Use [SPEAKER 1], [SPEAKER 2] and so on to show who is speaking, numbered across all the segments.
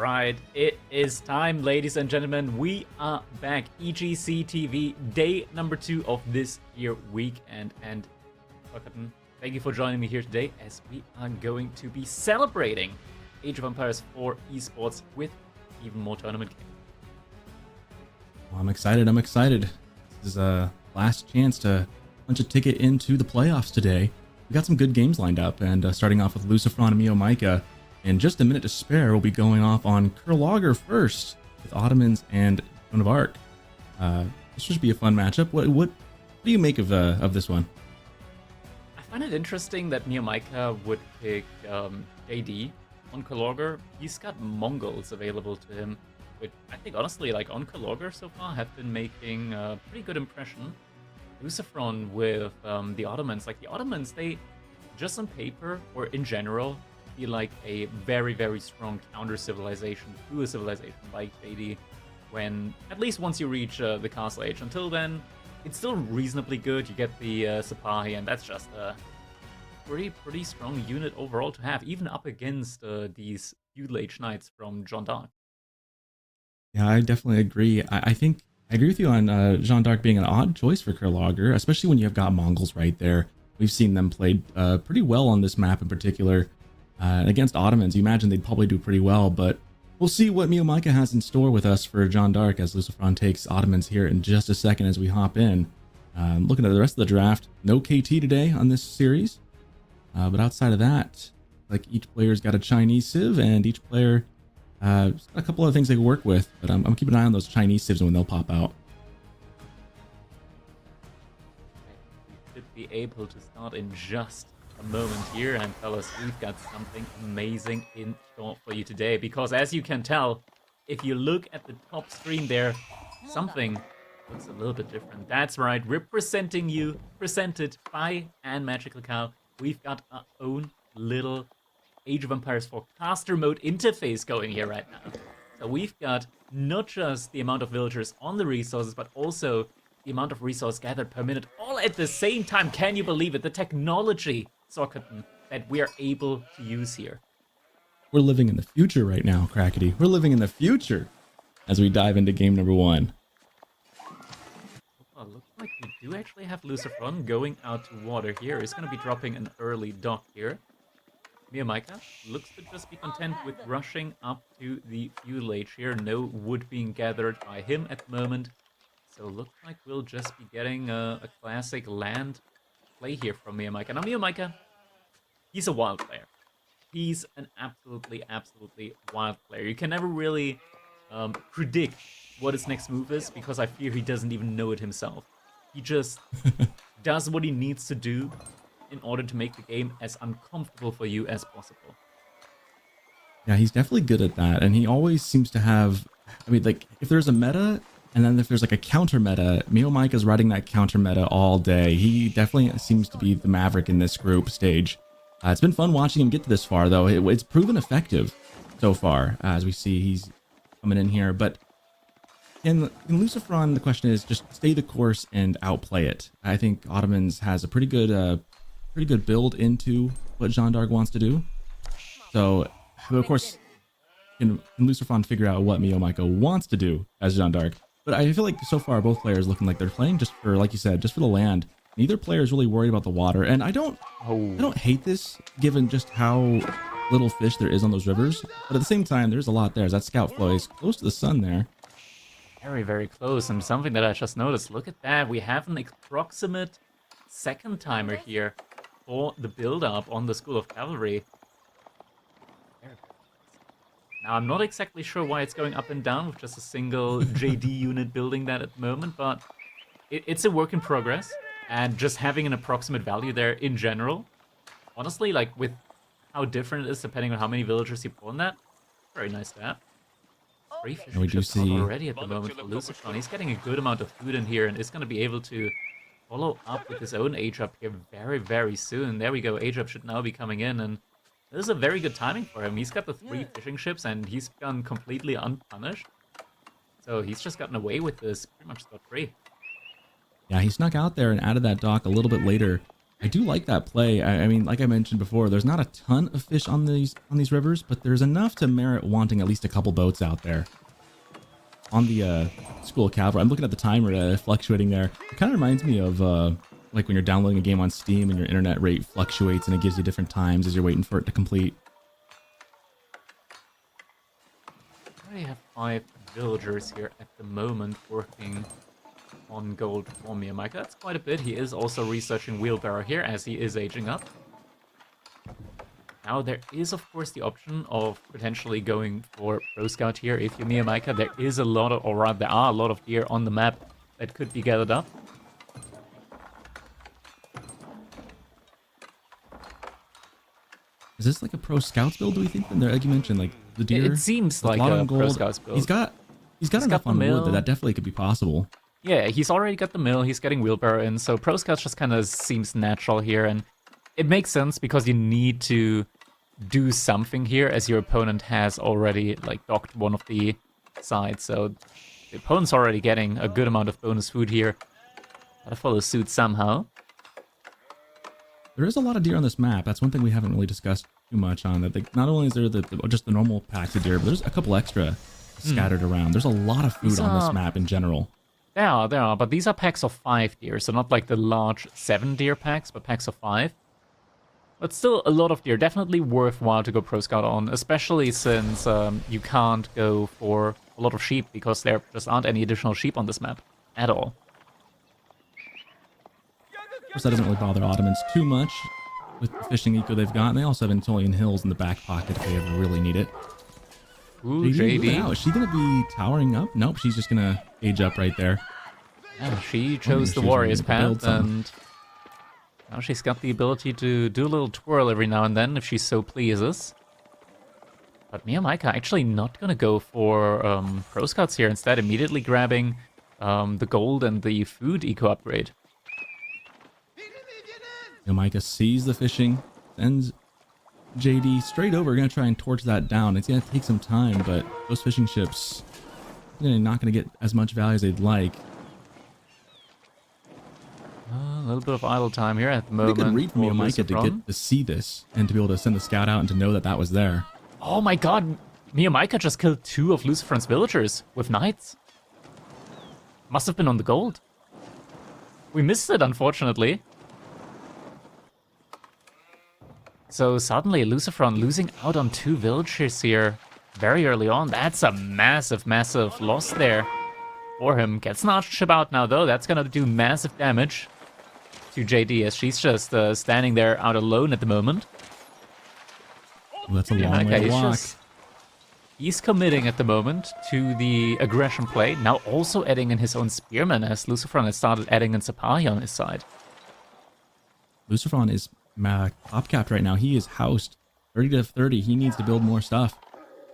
[SPEAKER 1] Alright, it is time, ladies and gentlemen. We are back. EGC TV, day number 2 of this year weekend. And thank you for joining me here today as we are going to be celebrating Age of Empires 4 esports with even more tournament games.
[SPEAKER 2] Well, I'm excited. This is a last chance to punch a ticket into the playoffs today. We got some good games lined up, and starting off with Lucifron and Mio. In just a minute to spare, we'll be going off on Kiljardi first with Ottomans and Joan of Arc. This should be a fun matchup. What do you make of this one?
[SPEAKER 1] I find it interesting that Mio would pick JD on Kiljardi. He's got Mongols available to him, which I think honestly, like on Kiljardi so far, have been making a pretty good impression. Lucifron with the Ottomans, like the Ottomans, they just on paper or in general feel like a very, very strong counter civilization to a civilization like JD. When at least once you reach the Castle Age, until then, it's still reasonably good. You get the Sipahi, and that's just a pretty strong unit overall to have, even up against these feudal age knights from Jeanne d'Arc.
[SPEAKER 2] Yeah, I definitely agree. I think I agree with you on Jeanne d'Arc being an odd choice for Kiljardi, especially when you've got Mongols right there. We've seen them played pretty well on this map in particular. Against Ottomans, you imagine they'd probably do pretty well, but we'll see what Mio has in store with us for Jeanne d'Arc as Lucifron takes Ottomans here in just a second as we hop in. Looking at the rest of the draft, no KT today on this series, but outside of that, like each player's got a Chinese civ, and each player got a couple of things they can work with, but I'm keeping an eye on those Chinese civs when they'll pop out.
[SPEAKER 1] We should be able to start in just a moment here, and fellas, we've got something amazing in store for you today, because as you can tell, if you look at the top screen there, something looks a little bit different. That's right, representing you, presented by Anne Magical Cow, we've got our own little Age of Empires 4 caster mode interface going here right now. So we've got not just the amount of villagers on the resources, but also the amount of resource gathered per minute, all at the same time. Can you believe it? The technology, Sorkaton, that we are able to use here.
[SPEAKER 2] We're living in the future right now, Crackety. We're living in the future as we dive into game number 1.
[SPEAKER 1] Oh, looks like we do actually have Lucifron going out to water here. He's going to be dropping an early dock here. Mio looks to just be content with rushing up to the feudal age here. No wood being gathered by him at the moment. So looks like we'll just be getting a classic land play here from Mio. Now Mio, he's a wild player. He's an absolutely wild player. You can never really predict what his next move is, because I fear he doesn't even know it himself. He just does what he needs to do in order to make the game as uncomfortable for you as possible.
[SPEAKER 2] Yeah, he's definitely good at that, and he always seems to have, I mean, like, if there's a meta, and then if there's like a counter meta, Mio is riding that counter meta all day. He definitely seems to be the maverick in this group stage. It's been fun watching him get to this far, though. It's proven effective so far, as we see he's coming in here. But in Lucifron, the question is just stay the course and outplay it. I think Ottomans has a pretty good build into what Jeanne d'Arc wants to do. So, of course, can Lucifron figure out what Mio wants to do as Jeanne d'Arc? But I feel like so far both players looking like they're playing just for, like you said, just for the land. Neither player is really worried about the water, and I don't hate this given just how little fish there is on those rivers. But at the same time, there's a lot there. As that scout flows close to the sun there.
[SPEAKER 1] Very, very close. And something that I just noticed, look at that. We have an approximate second timer here for the build-up on the School of Cavalry. Now, I'm not exactly sure why it's going up and down with just a single JD unit building that at the moment, but it's a work in progress, and just having an approximate value there in general, honestly, like with how different it is depending on how many villagers you pull in that, very nice to have. Three fishing ships already at the moment for Lucifron. He's getting a good amount of food in here and is going to be able to follow up with his own age up here very, very soon. There we go, age up should now be coming in, and this is a very good timing for him. He's got the 3 fishing ships, and he's gone completely unpunished. So he's just gotten away with this pretty much scot-free.
[SPEAKER 2] Yeah, he snuck out there and added that dock a little bit later I do like that play. I mean, like I mentioned before, there's not a ton of fish on these rivers, but there's enough to merit wanting at least a couple boats out there. On the School of Cavalry, I'm looking at the timer fluctuating there. It kind of reminds me of like when you're downloading a game on Steam and your internet rate fluctuates and it gives you different times as you're waiting for it to complete.
[SPEAKER 1] I have 5 villagers here at the moment working on gold for Miyamika. That's quite a bit. He is also researching wheelbarrow here as he is aging up. Now there is of course the option of potentially going for Pro Scout here if you're Miyamika. There is a lot of, or rather there are a lot of deer on the map that could be gathered up.
[SPEAKER 2] Is this like a Pro Scouts build, do we think? Then there, like you mentioned, like the deer.
[SPEAKER 1] It seems like a Pro Scouts build.
[SPEAKER 2] He's got enough on the wood that definitely could be possible.
[SPEAKER 1] Yeah, he's already got the mill, he's getting wheelbarrow in, so Pro Scouts just kind of seems natural here, and it makes sense because you need to do something here as your opponent has already like docked one of the sides, so the opponent's already getting a good amount of bonus food here. Gotta follow suit somehow.
[SPEAKER 2] There is a lot of deer on this map. That's one thing we haven't really discussed too much on. That not only is there just the normal packs of deer, but there's a couple extra scattered around. There's a lot of food on this map in general.
[SPEAKER 1] There are, but these are packs of 5 deer, so not like the large 7 deer packs, but packs of 5. But still a lot of deer, definitely worthwhile to go Pro Scout on, especially since you can't go for a lot of sheep because there just aren't any additional sheep on this map at all.
[SPEAKER 2] Of course, that doesn't really bother Ottomans too much with the fishing eco they've got. And they also have Anatolian Hills in the back pocket if they ever really need it.
[SPEAKER 1] Ooh, JD.
[SPEAKER 2] Wow, is she going to be towering up? Nope, she's just going to age up right there.
[SPEAKER 1] Yeah, she chose the warrior's path, and now she's got the ability to do a little twirl every now and then if she so pleases. But Miyamika actually not going to go for Pro Scouts here, instead immediately grabbing the gold and the food eco upgrade.
[SPEAKER 2] Miyamika sees the fishing, sends JD straight over. Going to try and torch that down. It's going to take some time, but those fishing ships are not going to get as much value as they'd like.
[SPEAKER 1] A little bit of idle time here at the moment.
[SPEAKER 2] Pretty good read from Miyamika to get to see this and to be able to send the scout out and to know that that was there.
[SPEAKER 1] Oh my god, Miyamika just killed 2 of Lucifer's villagers with knights. Must have been on the gold. We missed it, unfortunately. So suddenly Lucifer losing out on 2 villagers here very early on. That's a massive, massive loss there for him. Gets an archership out now though. That's gonna do massive damage to JD as she's just standing there out alone at the moment.
[SPEAKER 2] Well, that's a long way to walk.
[SPEAKER 1] He's committing at the moment to the aggression play. Now also adding in his own spearman as Lucifer has started adding in Sapahi on his side.
[SPEAKER 2] Lucifer is top capped right now. He is housed 30 to 30. He needs to build more stuff.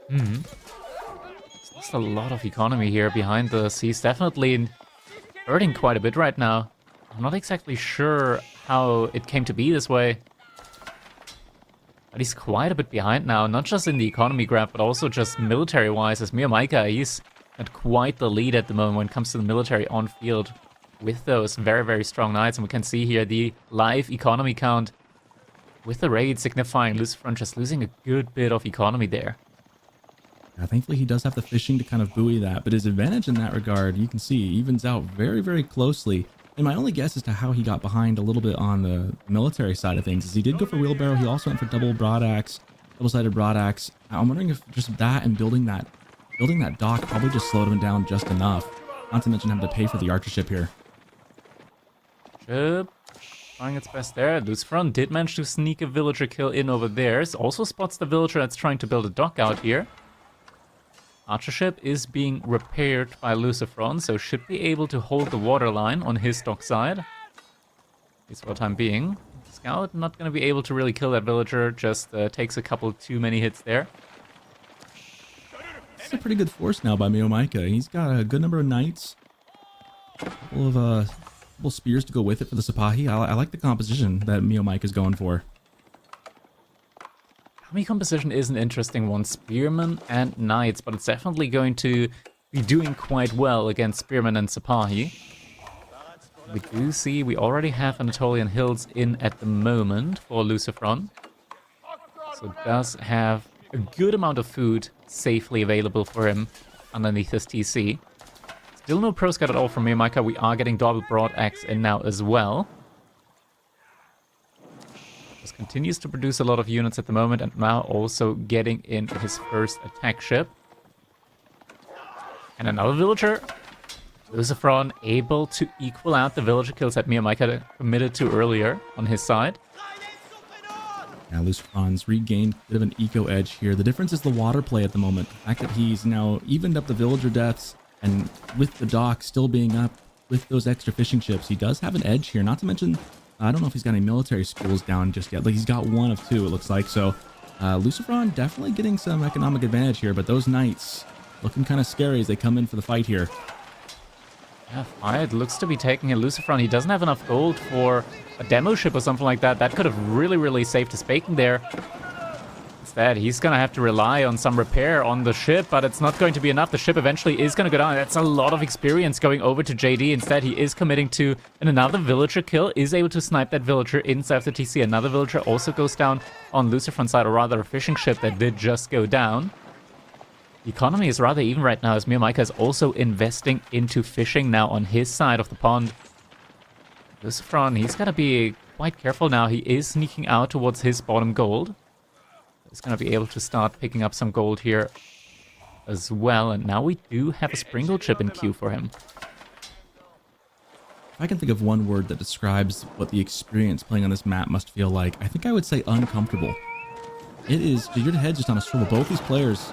[SPEAKER 1] There's a lot of economy here behind the scenes. Definitely hurting quite a bit right now. I'm not exactly sure how it came to be this way. But he's quite a bit behind now, not just in the economy grab, but also just military-wise. As Miyamika, he's at quite the lead at the moment when it comes to the military on field with those very, very strong knights. And we can see here the live economy count with the raid signifying Lucifer just losing a good bit of economy there.
[SPEAKER 2] Thankfully, he does have the fishing to kind of buoy that, but his advantage in that regard, you can see, evens out very, very closely. And my only guess as to how he got behind a little bit on the military side of things is he did go for wheelbarrow. He also went for double-sided broadaxe. I'm wondering if just that and building that dock probably just slowed him down just enough. Not to mention having to pay for the archership here.
[SPEAKER 1] Ship trying its best there. Lucifer did manage to sneak a villager kill in over there. Also spots the villager that's trying to build a dock out here. Archership is being repaired by Lucifer, so should be able to hold the waterline on his dock side. At least for the time being. Scout not going to be able to really kill that villager, just takes a couple too many hits there.
[SPEAKER 2] It's a pretty good force now by Miyamika. He's got a good number of knights. A couple spears to go with it for the Sapahi. I like the composition that Miyamika is going for.
[SPEAKER 1] Army composition is an interesting one. Spearmen and knights, but it's definitely going to be doing quite well against spearmen and Sapahi. We do see we already have Anatolian Hills in at the moment for Lucifron. So it does have a good amount of food safely available for him underneath his TC. Still no pro scout at all from Miyamika. We are getting double broad axe in now as well. Just continues to produce a lot of units at the moment, and now also getting in his first attack ship. And another villager. Lucifron able to equal out the villager kills that Miyamika committed to earlier on his side.
[SPEAKER 2] Yeah, Lucifron's regained a bit of an eco edge here. The difference is the water play at the moment. The fact that he's now evened up the villager deaths, and with the dock still being up with those extra fishing ships, he does have an edge here. Not to mention, I don't know if he's got any military schools down just yet. Like, he's got one of two, it looks like. So Lucifron definitely getting some economic advantage here, but those knights looking kind of scary as they come in for the fight here.
[SPEAKER 1] Yeah, Fired looks to be taking a Lucifron. He doesn't have enough gold for a demo ship or something like that. That could have really saved his bacon there. Instead, he's going to have to rely on some repair on the ship, but it's not going to be enough. The ship eventually is going to go down. That's a lot of experience going over to JD. Instead, he is committing to another villager kill, is able to snipe that villager inside the TC. Another villager also goes down on Lucifron's side, or rather a fishing ship that did just go down. The economy is rather even right now, as Miyamika is also investing into fishing now on his side of the pond. Lucifron, he's got to be quite careful now. He is sneaking out towards his bottom gold. He's going to be able to start picking up some gold here as well. And now we do have a Springle chip in queue for him.
[SPEAKER 2] If I can think of one word that describes what the experience playing on this map must feel like, I think I would say uncomfortable. It is, you're head just on a swivel. Both these players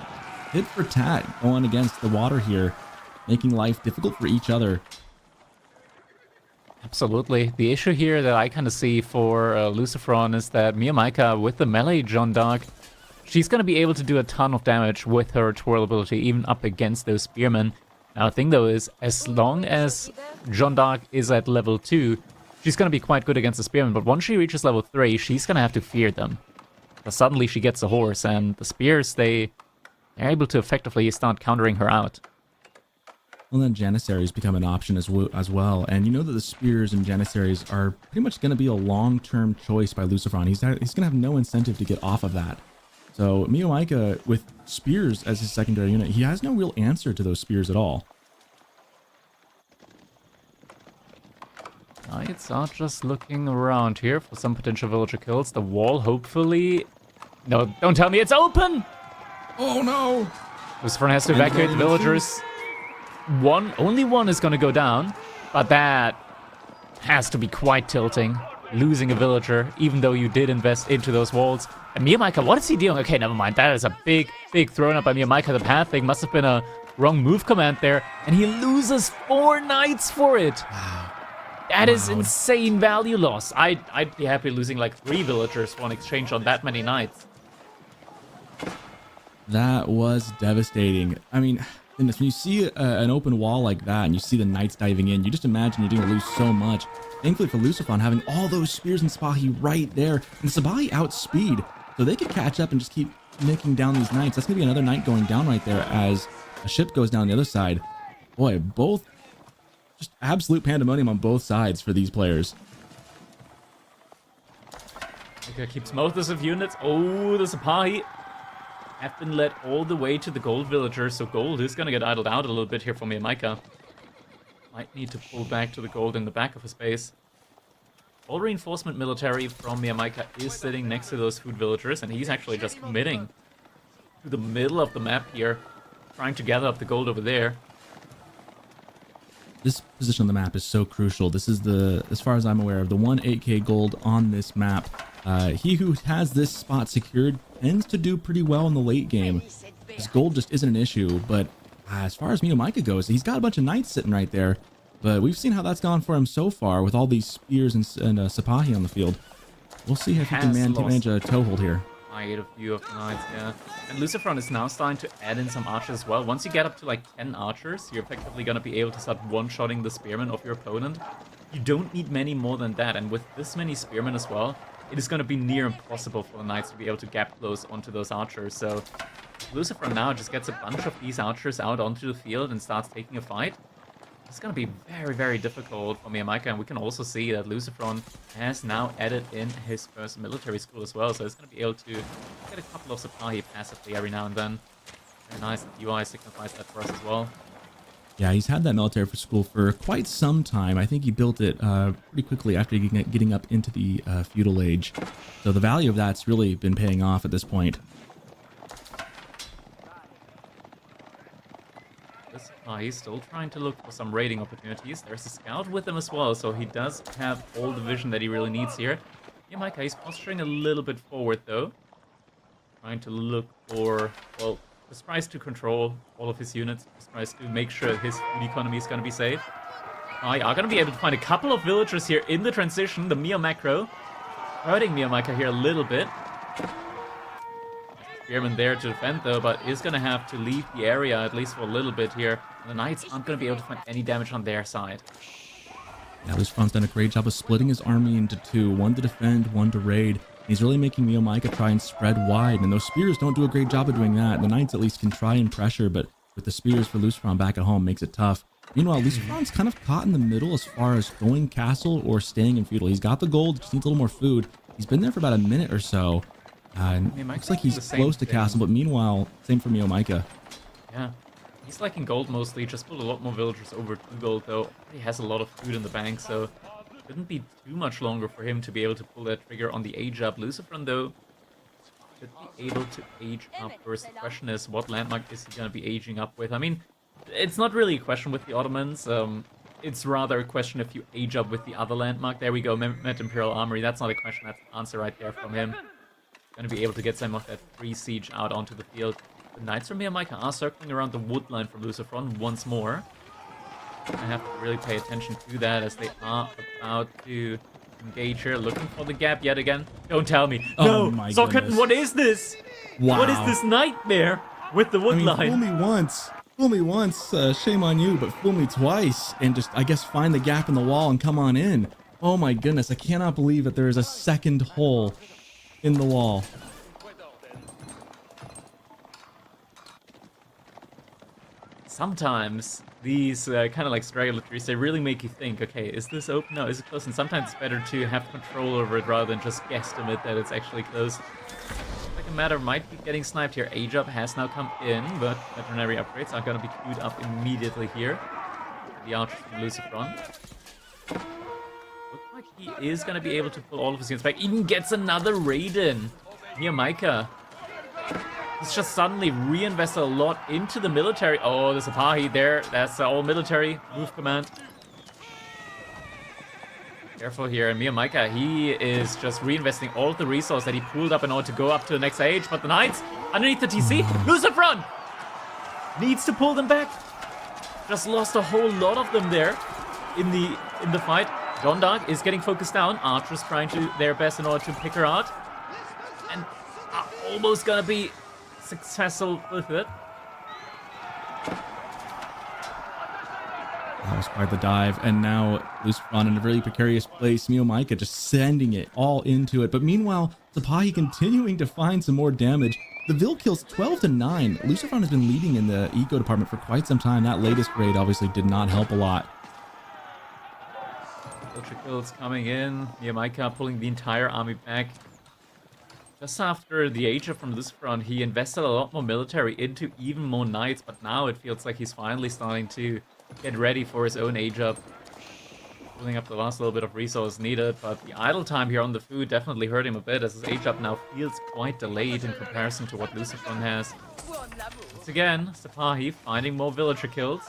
[SPEAKER 2] tit for tat going against the water here, making life difficult for each other.
[SPEAKER 1] Absolutely. The issue here that I kind of see for Lucifron is that Miyamika, with the melee John Dark, she's going to be able to do a ton of damage with her twirl ability, even up against those spearmen. Now, the thing, though, is as long as John Dark is at level 2, she's going to be quite good against the spearmen, but once she reaches level 3, she's going to have to fear them. Because suddenly she gets a horse, and the spears, they're able to effectively start countering her out.
[SPEAKER 2] Well, then Janissaries become an option as well. And you know that the spears and Janissaries are pretty much going to be a long-term choice by Lucifron. He's going to have no incentive to get off of that. So Miyamika, with spears as his secondary unit, he has no real answer to those spears at all.
[SPEAKER 1] Knights are just looking around here for some potential villager kills. The wall, hopefully... No, don't tell me it's open!
[SPEAKER 2] Oh no!
[SPEAKER 1] Lucifron has to evacuate the villagers. Only one is going to go down, but that has to be quite tilting. Losing a villager, even though you did invest into those walls. And Miyamika, what is he doing? Okay, never mind. That is a big thrown up by Miyamika. The path thing must have been a wrong move command there. And he loses 4 knights for it.
[SPEAKER 2] Wow.
[SPEAKER 1] That is insane value loss. I'd be happy losing like 3 villagers for an exchange on that many knights.
[SPEAKER 2] That was devastating. I mean, when you see an open wall like that and you see the knights diving in, you just imagine you're going to lose so much. Thankfully for Lucifron, having all those spears and Sabahi right there, and Sabahi outspeed, so they could catch up and just keep nicking down these knights. That's going to be another knight going down right there as a ship goes down the other side. Boy, both just absolute pandemonium on both sides for these players.
[SPEAKER 1] Okay, keeps most of units. Oh, the Sabahi have been led all the way to the gold villager, so gold is going to get idled out a little bit here for Miyamika. Might need to pull back to the gold in the back of his base. All reinforcement military from Miyamika is sitting next to those food villagers, and he's actually just committing to the middle of the map here, trying to gather up the gold over there.
[SPEAKER 2] This position on the map is so crucial. This is the, as far as I'm aware of, the 8K gold on this map. He who has this spot secured tends to do pretty well in the late game. His gold just isn't an issue, but as far as Miyamika goes, he's got a bunch of knights sitting right there. But we've seen how that's gone for him so far with all these spears and Sapahi on the field. We'll see if he can manage a toehold here.
[SPEAKER 1] Quite a few of the knights, yeah. And Lucifron is now starting to add in some archers as well. Once you get up to like 10 archers, you're effectively going to be able to start one-shotting the spearmen of your opponent. You don't need many more than that, and with this many spearmen as well, it is going to be near impossible for the knights to be able to gap close onto those archers. So Lucifron now just gets a bunch of these archers out onto the field and starts taking a fight. It's going to be very, very difficult for Miyamika, and we can also see that Lucifron has now added in his first military school as well, so he's going to be able to get a couple of Sipahi passively every now and then. Very nice that UI signifies that for us as well.
[SPEAKER 2] Yeah, he's had that military for school for quite some time. I think he built it pretty quickly after getting up into the feudal age. So the value of that's really been paying off at this point.
[SPEAKER 1] He's still trying to look for some raiding opportunities. There's a scout with him as well, so he does have all the vision that he really needs here. Miyamika, he's posturing a little bit forward though. Trying to look for, well, just tries to control all of his units. Just tries to make sure his food economy is going to be safe. Are going to be able to find a couple of villagers here in the transition. The Mio macro hurting Miyamika here a little bit. Spearman there to defend though, but is going to have to leave the area at least for a little bit here. And the Knights aren't going to be able to find any damage on their side.
[SPEAKER 2] Yeah, Lucifron's done a great job of splitting his army into two. One to defend, one to raid. He's really making Miyamika try and spread wide, and those spears don't do a great job of doing that. The Knights at least can try and pressure, but with the spears for Lucifron back at home makes it tough. Meanwhile, Lucifron's kind of caught in the middle as far as going castle or staying in feudal. He's got the gold, just needs a little more food. He's been there for about a minute or so. And looks like he's close to castle, but meanwhile, same for Miyamika.
[SPEAKER 1] Yeah, he's liking gold mostly. Just put a lot more villagers over 2 gold though. He has a lot of food in the bank, so it shouldn't be too much longer for him to be able to pull that trigger on the age up. Lucifron though should be able to age up first. The question is, what landmark is he going to be aging up with? I mean, it's not really a question with the Ottomans. It's rather a question if you age up with the other landmark. There we go, Met Imperial Armory. That's not a question, that's an answer right there from him. Going to be able to get some of that free siege out onto the field. The Knights from Miyamika are circling around the wood line from Lucifron once more. I have to really pay attention to that as they are about to engage here, looking for the gap yet again. Don't tell me.
[SPEAKER 2] Oh,
[SPEAKER 1] No,
[SPEAKER 2] my
[SPEAKER 1] Socket,
[SPEAKER 2] goodness.
[SPEAKER 1] what is this?
[SPEAKER 2] Wow.
[SPEAKER 1] What is this nightmare with the wood line?
[SPEAKER 2] Fool me once, shame on you, but fool me twice, and just, I guess, find the gap in the wall and come on in. Oh my goodness, I cannot believe that there is a second hole in the wall.
[SPEAKER 1] Sometimes these kind of like straggler trees, they really make you think, okay, is this open? No, is it closed? And sometimes it's better to have control over it rather than just guesstimate that it's actually closed. Like a matter might be getting sniped here. Age up has now come in, but veterinary upgrades are going to be queued up immediately here. The archers from Lucifron. Looks like he is going to be able to pull all of his units back. Even gets another raid in. Miyamika. He's just suddenly reinvested a lot into the military. Oh, there's a Sipahi there. That's all military. Move command. Careful here. And Miyamika, he is just reinvesting all of the resource that he pulled up in order to go up to the next age. But the Knights, underneath the TC, Lucifron needs to pull them back. Just lost a whole lot of them there in the fight. John Dark is getting focused down. Archers trying to their best in order to pick her out. And are almost gonna be successful with it.
[SPEAKER 2] That was quite the dive, and now Lucifron in a really precarious place. Miyamika just sending it all into it. But meanwhile, Sipahi continuing to find some more damage. The Vil kills 12-9. Lucifron has been leading in the eco department for quite some time. That latest raid obviously did not help a lot.
[SPEAKER 1] Ultra kills coming in. Miyamika pulling the entire army back. Just after the age up from Lucifron, he invested a lot more military into even more knights, but now it feels like he's finally starting to get ready for his own age up. Pulling up the last little bit of resource needed, but the idle time here on the food definitely hurt him a bit as his age up now feels quite delayed in comparison to what Lucifron has. Once again, Sipahi finding more villager kills.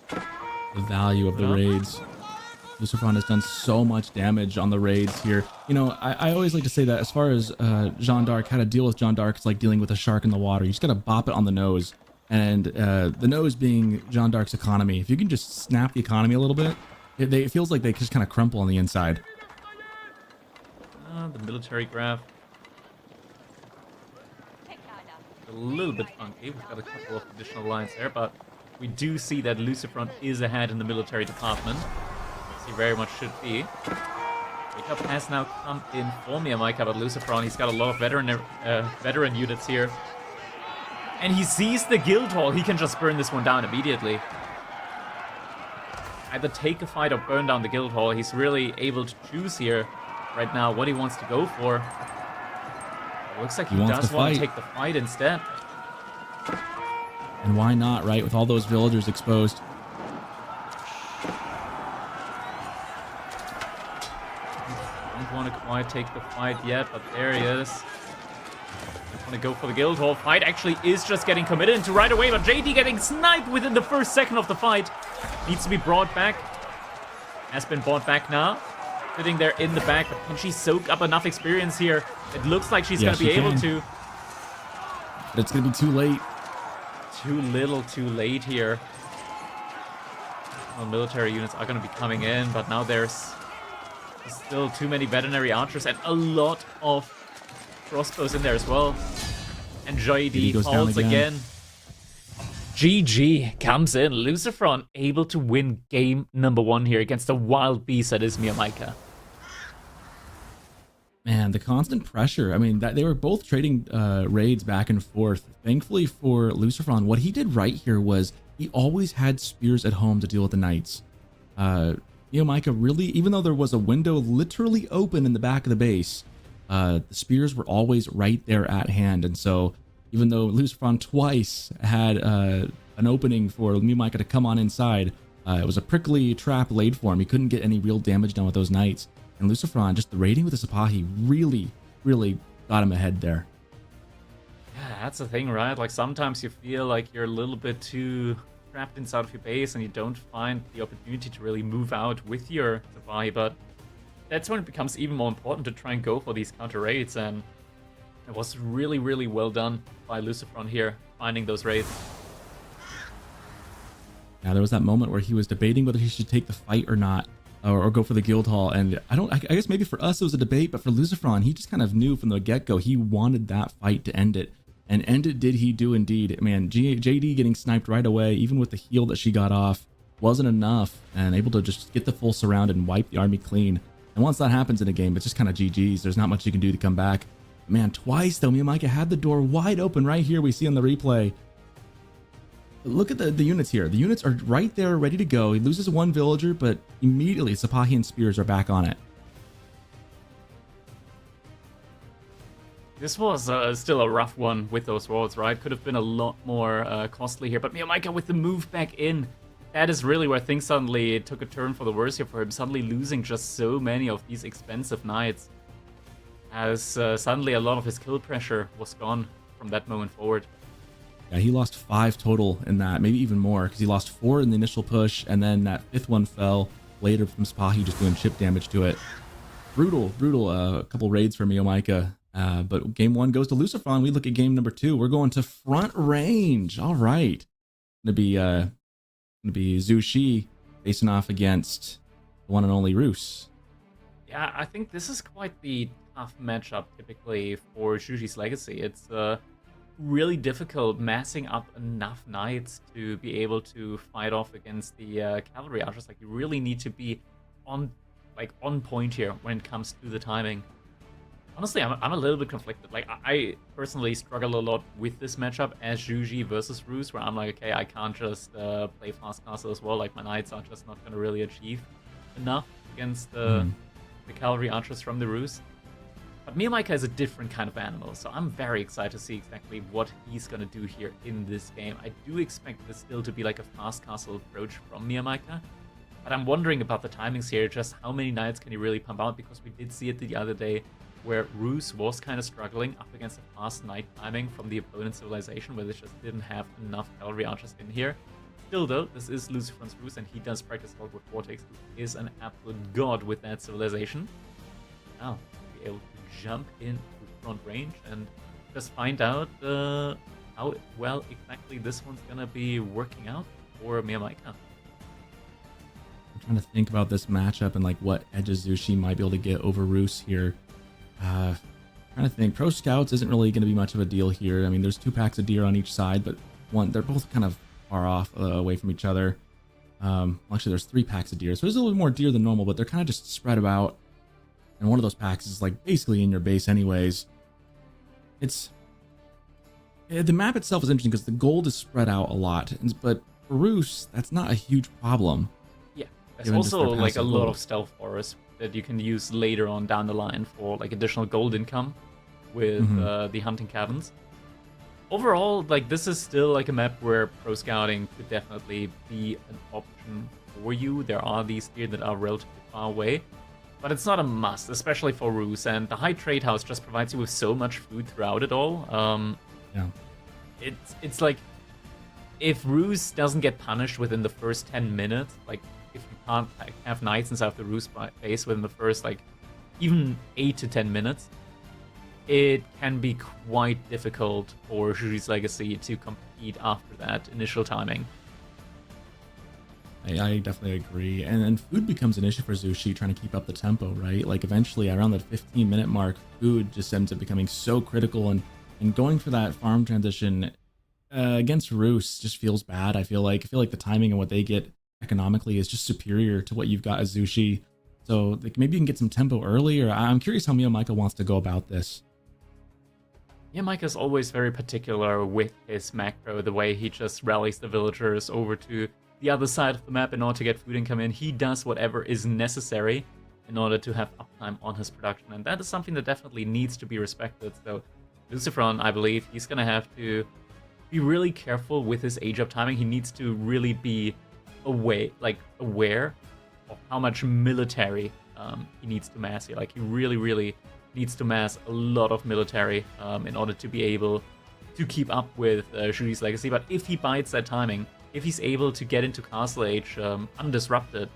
[SPEAKER 2] The value of the raids. Lucifron has done so much damage on the raids here. You know, I always like to say that as far as Jeanne d'Arc, how to deal with Jeanne d'Arc, it's like dealing with a shark in the water. You just gotta bop it on the nose. And the nose being Jeanne d'Arc's economy. If you can just snap the economy a little bit, it feels like they just kind of crumple on the inside.
[SPEAKER 1] The military graph. A little bit funky. We've got a couple of additional lines there, but we do see that Lucifron is ahead in the military department. He very much should be. Wake Up has now come in for Miyamika, but Lucifron, he's got a lot of veteran units here. And he sees the guild hall. He can just burn this one down immediately. either take a fight or burn down the guild hall. He's really able to choose here right now what he wants to go for. It looks like he does want to take the fight instead.
[SPEAKER 2] And why not, right? With all those villagers exposed.
[SPEAKER 1] Don't want to quite take the fight yet, but there he is. Want to go for the guild hall. Fight actually is just getting committed into right away, but JD getting sniped within the first second of the fight. Needs to be brought back. Has been brought back now. Sitting there in the back, but can she soak up enough experience here? It looks like she's going to be able to.
[SPEAKER 2] But it's going to be too late.
[SPEAKER 1] Too little, too late here. Well, military units are going to be coming in, but now there's still too many veterinary archers and a lot of crossbows in there as well. And JD falls again. GG comes in. Lucifron able to win game number 1 here against the wild beast that is Miyamaika.
[SPEAKER 2] Man, the constant pressure. I mean, they were both trading raids back and forth. Thankfully for Lucifron, what he did right here was he always had spears at home to deal with the knights. Miyamaika really, even though there was a window literally open in the back of the base, the spears were always right there at hand. And so even though Lucifron twice had an opening for Miyamaika to come on inside, it was a prickly trap laid for him. He couldn't get any real damage done with those knights. And Lucifron, just the raiding with the Sipahi really, really got him ahead there.
[SPEAKER 1] Yeah, that's the thing, right? Like sometimes you feel like you're a little bit too trapped inside of your base and you don't find the opportunity to really move out with your Sipahi, but that's when it becomes even more important to try and go for these counter raids, and it was really, really well done by Lucifron here, finding those raids.
[SPEAKER 2] Now there was that moment where he was debating whether he should take the fight or not, or go for the guild hall, and I guess maybe for us it was a debate, but for Lucifron, he just kind of knew from the get-go he wanted that fight to end it, and end it did he do indeed. Man, JD getting sniped right away, even with the heal that she got off, wasn't enough, and able to just get the full surround and wipe the army clean. And once that happens in a game, it's just kind of GG's. There's not much you can do to come back. Man, twice though, Miyamaika had the door wide open right here. We see on the replay. Look at the units here. The units are right there, ready to go. He loses one villager, but immediately Sipahi and spears are back on it.
[SPEAKER 1] This was still a rough one with those walls, right? Could have been a lot more costly here, but Miyamaika with the move back in. That is really where things suddenly took a turn for the worse here for him. Suddenly losing just so many of these expensive knights, as suddenly a lot of his kill pressure was gone from that moment forward.
[SPEAKER 2] Yeah, he lost 5 total in that, maybe even more, because he lost 4 in the initial push, and then that 5th one fell later from Sipahi just doing chip damage to it. Brutal, a couple raids for Miyamaika. But game 1 goes to Lucifron. We look at game number 2. We're going to front range. All right. Gonna be Zhu Shi facing off against the one and only Roos.
[SPEAKER 1] Yeah, I think this is quite the tough matchup typically for Zhu Shi's legacy. It's really difficult massing up enough knights to be able to fight off against the cavalry archers. Like, you really need to be on point here when it comes to the timing. Honestly, I'm a little bit conflicted. Like, I personally struggle a lot with this matchup as Zhu Shi versus Roos, where I'm like, okay, I can't just play fast castle as well. Like, my knights are just not going to really achieve enough against the cavalry archers from the Roos. But Miyamaika is a different kind of animal, so I'm very excited to see exactly what he's going to do here in this game. I do expect this still to be like a fast castle approach from Miyamaika, but I'm wondering about the timings here, just how many knights can he really pump out, because we did see it the other day where Roos was kind of struggling up against a fast knight timing from the opponent's civilization, where they just didn't have enough cavalry archers in here. Still though, this is Lucifron's Roos, and he does practice a lot with Vortex, who is an absolute god with that civilization. Now, be able to jump into front range and just find out how well exactly this one's gonna be working out for Miyamaika.
[SPEAKER 2] I'm trying to think about this matchup and like what edges Zhu Shi might be able to get over Roos here. Trying to think. Pro Scouts isn't really going to be much of a deal here. I mean, there's 2 packs of deer on each side, but they're both kind of far off away from each other. Actually, there's 3 packs of deer, so there's a little bit more deer than normal, but they're kind of just spread about. And one of those packs is like basically in your base anyways. The map itself is interesting because the gold is spread out a lot, but for Roos, that's not a huge problem.
[SPEAKER 1] Yeah, There's
[SPEAKER 2] given just
[SPEAKER 1] also
[SPEAKER 2] their
[SPEAKER 1] like a
[SPEAKER 2] passive
[SPEAKER 1] lot
[SPEAKER 2] gold.
[SPEAKER 1] of stealth forests that you can use later on down the line for like additional gold income with the hunting cabins. Overall, like this is still like a map where pro scouting could definitely be an option for you. There are these here that are relatively far away, but it's not a must, especially for Ruse. And the high trade house just provides you with so much food throughout it all.
[SPEAKER 2] Yeah.
[SPEAKER 1] It's like if Ruse doesn't get punished within the first 10 minutes, like if you can't like, have knights inside of the Ruse base within the first like even 8 to 10 minutes, it can be quite difficult for Juju's Legacy to compete after that initial timing.
[SPEAKER 2] I definitely agree. And then food becomes an issue for Zushi trying to keep up the tempo, right? Like eventually around the 15-minute mark, food just ends up becoming so critical, and going for that farm transition against Roos just feels bad. I feel like the timing and what they get economically is just superior to what you've got as Zushi. So like maybe you can get some tempo early, or I'm curious how Mio Micah wants to go about this.
[SPEAKER 1] Yeah, Micah's always very particular with his macro, the way he just rallies the villagers over to the other side of the map in order to get food income in. He does whatever is necessary in order to have uptime on his production, and that is something that definitely needs to be respected. So Lucifron, I believe, he's gonna have to be really careful with his age up timing. He needs to really be aware of how much military he needs to mass here. Like he really needs to mass a lot of military in order to be able to keep up with Judy's Legacy. But if he bites that timing, if he's able to get into Castle Age undisrupted,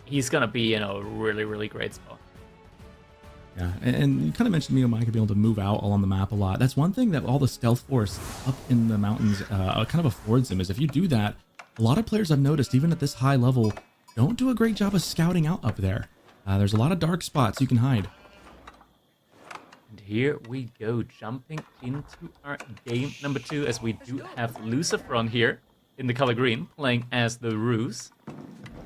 [SPEAKER 1] he's gonna be in a really great spot.
[SPEAKER 2] Yeah, and you kind of mentioned Mio Micah being able to move out along the map a lot. That's one thing that all the stealth force up in the mountains kind of affords him, is if you do that, a lot of players I've noticed, even at this high level, don't do a great job of scouting out up there. There's a lot of dark spots you can hide.
[SPEAKER 1] And here we go, jumping into our game number 2, as we do have Lucifron here in the color green, playing as the Ruse.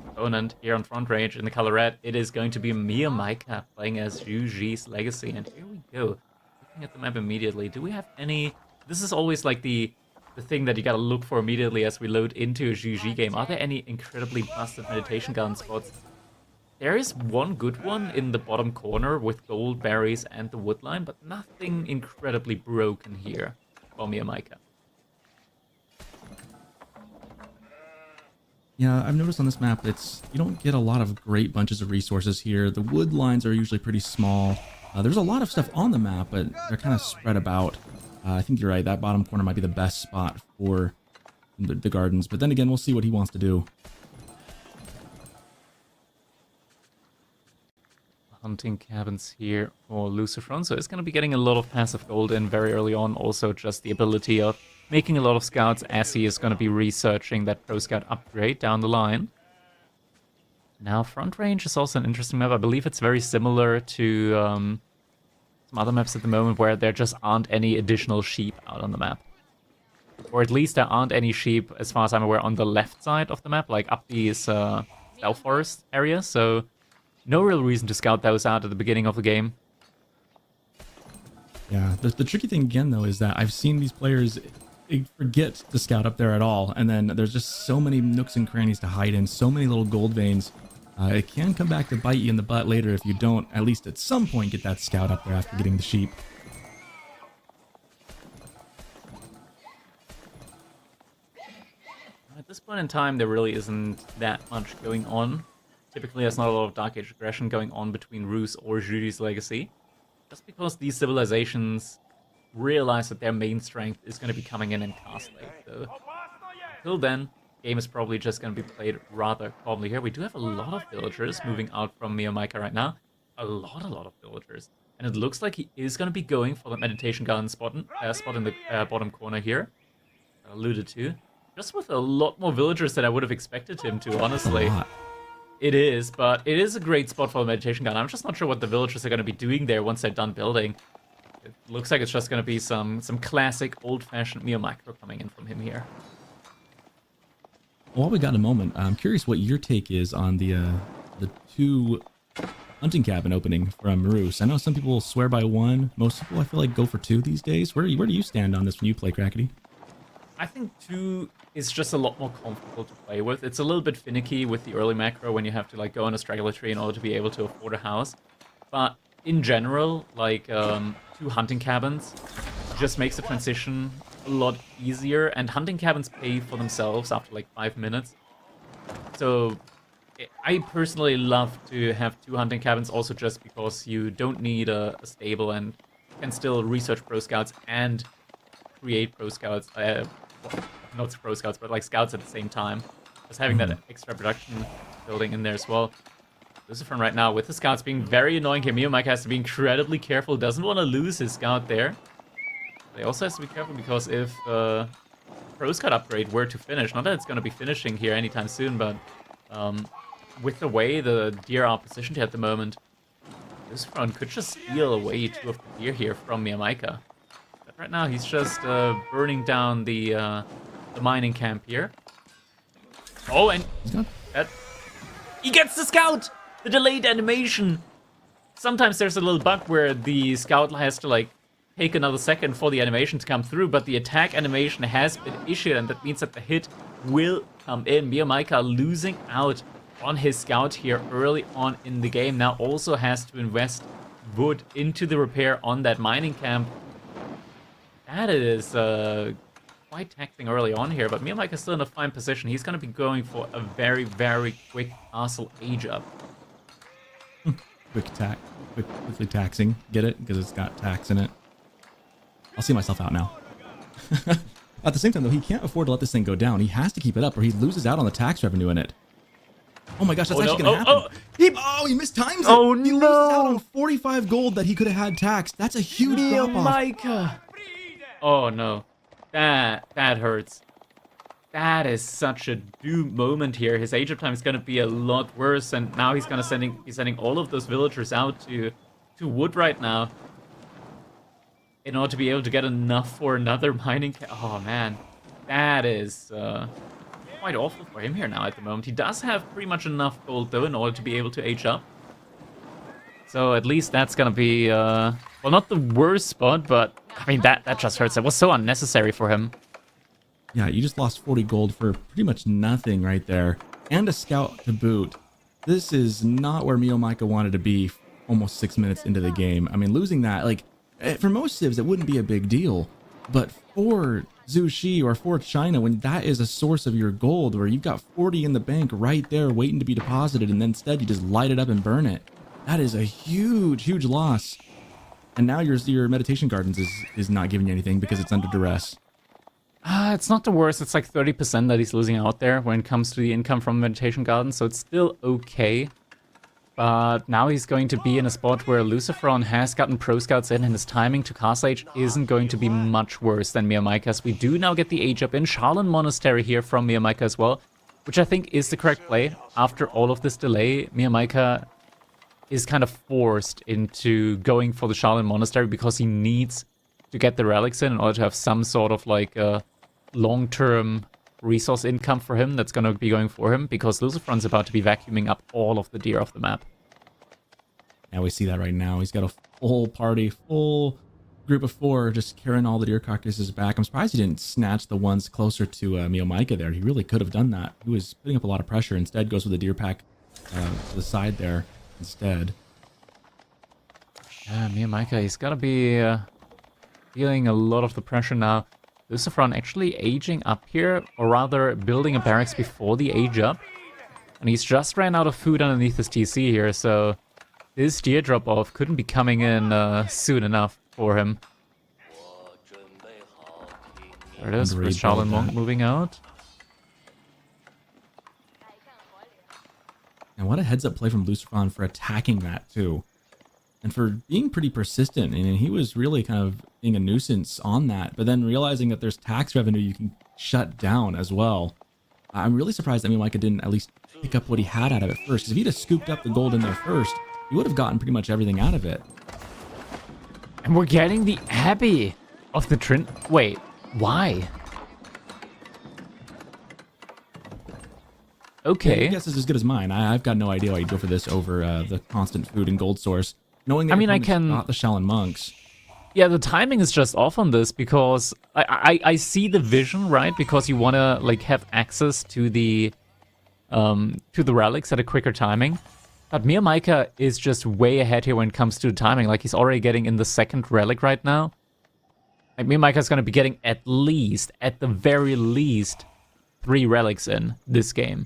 [SPEAKER 1] Opponent here on front range in the color red, it is going to be Mio Micah playing as Juju's Legacy. And here we go, looking at the map immediately. Do we have any... This is always like the thing that you gotta look for immediately as we load into a Juju game. Are there any incredibly busted meditation gun spots? There is one good one in the bottom corner with gold berries and the woodline, but nothing incredibly broken here for Mio Micah.
[SPEAKER 2] Yeah, I've noticed on this map, you don't get a lot of great bunches of resources here. The wood lines are usually pretty small. There's a lot of stuff on the map, but they're kind of spread about. I think you're right, that bottom corner might be the best spot for the gardens, but then again, we'll see what he wants to do.
[SPEAKER 1] Hunting cabins here for Lucifron, so it's going to be getting a lot of passive gold in very early on. Also just the ability of making a lot of scouts as he is going to be researching that Pro Scout upgrade down the line. Now, front range is also an interesting map. I believe it's very similar to some other maps at the moment where there just aren't any additional sheep out on the map. Or at least there aren't any sheep, as far as I'm aware, on the left side of the map, like up these stealth forest areas. So no real reason to scout those out at the beginning of the game.
[SPEAKER 2] Yeah, the tricky thing again, though, is that I've seen these players forget to scout up there at all, and then there's just so many nooks and crannies to hide in, so many little gold veins. It can come back to bite you in the butt later if you don't, at least at some point, get that scout up there after getting the sheep.
[SPEAKER 1] At this point in time, there really isn't that much going on. Typically, there's not a lot of Dark Age aggression going on between Ruse or Judy's Legacy, just because these civilizations realize that their main strength is going to be coming in Castle Age. So until then, game is probably just going to be played rather calmly here. We do have a lot of villagers moving out from Mio Micah right now. A lot of villagers. And it looks like he is going to be going for the meditation gun spot in the bottom corner here. Alluded to. Just with a lot more villagers than I would have expected him to, honestly. It is, but it is a great spot for the meditation gun. I'm just not sure what the villagers are going to be doing there once they're done building. It looks like it's just going to be some classic old-fashioned Mio Micro coming in from him here.
[SPEAKER 2] While we got a moment, I'm curious what your take is on the 2 hunting cabin opening from Roos. I know some people swear by 1. Most people, I feel like, go for 2 these days. Where do you stand on this when you play Crackety?
[SPEAKER 1] I think 2 is just a lot more comfortable to play with. It's a little bit finicky with the early macro when you have to like go on a straggler tree in order to be able to afford a house. But in general, like 2 hunting cabins just makes the transition a lot easier. And hunting cabins pay for themselves after like 5 minutes. So I personally love to have 2 hunting cabins also just because you don't need a stable and can still research pro scouts and create pro scouts. Not pro scouts, but like scouts at the same time. Just having that extra production building in there as well. Lucifer right now with the scouts being very annoying here. Miyamika has to be incredibly careful. Doesn't want to lose his scout there. He also has to be careful because if pro scout upgrade were to finish, not that it's going to be finishing here anytime soon, but with the way the deer are positioned here at the moment, Lucifer could just steal away 2 of the deer here from Miyamika. But right now he's just burning down the mining camp here. Oh, and that he gets the scout! The delayed animation! Sometimes there's a little bug where the scout has to like take another second for the animation to come through, but the attack animation has been issued, and that means that the hit will come in. Miyamika losing out on his scout here early on in the game. Now also has to invest wood into the repair on that mining camp. That is quite taxing early on here, but Miyamika is still in a fine position. He's going to be going for a very, very quick castle age up.
[SPEAKER 2] Quickly taxing. Get it? Because it's got tax in it. I'll see myself out now. At the same time, though, he can't afford to let this thing go down. He has to keep it up or he loses out on the tax revenue in it. Oh my gosh, that's actually going to happen. He mistimes it.
[SPEAKER 1] Oh,
[SPEAKER 2] he loses out on 45 gold that he could have had taxed. That's a huge
[SPEAKER 1] drop-off. Oh no. That hurts. That is such a doom moment here. His age of time is going to be a lot worse, and now he's going to sending all of those villagers out to wood right now in order to be able to get enough for another mining oh man, that is quite awful for him here now at the moment. He does have pretty much enough gold though in order to be able to age up. So at least that's going to be well, not the worst spot, but I mean that just hurts. It was so unnecessary for him.
[SPEAKER 2] Yeah, you just lost 40 gold for pretty much nothing right there. And a scout to boot. This is not where Miyamika wanted to be almost 6 minutes into the game. I mean, losing that, like, for most civs, it wouldn't be a big deal. But for Zushi or for China, when that is a source of your gold, where you've got 40 in the bank right there waiting to be deposited, and then instead you just light it up and burn it. That is a huge, huge loss. And now your meditation gardens is not giving you anything because it's under duress.
[SPEAKER 1] It's not the worst. It's like 30% that he's losing out there when it comes to the income from meditation gardens, so it's still okay. But now he's going to be in a spot where Luciferon has gotten pro scouts in, and his timing to castle age isn't going to be much worse than Miyamika's. We do now get the age up in Shaolin Monastery here from Miyamika as well, which I think is the correct play. After all of this delay, Miyamika is kind of forced into going for the Shaolin Monastery because he needs to get the relics in order to have some sort of like long-term resource income for him that's going to be going for him, because Luciferon's about to be vacuuming up all of the deer off the map.
[SPEAKER 2] Yeah, we see that right now. He's got a full party, full group of 4 just carrying all the deer carcasses back. I'm surprised he didn't snatch the ones closer to Miyamika there. He really could have done that. He was putting up a lot of pressure. Instead, goes with the deer pack to the side there instead.
[SPEAKER 1] Yeah, Miyamika, he's got to be feeling a lot of the pressure now. Luciferon actually aging up here, or rather building a barracks before the age up. And he's just ran out of food underneath his TC here, so this deer drop-off couldn't be coming in soon enough for him. There it is, first Shaolin Monk moving out.
[SPEAKER 2] And what a heads-up play from Luciferon for attacking that too. And for being pretty persistent, and he was really kind of being a nuisance on that, but then realizing that there's tax revenue you can shut down as well. I'm really surprised that Miyamika didn't at least pick up what he had out of it first, because if he'd have scooped up the gold in there first, he would have gotten pretty much everything out of it.
[SPEAKER 1] And we're getting the Abbey of the Trin... Wait, why? Okay.
[SPEAKER 2] Yeah, your guess is as good as mine. I've got no idea why you'd go for this over the constant food and gold source. Knowing that
[SPEAKER 1] I can
[SPEAKER 2] not the Shaolin monks.
[SPEAKER 1] Yeah, the timing is just off on this because I see the vision, right? Because you want to like have access to the relics at a quicker timing. But Miyamaika is just way ahead here when it comes to the timing. Like he's already getting in the second relic right now. Like Miyamaika is going to be getting at the very least, 3 relics in this game.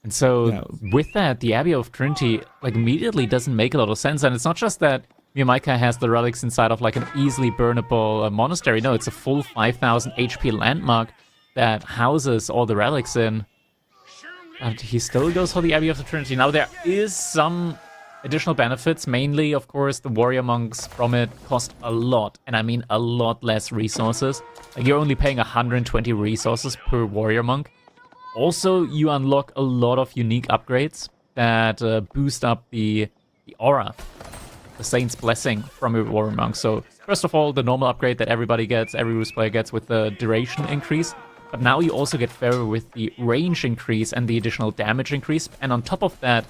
[SPEAKER 1] And so with that, the Abbey of Trinity like immediately doesn't make a lot of sense. And it's not just that Miyamaika has the relics inside of like an easily burnable monastery. No, it's a full 5,000 HP landmark that houses all the relics in. And he still goes for the Abbey of the Trinity. Now there is some additional benefits. Mainly, of course, the warrior monks from it cost a lot. And I mean a lot less resources. Like you're only paying 120 resources per warrior monk. Also, you unlock a lot of unique upgrades that boost up the aura. The Saint's Blessing from a Warrior Monk. So, first of all, the normal upgrade that everybody gets, every Roost player gets with the duration increase. But now you also get fairer with the range increase and the additional damage increase. And on top of that,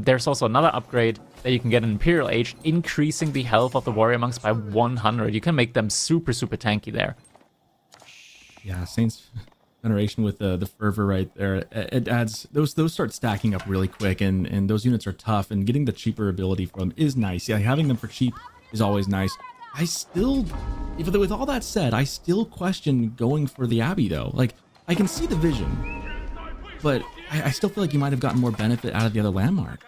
[SPEAKER 1] there's also another upgrade that you can get in Imperial Age, increasing the health of the Warrior Monks by 100. You can make them super, super tanky there.
[SPEAKER 2] Yeah, Saint's Veneration with the fervor right there, it adds those start stacking up really quick, and those units are tough, and getting the cheaper ability from them is nice. Yeah, having them for cheap is always nice. I still, with all that said, I still question going for the Abbey though. Like I can see the vision, but I still feel like you might have gotten more benefit out of the other landmark.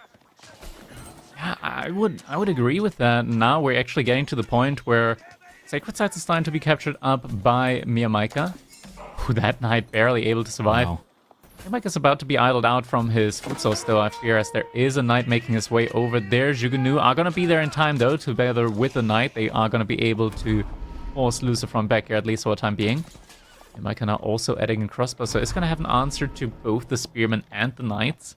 [SPEAKER 1] Yeah, I would agree with that. Now we're actually getting to the point where Sacred Sites is starting to be captured up by Miyamaika. That knight barely able to survive.
[SPEAKER 2] Wow.
[SPEAKER 1] Miyamaika's about to be idled out from his food source though, I fear, as there is a knight making his way over there. Zhuge-Nu are going to be there in time though, together with the knight. They are going to be able to force Lucifer back here, at least for the time being. Miyamaika now also adding a crossbow, so it's going to have an answer to both the spearmen and the knights.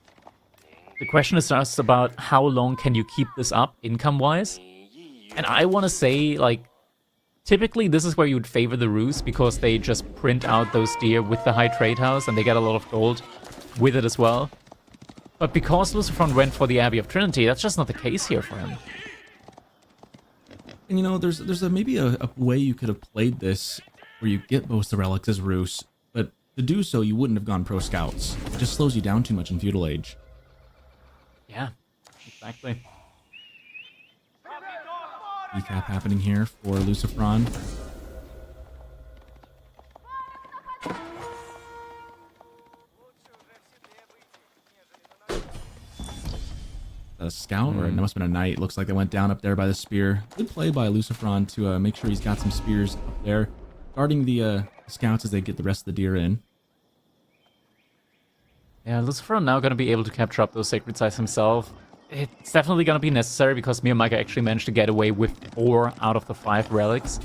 [SPEAKER 1] The question is just about how long can you keep this up income-wise? And I want to say, like, typically, this is where you would favor the Ruse because they just print out those deer with the high trade house and they get a lot of gold with it as well. But because Lucifer went for the Abbey of Trinity, that's just not the case here for him.
[SPEAKER 2] And you know, there's maybe a way you could have played this where you get both the relics as Ruse, but to do so, you wouldn't have gone pro scouts. It just slows you down too much in Feudal Age.
[SPEAKER 1] Yeah, exactly.
[SPEAKER 2] Decap happening here for Lucifron. A scout, or it must have been a knight. Looks like they went down up there by the spear. Good play by Lucifron to make sure he's got some spears up there, guarding the scouts as they get the rest of the deer in.
[SPEAKER 1] Yeah, Lucifron now going to be able to capture up those sacred sites himself. It's definitely going to be necessary because Miyamaika actually managed to get away with 4 out of the 5 relics.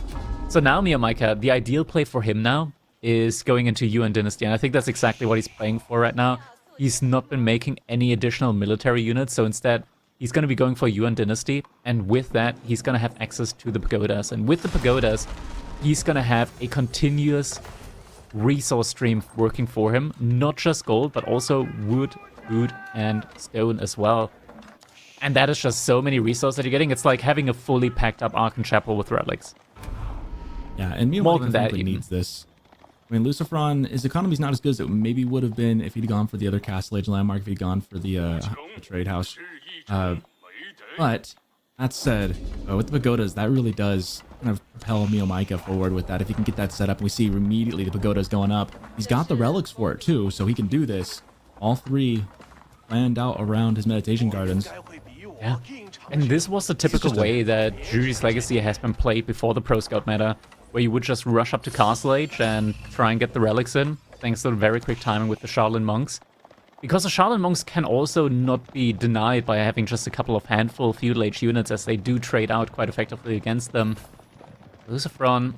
[SPEAKER 1] So now Miyamaika, the ideal play for him now is going into Yuan Dynasty, and I think that's exactly what he's playing for right now. He's not been making any additional military units, so instead he's going to be going for Yuan Dynasty, and with that he's going to have access to the pagodas. And with the pagodas, he's going to have a continuous resource stream working for him, not just gold, but also wood, food, and stone as well. And that is just so many resources that you're getting. It's like having a fully packed up Archon Chapel with relics.
[SPEAKER 2] Yeah, and Miyamaika needs this. I mean, Lucifron, his economy's not as good as it maybe would have been if he'd gone for the other Castle Age landmark, if he'd gone for the trade house. But that said, with the pagodas, that really does kind of propel Miyamaika forward with that. If he can get that set up, and we see immediately the pagodas going up. He's got the relics for it too, so he can do this. All 3 planned out around his meditation gardens.
[SPEAKER 1] Yeah, and this was the typical way that Juji's Legacy has been played before the Pro Scout meta, where you would just rush up to Castle Age and try and get the relics in, thanks to the very quick timing with the Shaolin Monks. Because the Shaolin Monks can also not be denied by having just a couple of handful of Feudal Age units, as they do trade out quite effectively against them. Lucifron,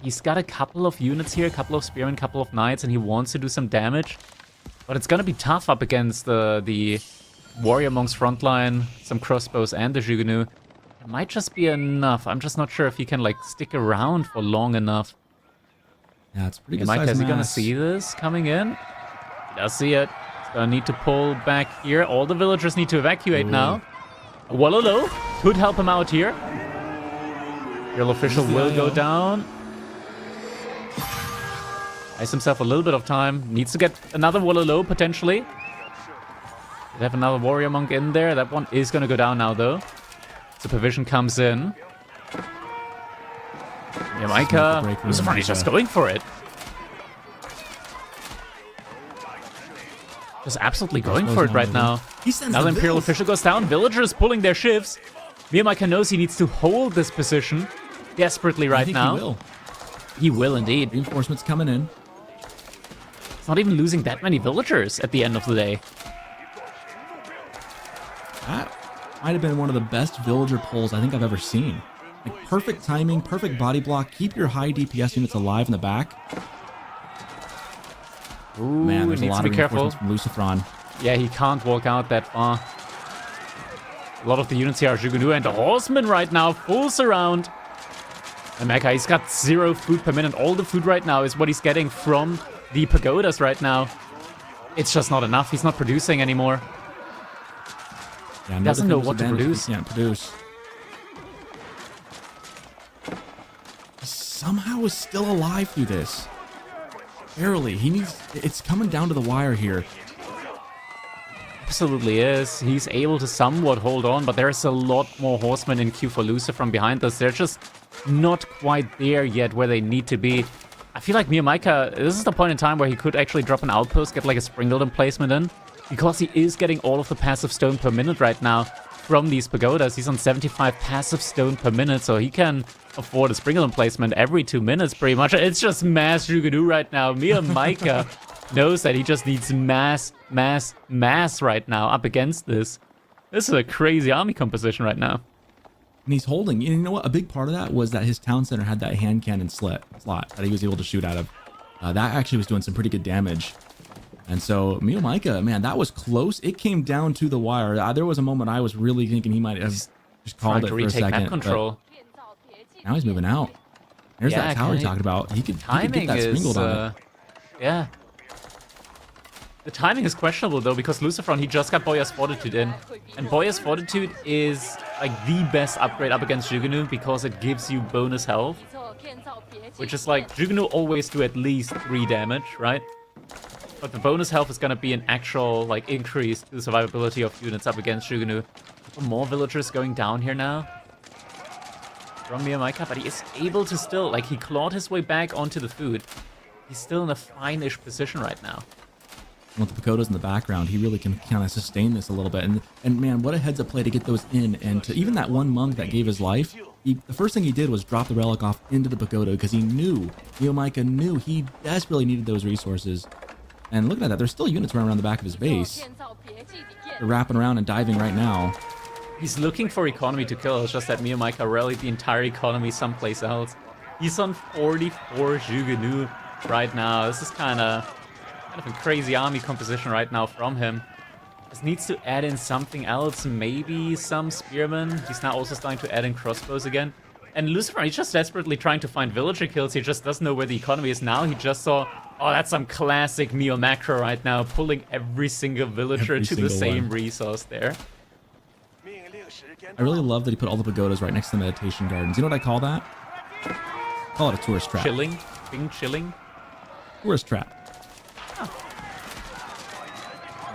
[SPEAKER 1] he's got a couple of units here, a couple of Spearmen, a couple of Knights, and he wants to do some damage. But it's gonna be tough up against the Warrior Monks frontline, some crossbows, and the Zhuge-Nu. It might just be enough. I'm just not sure if he can, like, stick around for long enough.
[SPEAKER 2] Yeah, it's pretty good
[SPEAKER 1] Mike,
[SPEAKER 2] size
[SPEAKER 1] is he gonna
[SPEAKER 2] mass.
[SPEAKER 1] see this coming in? He does see it. He's gonna need to pull back here. All the villagers need to evacuate now. Walolo could help him out here. Real official will go down. Buys himself a little bit of time. Needs to get another Warrior low, potentially. They have another Warrior Monk in there. That one is going to go down now, though. Supervision comes in. Micah. He's just going for it. Just absolutely going for it right now. Now the Imperial official goes down. Villagers pulling their shifts. Micah knows he needs to hold this position desperately right now.
[SPEAKER 2] He will.
[SPEAKER 1] He will indeed.
[SPEAKER 2] Reinforcements coming in.
[SPEAKER 1] It's not even losing that many villagers at the end of the day.
[SPEAKER 2] That might have been one of the best villager pulls I think I've ever seen. Like perfect timing, perfect body block. Keep your high DPS units alive in the back.
[SPEAKER 1] Ooh,
[SPEAKER 2] man, there's a lot of reinforcements from Lucifron.
[SPEAKER 1] Yeah, he can't walk out that far. A lot of the units here are Jugunu and the Horsemen right now, full surround. And Mecha, he's got 0 food per minute. All the food right now is what he's getting from the pagodas right now. It's just not enough. He's not producing anymore.
[SPEAKER 2] Yeah,
[SPEAKER 1] he doesn't know what to produce.
[SPEAKER 2] He can't produce. He somehow is still alive through this. Barely. He needs... It's coming down to the wire here.
[SPEAKER 1] Absolutely is. He's able to somewhat hold on, but there's a lot more horsemen in queue for Lucifer from behind us. They're just not quite there yet where they need to be. I feel like Micah, this is the point in time where he could actually drop an outpost, get like a Springald placement in, because he is getting all of the passive stone per minute right now from these pagodas. He's on 75 passive stone per minute, so he can afford a Springald placement every 2 minutes pretty much. It's just mass Jugadu right now. Micah knows that he just needs mass right now up against this. This is a crazy army composition right now.
[SPEAKER 2] And he's holding. And you know what? A big part of that was that his town center had that hand cannon slot that he was able to shoot out of. That actually was doing some pretty good damage. And so Micah, man, that was close. It came down to the wire. There was a moment I was really thinking he might have just called it for a second.
[SPEAKER 1] Map control.
[SPEAKER 2] Now he's moving out. There's that tower he talked about. He could get that Springald on it.
[SPEAKER 1] Yeah. The timing is questionable, though, because Lucifron, he just got Boya's Fortitude in. And Boya's Fortitude is, like, the best upgrade up against Jugunu because it gives you bonus health. Which is like, Jugunu always do at least 3 damage, right? But the bonus health is gonna be an actual, like, increase to the survivability of units up against Jugunu. More villagers going down here now. From Micah, but he is able to still, like, he clawed his way back onto the food. He's still in a fine-ish position right now.
[SPEAKER 2] With the pagodas in the background, he really can kind of sustain this a little bit. And man, what a heads-up play to get those in. And to even that one monk that gave his life, the first thing he did was drop the relic off into the pagoda because he knew, Micah knew he desperately needed those resources. And looking at that, there's still units running around the back of his base. They're wrapping around and diving right now.
[SPEAKER 1] He's looking for economy to kill. It's just that Micah rallied the entire economy someplace else. He's on 44 Jugunu right now. This is kind of a crazy army composition right now from him. Just needs to add in something else, maybe some spearmen. He's now also starting to add in crossbows again. And Lucifer, he's just desperately trying to find villager kills. He just doesn't know where the economy is now. He just saw, oh, that's some classic Neo macro right now, pulling every single villager to the same resource there.
[SPEAKER 2] I really love that he put all the pagodas right next to the meditation gardens. You know what I call that? I call it a tourist trap.
[SPEAKER 1] Chilling? Being chilling?
[SPEAKER 2] Tourist trap.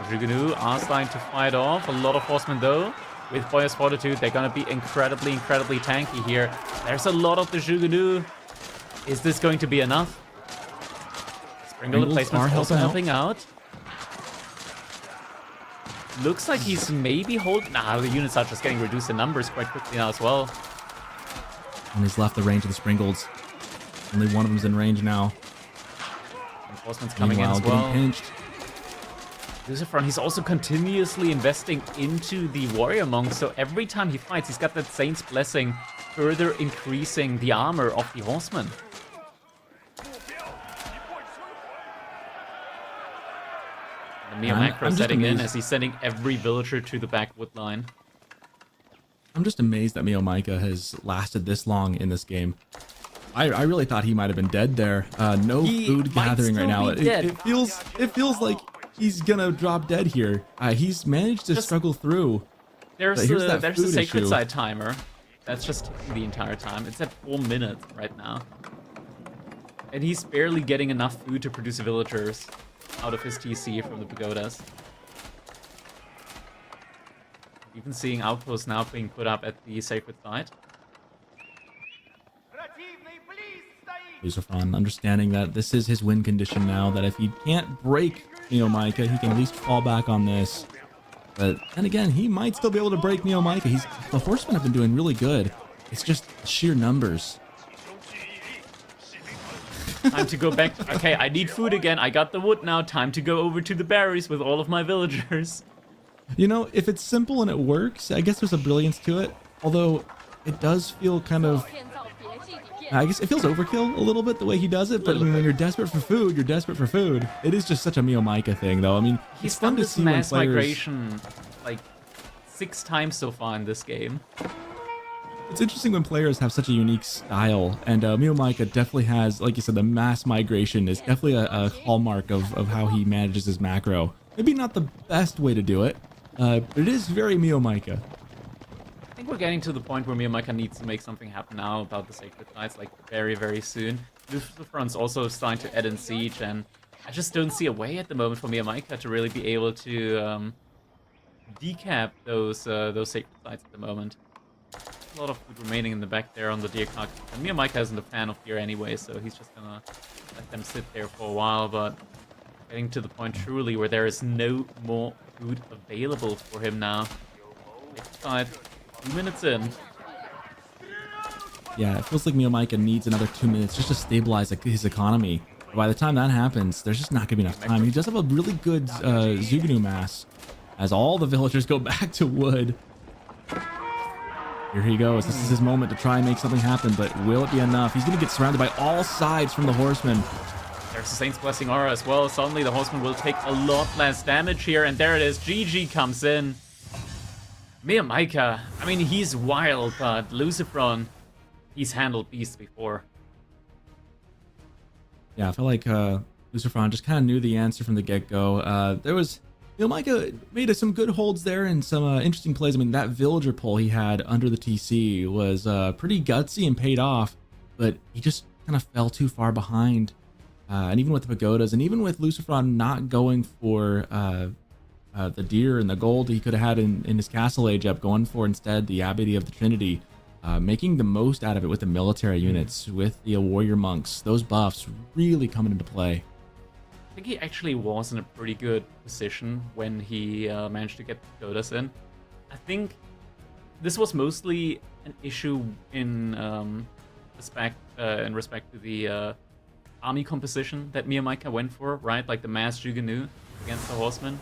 [SPEAKER 1] Jugunu are starting to fight off. A lot of horsemen, though. With Boya's Fortitude, they're going to be incredibly tanky here. There's a lot of the Jugunu. Is this going to be enough? Springald placements also helping out. Looks like he's maybe holding... Nah, the units are just getting reduced in numbers quite quickly now as well.
[SPEAKER 2] And he's left the range of the Springolds. Only one of them's in range now.
[SPEAKER 1] Reinforcements coming in as well.
[SPEAKER 2] Getting pinched.
[SPEAKER 1] Lucifron, he's also continuously investing into the warrior monk, so every time he fights, he's got that Saint's Blessing, further increasing the armor of the horseman. And Neo macro setting in as he's sending every villager to the backwood line.
[SPEAKER 2] I'm just amazed that Micah has lasted this long in this game. I really thought he might have been dead there. No food gathering right now. It feels like he's gonna drop dead here. He's managed to struggle through.
[SPEAKER 1] There's the sacred side timer. That's just ticking the entire time. It's at 4 minutes right now. And he's barely getting enough food to produce villagers out of his TC from the pagodas. Even seeing outposts now being put up at the sacred site.
[SPEAKER 2] Lucifron understanding that this is his win condition now, that if he can't break Neomyca, he can at least fall back on this. But then again, he might still be able to break Neomyca. The horsemen have been doing really good. It's just sheer numbers.
[SPEAKER 1] Time to go back. Okay, I need food again. I got the wood now. Time to go over to the berries with all of my villagers.
[SPEAKER 2] You know, if it's simple and it works, I guess there's a brilliance to it. Although it does feel kind of... I guess it feels overkill a little bit the way he does it, but I mean, when you're desperate for food, you're desperate for food. It is just such a Neomyca thing, though. I mean,
[SPEAKER 1] he's
[SPEAKER 2] it's fun to see
[SPEAKER 1] mass
[SPEAKER 2] when players...
[SPEAKER 1] migration like 6 times so far in this game.
[SPEAKER 2] It's interesting when players have such a unique style, and Neomyca definitely has, like you said, the mass migration is definitely a hallmark of how he manages his macro. Maybe not the best way to do it, but it is very Neomyca.
[SPEAKER 1] I think we're getting to the point where Neomyca needs to make something happen now about the sacred sites, like very, very soon. Lucifron's also starting to add in siege, and I just don't see a way at the moment for Neomyca to really be able to decap those sacred sites at the moment. A lot of food remaining in the back there on the deer carcass. And Neomyca isn't a fan of deer anyway, so he's just gonna let them sit there for a while, but getting to the point truly where there is no more food available for him now. Next side, 2 minutes in.
[SPEAKER 2] Yeah, it feels like Neomyca needs another 2 minutes just to stabilize his economy. But by the time that happens, there's just not gonna be enough time. He does have a really good Zuganu mass, as all the villagers go back to wood. Here he goes. This is his moment to try and make something happen, but will it be enough? He's going to get surrounded by all sides from the horsemen.
[SPEAKER 1] There's the Saint's Blessing aura as well. Suddenly the horseman will take a lot less damage here, and there it is. GG comes in. Neomyca, I mean, he's wild, but Lucifron, he's handled beasts before.
[SPEAKER 2] Yeah, I feel like Lucifron just kind of knew the answer from the get-go. Neomyca made some good holds there and some interesting plays. I mean, that villager pull he had under the TC was pretty gutsy and paid off, but he just kind of fell too far behind. And even with the pagodas, and even with Lucifron not going for the deer and the gold he could have had in his castle age up, going for instead the Abbey of the Trinity, making the most out of it with the military units, with the warrior monks, those buffs really coming into play.
[SPEAKER 1] I think he actually was in a pretty good position when he managed to get pagodas in. I think this was mostly an issue in respect to the army composition that Neomyca went for, right? Like the mass Juganu against the horsemen.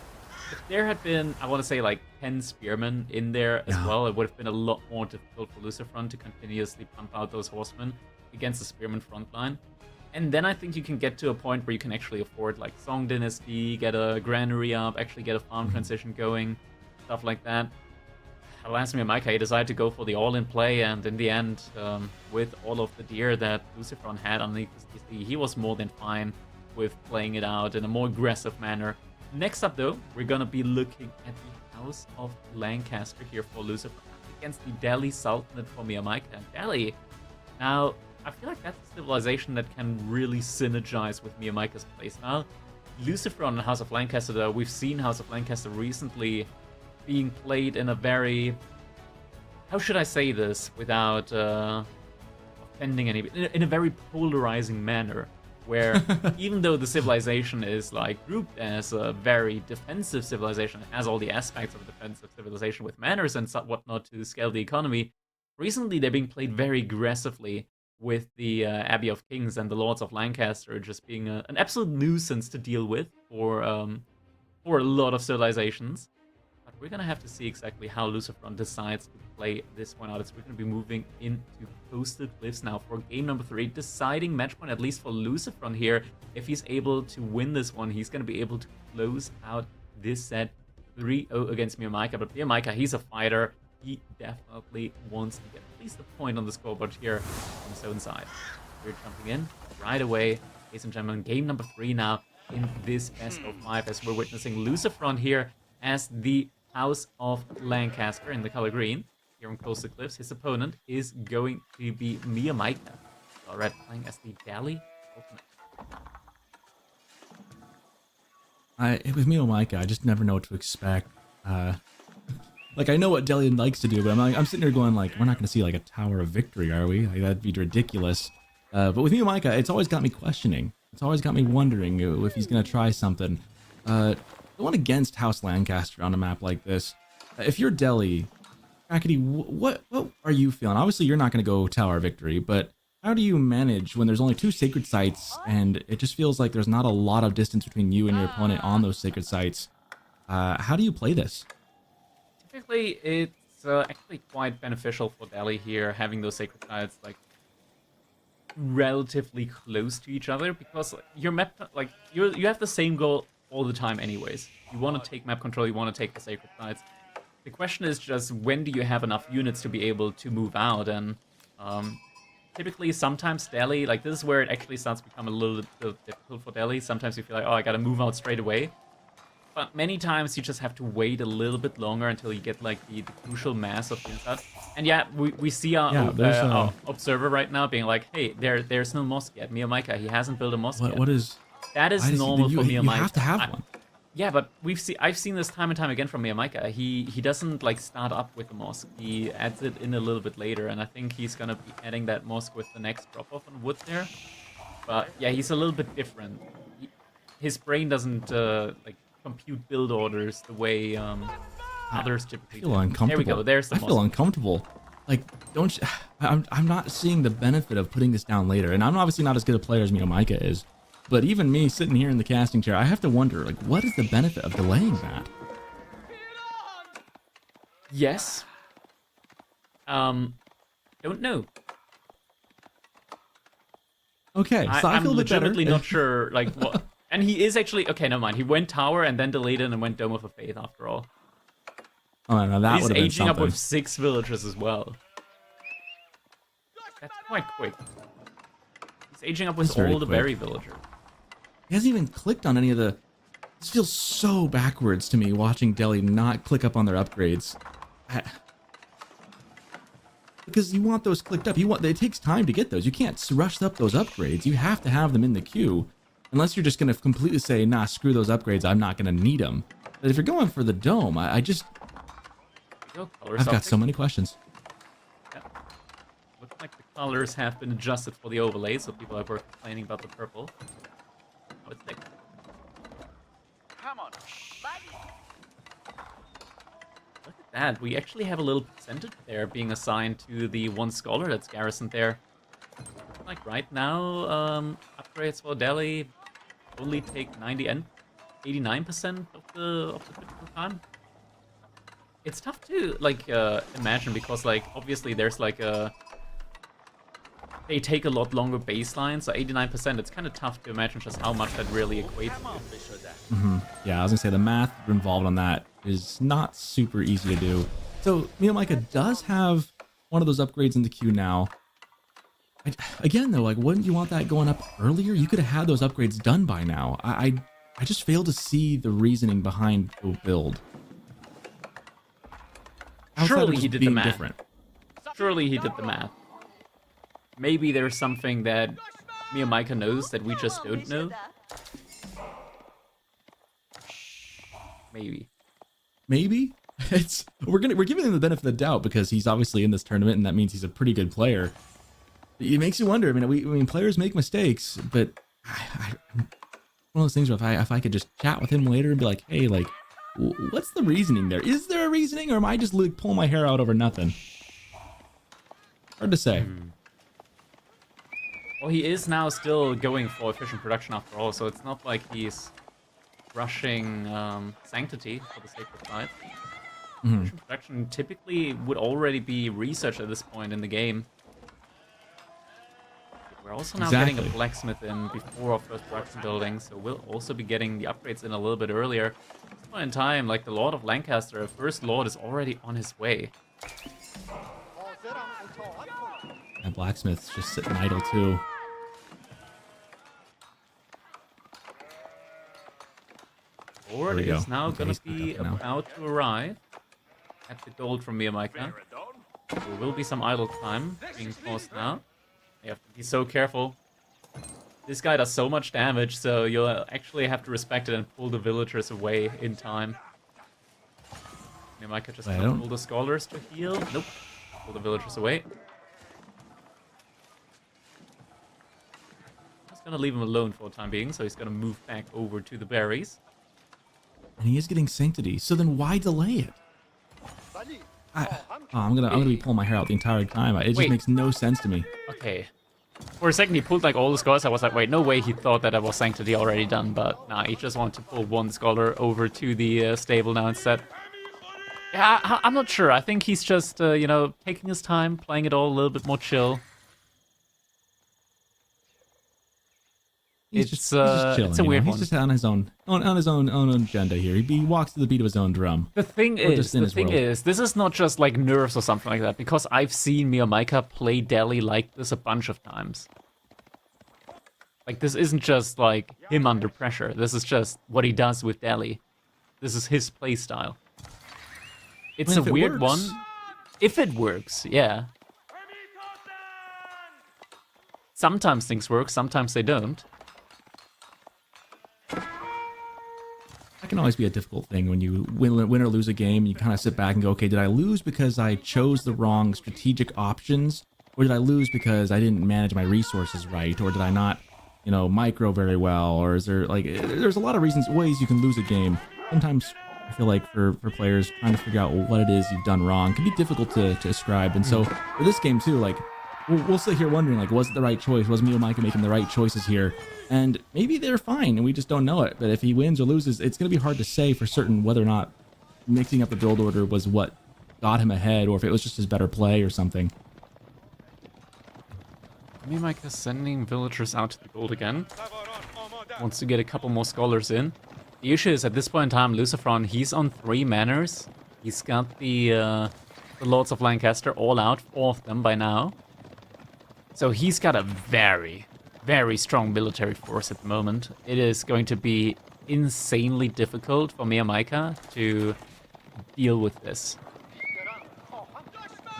[SPEAKER 1] If there had been, I want to say, like 10 spearmen in there as well, it would have been a lot more difficult for Lucifron to continuously pump out those horsemen against the spearman front line. And then I think you can get to a point where you can actually afford like Song Dynasty, get a granary up, actually get a farm transition going, stuff like that. Alas, Neomyca decided to go for the all-in play, and in the end, with all of the deer that Lucifron had underneath his TC, he was more than fine with playing it out in a more aggressive manner. Next up, though, we're gonna be looking at the House of Lancaster here for Lucifron against the Delhi Sultanate for Neomyca. And Delhi, now, I feel like that's a civilization that can really synergize with Neomyca's playstyle. Lucifron and House of Lancaster, though, we've seen House of Lancaster recently being played in a very... How should I say this without offending anybody? In a very polarizing manner, where even though the civilization is like grouped as a very defensive civilization, it has all the aspects of a defensive civilization with manners and whatnot to scale the economy, recently they're being played very aggressively, with the Abbey of Kings and the Lords of Lancaster just being an absolute nuisance to deal with for a lot of civilizations. But we're going to have to see exactly how Lucifron decides to play this one out. We're going to be moving into Coastal Cliffs now for game number 3. Deciding match point, at least for Lucifron here. If he's able to win this one, he's going to be able to close out this set 3-0 against Neomyca. But Neomyca, he's a fighter. He definitely wants to get at least a point on the scoreboard here on his own side. We're jumping in right away, ladies and gentlemen. Game number 3 now in this best of 5, as we're witnessing Lucifron here as the House of Lancaster in the color green. here on Close to Cliffs. His opponent is going to be Mia Micah. Red playing as the Dali ultimate.
[SPEAKER 2] With me and Micah, I just never know what to expect. Like, I know what Delian likes to do, but I'm sitting here going, like, we're not going to see, like, a Tower of Victory, are we? Like, that'd be ridiculous. But with me and Micah, it's always got me questioning. It's always got me wondering if he's going to try something. Going against House Lancaster on a map like this, if you're Deli, Crackety, what are you feeling? Obviously, you're not going to go Tower of Victory, but how do you manage when there's only 2 sacred sites and it just feels like there's not a lot of distance between you and your opponent on those sacred sites? How do you play this?
[SPEAKER 1] Typically, it's actually quite beneficial for Dali here, having those sacred sites like relatively close to each other, because your map, like you have the same goal all the time anyways. You want to take map control, you want to take the sacred sites. The question is just, when do you have enough units to be able to move out? And typically, sometimes Delhi, like this is where it actually starts to become a little bit difficult for Delhi. Sometimes you feel like, oh, I gotta move out straight away. But many times you just have to wait a little bit longer until you get like the crucial mass of the inside. And yeah, we see our observer right now being like, hey, there's no mosque yet. Mia Micah, he hasn't built a mosque yet.
[SPEAKER 2] What is...
[SPEAKER 1] That is normal for Mia Micah.
[SPEAKER 2] You have to have one.
[SPEAKER 1] Yeah, but I've seen this time and time again from Mia Micah. He doesn't like start up with the mosque. He adds it in a little bit later, and I think he's gonna be adding that mosque with the next drop off on wood there. But yeah, he's a little bit different. His brain doesn't like compute build orders the way others typically do.
[SPEAKER 2] I feel uncomfortable.
[SPEAKER 1] There we go. There's the mosque.
[SPEAKER 2] I feel uncomfortable. Like, don't you, I'm not seeing the benefit of putting this down later, and I'm obviously not as good a player as Mia Micah is. But even me sitting here in the casting chair, I have to wonder, like, what is the benefit of delaying that?
[SPEAKER 1] Yes. Don't know.
[SPEAKER 2] Okay, so I feel a bit better.
[SPEAKER 1] I'm legitimately not sure, like, what... And he is actually... Okay, never mind. He went Tower and then delayed it and went Dome of a Faith after all.
[SPEAKER 2] Oh, no, that would have been
[SPEAKER 1] He's aging up
[SPEAKER 2] something.
[SPEAKER 1] with 6 villagers as well. That's quite quick. He's aging up with all the berry villagers.
[SPEAKER 2] He hasn't even clicked on any of the... This feels so backwards to me, watching Delhi not click up on their upgrades. Because you want those clicked up. It takes time to get those. You can't rush up those upgrades. You have to have them in the queue. Unless you're just going to completely say, nah, screw those upgrades. I'm not going to need them. But if you're going for the dome, I've got so many questions.
[SPEAKER 1] Yeah. Looks like the colors have been adjusted for the overlay, so people were complaining about the purple. Oh, it's thick.
[SPEAKER 3] Come on,
[SPEAKER 1] Look at that. We actually have a little percentage there being assigned to the one scholar that's garrisoned there. Like right now, upgrades for Delhi only take 90 and 89% of the critical time. It's tough to like imagine, because like obviously there's like they take a lot longer baseline, so 89%, it's kind of tough to imagine just how much that really equates to.
[SPEAKER 2] Yeah, I was gonna say the math involved on that is not super easy to do. So Mia Micah does have one of those upgrades in the queue now. Again though, like, wouldn't you want that going up earlier? You could have had those upgrades done by now. I just fail to see the reasoning behind the build.
[SPEAKER 1] Surely he did the math.
[SPEAKER 2] Different.
[SPEAKER 1] Surely he did the math. Maybe there's something that Mia Micah knows that we just don't know. Maybe.
[SPEAKER 2] Maybe? We're giving him the benefit of the doubt because he's obviously in this tournament, and that means he's a pretty good player. It makes you wonder. I mean, players make mistakes, but one of those things where if I could just chat with him later and be like, hey, like, what's the reasoning there? Is there a reasoning, or am I just like pulling my hair out over nothing? Hard to say.
[SPEAKER 1] Well, he is now still going for efficient production after all, so it's not like he's rushing Sanctity for the sacred side. Efficient production typically would already be researched at this point in the game. We're also now getting a blacksmith in before our first production building, so we'll also be getting the upgrades in a little bit earlier. At this point in time, like the Lord of Lancaster, first Lord, is already on his way.
[SPEAKER 2] And blacksmith's just sitting idle too.
[SPEAKER 1] Lord is now going to be about to arrive at the gold from Mia Micah. There will be some idle time being forced now. You have to be so careful. This guy does so much damage, so you'll actually have to respect it and pull the villagers away in time. Miyamika just gonna pull the scholars to heal. Nope. Pull the villagers away. Just gonna leave him alone for the time being, so he's gonna move back over to the berries.
[SPEAKER 2] And he is getting Sanctity, so then why delay it? I'm gonna be pulling my hair out the entire time. It just makes no sense to me.
[SPEAKER 1] Okay. For a second he pulled like all the scholars. I was like, wait, no way he thought that was Sanctity already done, but nah, he just wanted to pull one scholar over to the stable now instead. Yeah, I'm not sure. I think he's just, you know, taking his time, playing it all a little bit more chill.
[SPEAKER 2] He's just chilling.
[SPEAKER 1] It's a weird one.
[SPEAKER 2] He's just on his own agenda here. He walks to the beat of his own drum.
[SPEAKER 1] The thing is, this is not just like nerfs or something like that, because I've seen Miyamika play Delhi like this a bunch of times. Like, this isn't just like him under pressure. This is just what he does with Delhi. This is his play style. It's a weird one. If it works, yeah. Sometimes things work, sometimes they don't.
[SPEAKER 2] That can always be a difficult thing when you win or lose a game. You kind of sit back and go, okay, did I lose because I chose the wrong strategic options? Or did I lose because I didn't manage my resources right? Or did I not, you know, micro very well? Or is there, like, there's a lot of ways you can lose a game. Sometimes I feel like for players trying to figure out what it is you've done wrong can be difficult to ascribe. And so for this game too, like, we'll sit here wondering, like, was it the right choice? Was Miyamika making the right choices here? And maybe they're fine and we just don't know it. But if he wins or loses, it's going to be hard to say for certain whether or not mixing up the build order was what got him ahead or if it was just his better play or something.
[SPEAKER 1] Miyamika sending villagers out to the gold again. Wants to get a couple more scholars in. The issue is, at this point in time, Lucifron, he's on 3 manors. He's got the Lords of Lancaster all out, 4 of them by now. So he's got a very, very strong military force at the moment. It is going to be insanely difficult for Miyamika to deal with this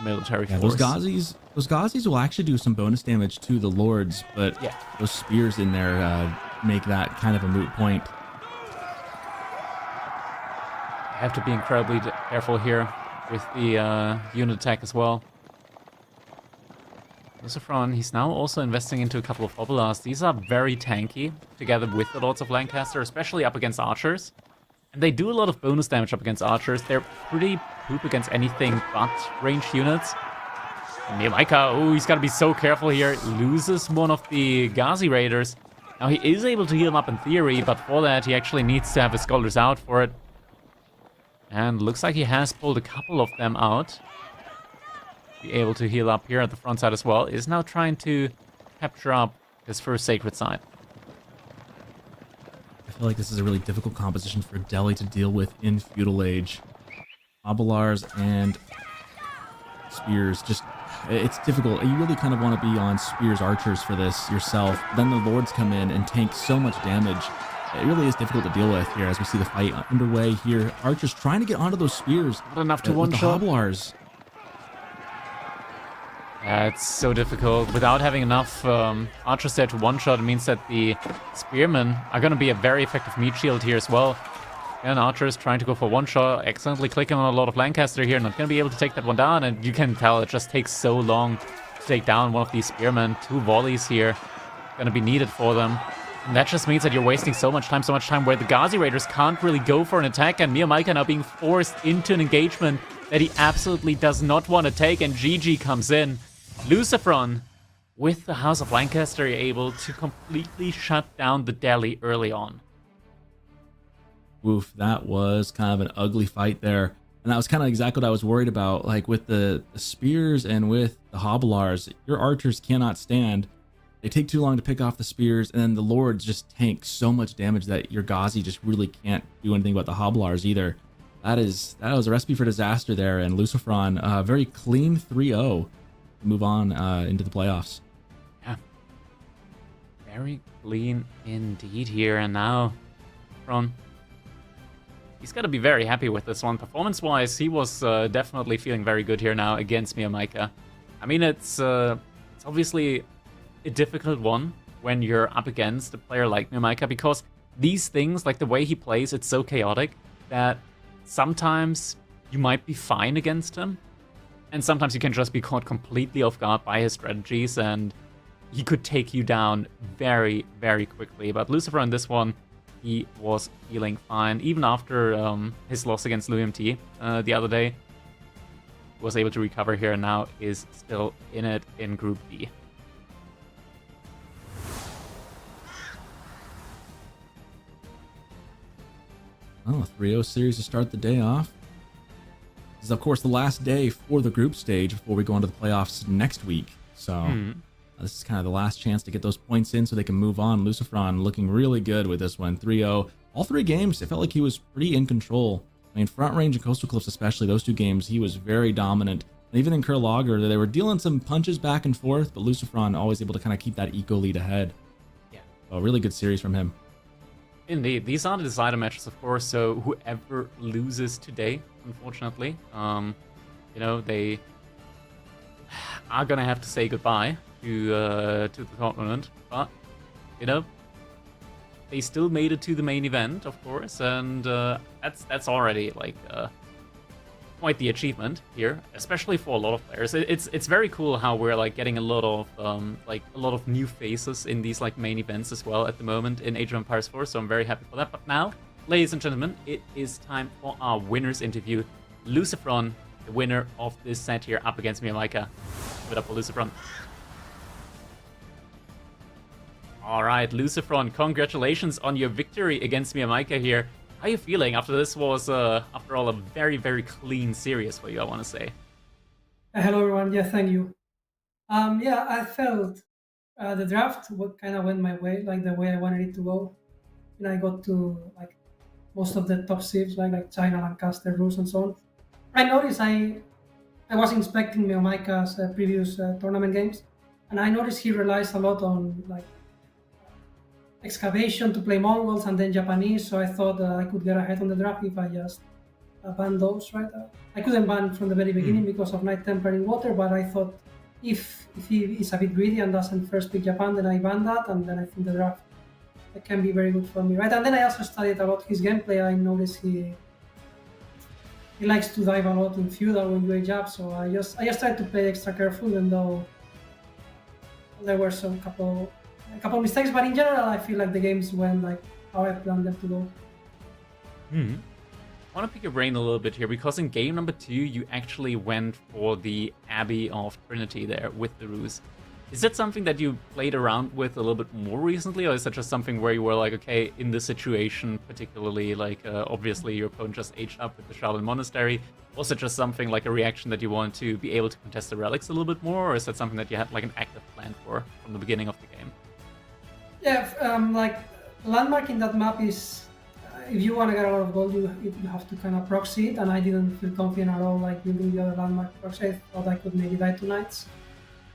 [SPEAKER 1] military force.
[SPEAKER 2] Those Ghazis will actually do some bonus damage to the Lords, but those spears in there make that kind of a moot point.
[SPEAKER 1] Have to be incredibly careful here with the unit attack as well. Lucifron, he's now also investing into a couple of Hobilars. These are very tanky, together with the Lords of Lancaster, especially up against archers. And they do a lot of bonus damage up against archers. They're pretty poop against anything but ranged units. And Miyamika, oh, he's got to be so careful here. Loses one of the Ghazi Raiders. Now, he is able to heal him up in theory, but for that, he actually needs to have his scholars out for it. And looks like he has pulled a couple of them out. Be able to heal up here at the front side as well. Is now trying to capture up his first sacred site.
[SPEAKER 2] I feel like this is a really difficult composition for Delhi to deal with in Feudal Age. Hobilars and spears, just, it's difficult. You really kind of want to be on spears archers for this yourself. Then the Lords come in and tank so much damage. It really is difficult to deal with here as we see the fight underway here. Archers trying to get onto those spears.
[SPEAKER 1] Not enough to one-shot.
[SPEAKER 2] The Hobilars.
[SPEAKER 1] It's so difficult. Without having enough archers there to one-shot, it means that the spearmen are going to be a very effective meat shield here as well. And archers trying to go for one-shot, accidentally clicking on a lot of Lancaster here, not going to be able to take that one down. And you can tell it just takes so long to take down one of these spearmen. 2 volleys here going to be needed for them. And that just means that you're wasting so much time where the Ghazi Raiders can't really go for an attack, and Miyamika now being forced into an engagement that he absolutely does not want to take, and GG comes in. Lucifron, with the House of Lancaster, able to completely shut down the Delhi early on.
[SPEAKER 2] Woof, that was kind of an ugly fight there. And that was kind of exactly what I was worried about. Like with the spears and with the Hobilars, your archers cannot stand. They take too long to pick off the spears, and then the Lords just tank so much damage that your Ghazi just really can't do anything about the Hobilars either. That was a recipe for disaster there, and Lucifron, very clean 3-0 to move on into the playoffs.
[SPEAKER 1] Yeah. Very clean indeed here, and now Lucifron He's got to be very happy with this one. Performance-wise, he was definitely feeling very good here now against Miyamaika. I mean, it's obviously a difficult one when you're up against a player like Miyamaika, because these things, like the way he plays, it's so chaotic that sometimes you might be fine against him, and sometimes you can just be caught completely off guard by his strategies, and he could take you down very, very quickly. But Lucifer in this one, he was feeling fine. Even after his loss against LuMT the other day, was able to recover here and now is still in it in Group B.
[SPEAKER 2] Oh, 3-0 series to start the day off. This is, of course, the last day for the group stage before we go into the playoffs next week. So this is kind of the last chance to get those points in so they can move on. Luciferon looking really good with this one. 3-0. All three games, it felt like he was pretty in control. I mean, Front Range and Coastal Cliffs especially, those two games, he was very dominant. And even in Kurlager, they were dealing some punches back and forth, but Luciferon always able to kind of keep that eco lead ahead.
[SPEAKER 1] Yeah.
[SPEAKER 2] So a really good series from him.
[SPEAKER 1] Indeed. These are the decider matches, of course, so whoever loses today, unfortunately, you know, they are gonna have to say goodbye to the tournament, but, you know, they still made it to the main event, of course, and that's already, like, quite the achievement here, especially for a lot of players. It's very cool how we're like getting a lot of new faces in these like main events as well at the moment in Age of Empires 4. So I'm very happy for that. But now, ladies and gentlemen, it is time for our winners interview. Luciferon, the winner of this set here, up against Miyamaika. Give it up for Luciferon. All right, Luciferon, congratulations on your victory against Miyamaika here. How are you feeling after this was, after all, a very, very clean series for you, I want to say?
[SPEAKER 4] Hello, everyone. Yeah, thank you. Yeah, I felt the draft kind of went my way, like the way I wanted it to go. And I got to like most of the top seeds, like China, Lancaster, Rus, and so on. I noticed I was inspecting Miyamaika's previous tournament games, and I noticed he relies a lot on like excavation to play Mongols and then Japanese, so I thought I could get ahead on the draft if I just banned those, right? I couldn't ban from the very beginning because of Night Temper in water, but I thought if he is a bit greedy and doesn't first pick Japan, then I ban that, and then I think the draft can be very good for me, right? And then I also studied about his gameplay. I noticed he likes to dive a lot in feudal when you age up, so I just tried to play extra careful, even though there were some couple mistakes, but in general, I feel like the games went like how I planned them to go.
[SPEAKER 1] I want to pick your brain a little bit here, because in game number 2, you actually went for the Abbey of Trinity there with the Ruse. Is that something that you played around with a little bit more recently, or is that just something where you were like, okay, in this situation particularly, like obviously your opponent just aged up with the Shaolin Monastery, was it just something like a reaction that you want to be able to contest the relics a little bit more, or is that something that you had like an active plan for from the beginning of the game?
[SPEAKER 4] Yeah, like landmark in that map is, if you want to get a lot of gold, you have to kind of proxy it, and I didn't feel confident at all like building the other landmark proxy. I thought I could maybe die 2 nights.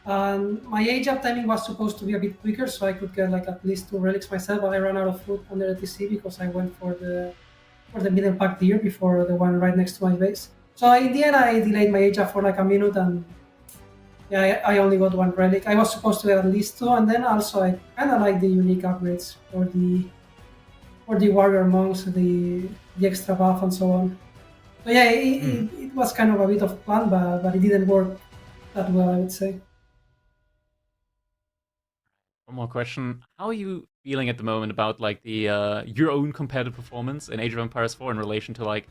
[SPEAKER 4] My age up timing was supposed to be a bit quicker, so I could get like at least 2 relics myself, but I ran out of food under the TC because I went for the middle pack deer before the one right next to my base. So in the end, I delayed my age up for like a minute, and yeah, I only got 1 relic. I was supposed to get at least 2, and then also I kind of like the unique upgrades for the warrior monks, the extra buff and so on. So yeah, it was kind of a bit of plan, but it didn't work that well, I would say.
[SPEAKER 1] One more question. How are you feeling at the moment about like the your own competitive performance in Age of Empires 4 in relation to like,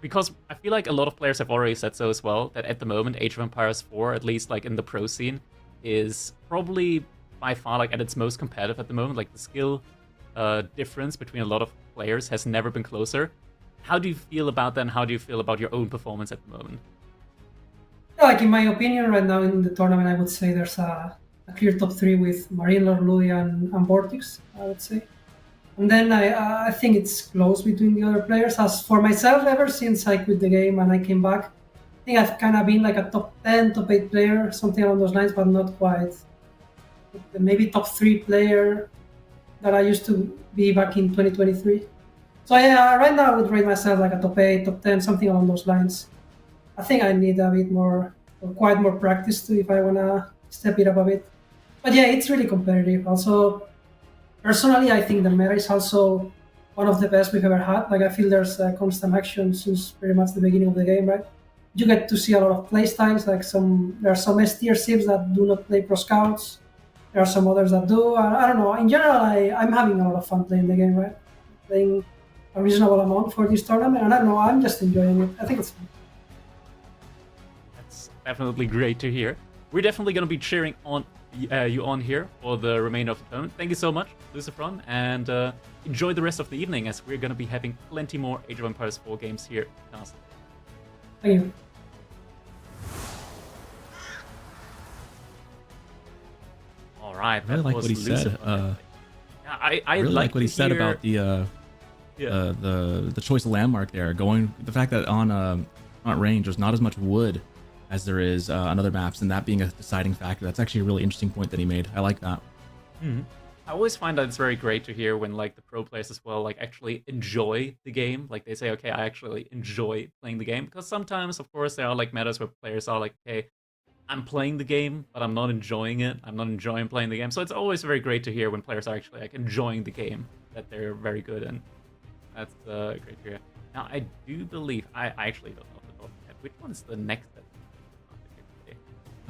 [SPEAKER 1] because I feel like a lot of players have already said so as well, that at the moment Age of Empires 4, at least like in the pro scene, is probably by far like at its most competitive at the moment. Like the skill difference between a lot of players has never been closer. How do you feel about that, and how do you feel about your own performance at the moment?
[SPEAKER 4] Like in my opinion right now in the tournament, I would say there's a clear top 3 with Marine Lord, Louis, and Vortex, I would say. And then I think it's close between the other players. As for myself, ever since I quit the game and I came back, I think I've kind of been like a top 10, top 8 player, something along those lines, but not quite. Maybe top 3 player that I used to be back in 2023. So yeah, right now I would rate myself like a top 8, top 10, something along those lines. I think I need a bit more, or quite more practice too, if I wanna step it up a bit. But yeah, it's really competitive. Also, personally, I think the meta is also one of the best we've ever had. Like I feel there's constant action since pretty much the beginning of the game, right? You get to see a lot of play styles. Like there are some S tier civs that do not play pro scouts. There are some others that do. I don't know. In general, I'm having a lot of fun playing the game, right? Playing a reasonable amount for this tournament, and I don't know. I'm just enjoying it. I think it's fun.
[SPEAKER 1] That's definitely great to hear. We're definitely going to be cheering on you on here for the remainder of the tournament. Thank you so much, Lucifron, and enjoy the rest of the evening as we're going to be having plenty more Age of Empires 4 games here in Castle.
[SPEAKER 4] Thank you.
[SPEAKER 1] All right,
[SPEAKER 2] I really like what he said.
[SPEAKER 1] I
[SPEAKER 2] really like what he said
[SPEAKER 1] hear...
[SPEAKER 2] about the choice of landmark there. The fact that on front range there's not as much wood as there is on other maps, and that being a deciding factor. That's actually a really interesting point that he made. I like that.
[SPEAKER 1] Mm-hmm. I always find that it's very great to hear when like the pro players as well like actually enjoy the game. Like they say, okay, I actually enjoy playing the game, because sometimes, of course, there are like metas where players are like, okay, I'm playing the game, but I'm not enjoying it. I'm not enjoying playing the game. So it's always very great to hear when players are actually like enjoying the game that they're very good in. That's great to hear. Now I do believe I actually don't know off the top of my head which one's the next.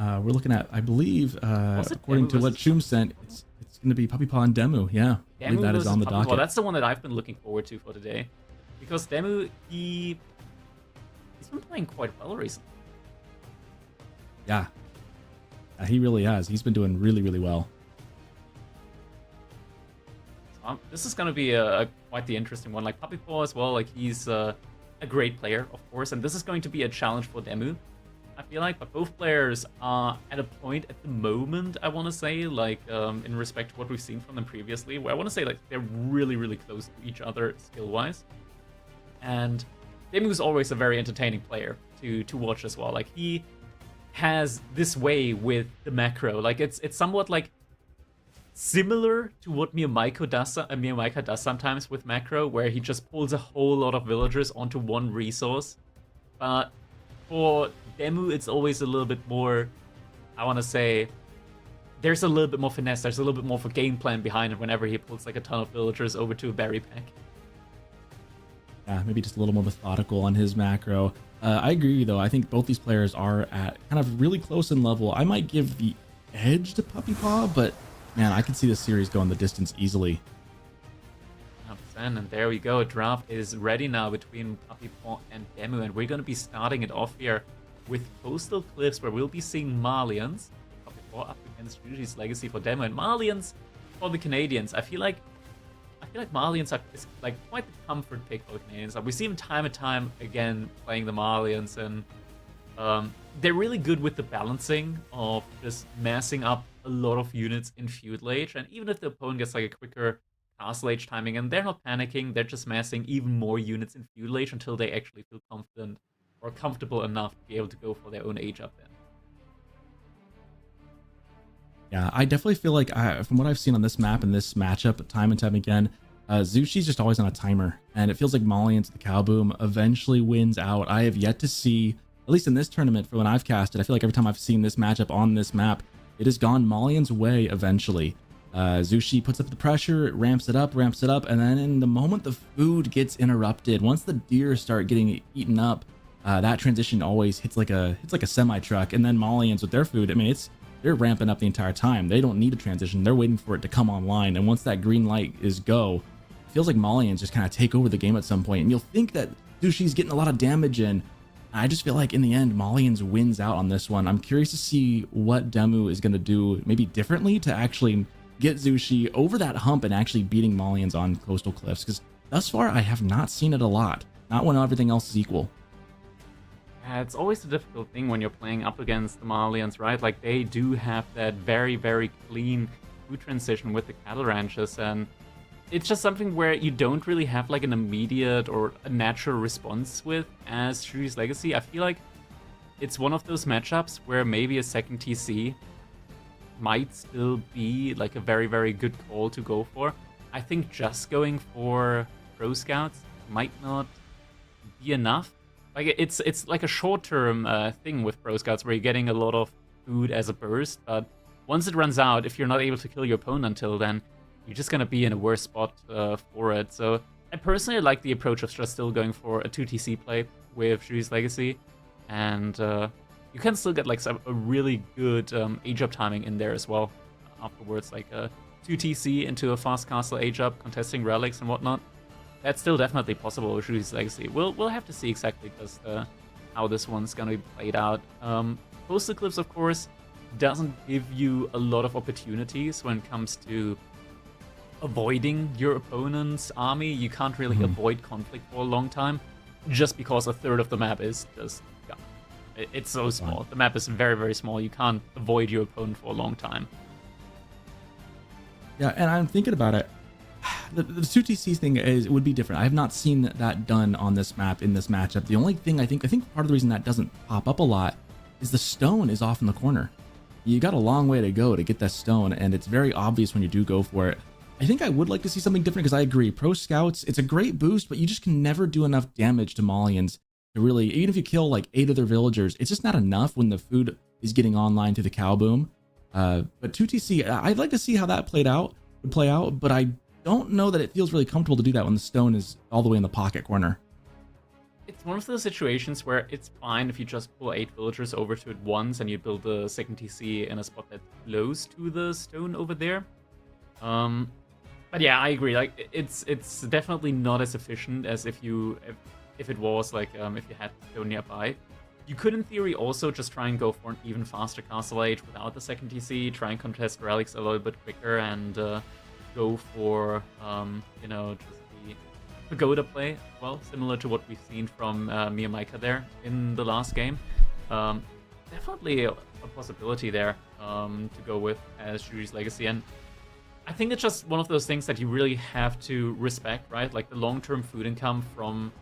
[SPEAKER 2] We're looking at, I believe, according to what Shum sent, it's going to be PuppyPawn DeMu. Yeah, I believe that is on the docket.
[SPEAKER 1] Well, that's the one that I've been looking forward to for today, because DeMu he's been playing quite well recently.
[SPEAKER 2] Yeah, he really has. He's been doing really, really well.
[SPEAKER 1] So, this is going to be quite the interesting one. Like PuppyPawn as well. Like he's a great player, of course, and this is going to be a challenge for DeMu, I feel like, but both players are at a point at the moment, I want to say, like, in respect to what we've seen from them previously, where I want to say, like, they're really, really close to each other skill-wise. And DeMu's always a very entertaining player to watch as well. Like, he has this way with the macro. Like, it's somewhat, like, similar to what Miyamaika does sometimes with macro, where he just pulls a whole lot of villagers onto one resource. But for DeMu, it's always a little bit more, I want to say, there's a little bit more finesse, there's a little bit more of a game plan behind it whenever he pulls like a ton of villagers over to a berry pack.
[SPEAKER 2] Yeah, maybe just a little more methodical on his macro. I agree, though. I think both these players are at kind of really close in level. I might give the edge to PuppyPaw, but man, I can see this series going the distance easily.
[SPEAKER 1] And there we go. A draft is ready now between PuppyPawn and DeMu, and we're going to be starting it off here with Coastal Cliffs, where we'll be seeing Marlians. PuppyPawn up against Yuji's Legacy for DeMu, and Marlians for the Canadians. I feel like Marlians is like quite the comfort pick for the Canadians. Like, we see them time and time again playing the Marlians, and they're really good with the balancing of just massing up a lot of units in feudal age, and even if the opponent gets like a quicker Castle Age timing, and they're not panicking, they're just massing even more units in feudal age until they actually feel confident or comfortable enough to be able to go for their own age up then.
[SPEAKER 2] Yeah, I definitely feel like, from what I've seen on this map and this matchup time and time again, Zushi's just always on a timer, and it feels like Marlians the Cowboom eventually wins out. I have yet to see, at least in this tournament for when I've casted, I feel like every time I've seen this matchup on this map, it has gone Marlians' way eventually. Zushi puts up the pressure, ramps it up, and then in the moment the food gets interrupted, once the deer start getting eaten up, that transition always hits like a semi-truck, and then Marlians with their food, I mean, they're ramping up the entire time. They don't need a transition, they're waiting for it to come online, and once that green light is go, it feels like Marlians just kind of take over the game at some point, and you'll think that Zushi's getting a lot of damage in. I just feel like in the end, Marlians wins out on this one. I'm curious to see what DeMu is going to do maybe differently to actually get Zushi over that hump and actually beating Marlians on Coastal Cliffs, because thus far I have not seen it a lot, not when everything else is equal.
[SPEAKER 1] Yeah, it's always a difficult thing when you're playing up against the Marlians, right? Like, they do have that very, very clean food transition with the cattle ranches, and it's just something where you don't really have like an immediate or a natural response with as Shuri's Legacy. I feel like it's one of those matchups where maybe a second TC might still be like a very, very good call to go for. I think just going for Pro Scouts might not be enough. Like it's like a short-term thing with Pro Scouts where you're getting a lot of food as a burst, but once it runs out, if you're not able to kill your opponent until then, you're just gonna be in a worse spot for it. So I personally like the approach of just still going for a 2TC play with Judy's Legacy, and you can still get like a really good age-up timing in there as well afterwards, like a 2TC into a fast castle age-up, contesting relics and whatnot. That's still definitely possible with Judy's Legacy. We'll have to see exactly just how this one's gonna be played out. Post Eclipse, of course, doesn't give you a lot of opportunities when it comes to avoiding your opponent's army. You can't really avoid conflict for a long time, just because a third of the map is just gone. It's so small. The map is very, very small. You can't avoid your opponent for a long time.
[SPEAKER 2] Yeah, and I'm thinking about it. The 2TC thing would be different. I have not seen that done on this map in this matchup. The only thing I think part of the reason that doesn't pop up a lot is the stone is off in the corner. You got a long way to go to get that stone, and it's very obvious when you do go for it. I think I would like to see something different because I agree. Pro Scouts, it's a great boost, but you just can never do enough damage to Malians to really, even if you kill like 8 of their villagers, it's just not enough when the food is getting online through the cow boom. But 2TC, I'd like to see how that would play out, but I don't know that it feels really comfortable to do that when the stone is all the way in the pocket corner.
[SPEAKER 1] It's one of those situations where it's fine if you just pull 8 villagers over to it once and you build a second TC in a spot that's close to the stone over there. But yeah, I agree. Like it's definitely not as efficient as if it was like if you had stone nearby. You could in theory also just try and go for an even faster castle age without the second TC, try and contest relics a little bit quicker, and go for just the pagoda play as well, similar to what we've seen from me and Micah there in the last game. Definitely a possibility there to go with as Judy's Legacy, and I think it's just one of those things that you really have to respect, right? Like the long-term food income from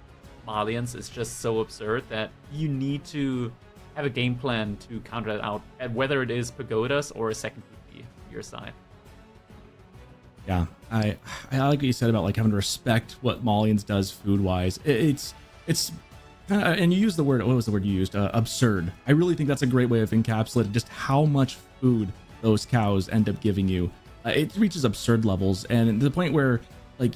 [SPEAKER 1] Malians is just so absurd that you need to have a game plan to counter that out, whether it is pagodas or a second TC on your side.
[SPEAKER 2] Yeah, I like what you said about like having to respect what Malians does food-wise. It's kind of, and you used the word, what was the word you used? Absurd. I really think that's a great way of encapsulating just how much food those cows end up giving you. It reaches absurd levels, and to the point where like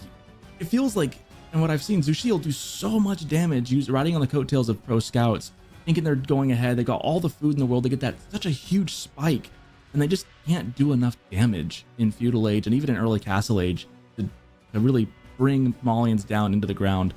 [SPEAKER 2] it feels like, and what I've seen, Zushi will do so much damage riding on the coattails of Pro Scouts, thinking they're going ahead. They got all the food in the world. They get such a huge spike, and they just can't do enough damage in Feudal Age and even in Early Castle Age to really bring Malians down into the ground.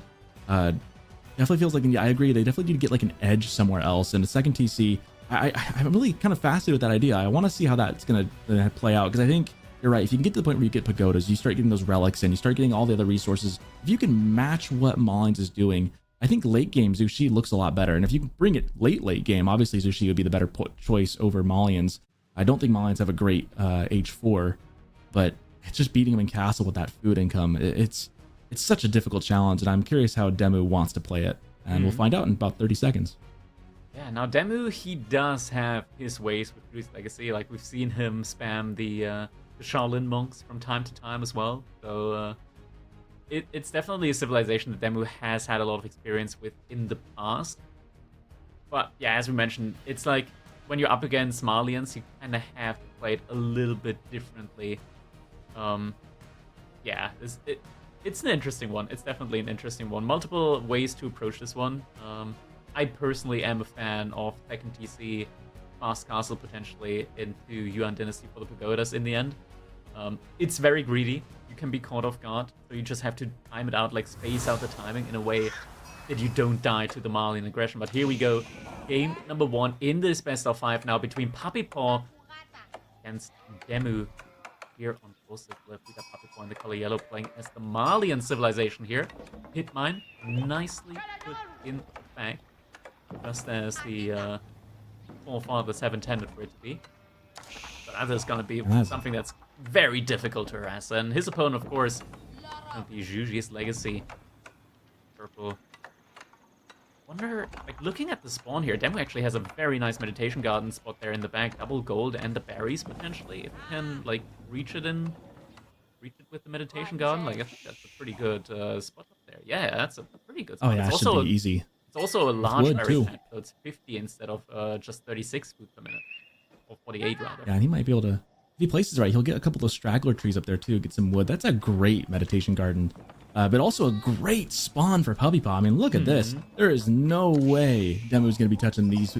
[SPEAKER 2] Definitely feels like, yeah, I agree. They definitely need to get like an edge somewhere else. And a second TC, I'm really kind of fascinated with that idea. I want to see how that's going to play out, because I think you're right. If you can get to the point where you get pagodas, you start getting those relics in, you start getting all the other resources. If you can match what Malians is doing, I think late game Zushi looks a lot better. And if you can bring it late game, obviously Zushi would be the better choice over Malians. I don't think Malians have a great H4, but it's just beating them in castle with that food income. It's such a difficult challenge, and I'm curious how DeMu wants to play it, and we'll find out in about 30 seconds.
[SPEAKER 1] Yeah, now DeMu, he does have his ways with Judy's Legacy. Like we've seen him spam the Shaolin monks from time to time as well. So it's definitely a civilization that DeMu has had a lot of experience with in the past. But yeah, as we mentioned, it's like when you're up against Malians, you kind of have to play it a little bit differently. Yeah, it's an interesting one. It's definitely an interesting one. Multiple ways to approach this one. I personally am a fan of second TC, fast castle potentially into Yuan Dynasty for the pagodas in the end. It's very greedy. You can be caught off guard, so you just have to time it out, like space out the timing in a way that you don't die to the Malian aggression. But here we go. Game number 1 in this best of 5 now between PuppyPawn against DeMu here on Decisive. We got PuppyPawn in the color yellow playing as the Malian civilization here. Hit mine nicely put in the bag, just as the forefathers have intended for it to be. But that is going to be something that's very difficult to harass. And his opponent, of course, going to be Judy's Legacy. Purple. Wonder, like, looking at the spawn here, DeMu actually has a very nice meditation garden spot there in the back. Double gold and the berries, potentially. If you can, like, reach it greeted with the meditation garden. Like I think that's a pretty good spot up there. Yeah, that's a pretty good
[SPEAKER 2] Oh
[SPEAKER 1] spot.
[SPEAKER 2] yeah,
[SPEAKER 1] It's
[SPEAKER 2] it should
[SPEAKER 1] also
[SPEAKER 2] be easy.
[SPEAKER 1] it's also a large
[SPEAKER 2] wood,
[SPEAKER 1] berry
[SPEAKER 2] too.
[SPEAKER 1] patch, so it's 50 instead of just 36 food per minute, or 48 rather.
[SPEAKER 2] Yeah, and he might be able to, if he places right, he'll get a couple of straggler trees up there too, get some wood. That's a great meditation garden. But also a great spawn for PuppyPaw. I mean, look at this. There is no way DeMu's going to be touching these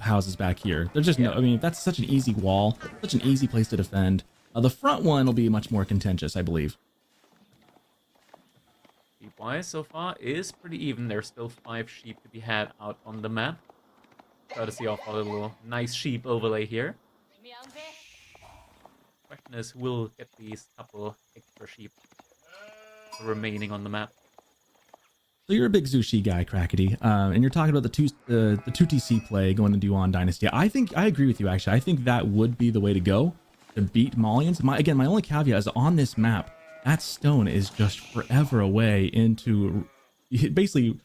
[SPEAKER 2] houses back here. There's just no, I mean, that's such an easy wall, such an easy place to defend. The front one will be much more contentious, I believe.
[SPEAKER 1] Sheep-wise so far is pretty even. There's still 5 sheep to be had out on the map. Courtesy of our little nice sheep overlay here. Question is, who will get these couple extra sheep remaining on the map?
[SPEAKER 2] So you're a big Zushi guy, Crackety, and you're talking about the 2TC play going into Yuan Dynasty. I agree with you, actually. I think that would be the way to go to beat Malians. Again, my only caveat is on this map, that stone is just forever away into basically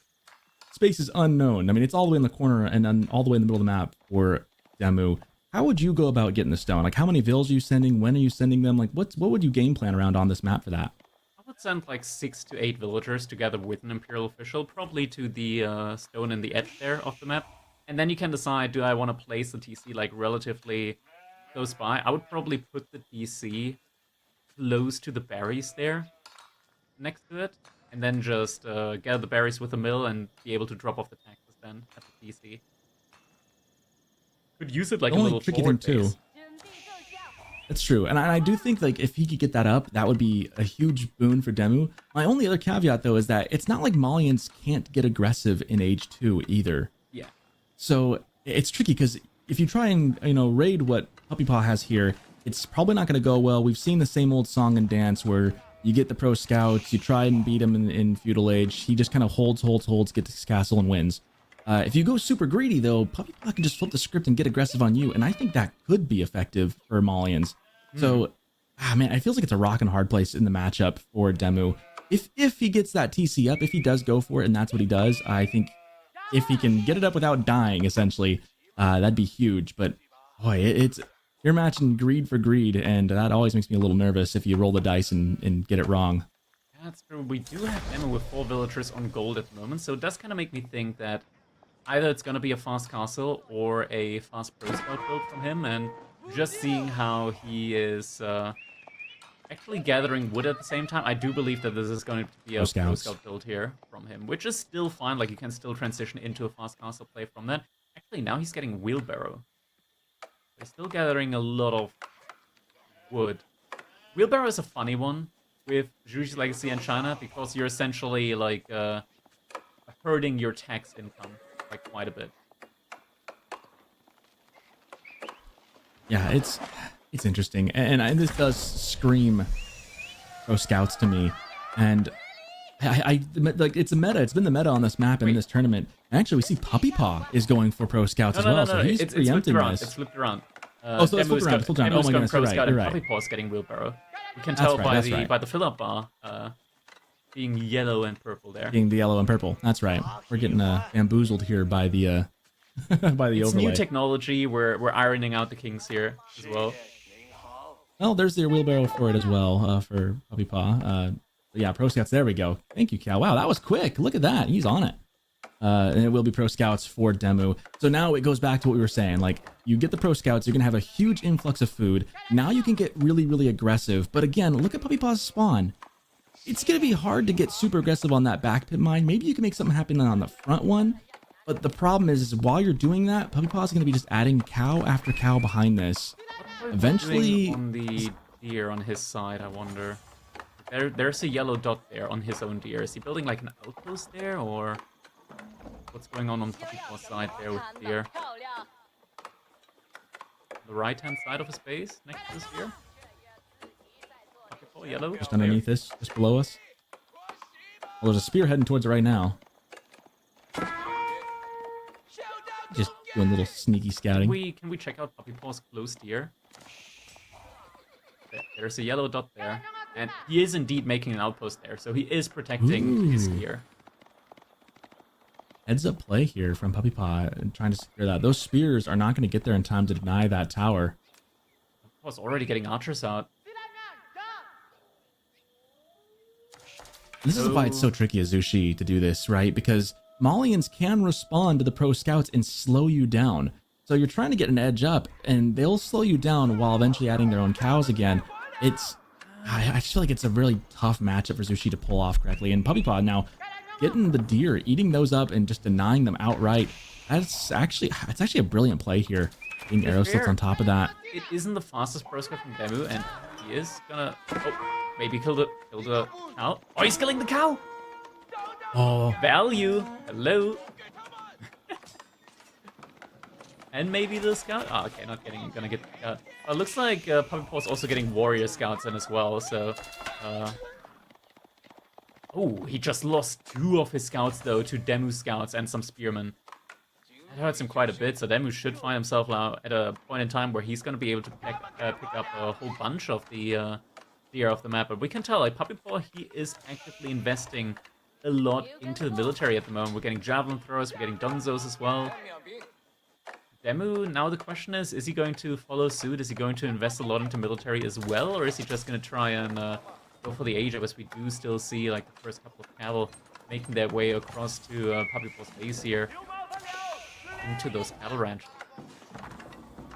[SPEAKER 2] space is unknown. I mean, it's all the way in the corner and then all the way in the middle of the map for DeMu. How would you go about getting the stone? Like, how many vills are you sending? When are you sending them? Like, what would you game plan around on this map for that?
[SPEAKER 1] I would send like 6 to 8 villagers together with an Imperial official, probably to the stone in the edge there of the map. And then you can decide, do I want to place the TC like relatively close by? I would probably put the TC close to the berries there, next to it, and then just gather the berries with a mill and be able to drop off the taxes then at the TC. Could use it like a little
[SPEAKER 2] tricky
[SPEAKER 1] forward
[SPEAKER 2] thing
[SPEAKER 1] base.
[SPEAKER 2] too. That's true, and I do think like if he could get that up, that would be a huge boon for DeMu. My only other caveat though is that it's not like Malians can't get aggressive in Age 2 either.
[SPEAKER 1] Yeah.
[SPEAKER 2] So it's tricky because if you try and raid what PuppyPaw has here, it's probably not going to go well. We've seen the same old song and dance where you get the pro scouts, you try and beat him in feudal age. He just kind of holds, gets his castle and wins. If you go super greedy though, PuppyPaw can just flip the script and get aggressive on you, and I think that could be effective for Malians. So, man, it feels like it's a rock and hard place in the matchup for DeMu. If he gets that TC up, if he does go for it, and that's what he does, I think if he can get it up without dying, essentially, that'd be huge. But boy, you're matching greed for greed, and that always makes me a little nervous if you roll the dice and get it wrong.
[SPEAKER 1] Yeah, that's true. We do have DeMu with 4 villagers on gold at the moment, so it does kind of make me think that either it's going to be a fast castle or a fast pro scout build from him, and just seeing how he is actually gathering wood at the same time, I do believe that this is going to be a pro scout build here from him, which is still fine. Like, you can still transition into a fast castle play from that. Actually, now he's getting wheelbarrow. He's still gathering a lot of wood. Wheelbarrow is a funny one with Zhuji's Legacy and China because you're essentially like hurting your tax income like quite a bit.
[SPEAKER 2] Yeah, it's interesting, and this does scream pro scouts to me, and I like it's a meta. It's been the meta on this map and in this tournament. And actually, we see PuppyPaw is going for pro scouts as well, so he's preempting this.
[SPEAKER 1] It's flipped around.
[SPEAKER 2] So it's flipped around. Oh my goodness, you're right. You're right.
[SPEAKER 1] PuppyPaw's getting wheelbarrow. You can tell by the fill-up bar being yellow and purple there.
[SPEAKER 2] Being the yellow and purple. That's right. We're getting bamboozled here by the by the
[SPEAKER 1] it's
[SPEAKER 2] overlay.
[SPEAKER 1] New technology. We're ironing out the kinks here as well.
[SPEAKER 2] Well, there's the wheelbarrow for it as well for PuppyPaw. Yeah, pro scouts. There we go. Thank you, Cal. Wow, that was quick. Look at that. He's on it. And it will be pro scouts for DeMu. So now it goes back to what we were saying. Like, you get the pro scouts, you're gonna have a huge influx of food. Now you can get really, really aggressive. But again, look at PuppyPaw's spawn. It's gonna be hard to get super aggressive on that back pit mine. Maybe you can make something happen on the front one. But the problem is while you're doing that, PuppyPaw is going to be just adding cow after cow behind this. Eventually,
[SPEAKER 1] on the deer on his side, I wonder. There's a yellow dot there on his own deer. Is he building like an outpost there, or what's going on PuppyPaw's side there with the deer? The right-hand side of his base, next to this deer. PuppyPaw, yellow.
[SPEAKER 2] Just underneath this, just below us. Well, there's a spear heading towards it right now. Just doing a little sneaky scouting.
[SPEAKER 1] Can we check out PuppyPaw's close deer? There's a yellow dot there, and he is indeed making an outpost there, so he is protecting his deer.
[SPEAKER 2] Heads up play here from PuppyPaw and trying to secure that. Those spears are not going to get there in time to deny that tower.
[SPEAKER 1] PuppyPaw's already getting archers out.
[SPEAKER 2] This is why it's so tricky as Zushi to do this, right? Because Malians can respond to the pro scouts and slow you down. So you're trying to get an edge up, and they'll slow you down while eventually adding their own cows again. I just feel like it's a really tough matchup for Zushi to pull off correctly. And PuppyPawn now getting the deer, eating those up, and just denying them outright. It's actually a brilliant play here. Being arrow slits on top of that.
[SPEAKER 1] It isn't the fastest pro scout from DeMu, and he is gonna maybe kill the cow. Oh, he's killing the cow!
[SPEAKER 2] Oh,
[SPEAKER 1] Value! Hello! And maybe the scout? Oh, okay, not getting, gonna get the scout. Looks like PuppyPawn's also getting warrior scouts in as well, so... Oh, he just lost 2 of his scouts, though, to DeMu scouts and some spearmen. That hurts him quite a bit, so DeMu should find himself now at a point in time where he's gonna be able to pick up a whole bunch of the area of the map. But we can tell, like, PuppyPawn, he is actively investing a lot into the military at the moment. We're getting javelin throwers, we're getting donzos as well. DeMu, now the question is he going to follow suit? Is he going to invest a lot into military as well? Or is he just going to try and go for the age, as we do still see like the first couple of cattle making their way across to PuppyPawn's base here into those cattle ranch.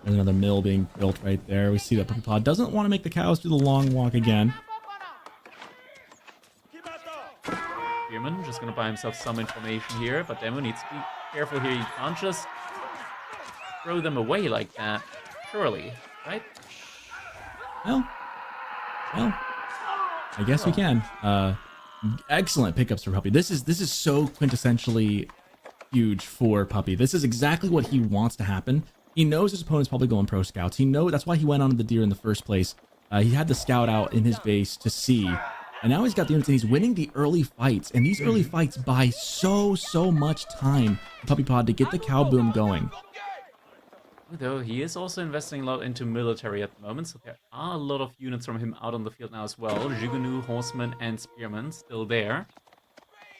[SPEAKER 2] There's another mill being built right there. We see that PuppyPawn doesn't want to make the cows do the long walk again.
[SPEAKER 1] Spearman just going to buy himself some information here, but DeMu needs to be careful here. You can't just throw them away like that, surely, right?
[SPEAKER 2] Well, I guess we can. Excellent pickups for Puppy. This is so quintessentially huge for Puppy. This is exactly what he wants to happen. He knows his opponent's probably going pro scouts. He knows that's why he went on the deer in the first place. He had the scout out in his base to see, and now he's got the units and he's winning the early fights. And these early fights buy so much time for PuppyPawn to get the cow boom going.
[SPEAKER 1] Though he is also investing a lot into military at the moment, so there are a lot of units from him out on the field now as well. Jugunu, Horsemen, and Spearmen still there.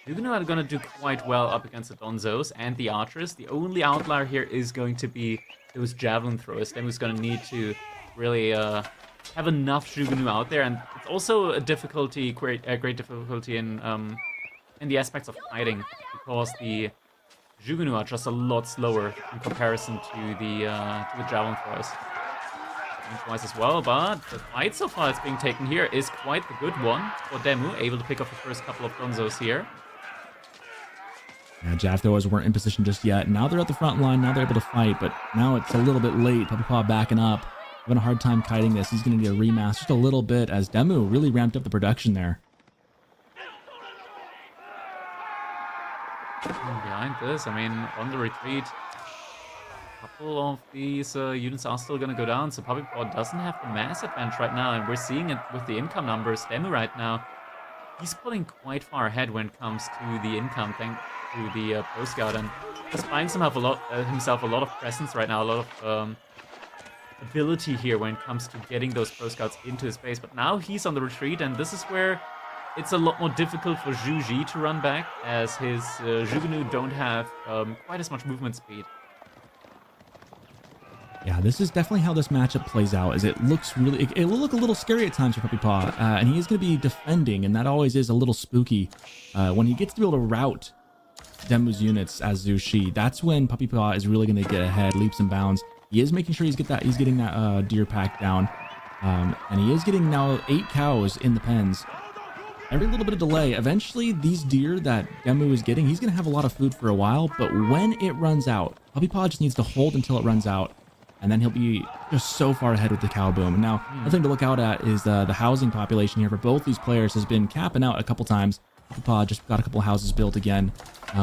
[SPEAKER 1] Jugunu are going to do quite well up against the Donzos and the Archers. The only outlier here is going to be those Javelin throwers. Demu's going to need to really have enough Jugunu out there, and it's also a great difficulty in the aspects of fighting, because the Jugunu are just a lot slower in comparison to the Javelin throwers. Range-wise as well, but the fight so far that's being taken here is quite the good one for DeMu, able to pick up the first couple of Donzos here.
[SPEAKER 2] Yeah, Jav throwers weren't in position just yet. Now they're at the front line, now they're able to fight, but now it's a little bit late. PuppyPawn backing up, having a hard time kiting this. He's going to need a rematch just a little bit, as DeMu really ramped up the production there.
[SPEAKER 1] Behind this, I mean, on the retreat, a couple of these units are still going to go down, so PuppyPawn doesn't have the mass advantage right now, and we're seeing it with the income numbers. DeMu right now, he's pulling quite far ahead when it comes to the income, thanks to the Pro Scout, and just buying himself a lot of presence right now, a lot of ability here when it comes to getting those Pro Scouts into his base. But now he's on the retreat, and this is where it's a lot more difficult for Zhu Ji to run back, as his Jugunu don't have quite as much movement speed.
[SPEAKER 2] Yeah, this is definitely how this matchup plays out. Is it looks really, it will look a little scary at times for PuppyPawn, and he is going to be defending, and that always is a little spooky. When he gets to be able to route Demu's units as Zhu Ji, that's when PuppyPawn is really going to get ahead, leaps and bounds. He is making sure he's getting that deer pack down, and he is getting now 8 cows in the pens. Every little bit of delay, eventually these deer that DeMu is getting, he's going to have a lot of food for a while, but when it runs out, PuppyPawn just needs to hold until it runs out, and then he'll be just so far ahead with the cow boom. Now, the thing to look out at is the housing population here for both these players has been capping out a couple times. PuppyPawn just got a couple houses built again.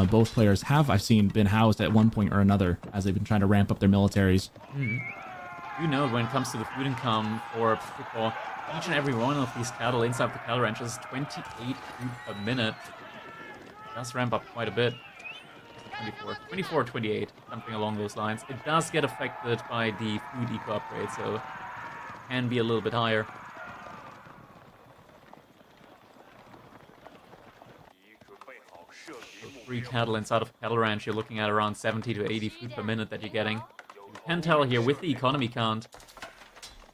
[SPEAKER 2] Both players have, I've seen, been housed at one point or another as they've been trying to ramp up their militaries.
[SPEAKER 1] You know, when it comes to the food income for PuppyPawn, each and every one of these cattle inside the cattle ranch is 28 food per minute. It does ramp up quite a bit. 24, 28, something along those lines. It does get affected by the food eco upgrade, so it can be a little bit higher. So 3 cattle inside of a cattle ranch, you're looking at around 70 to 80 food per minute that you're getting. You can tell here with the economy count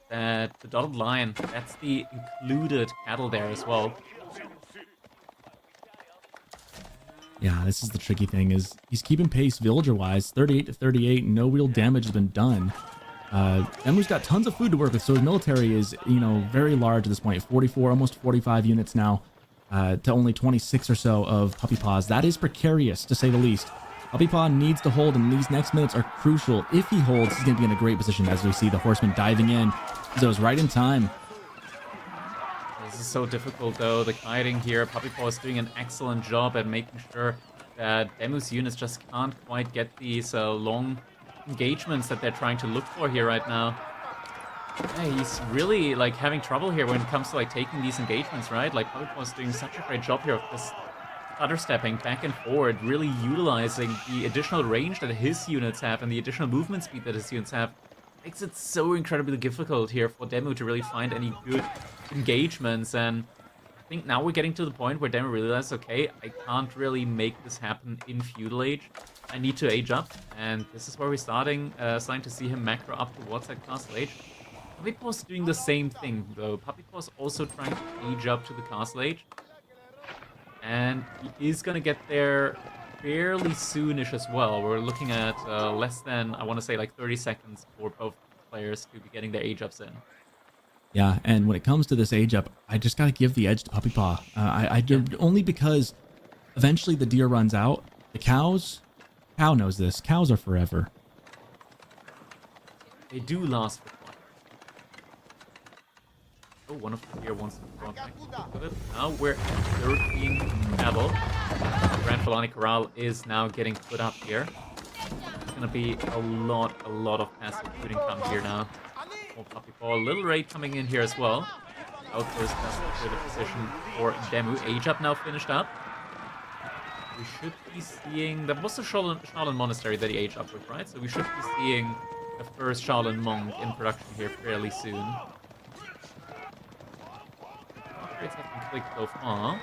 [SPEAKER 1] that the dotted line, that's the included cattle there as well.
[SPEAKER 2] Yeah, this is the tricky thing, is he's keeping pace villager-wise, 38 to 38, no real damage has been done. DeMu's got tons of food to work with, so his military is, you know, very large at this point, 44, almost 45 units now, to only 26 or so of PuppyPaws. That is precarious, to say the least. PuppyPawn needs to hold, and these next minutes are crucial. If he holds, he's going to be in a great position, as we see the horseman diving in. So it's right in time.
[SPEAKER 1] This is so difficult, though. The kiting here, PuppyPawn is doing an excellent job at making sure that DeMu's units just can't quite get these long engagements that they're trying to look for here right now. Yeah, he's really like having trouble here when it comes to like taking these engagements, right? Like PuppyPawn is doing such a great job here of just stutter stepping back and forward, really utilizing the additional range that his units have and the additional movement speed that his units have. Makes it so incredibly difficult here for DeMu to really find any good engagements. And I think now we're getting to the point where DeMu realizes, okay, I can't really make this happen in Feudal Age. I need to age up, and this is where we're starting to see him macro up towards that Castle Age. PuppyPaw's doing the same thing, though. PuppyPaw's also trying to age up to the Castle Age. And he is going to get there fairly soonish as well. We're looking at less than, I want to say, like 30 seconds for both players to be getting their age ups in.
[SPEAKER 2] Yeah, and when it comes to this age up, I just got to give the edge to PuppyPaw. Only because eventually the deer runs out. The cows, cow knows this. Cows are forever.
[SPEAKER 1] They do last for fun. Oh, one of the deer wants to go back with it. Now we're at 13 battle. Grand Fulani Corral is now getting put up here. It's gonna be a lot of passive shooting come here now. More PuppyPawn, little raid coming in here as well. Out first, that's a good position for DeMu. Age up now finished up. We should be seeing, that was the Shaolin Monastery that he aged up with, right? So we should be seeing the first Shaolin monk in production here fairly soon. Upgrades have been clicked so far.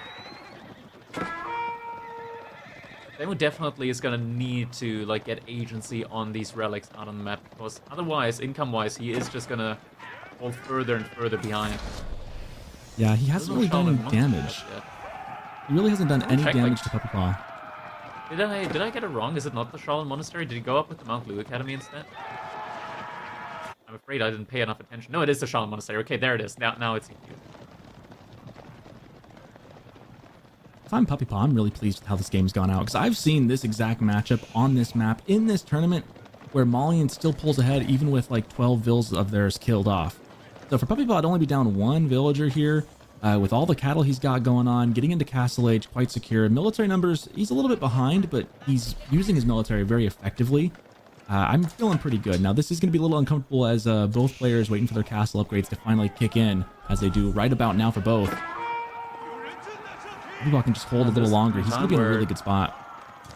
[SPEAKER 1] DeMu definitely is gonna need to like get agency on these relics out on the map, because otherwise, income-wise, he is just gonna fall further and further behind.
[SPEAKER 2] Yeah, he hasn't really done any damage. He really hasn't done any damage to PuppyPawn.
[SPEAKER 1] Did I get it wrong? Is it not the Shaolin Monastery? Did he go up with the Mount Lu Academy instead? I'm afraid I didn't pay enough attention. No, it is the Shaolin Monastery. Okay, there it is. Now it's confused.
[SPEAKER 2] If I'm PuppyPawn, I'm really pleased with how this game's gone out, because I've seen this exact matchup on this map in this tournament where Malian still pulls ahead even with like 12 vills of theirs killed off. So for PuppyPawn to only be down one villager here, with all the cattle he's got going on, getting into Castle Age quite secure. Military numbers, he's a little bit behind, but he's using his military very effectively. I'm feeling pretty good. Now, this is going to be a little uncomfortable as both players waiting for their castle upgrades to finally kick in, as they do right about now for both. PuppyPawn can just hold a little longer. He's going to be in a really good spot.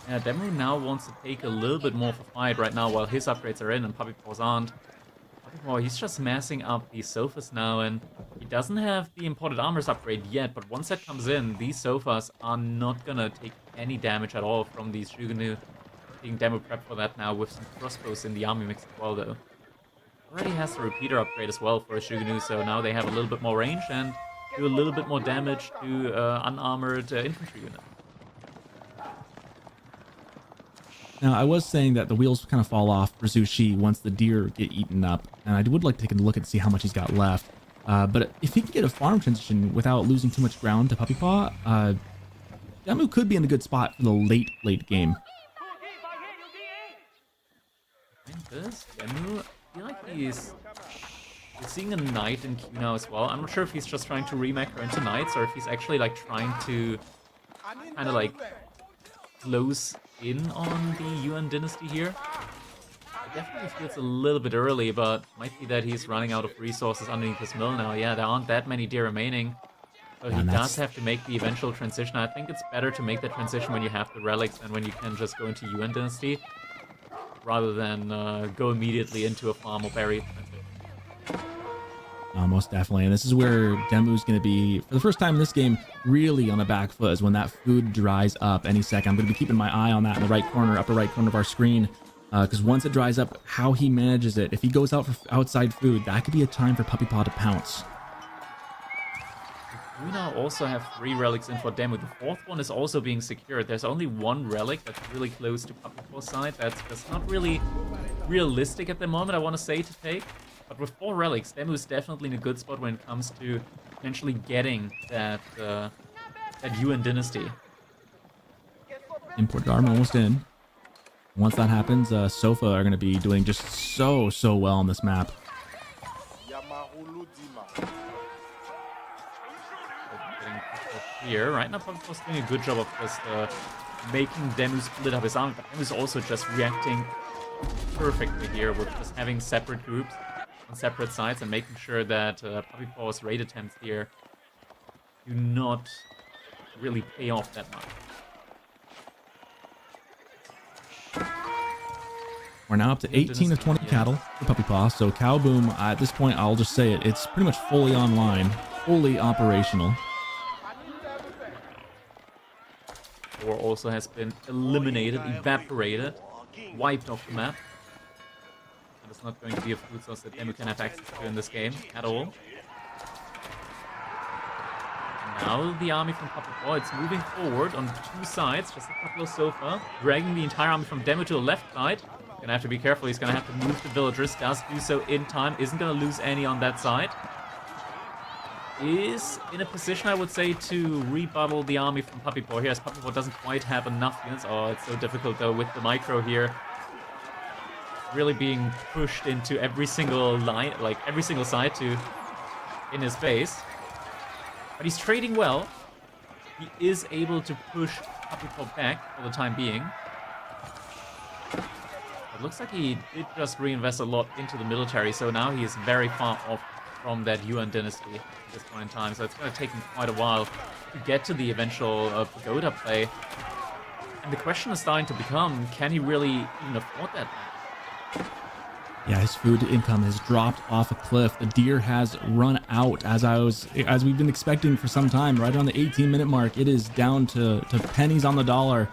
[SPEAKER 1] Yeah, DeMu now wants to take a little bit more of a fight right now while his upgrades are in and PuppyPawn's aren't. PuppyPawn, he's just massing up these sofas now, and he doesn't have the imported armors upgrade yet, but once that comes in, these sofas are not gonna take any damage at all from these Shuganu. Being DeMu prep for that now with some crossbows in the army mix as well, though. Already has the repeater upgrade as well for a Shuganu, so now they have a little bit more range and do a little bit more damage to unarmored infantry units.
[SPEAKER 2] Now, I was saying that the wheels kind of fall off for Zushi once the deer get eaten up, and I would like to take a look and see how much he's got left. But if he can get a farm transition without losing too much ground to PuppyPawn, DeMu could be in a good spot for the late game.
[SPEAKER 1] DeMu, I feel like he's seeing a knight in queue now as well. I'm not sure if he's just trying to remacro into knights or if he's actually like trying to kind of like close in on the Yuan dynasty here. It definitely feels a little bit early, but might be that he's running out of resources underneath his mill now. Yeah, there aren't that many deer remaining. So he does have to make the eventual transition. I think it's better to make that transition when you have the relics than when you can just go into Yuan dynasty, rather than go immediately into a farm or bury.
[SPEAKER 2] Most definitely. And this is where DeMu's going to be, for the first time in this game, really on the back foot, is when that food dries up any second. I'm going to be keeping my eye on that in the right corner, upper right corner of our screen, because once it dries up, how he manages it, if he goes out for outside food, that could be a time for PuppyPawn to pounce.
[SPEAKER 1] We now also have 3 relics in for DeMu. The 4th one is also being secured. There's only 1 relic that's really close to PuppyPawn's side. That's just not really realistic at the moment, I want to say, to take. But with 4 relics, DeMu is definitely in a good spot when it comes to potentially getting that Yuan dynasty.
[SPEAKER 2] Import armor almost in. Once that happens, Sofa are going to be doing just so well on this map.
[SPEAKER 1] Here, right now PuppyPawn's doing a good job of just making DeMu split up his army, but DeMu's also just reacting perfectly here with just having separate groups on separate sides and making sure that PuppyPawn's raid attempts here do not really pay off that much.
[SPEAKER 2] We're now up to 18 of 20 cattle for PuppyPawn, so Cow Boom, at this point, I'll just say it, it's pretty much fully online, fully operational.
[SPEAKER 1] War also has been eliminated, evaporated, wiped off the map. And it's not going to be a food source that DeMu can have access to in this game at all. And now the army from PuppyPawn, it's moving forward on 2 sides, just a couple of Sofa, dragging the entire army from DeMu to the left side. Gonna have to be careful, he's gonna have to move the villagers, does do so in time, isn't gonna lose any on that side. Is in a position, I would say, to rebuttal the army from PuppyPawn here, as PuppyPawn doesn't quite have enough units. Oh, it's so difficult though with the micro here. Really being pushed into every single line, like every single side to in his base. But he's trading well. He is able to push PuppyPawn back for the time being. It looks like he did just reinvest a lot into the military, so now he is very far off from that Yuan dynasty at this point in time. So it's going to take him quite a while to get to the eventual pagoda play. And the question is starting to become, can he really even afford that?
[SPEAKER 2] Yeah, his food income has dropped off a cliff. The deer has run out, as we've been expecting for some time. Right around the 18-minute mark, it is down to pennies on the dollar.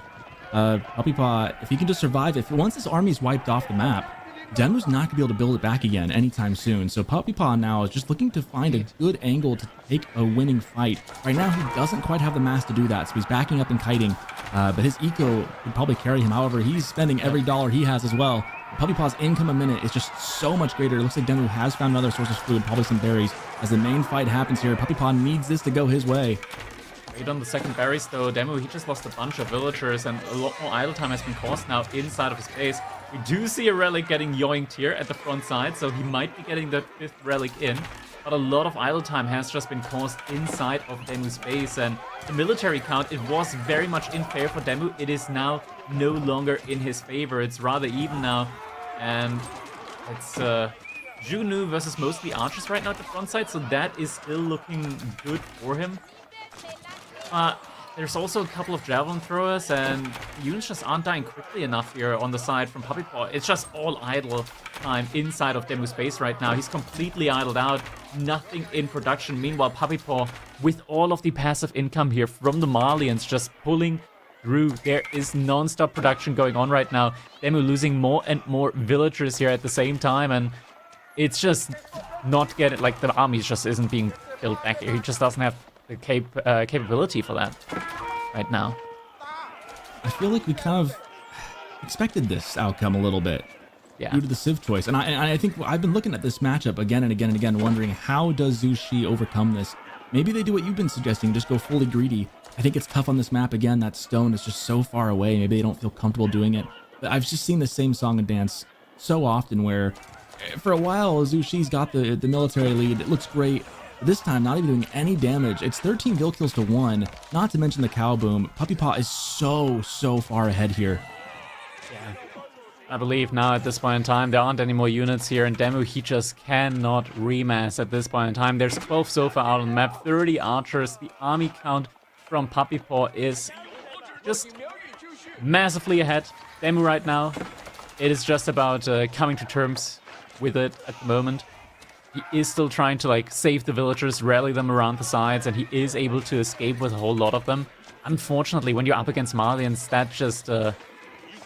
[SPEAKER 2] PuppyPawn, if he can just survive, once his army is wiped off the map, DeMu's not going to be able to build it back again anytime soon. So PuppyPawn now is just looking to find a good angle to take a winning fight. Right now, he doesn't quite have the mass to do that, so he's backing up and kiting. But his eco would probably carry him. However, he's spending every dollar he has as well. PuppyPawn's income a minute is just so much greater. It looks like DeMu has found another source of food, probably some berries. As the main fight happens here, PuppyPawn needs this to go his way.
[SPEAKER 1] Wait on the second berries though. DeMu, he just lost a bunch of villagers and a lot more idle time has been caused now inside of his base. We do see a relic getting yoinked here at the front side, so he might be getting that 5th relic in. But a lot of idle time has just been caused inside of DeMu's base, and the military count, it was very much in favor for DeMu. It is now no longer in his favor. It's rather even now, and it's Junu versus mostly archers right now at the front side, so that is still looking good for him. There's also a couple of javelin throwers, and units just aren't dying quickly enough here on the side from PuppyPawn. It's just all idle time inside of DeMu's base right now. He's completely idled out, nothing in production. Meanwhile, PuppyPawn, with all of the passive income here from the Malians just pulling through, there is non-stop production going on right now. DeMu losing more and more villagers here at the same time, and it's just not getting, like, the army just isn't being built back here. He just doesn't have the capability for that right now.
[SPEAKER 2] I feel like we kind of expected this outcome a little bit due to the Civ choice. And I think I've been looking at this matchup again and again and again, wondering how does Zhu Shi overcome this? Maybe they do what you've been suggesting, just go fully greedy. I think it's tough on this map. Again, that stone is just so far away. Maybe they don't feel comfortable doing it. But I've just seen the same song and dance so often where for a while Zhu Shi's got the military lead. It looks great. This time, not even doing any damage. It's 13 kill kills to 1, not to mention the cow boom. PuppyPawn is so far ahead here.
[SPEAKER 1] Yeah. I believe now at this point in time, there aren't any more units here, and DeMu, he just cannot remass at this point in time. There's 12 so far out on the map, 30 archers. The army count from PuppyPawn is just massively ahead. DeMu right now, it is just about coming to terms with it at the moment. He is still trying to, like, save the villagers, rally them around the sides, and he is able to escape with a whole lot of them. Unfortunately, when you're up against Malians, that just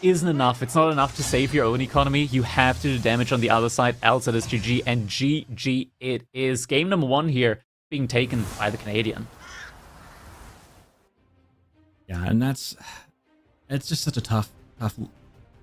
[SPEAKER 1] isn't enough. It's not enough to save your own economy. You have to do damage on the other side, else it is GG, and GG it is. Game number 1 here being taken by the Canadian.
[SPEAKER 2] Yeah, and it's just such a tough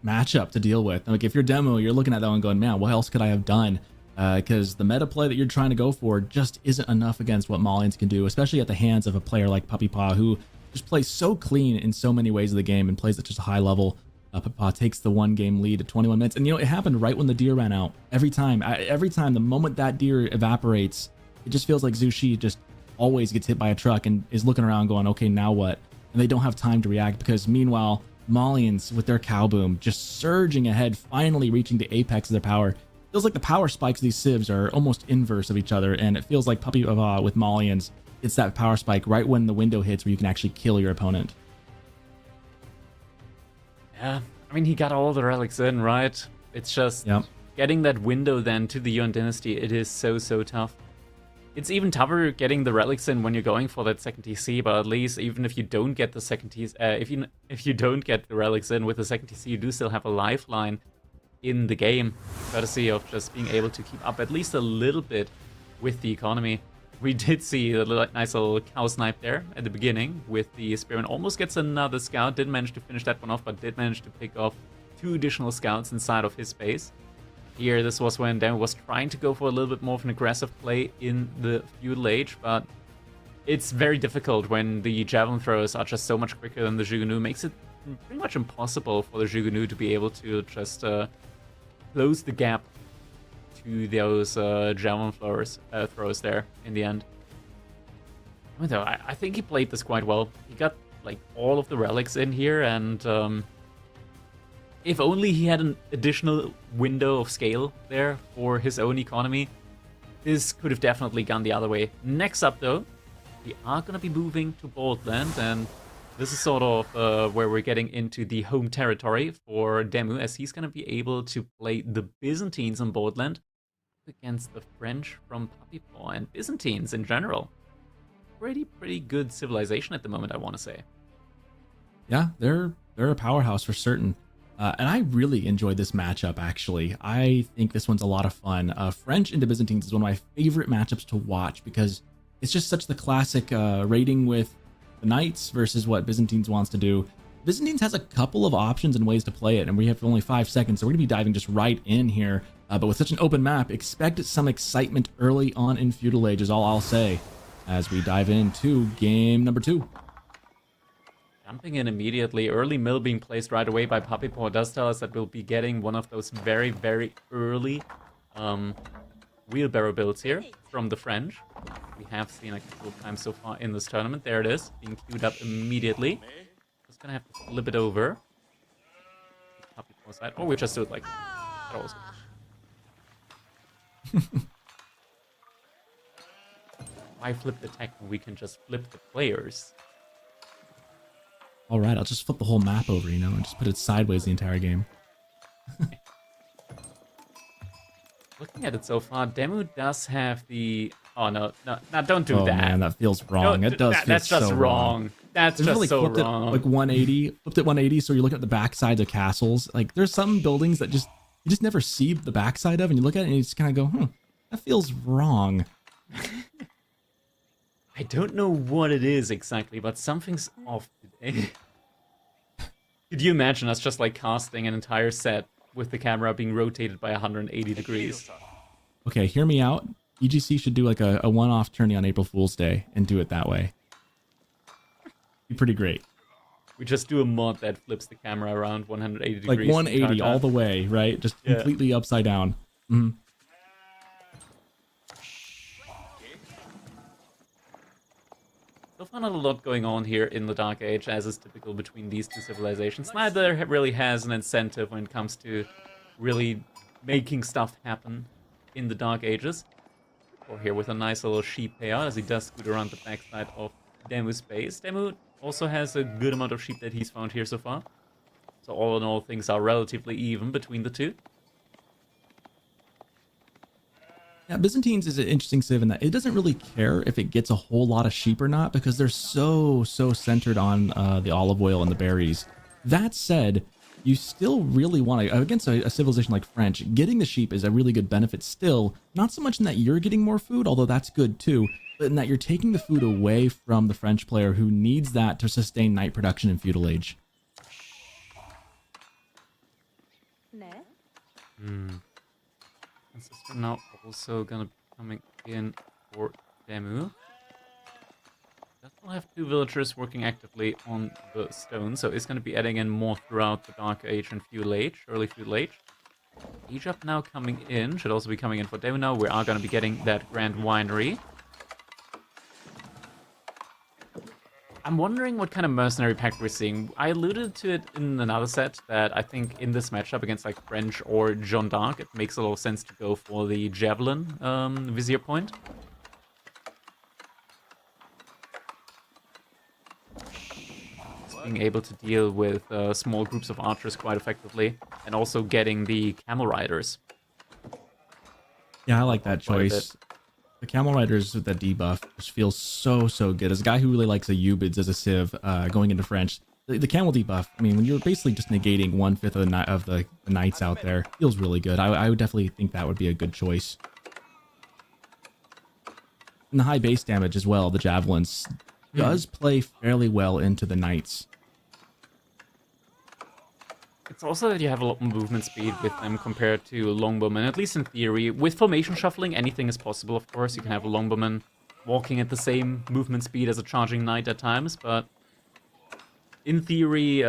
[SPEAKER 2] matchup to deal with. Like if you're DeMu, you're looking at that one going, man, what else could I have done? Because the meta play that you're trying to go for just isn't enough against what Malians can do, especially at the hands of a player like PuppyPawn, who just plays so clean in so many ways of the game and plays at just a high level. PuppyPawn takes the 1-game lead at 21 minutes, and you know it happened right when the deer ran out. Every time, the moment that deer evaporates, it just feels like Zushi just always gets hit by a truck and is looking around going, okay, now what? And they don't have time to react because meanwhile, Malians with their cow boom just surging ahead, finally reaching the apex of their power. Feels like the power spikes of these civs are almost inverse of each other, and it feels like PuppyPawn with Malians, it's that power spike right when the window hits where you can actually kill your opponent.
[SPEAKER 1] Yeah, I mean, he got all the relics in, right? It's just getting that window then to the Yuan Dynasty, it is so tough. It's even tougher getting the relics in when you're going for that second TC, but at least even if you don't get the second TC, if you don't get the relics in with the second TC, you do still have a lifeline in the game, courtesy of just being able to keep up at least a little bit with the economy. We did see a nice little cow snipe there at the beginning with the Spearman. Almost gets another scout, didn't manage to finish that one off, but did manage to pick off 2 additional scouts inside of his base. Here, this was when DeMu was trying to go for a little bit more of an aggressive play in the feudal age, but it's very difficult when the javelin throwers are just so much quicker than the Zhugunu. Makes it pretty much impossible for the Zhugunu to be able to just close the gap to those javelin throws there in the end. Although I think he played this quite well. He got like all of the relics in here, and if only he had an additional window of scale there for his own economy, this could have definitely gone the other way. Next up, though, we are going to be moving to Boldland, and this is sort of where we're getting into the home territory for DeMu, as he's going to be able to play the Byzantines on Boldland against the French from PuppyPawn, and Byzantines in general. Pretty good civilization at the moment, I want to say.
[SPEAKER 2] Yeah, they're a powerhouse for certain. And I really enjoyed this matchup, actually. I think this one's a lot of fun. French into Byzantines is one of my favorite matchups to watch because it's just such the classic raiding with the knights versus what Byzantines wants to do. Byzantines has a couple of options and ways to play it, and we have only 5 seconds, so we're going to be diving just right in here. But with such an open map, expect some excitement early on in Feudal Age is all I'll say as we dive into game number 2.
[SPEAKER 1] Jumping in immediately, early mill being placed right away by PuppyPawn does tell us that we'll be getting one of those very early wheelbarrow builds here from the French. We have seen a couple of times so far in this tournament. There it is, being queued up immediately. Just gonna have to flip it over. PuppyPawn side. Or we just do it like that also. Why flip the tech when we can just flip the players?
[SPEAKER 2] All right, I'll just flip the whole map over, you know, and just put it sideways the entire game.
[SPEAKER 1] Looking at it so far, DeMu does have the... Oh, no, don't do that.
[SPEAKER 2] Oh, man, that feels wrong. It does feel
[SPEAKER 1] that's just
[SPEAKER 2] so
[SPEAKER 1] wrong. That's just
[SPEAKER 2] like
[SPEAKER 1] so
[SPEAKER 2] flipped
[SPEAKER 1] wrong.
[SPEAKER 2] It, like 180, flipped it 180, so you're looking at the backsides of castles. Like, there's some buildings that you just never see the backside of, and you look at it and you just kind of go, that feels wrong.
[SPEAKER 1] I don't know what it is exactly, but something's off today. Could you imagine us just like casting an entire set with the camera being rotated by 180 degrees?
[SPEAKER 2] Okay, hear me out. EGC should do like a one-off tourney on April Fool's Day and do it that way. Be pretty great.
[SPEAKER 1] We just do a mod that flips the camera around 180 degrees.
[SPEAKER 2] Like 180 all the way, right? Just completely upside down. Mm-hmm.
[SPEAKER 1] So far, not a lot going on here in the Dark Age, as is typical between these two civilizations. Neither really has an incentive when it comes to really making stuff happen in the Dark Ages. Or here with a nice little sheep payout as he does scoot around the backside of DeMu's base. DeMu also has a good amount of sheep that he's found here so far. So all in all, things are relatively even between the two.
[SPEAKER 2] Yeah, Byzantines is an interesting civ in that it doesn't really care if it gets a whole lot of sheep or not because they're so centered on the olive oil and the berries. That said, you still really want to, against a civilization like French, getting the sheep is a really good benefit still. Not so much in that you're getting more food, although that's good too, in that you're taking the food away from the French player who needs that to sustain knight production in feudal age.
[SPEAKER 1] This is now also gonna be coming in for DeMu. That will have 2 villagers working actively on the stone, so it's gonna be adding in more throughout the Dark Age and Feudal Age, early Feudal Age. Egypt now coming in, should also be coming in for DeMu now. We are gonna be getting that Grand Winery. I'm wondering what kind of mercenary pack we're seeing. I alluded to it in another set that I think in this matchup against like French or Jeanne d'Arc, it makes a lot of sense to go for the Javelin Vizier point. Just being able to deal with small groups of archers quite effectively, and also getting the Camel Riders.
[SPEAKER 2] Yeah, I like that
[SPEAKER 1] Quite a bit.
[SPEAKER 2] choice. The Camel Riders with that debuff just feels so good. As a guy who really likes a Ubids as a civ going into French, the Camel debuff, I mean, when you're basically just negating 1/5 of the knights out there, feels really good. I would definitely think that would be a good choice. And the high base damage as well, the Javelins, does play fairly well into the knights.
[SPEAKER 1] It's also that you have a lot more movement speed with them compared to longbowmen, at least in theory. With formation shuffling, anything is possible, of course. You can have a longbowman walking at the same movement speed as a charging knight at times, but in theory,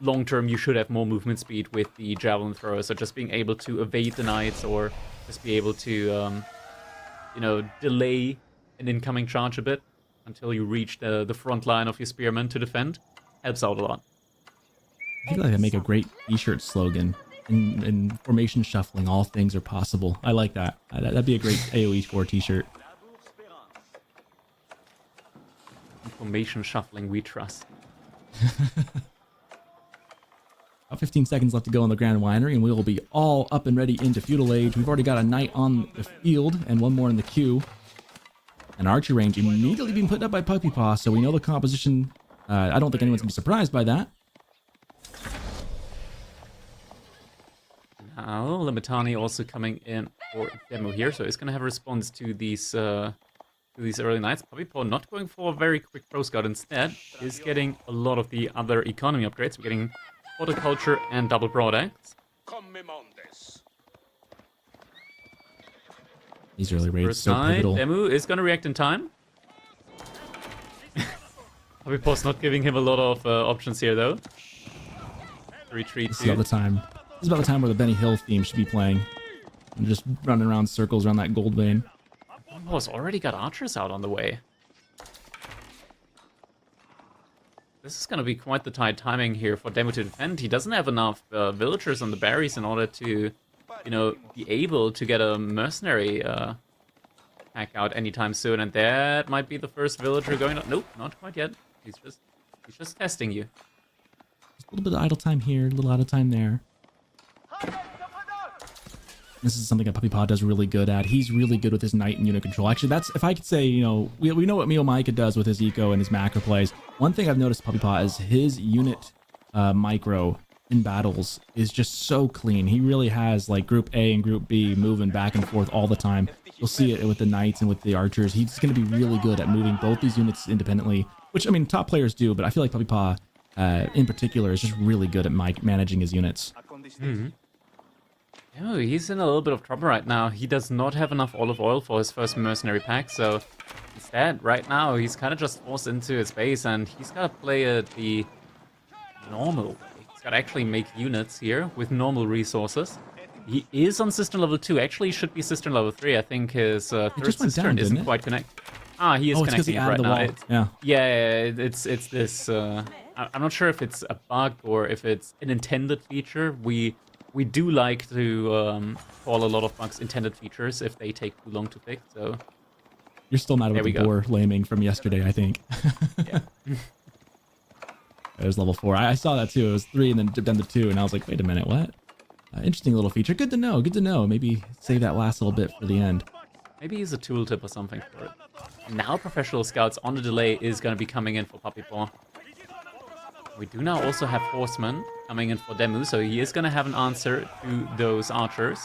[SPEAKER 1] long term, you should have more movement speed with the javelin thrower. So just being able to evade the knights or just be able to, you know, delay an incoming charge a bit until you reach the front line of your spearmen to defend helps out a lot.
[SPEAKER 2] I feel like I make a great t-shirt slogan. In formation shuffling, all things are possible. I like that. That'd be a great AoE 4 t-shirt.
[SPEAKER 1] Formation shuffling, we trust.
[SPEAKER 2] About 15 seconds left to go on the Grand Winery, and we will be all up and ready into Feudal Age. We've already got a knight on the field and one more in the queue. An archer range immediately being put up by PuppyPawn, so we know the composition. I don't think anyone's going to be surprised by that.
[SPEAKER 1] Now, Limitani also coming in for DeMu here, so it's going to have a response to these early knights. PuppyPawn not going for a very quick pro scout, instead is getting a lot of the other economy upgrades. We're getting horticulture and double broadaxe.
[SPEAKER 2] These early raids
[SPEAKER 1] First
[SPEAKER 2] so
[SPEAKER 1] side,
[SPEAKER 2] pivotal.
[SPEAKER 1] DeMu is going to react in time. PuppyPawn's not giving him a lot of options here, though. Retreat
[SPEAKER 2] This is about the time. This is about the time where the Benny Hill theme should be playing. And just running around circles around that gold vein.
[SPEAKER 1] PuppyPawn's already got archers out on the way. This is going to be quite the tight timing here for DeMu to defend. He doesn't have enough villagers on the berries in order to, you know, be able to get a mercenary pack out anytime soon. And that might be the first villager going up. Nope, not quite yet. He's just testing you.
[SPEAKER 2] Just a little bit of idle time here, a little idle time there. This is something that PuppyPawn does really good at. He's really good with his knight and unit control. Actually, that's, if I could say, you know, we know what Micah does with his eco and his macro plays. One thing I've noticed PuppyPawn is his unit micro in battles is just so clean. He really has like group A and group B moving back and forth all the time. You'll see it with the knights and with the archers. He's going to be really good at moving both these units independently, which, I mean, top players do, but I feel like PuppyPawn in particular is just really good at managing his units.
[SPEAKER 1] Oh, he's in a little bit of trouble right now. He does not have enough olive oil for his first mercenary pack, so instead, right now, he's kind of just forced into his base, and he's got to play it the normal way. He's got to actually make units here with normal resources. He is on cistern level 2. Actually, he should be cistern level 3. I think his third cistern isn't quite connected. Ah, he is connecting it right now. It's this... I'm not sure if it's a bug or if it's an intended feature. We do like to call a lot of bugs intended features if they take too long to fix, so...
[SPEAKER 2] You're still mad about the boar laming from yesterday, I think.
[SPEAKER 1] Yeah.
[SPEAKER 2] It was level 4. I saw that too. It was 3 and then dipped down to 2, and I was like, wait a minute, what? Interesting little feature. Good to know, good to know. Maybe save that last little bit for the end.
[SPEAKER 1] Maybe use a tooltip or something for it. Now Professional Scouts on the delay is going to be coming in for PuppyPawn. We do now also have Horsemen coming in for DeMu, so he is going to have an answer to those archers.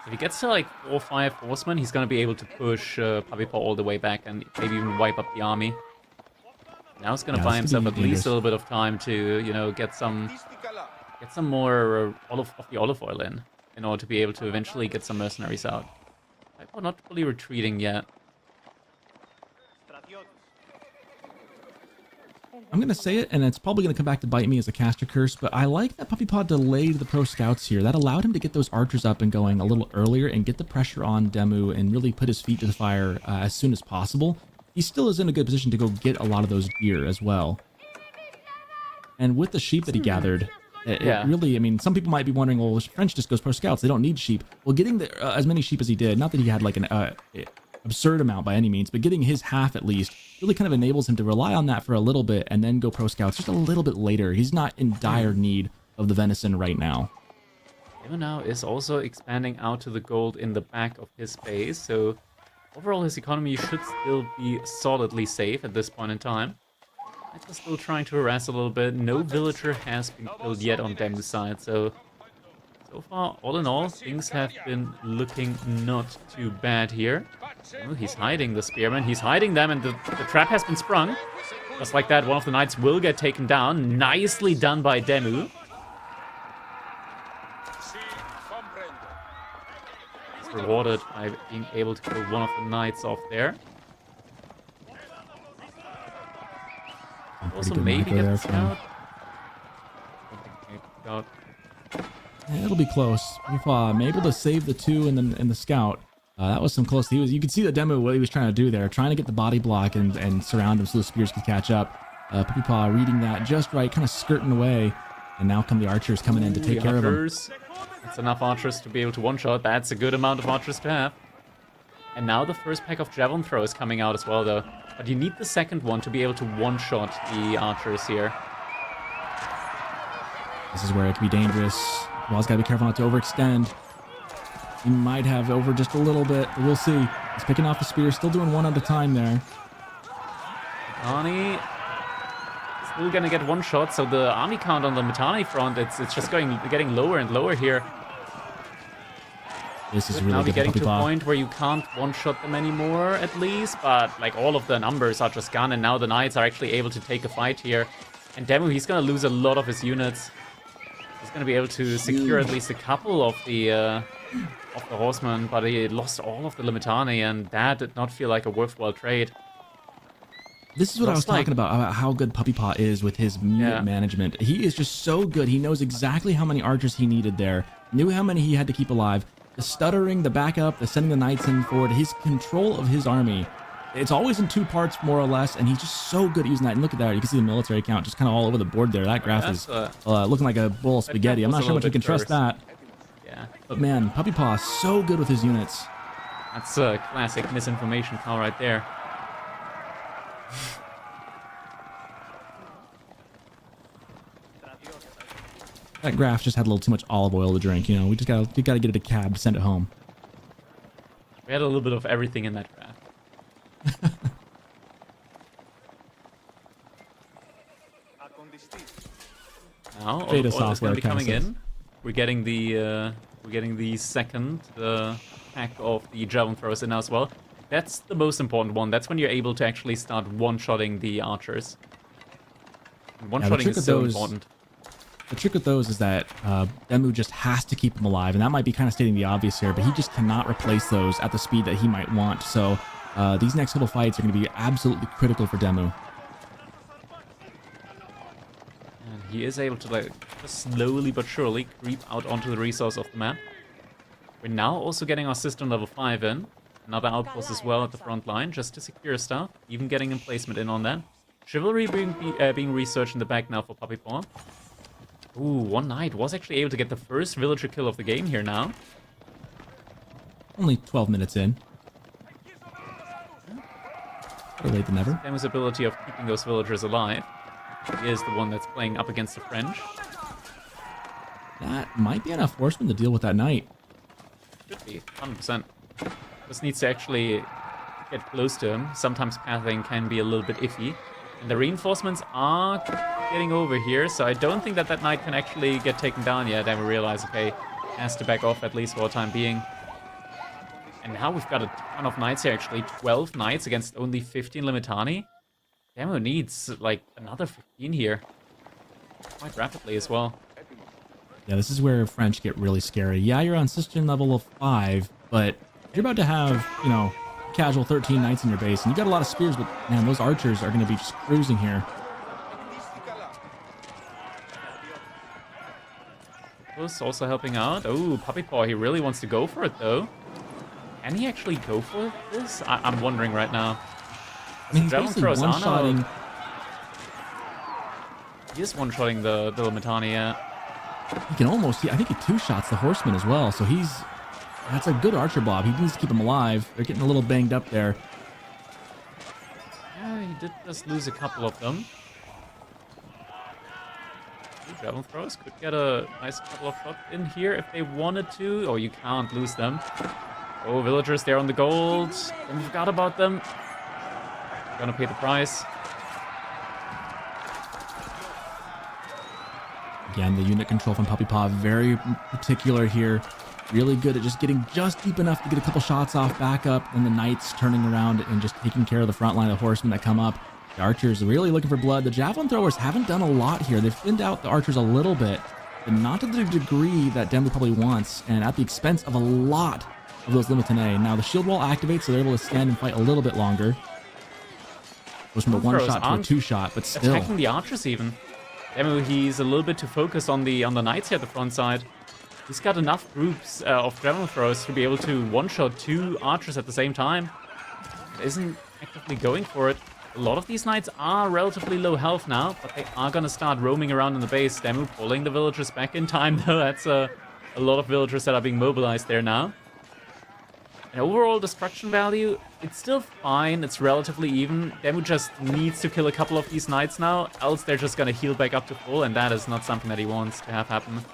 [SPEAKER 1] If he gets to like 4 or 5 horsemen, he's gonna be able to push PuppyPawn all the way back and maybe even wipe up the army. Now he's gonna buy himself at least a little bit of time to, you know, get some more of the olive oil in order to be able to eventually get some mercenaries out. PuppyPawn not fully retreating yet.
[SPEAKER 2] I'm going to say it, and it's probably going to come back to bite me as a caster curse, but I like that PuppyPawn delayed the pro scouts here. That allowed him to get those archers up and going a little earlier and get the pressure on DeMu and really put his feet to the fire as soon as possible. He still is in a good position to go get a lot of those deer as well. And with the sheep that he gathered, it really, I mean, some people might be wondering, well, French just goes pro scouts. They don't need sheep. Well, getting as many sheep as he did, not that he had like an absurd amount by any means, but getting his half at least really kind of enables him to rely on that for a little bit and then go pro scouts just a little bit later. He's not in dire need of the venison right now.
[SPEAKER 1] DeMu now is also expanding out to the gold in the back of his base, so overall his economy should still be solidly safe at this point in time. Knights are still trying to harass a little bit. No villager has been killed yet on DeMu's side, so far, all in all, things have been looking not too bad here. Oh, he's hiding the spearmen. He's hiding them, and the trap has been sprung. Just like that, one of the knights will get taken down. Nicely done by DeMu. He's rewarded by being able to kill one of the knights off there. Also, maybe get the scout.
[SPEAKER 2] Yeah, it'll be close. I'm able to save the 2 in the scout. That was some close. You could see the DeMu what he was trying to do there, trying to get the body block and surround him so the spears could catch up. PuppyPawn reading that just right, kind of skirting away, and now come the archers coming in to take care of him.
[SPEAKER 1] That's enough archers to be able to one-shot. That's a good amount of archers to have. And now the first pack of javelin throws coming out as well, though. But you need the second one to be able to one-shot the archers here.
[SPEAKER 2] This is where it can be dangerous. Wall's got to be careful not to overextend. He might have over just a little bit, but we'll see. He's picking off the spear, still doing one at a time there.
[SPEAKER 1] Mittani still gonna get one shot, so the army count on the Mittani front, it's just getting lower and lower here.
[SPEAKER 2] This is
[SPEAKER 1] Could
[SPEAKER 2] really
[SPEAKER 1] now be
[SPEAKER 2] good
[SPEAKER 1] getting to a
[SPEAKER 2] PuppyPawn.
[SPEAKER 1] point where you can't one-shot them anymore, at least, but like all of the numbers are just gone, and now the knights are actually able to take a fight here. And DeMu, he's gonna lose a lot of his units. He's gonna be able to secure at least a couple of the horsemen, but he lost all of the Limitani, and that did not feel like a worthwhile trade.
[SPEAKER 2] This is what I was talking about how good PuppyPawn is with his unit management. He is just so good. He knows exactly how many archers he needed there, knew how many he had to keep alive. The stuttering, the backup, the sending the knights in forward, his control of his army. It's always in 2 parts, more or less, and he's just so good at using that. And look at that. You can see the military count just kind of all over the board there. That graph is looking like a bowl of spaghetti. I'm not sure how much we can trust that.
[SPEAKER 1] Yeah.
[SPEAKER 2] But man, PuppyPawn is so good with his units.
[SPEAKER 1] That's a classic misinformation call right there.
[SPEAKER 2] That graph just had a little too much olive oil to drink. You know, we gotta get it a cab to send it home.
[SPEAKER 1] We had a little bit of everything in that graph. Now, all is going to be coming in. We're getting the second pack of the javelin throwers in as well. That's the most important one. That's when you're able to actually start one-shotting the archers. And one-shotting is so important.
[SPEAKER 2] The trick with those is that DeMu just has to keep them alive, and that might be kind of stating the obvious here, but he just cannot replace those at the speed that he might want. So these next couple fights are going to be absolutely critical for DeMu.
[SPEAKER 1] And he is able to like just slowly but surely creep out onto the resource of the map. We're now also getting our system level 5 in. Another outpost as well at the front line, just to secure stuff. Even getting emplacement in on that. Chivalry being researched in the back now for PuppyPawn. Ooh, one knight was actually able to get the first villager kill of the game here now.
[SPEAKER 2] Only 12 minutes in. Better late than never.
[SPEAKER 1] DeMu's ability of keeping those villagers alive. He is the one that's playing up against the French.
[SPEAKER 2] That might be enough horsemen to deal with that knight.
[SPEAKER 1] Should be, 100%. Just needs to actually get close to him. Sometimes pathing can be a little bit iffy. And the reinforcements are getting over here, so I don't think that knight can actually get taken down yet. And we realize, okay, has to back off at least for the time being. And now we've got a ton of knights here, actually. 12 knights against only 15 Limitani. DeMu needs, like, another 15 here. Quite rapidly as well.
[SPEAKER 2] Yeah, this is where French get really scary. Yeah, you're on Cistern level of 5, but you're about to have, you know, casual 13 knights in your base, and you got a lot of spears, but man, those archers are going to be just cruising here.
[SPEAKER 1] Also helping out. Oh, PuppyPawn, he really wants to go for it, though. Can he actually go for this? I'm wondering right now.
[SPEAKER 2] I mean, he's basically one-shotting.
[SPEAKER 1] He is one-shotting the Limitani, yeah.
[SPEAKER 2] He can almost, I think he two-shots the horseman as well, so that's a good archer blob. He needs to keep him alive. They're getting a little banged up there.
[SPEAKER 1] Yeah, he did just lose a couple of them. Javelin throws could get a nice couple of shots in here if they wanted to. Oh, you can't lose them. Oh, villagers there on the gold. And we forgot about them. Gonna pay the price.
[SPEAKER 2] Again, the unit control from PuppyPawn, very particular here. Really good at just getting just deep enough to get a couple shots off back up, and the knights turning around and just taking care of the front line of horsemen that come up. The archers really looking for blood. The javelin throwers haven't done a lot here. They've thinned out the archers a little bit, but not to the degree that DeMu probably wants, and at the expense of a lot of those Limitane. Now the shield wall activates, so they're able to stand and fight a little bit longer. Goes from a one-shot to a two-shot, but still.
[SPEAKER 1] Attacking the archers even. DeMu, he's a little bit too focused on the knights here at the front side. He's got enough groups of javelin throwers to be able to one-shot 2 archers at the same time. Isn't actively going for it. A lot of these knights are relatively low health now, but they are going to start roaming around in the base. DeMu pulling the villagers back in time, though. That's a lot of villagers that are being mobilized there now. And overall destruction value, it's still fine. It's relatively even. DeMu just needs to kill a couple of these knights now, else they're just going to heal back up to full, and that is not something that he wants to have happen.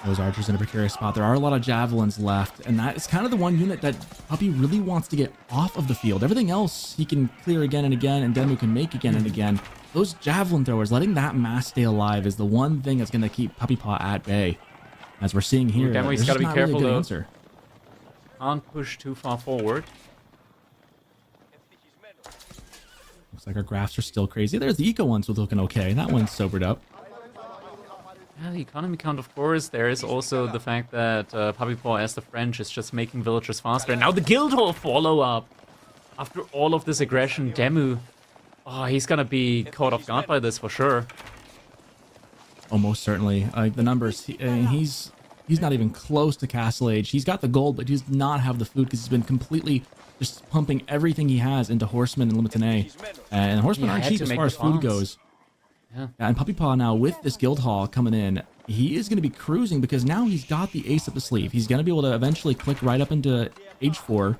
[SPEAKER 2] Those archers in a precarious spot. There are a lot of javelins left, and that is kind of the one unit that Puppy really wants to get off of the field. Everything else he can clear again and again, and DeMu can make again and again. Those javelin throwers, letting that mass stay alive is the one thing that's going to keep PuppyPawn at bay. As we're seeing here,
[SPEAKER 1] DeMu's got to be careful,
[SPEAKER 2] really
[SPEAKER 1] though.
[SPEAKER 2] Answer.
[SPEAKER 1] Can't push too far forward.
[SPEAKER 2] Looks like our graphs are still crazy. There's the eco ones looking okay. That one's sobered up.
[SPEAKER 1] Yeah, the economy count, of course. There is also the fact that PuppyPawn, as the French, is just making villagers faster. And now the Guildhall follow-up. After all of this aggression, DeMu, oh, he's gonna be caught off guard by this for sure.
[SPEAKER 2] Almost certainly. The numbers, he's not even close to Castle Age. He's got the gold, but he does not have the food because he's been completely just pumping everything he has into Horsemen and Limitane. And Horsemen aren't cheap as far as food goes.
[SPEAKER 1] Yeah.
[SPEAKER 2] And PuppyPawn now, with this Guildhall coming in, he is going to be cruising because now he's got the ace up the sleeve. He's going to be able to eventually click right up into Age 4,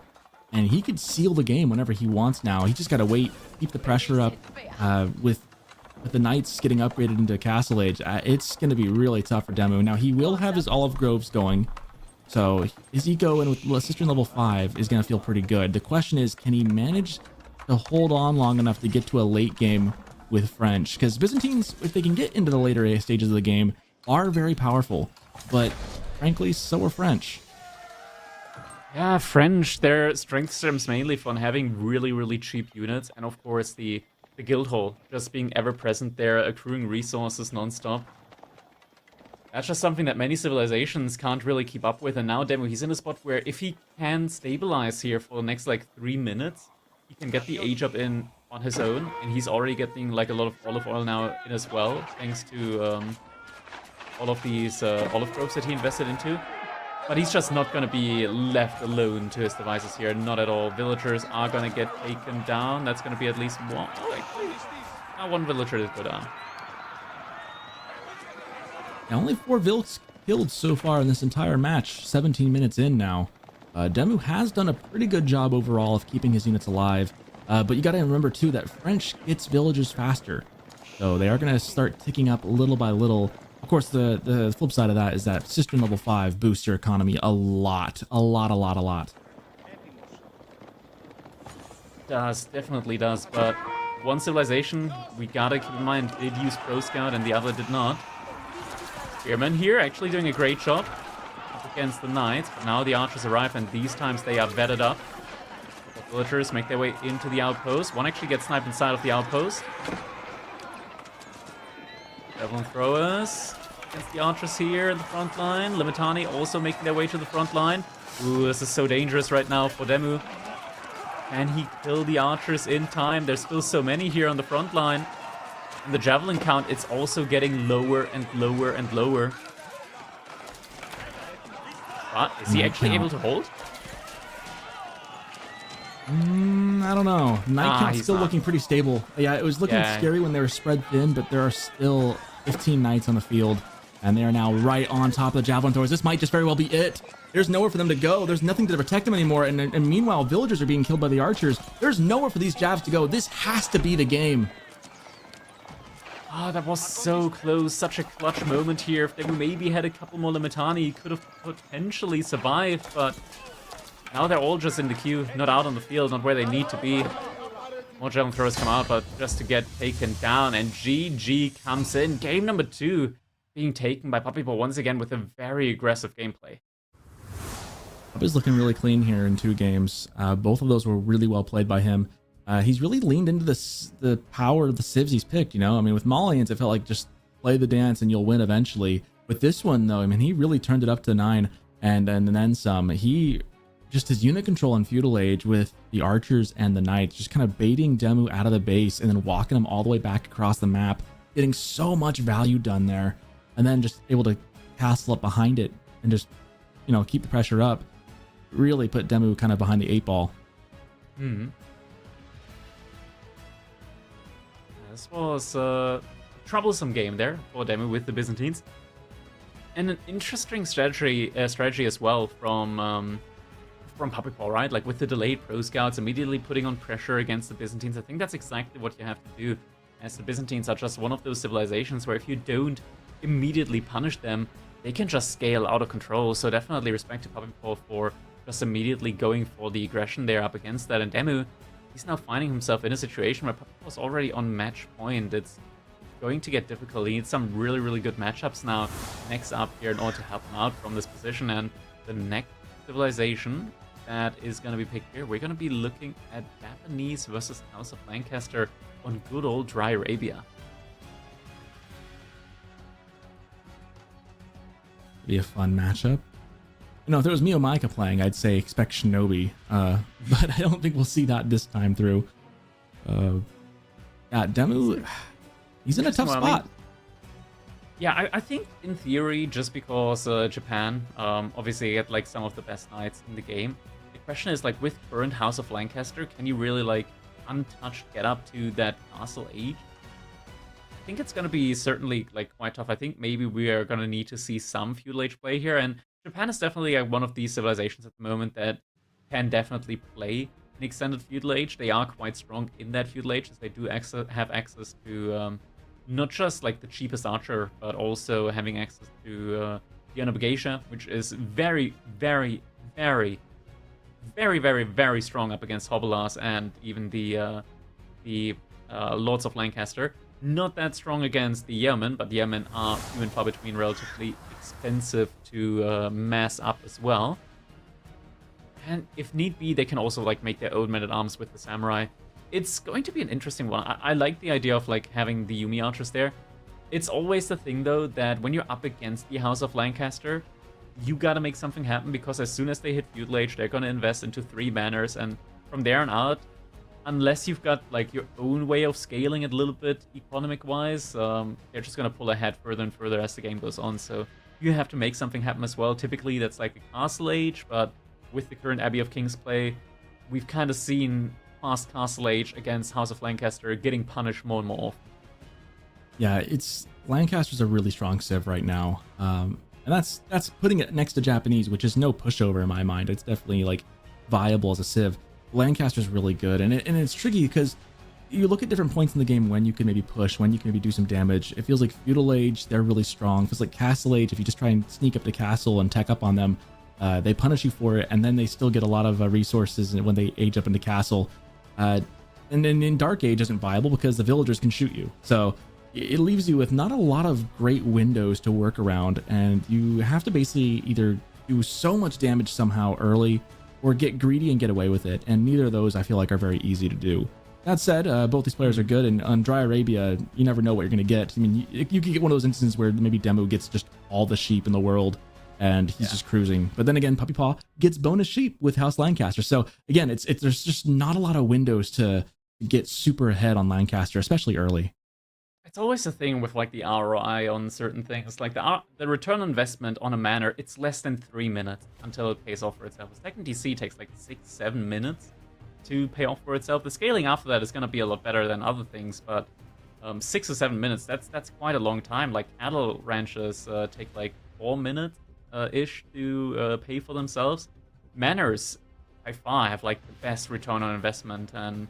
[SPEAKER 2] and he could seal the game whenever he wants now. He just got to wait, keep the pressure up with the Knights getting upgraded into Castle Age. It's going to be really tough for DeMu. Now, he will have his Olive Groves going, so his eco and with Cistern level 5 is going to feel pretty good. The question is, can he manage to hold on long enough to get to a late game with French? Because Byzantines, if they can get into the later stages of the game, are very powerful, but frankly, so are French.
[SPEAKER 1] Yeah, French, their strength stems mainly from having really, really cheap units, and of course the Guildhall just being ever present there, accruing resources non-stop. That's just something that many civilizations can't really keep up with, and now DeMu, he's in a spot where if he can stabilize here for the next like 3 minutes, he can get the age up in on his own, and he's already getting like a lot of olive oil now in as well, thanks to all of these olive groves that he invested into. But he's just not going to be left alone to his devices here, not at all. Villagers are going to get taken down. That's going to be at least one. Oh, actually, one villager did go down.
[SPEAKER 2] Now, only 4 vilks killed so far in this entire match, 17 minutes in now. DeMu has done a pretty good job overall of keeping his units alive. But you got to remember, too, that French gets villagers faster. So they are going to start ticking up little by little. Of course, the flip side of that is that Cistern level 5 boosts your economy a lot. A lot.
[SPEAKER 1] Does, definitely does. But one civilization, we got to keep in mind, did use Pro Scout and the other did not. Spearman here actually doing a great job. against the knights, but now the archers arrive, and these times they are vetted up. The villagers make their way into the outpost. One actually gets sniped inside of the outpost. Javelin throwers against the archers here in the front line. Limitani also making their way to the front line. Ooh, this is so dangerous right now for DeMu. Can he kill the archers in time? There's still so many here on the front line. And the javelin count, it's also getting lower and lower and lower. But is he actually able to hold?
[SPEAKER 2] I don't know. Knight count's still looking pretty stable. Yeah, it was looking scary when they were spread thin, but there are still 15 knights on the field, and they are now right on top of the javelin throwers. This might just very well be it. There's nowhere for them to go. There's nothing to protect them anymore, and meanwhile, villagers are being killed by the archers. There's nowhere for these jabs to go. This has to be the game.
[SPEAKER 1] Oh, that was so close. Such a clutch moment here. If they maybe had a couple more Limitani, he could have potentially survived, but now they're all just in the queue, not out on the field, not where they need to be. More javelin throwers come out, but just to get taken down, and GG comes in. Game number 2 being taken by PuppyPawn once again with a very aggressive gameplay.
[SPEAKER 2] Puppy's looking really clean here in 2 games. Both of those were really well played by him. He's really leaned into the power of the civs he's picked, you know? I mean, with Malians, it felt like just play the dance and you'll win eventually. With this one, though, I mean, he really turned it up to 9 and then some. Just his unit control in Feudal Age with the archers and the knights, just kind of baiting DeMu out of the base and then walking him all the way back across the map, getting so much value done there, and then just able to castle up behind it and just, you know, keep the pressure up. Really put DeMu kind of behind the 8 ball.
[SPEAKER 1] This was a troublesome game there for DeMu with the Byzantines. And an interesting strategy as well from PuppyPawn, right? Like with the delayed pro scouts, immediately putting on pressure against the Byzantines. I think that's exactly what you have to do, as the Byzantines are just one of those civilizations where if you don't immediately punish them, they can just scale out of control. So definitely respect to PuppyPawn for just immediately going for the aggression there up against that. And DeMu, he's now finding himself in a situation where PuppyPawn's already on match point. It's going to get difficult. He needs some really, really good matchups now next up here in order to help him out from this position. And the next civilization that is going to be picked here, we're going to be looking at Japanese versus House of Lancaster on good old dry Arabia.
[SPEAKER 2] Be a fun matchup. You know, if there was Miyomika playing, I'd say expect Shinobi, but I don't think we'll see that this time through. Yeah, DeMu, he's in a tough spot.
[SPEAKER 1] Yeah, I think in theory, just because Japan obviously get like some of the best knights in the game, the question is like with current House of Lancaster, can you really like untouched get up to that castle age? I think it's going to be certainly like quite tough. I think maybe we are going to need to see some feudal age play here, and Japan is definitely one of these civilizations at the moment that can definitely play an extended feudal age. They are quite strong in that feudal age, as they do have access to not just like the cheapest archer, but also having access to the Geisha, which is very, very, very, very, very, very strong up against Hobelas and even the Lords of Lancaster. Not that strong against the Yeomen, but the Yeomen are few and far between, relatively expensive to mass up as well. And if need be, they can also like make their own men-at-arms with the Samurai. It's going to be an interesting one. I like the idea of like having the Yumi archers there. It's always the thing though that when you're up against the House of Lancaster, you gotta make something happen, because as soon as they hit feudal age, they're gonna invest into 3 banners, and from there on out, unless you've got like your own way of scaling it a little bit economic-wise, they're just gonna pull ahead further and further as the game goes on. So you have to make something happen as well. Typically that's like a castle age, but with the current Abbey of Kings play, we've kind of seen past castle age against House of Lancaster getting punished more and more often.
[SPEAKER 2] Yeah, Lancaster's a really strong civ right now, and that's putting it next to Japanese, which is no pushover in my mind. It's definitely like viable as a civ. Lancaster's really good, and it's tricky because you look at different points in the game when you can maybe push, when you can maybe do some damage. It feels like feudal age, they're really strong. It feels like castle age, if you just try and sneak up to castle and tech up on them, they punish you for it, and then they still get a lot of resources when they age up into castle. And then in dark age isn't viable because the villagers can shoot you. So it leaves you with not a lot of great windows to work around, and you have to basically either do so much damage somehow early, or get greedy and get away with it. And neither of those I feel like are very easy to do. That said, both these players are good, and on Dry Arabia, you never know what you're going to get. I mean, you could get one of those instances where maybe DeMu gets just all the sheep in the world, and he's just cruising. But then again, PuppyPawn gets bonus sheep with House Lancaster. So again, there's just not a lot of windows to get super ahead on Lancaster, especially early.
[SPEAKER 1] It's always the thing with like the ROI on certain things. Like the return on investment on a manor, it's less than 3 minutes until it pays off for itself. A second DC takes like 6-7 minutes to pay off for itself. The scaling after that is going to be a lot better than other things, but 6 or 7 minutes, that's quite a long time. Like cattle ranches take like 4 minutes ish to pay for themselves. Manors by far have like the best return on investment, and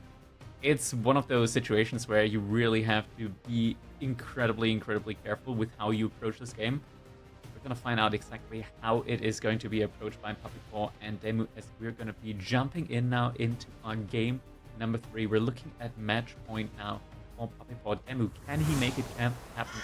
[SPEAKER 1] it's one of those situations where you really have to be incredibly careful with how you approach this game. We're going to find out exactly how it is going to be approached by PuppyPawn and DeMu, as we're going to be jumping in now into our game number 3. We're looking at match point now for PuppyPawn. DeMu, can he make it happen?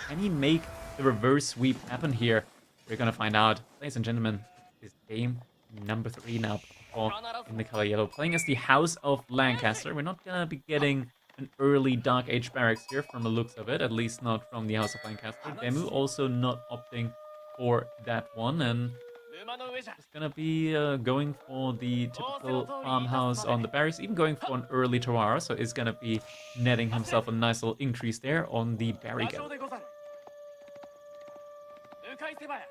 [SPEAKER 1] Can he make the reverse sweep happen here? We're going to find out. Ladies and gentlemen, this game number 3 now. PuppyPawn in the color yellow, playing as the House of Lancaster. We're not going to be getting an early Dark Age barracks here from the looks of it, at least not from the House of Lancaster. DeMu also not opting for that one, and just gonna be going for the typical farmhouse on the barracks, even going for an early Tawara, so is gonna be netting himself a nice little increase there on the barricade.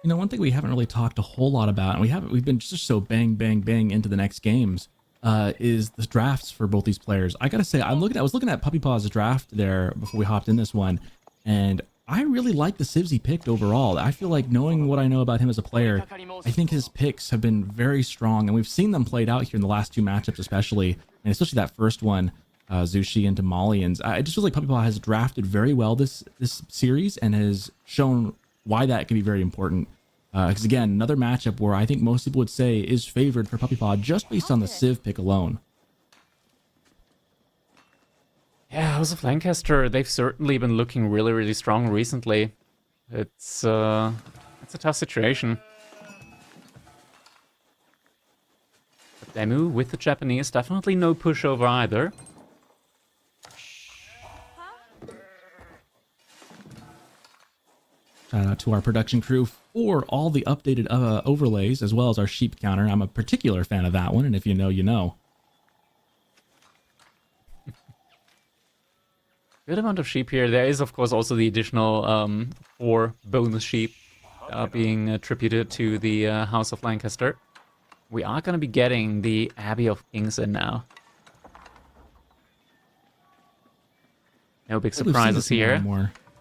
[SPEAKER 2] You know, one thing we haven't really talked a whole lot about, and we've been just so bang into the next games, is the drafts for both these players. I gotta say, I was looking at PuppyPawn's draft there before we hopped in this one, and I really like the civs he picked overall. I feel like, knowing what I know about him as a player, I think his picks have been very strong, and we've seen them played out here in the last 2 matchups especially, and especially that first one, Zushi and Demolians. I just feel like PuppyPawn has drafted very well this series, and has shown why that can be very important. Because again, another matchup where I think most people would say is favored for PuppyPawn just based on the civ pick alone.
[SPEAKER 1] Yeah, House of Lancaster, they've certainly been looking really strong recently. It's a tough situation. But DeMu with the Japanese, definitely no pushover either.
[SPEAKER 2] Shout out to our production crew for all the updated overlays, as well as our sheep counter. I'm a particular fan of that one, and if you know, you know.
[SPEAKER 1] Good amount of sheep here. There is, of course, also the additional 4 bonus sheep being attributed to the House of Lancaster. We are going to be getting the Abbey of Kings in now. No big surprises here.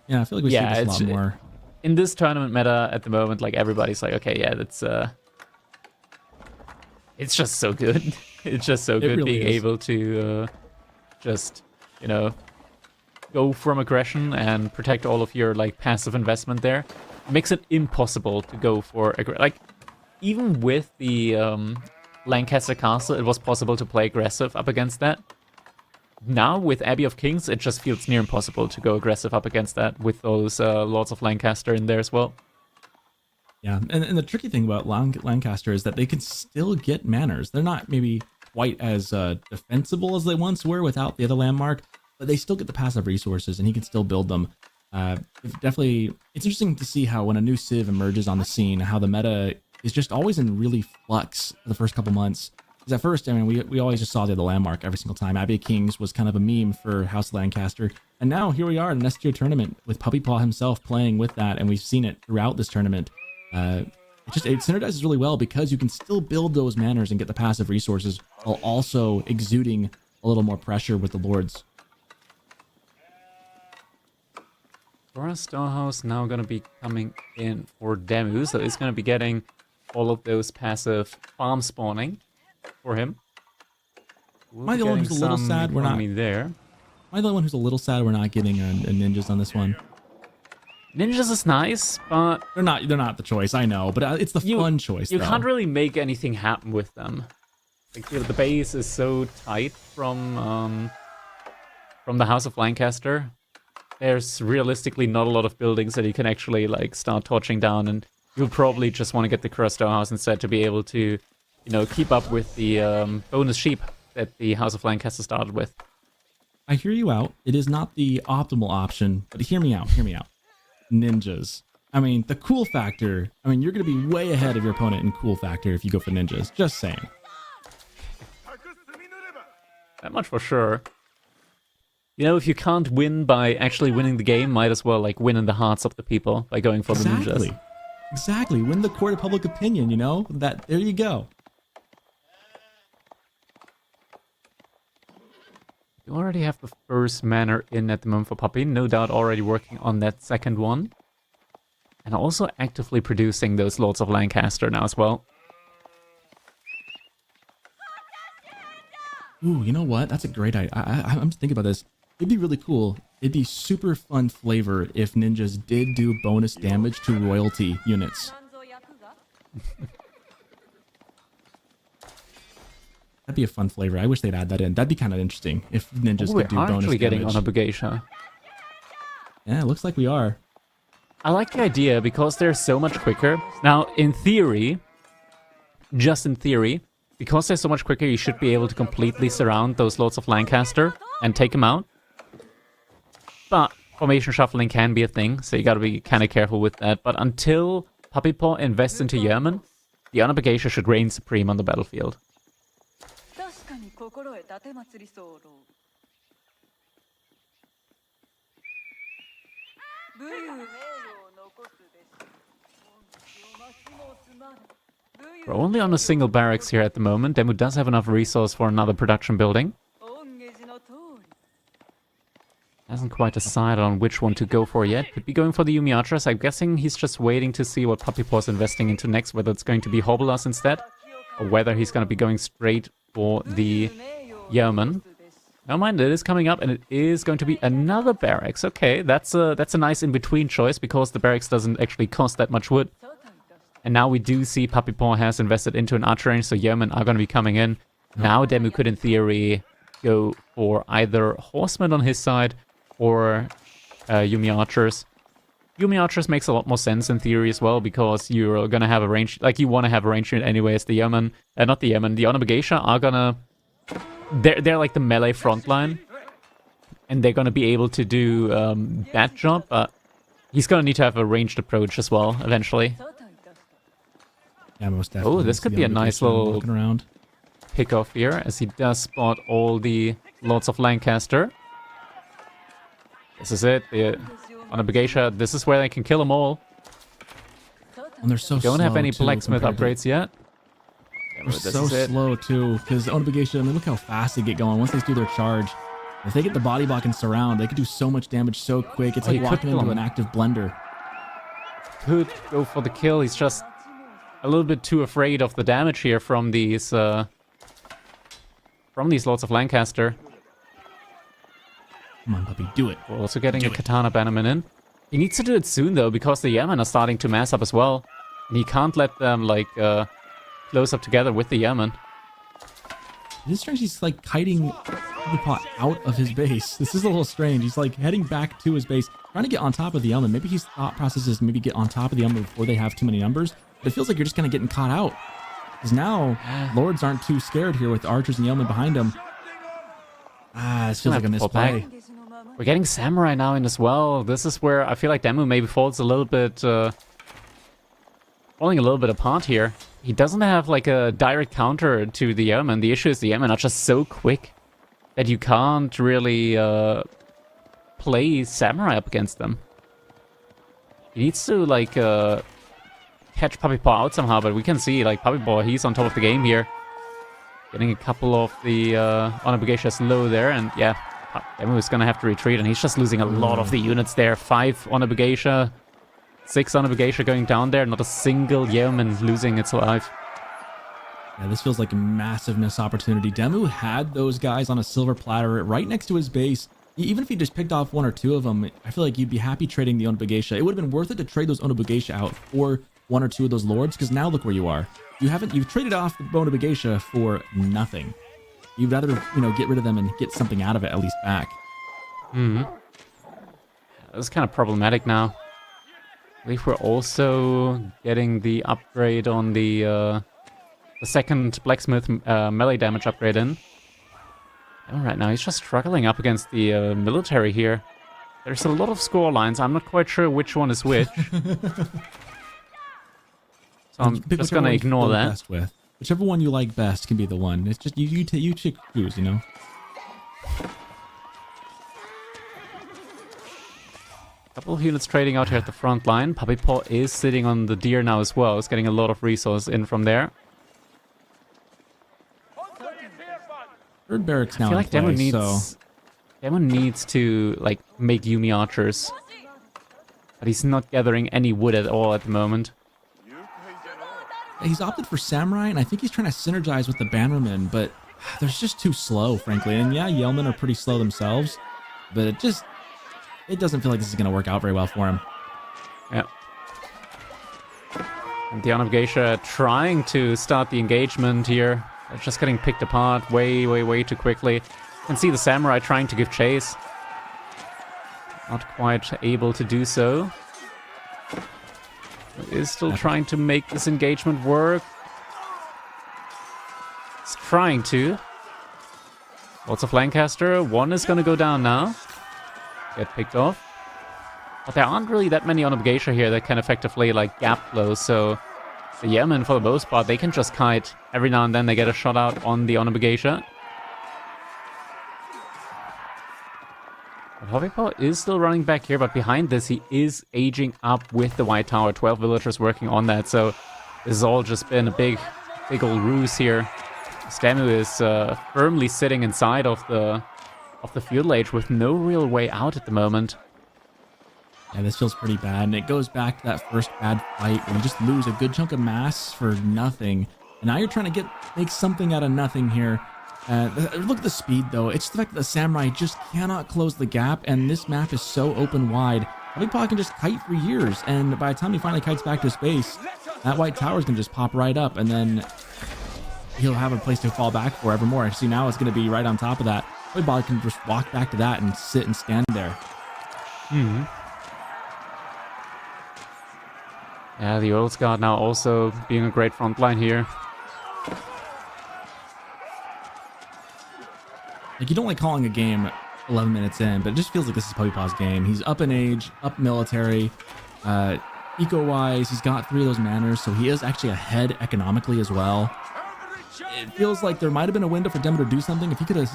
[SPEAKER 2] Yeah, I feel like we see this a lot more.
[SPEAKER 1] In this tournament meta at the moment, like, everybody's like, okay, yeah, that's it's just so good. It's just so good being able to just, you know, go from aggression and protect all of your like passive investment there. Makes it impossible to go for like, even with the Lancaster Castle, it was possible to play aggressive up against that. Now with Abbey of Kings, it just feels near impossible to go aggressive up against that with those Lords of Lancaster in there as well.
[SPEAKER 2] Yeah, and the tricky thing about Lancaster is that they can still get manors. They're not maybe quite as defensible as they once were without the other landmark, but they still get the passive resources, and he can still build them. It's interesting to see how when a new civ emerges on the scene, how the meta is just always in really flux for the first couple months. Because at first, I mean, we always just saw the landmark every single time. Abbey of Kings was kind of a meme for House of Lancaster, and now here we are in an S-tier tournament with PuppyPawn himself playing with that, and we've seen it throughout this tournament. It synergizes really well because you can still build those manors and get the passive resources while also exuding a little more pressure with the lords.
[SPEAKER 1] Forest Storehouse now going to be coming in for DeMu, so it's going to be getting all of those passive farm spawning for him.
[SPEAKER 2] Am I the one who's a little sad we're not
[SPEAKER 1] there?
[SPEAKER 2] Am I the only one who's a little sad we're not getting a ninjas on this one?
[SPEAKER 1] Ninjas is nice, but
[SPEAKER 2] they're not the choice. I know, but it's the fun choice.
[SPEAKER 1] You can't really make anything happen with them. Like, the base is so tight from the House of Lancaster. There's realistically not a lot of buildings that you can actually like start torching down and you'll probably just want to get the Cursed House instead to be able to, you know, keep up with the bonus sheep that the House of Lancaster started with.
[SPEAKER 2] I hear you out. It is not the optimal option, but hear me out. Hear me out. Ninjas. I mean, the cool factor. I mean, you're going to be way ahead of your opponent in cool factor if you go for ninjas. Just saying.
[SPEAKER 1] That much for sure. You know, if you can't win by actually winning the game, might as well like win in the hearts of the people by going for the ninjas.
[SPEAKER 2] Exactly. Win the court of public opinion, you know? There you go.
[SPEAKER 1] You already have the first manor in at the moment for Puppy. No doubt already working on that second one. And also actively producing those Lords of Lancaster now as well.
[SPEAKER 2] Ooh, you know what? That's a great idea. I'm just thinking about this. It'd be really cool. It'd be super fun flavor if ninjas did do bonus damage to royalty units. That'd be a fun flavor. I wish they'd add that in. That'd be kind of interesting if ninjas could do bonus damage.
[SPEAKER 1] We're actually getting on a Bugeisha.
[SPEAKER 2] Yeah, it looks like we are.
[SPEAKER 1] I like the idea because they're so much quicker. Now, in theory, just in theory, because they're so much quicker, you should be able to completely surround those Lords of Lancaster and take them out. But formation shuffling can be a thing, so you gotta be kind of careful with that. But until PuppyPawn invests into Yeoman, the Bugeisha should reign supreme on the battlefield. We're only on a single barracks here at the moment. DeMu does have enough resource for another production building. Hasn't quite decided on which one to go for yet. Could be going for the Yumiatras. I'm guessing he's just waiting to see what PuppyPawn's investing into next, whether it's going to be Hobelas instead, or whether he's going to be going straight for the Yeoman. Never mind, it is coming up, and it is going to be another barracks. Okay, that's a nice in-between choice, because the barracks doesn't actually cost that much wood. And now we do see PuppyPawn has invested into an archer range, so Yeomen are going to be coming in. Now DeMu could, in theory, go for either Horsemen on his side or Yumi Archers. Yumi Archers makes a lot more sense in theory as well, because you're going to have a range, like you want to have a range unit anyways. The Yeoman, not the Yeoman, the Bugeisha are going to... They're like the melee frontline, and they're going to be able to do that job, but he's going to need to have a ranged approach as well, eventually.
[SPEAKER 2] Yeah, most definitely.
[SPEAKER 1] Oh, this could be a nice little pick-off here, as he does spot all the Lords of Lancaster. This is it, the Bugeisha, this is where they can kill them all.
[SPEAKER 2] And they're so
[SPEAKER 1] Don't have any blacksmith upgrades yet.
[SPEAKER 2] They're so slow too, because Bugeisha, I mean, look how fast they get going once they do their charge. If they get the body block and surround, they could do so much damage so quick. It's like walking into an active blender.
[SPEAKER 1] Could go for the kill. He's just a little bit too afraid of the damage here from these Lords of Lancaster.
[SPEAKER 2] Come on, puppy, do it.
[SPEAKER 1] We're also getting a Katana Bannerman in. He needs to do it soon though, because the Yeoman are starting to mass up as well, and he can't let them like close up together with the Yeoman.
[SPEAKER 2] It is strange. He's like kiting PuppyPawn out of his base. This is a little strange. He's like heading back to his base, trying to get on top of the Yeoman. Maybe his thought process is maybe get on top of the Yeoman before they have too many numbers. But it feels like you're just kind of getting caught out. Because now, Lords aren't too scared here with Archers and Yeoman behind them. This feels like a misplay.
[SPEAKER 1] We're getting Samurai now in as well. This is where I feel like DeMu maybe falls a little bit... falling a little bit apart here. He doesn't have like a direct counter to the Yeoman. The issue is the Yeoman are just so quick that you can't really play Samurai up against them. He needs to like catch PuppyPawn out somehow, but we can see like PuppyPawn, he's on top of the game here. Getting a couple of the Bugeishas low there, and yeah, DeMu is gonna have to retreat, and he's just losing a lot of the units there. 5 Bugeisha. 6 Bugeisha going down there, not a single Yeoman losing its life.
[SPEAKER 2] Yeah, this feels like a massive missed opportunity. DeMu had those guys on a silver platter right next to his base. Even if he just picked off 1 or 2 of them, I feel like you'd be happy trading the Bugeisha. It would have been worth it to trade those Bugeisha out for 1 or 2 of those Lords, because now look where you are. You've traded off the Bugeisha for nothing. You'd rather, get rid of them and get something out of it at least back.
[SPEAKER 1] That's kind of problematic now.
[SPEAKER 5] I believe we're also getting the upgrade on the second blacksmith melee damage upgrade in. Oh, right now he's just struggling up against the military here. There's a lot of score lines. I'm not quite sure which one is which. So I'm just gonna ignore that.
[SPEAKER 2] Best with. Whichever one you like best can be the one. It's just you choose, you know.
[SPEAKER 5] Couple of units trading out here at the front line. PuppyPawn is sitting on the deer now as well. It's getting a lot of resource in from there.
[SPEAKER 2] Third barracks now.
[SPEAKER 5] I feel like
[SPEAKER 2] in play,
[SPEAKER 5] DeMu needs to like make Yumi archers, but he's not gathering any wood at all at the moment.
[SPEAKER 2] He's opted for samurai, and I think he's trying to synergize with the bannermen, but they're just too slow, frankly. And yeah, yeomen are pretty slow themselves, but it doesn't feel like this is going to work out very well for him.
[SPEAKER 5] Yeah. And the Geisha trying to start the engagement here. They're just getting picked apart way too quickly. You can see the samurai trying to give chase. Not quite able to do so. Is still trying to make this engagement work. It's trying to. Lots of Lancaster. One is going to go down now. Get picked off. But there aren't really that many Geisha here that can effectively like gap close, so the Yemen, for the most part, they can just kite. Every now and then they get a shot out on the Geisha. PuppyPawn is still running back here, but behind this, he is aging up with the White Tower. 12 villagers working on that, so this has all just been a big old ruse here. DeMu is firmly sitting inside of the field age with no real way out at the moment.
[SPEAKER 2] Yeah, this feels pretty bad, and it goes back to that first bad fight where you just lose a good chunk of mass for nothing. And now you're trying to make something out of nothing here. Look at the speed, though. It's the fact that the samurai just cannot close the gap, and this map is so open wide. PuppyPawn can just kite for years, and by the time he finally kites back to his base, that white tower is going to just pop right up, and then he'll have a place to fall back for evermore. See, now it's going to be right on top of that. PuppyPawn can just walk back to that and sit and stand there.
[SPEAKER 5] Mm-hmm. Yeah, the Earl's Guard now also being a great front line here.
[SPEAKER 2] Like, you don't like calling a game 11 minutes in, but it just feels like this is PuppyPawn's game. He's up in age, up military, eco-wise, he's got 3 of those manners, so he is actually ahead economically as well. It feels like there might have been a window for DeMu to do something. If he could have,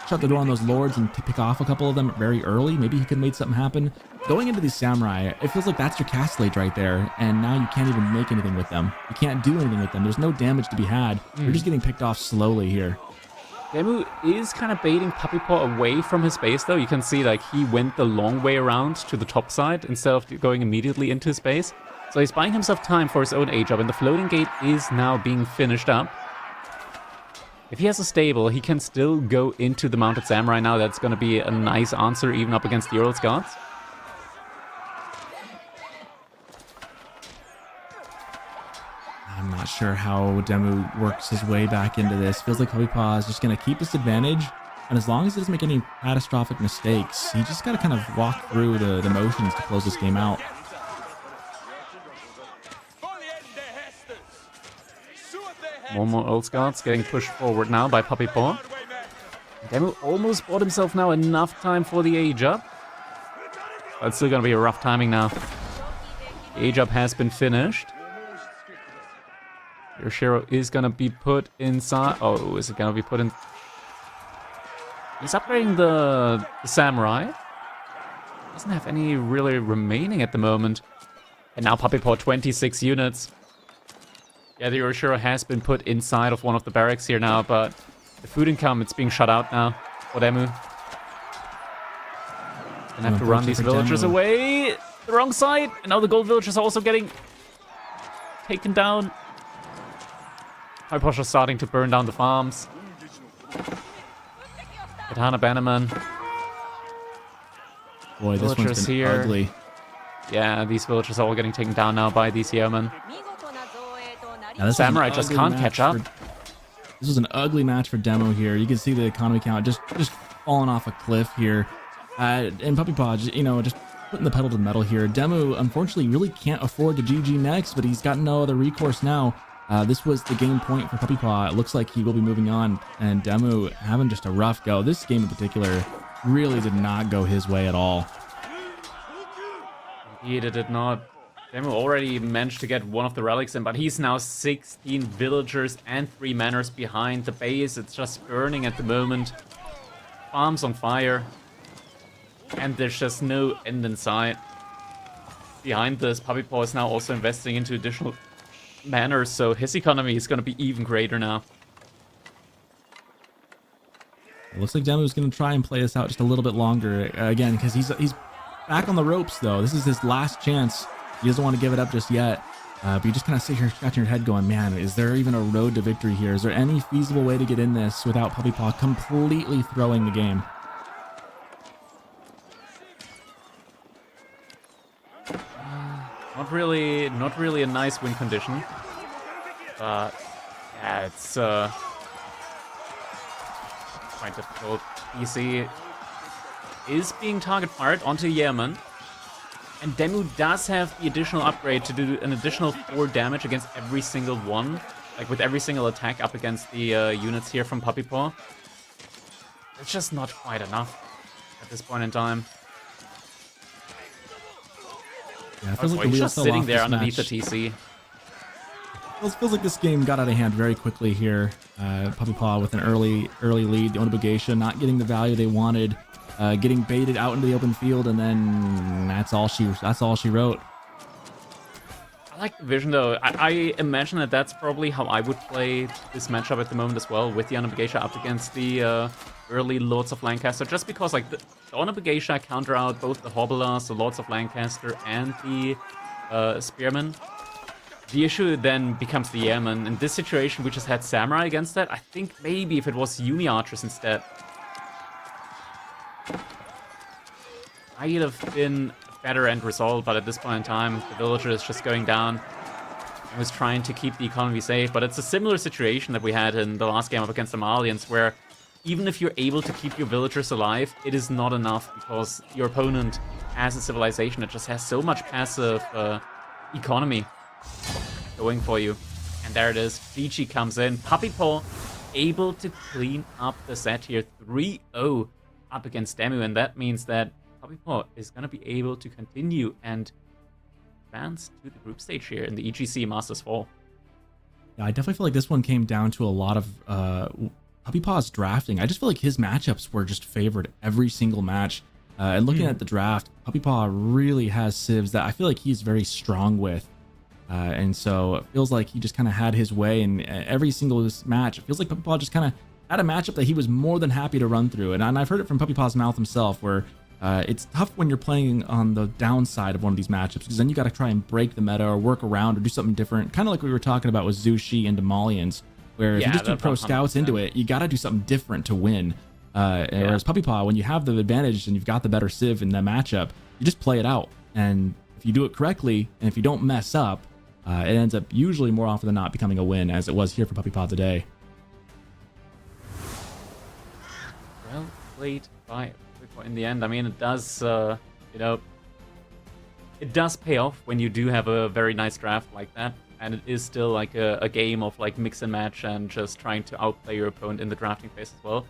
[SPEAKER 2] shut the door on those lords and pick off a couple of them very early, maybe he could have made something happen. Going into these samurai, it feels like that's your castle age right there, and now you can't even make anything with them. You can't do anything with them. There's no damage to be had. You're just getting picked off slowly here.
[SPEAKER 5] DeMu is kind of baiting PuppyPawn away from his base, though. You can see like he went the long way around to the top side instead of going immediately into his base. So he's buying himself time for his own age up, and the floating gate is now being finished up. If he has a stable, he can still go into the mounted samurai now. That's going to be a nice answer even up against the Earl's Guards.
[SPEAKER 2] I'm not sure how DeMu works his way back into this. Feels like PuppyPawn is just going to keep this advantage, and as long as he doesn't make any catastrophic mistakes, he just got to kind of walk through the motions to close this game out.
[SPEAKER 5] One more Earl's Guards getting pushed forward now by PuppyPawn. DeMu almost bought himself now enough time for the age up. But it's still going to be a rough timing now. The age up has been finished. Yoshiro is going to be put inside. Oh, is it going to be put in? He's upgrading the samurai. Doesn't have any really remaining at the moment. And now PuppyPawn 26 units. Yeah, the Yoshiro has been put inside of one of the barracks here now, but the food income, it's being shut out now for DeMu. Gonna have to run these villagers away. The wrong side. And now the gold villagers are also getting taken down. PuppyPawn starting to burn down the farms. Katana Bannerman.
[SPEAKER 2] Boy, this one's been ugly.
[SPEAKER 5] Yeah, these villagers are all getting taken down now by these yeomen.
[SPEAKER 2] Yeah,
[SPEAKER 5] Samurai just can't catch up.
[SPEAKER 2] This was an ugly match for DeMu here. You can see the economy count just falling off a cliff here. And PuppyPawn, just putting the pedal to the metal here. DeMu, unfortunately, really can't afford to GG next, but he's got no other recourse now. This was the game point for PuppyPawn. It looks like he will be moving on, and DeMu having just a rough go. This game in particular really did not go his way at all.
[SPEAKER 5] Indeed, it did not. DeMu already managed to get one of the relics in, but he's now 16 villagers and 3 manors behind the base. It's just burning at the moment. Farms on fire. And there's just no end in sight. Behind this, PuppyPawn is now also investing into additional manors, so his economy is going to be even greater now.
[SPEAKER 2] It looks like DeMu's going to try and play this out just a little bit longer again, because he's back on the ropes though. This is his last chance. He doesn't want to give it up just yet. But you just kind of sit here scratching your head going, man, is there even a road to victory here? Is there any feasible way to get in this without PuppyPawn completely throwing the game?
[SPEAKER 5] Not really a nice win condition. But yeah, it's quite difficult. EGC is being target fired onto Yemen. And DeMu does have the additional upgrade to do an additional 4 damage against every single one. Like with every single attack up against the units here from PuppyPawn. It's just not quite enough at this point in time.
[SPEAKER 2] Yeah, it feels like
[SPEAKER 5] he's just sitting there underneath the TC.
[SPEAKER 2] It feels like this game got out of hand very quickly here. PuppyPawn with an early lead. The Onabugation not getting the value they wanted. Getting baited out into the open field, and then that's all she wrote.
[SPEAKER 5] I like the vision though. I imagine that that's probably how I would play this matchup at the moment as well, with the Onabugation up against the early Lords of Lancaster, just because like the Onabugation counter out both the Hobblers, the Lords of Lancaster, and the Spearmen. The issue then becomes the Yemen. In this situation, we just had Samurai against that. I think maybe if it was Yumi Archers instead, might have been a better end result, but at this point in time, the villager is just going down and was trying to keep the economy safe. But it's a similar situation that we had in the last game up against the Malians, where even if you're able to keep your villagers alive, it is not enough because your opponent has a civilization that just has so much passive economy going for you. And there it is. GG comes in. PuppyPawn able to clean up the set here. 3-0 up against DeMu, and that means that PuppyPawn is going to be able to continue and advance to the group stage here in the EGC Masters Fall.
[SPEAKER 2] Yeah, I definitely feel like this one came down to a lot of PuppyPawn's drafting. I just feel like his matchups were just favored every single match. And looking at the draft, PuppyPawn really has civs that I feel like he's very strong with. And so it feels like he just kind of had his way in every single match. It feels like PuppyPawn just kind of had a matchup that he was more than happy to run through. And I've heard it from PuppyPawn's mouth himself, where it's tough when you're playing on the downside of one of these matchups, because then you got to try and break the meta or work around or do something different. Kind of like we were talking about with Zushi and Demolians, where if you just do pro scouts into it, you got to do something different to win. Whereas PuppyPawn, when you have the advantage and you've got the better civ in the matchup, you just play it out. And if you do it correctly, and if you don't mess up, it ends up usually more often than not becoming a win, as it was here for PuppyPawn today.
[SPEAKER 5] Well played by PuppyPawn in the end. I mean, it does, it does pay off when you do have a very nice draft like that. And it is still like a game of like mix and match and just trying to outplay your opponent in the drafting phase as well.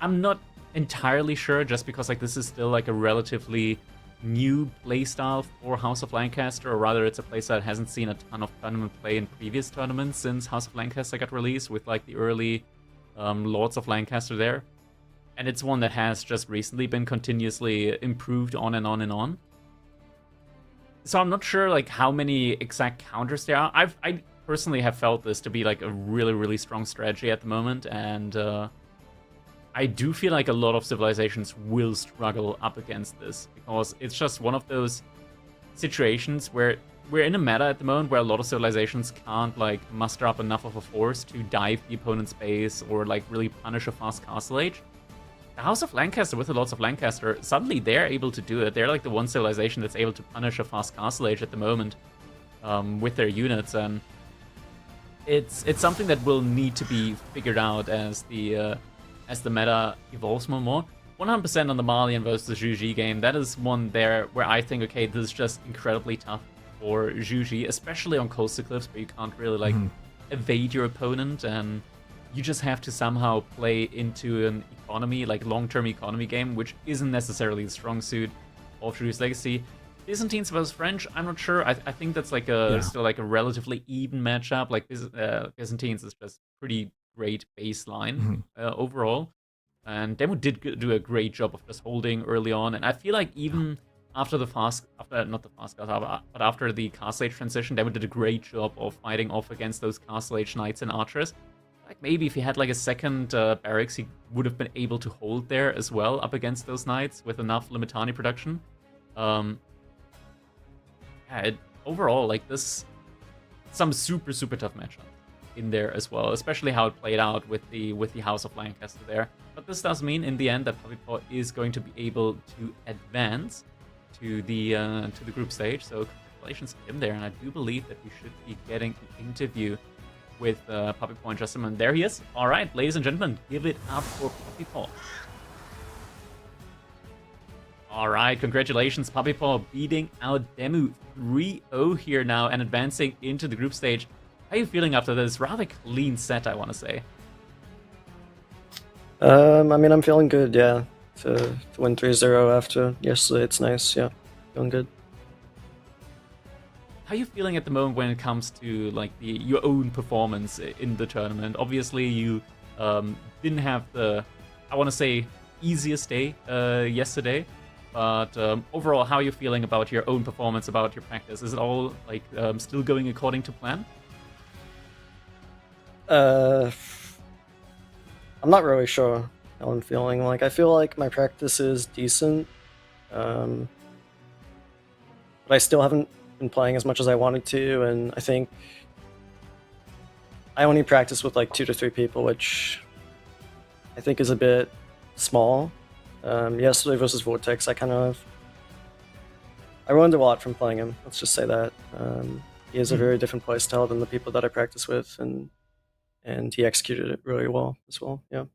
[SPEAKER 5] I'm not entirely sure, just because like this is still like a relatively new playstyle for House of Lancaster, or rather it's a playstyle that hasn't seen a ton of tournament play in previous tournaments since House of Lancaster got released, with like the early Lords of Lancaster there. And it's one that has just recently been continuously improved on and on and on. So I'm not sure like how many exact counters there are. I personally have felt this to be like a really, really strong strategy at the moment, and I do feel like a lot of civilizations will struggle up against this, because it's just one of those situations where we're in a meta at the moment where a lot of civilizations can't like muster up enough of a force to dive the opponent's base or like really punish a fast castle age. The House of Lancaster with the Lords of Lancaster, suddenly they're able to do it. They're like the one civilization that's able to punish a fast castle age at the moment with their units, and it's something that will need to be figured out as the meta evolves more and more.
[SPEAKER 1] 100% on the Malian versus Zhuji game. That is one there where I think, okay, this is just incredibly tough for Zhuji, especially on coastal cliffs where you can't really like evade your opponent, and you just have to somehow play into an economy, like long-term economy game, which isn't necessarily the strong suit of Zhuji's Legacy. Byzantines versus French, I'm not sure. I think that's like still like a relatively even matchup. Like Byzantines is just pretty great baseline overall. And DeMu did do a great job of just holding early on, and I feel like even after the after the Castle Age transition, DeMu did a great job of fighting off against those Castle Age knights and archers. Like maybe if he had like a second barracks, he would have been able to hold there as well up against those knights with enough Limitani production. Overall, like this, some super tough matchup in there as well, especially how it played out with the House of Lancaster there. But this does mean in the end that PuppyPawn is going to be able to advance to the group stage. So congratulations to him there, and I do believe that we should be getting an interview with PuppyPawn in just a moment. There he is. All right, ladies and gentlemen, give it up for PuppyPawn. All right, congratulations, PuppyPawn beating out DeMu 3-0 here now and advancing into the group stage. How are you feeling after this rather clean set, I want to say?
[SPEAKER 6] I mean, I'm feeling good, yeah. To win 3-0 after yesterday, it's nice, yeah. Feeling good.
[SPEAKER 1] How are you feeling at the moment when it comes to like your own performance in the tournament? Obviously, you didn't have the, I want to say, easiest day yesterday. But overall, how are you feeling about your own performance, about your practice? Is it all like still going according to plan?
[SPEAKER 6] I'm not really sure how I'm feeling. Like, I feel like my practice is decent, but I still haven't been playing as much as I wanted to, and I think I only practice with like 2 to 3 people, which I think is a bit small. Yesterday versus Vortex, I learned a lot from playing him, let's just say that. He has a very different playstyle than the people that I practice with, and he executed it really well as well, yeah.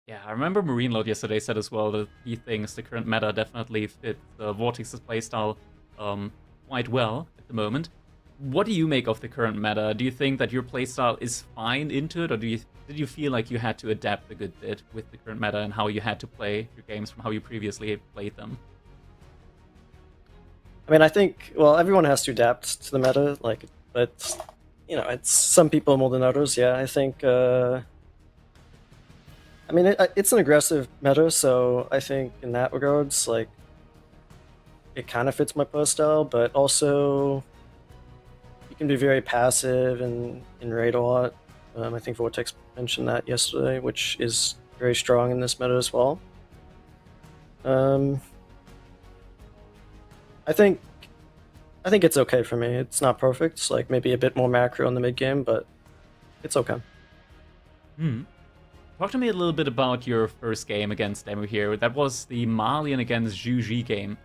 [SPEAKER 1] Yeah, I remember Marine Lord yesterday said as well that he thinks the current meta definitely fits Vortex's playstyle quite well at the moment. What do you make of the current meta? Do you think that your playstyle is fine into it, or did you feel like you had to adapt a good bit with the current meta and how you had to play your games from how you previously played them?
[SPEAKER 6] I mean, I think, well, everyone has to adapt to the meta, like, but, you know, it's some people more than others, yeah. I think, I mean, it's an aggressive meta, so I think in that regards, like, it kind of fits my playstyle, but also you can be very passive and raid a lot. I think Vortex mentioned that yesterday, which is very strong in this meta as well. I think it's okay for me. It's not perfect. It's like maybe a bit more macro in the mid game, but it's okay.
[SPEAKER 1] Talk to me a little bit about your first game against DeMu here. That was the Malian against Zhuji game.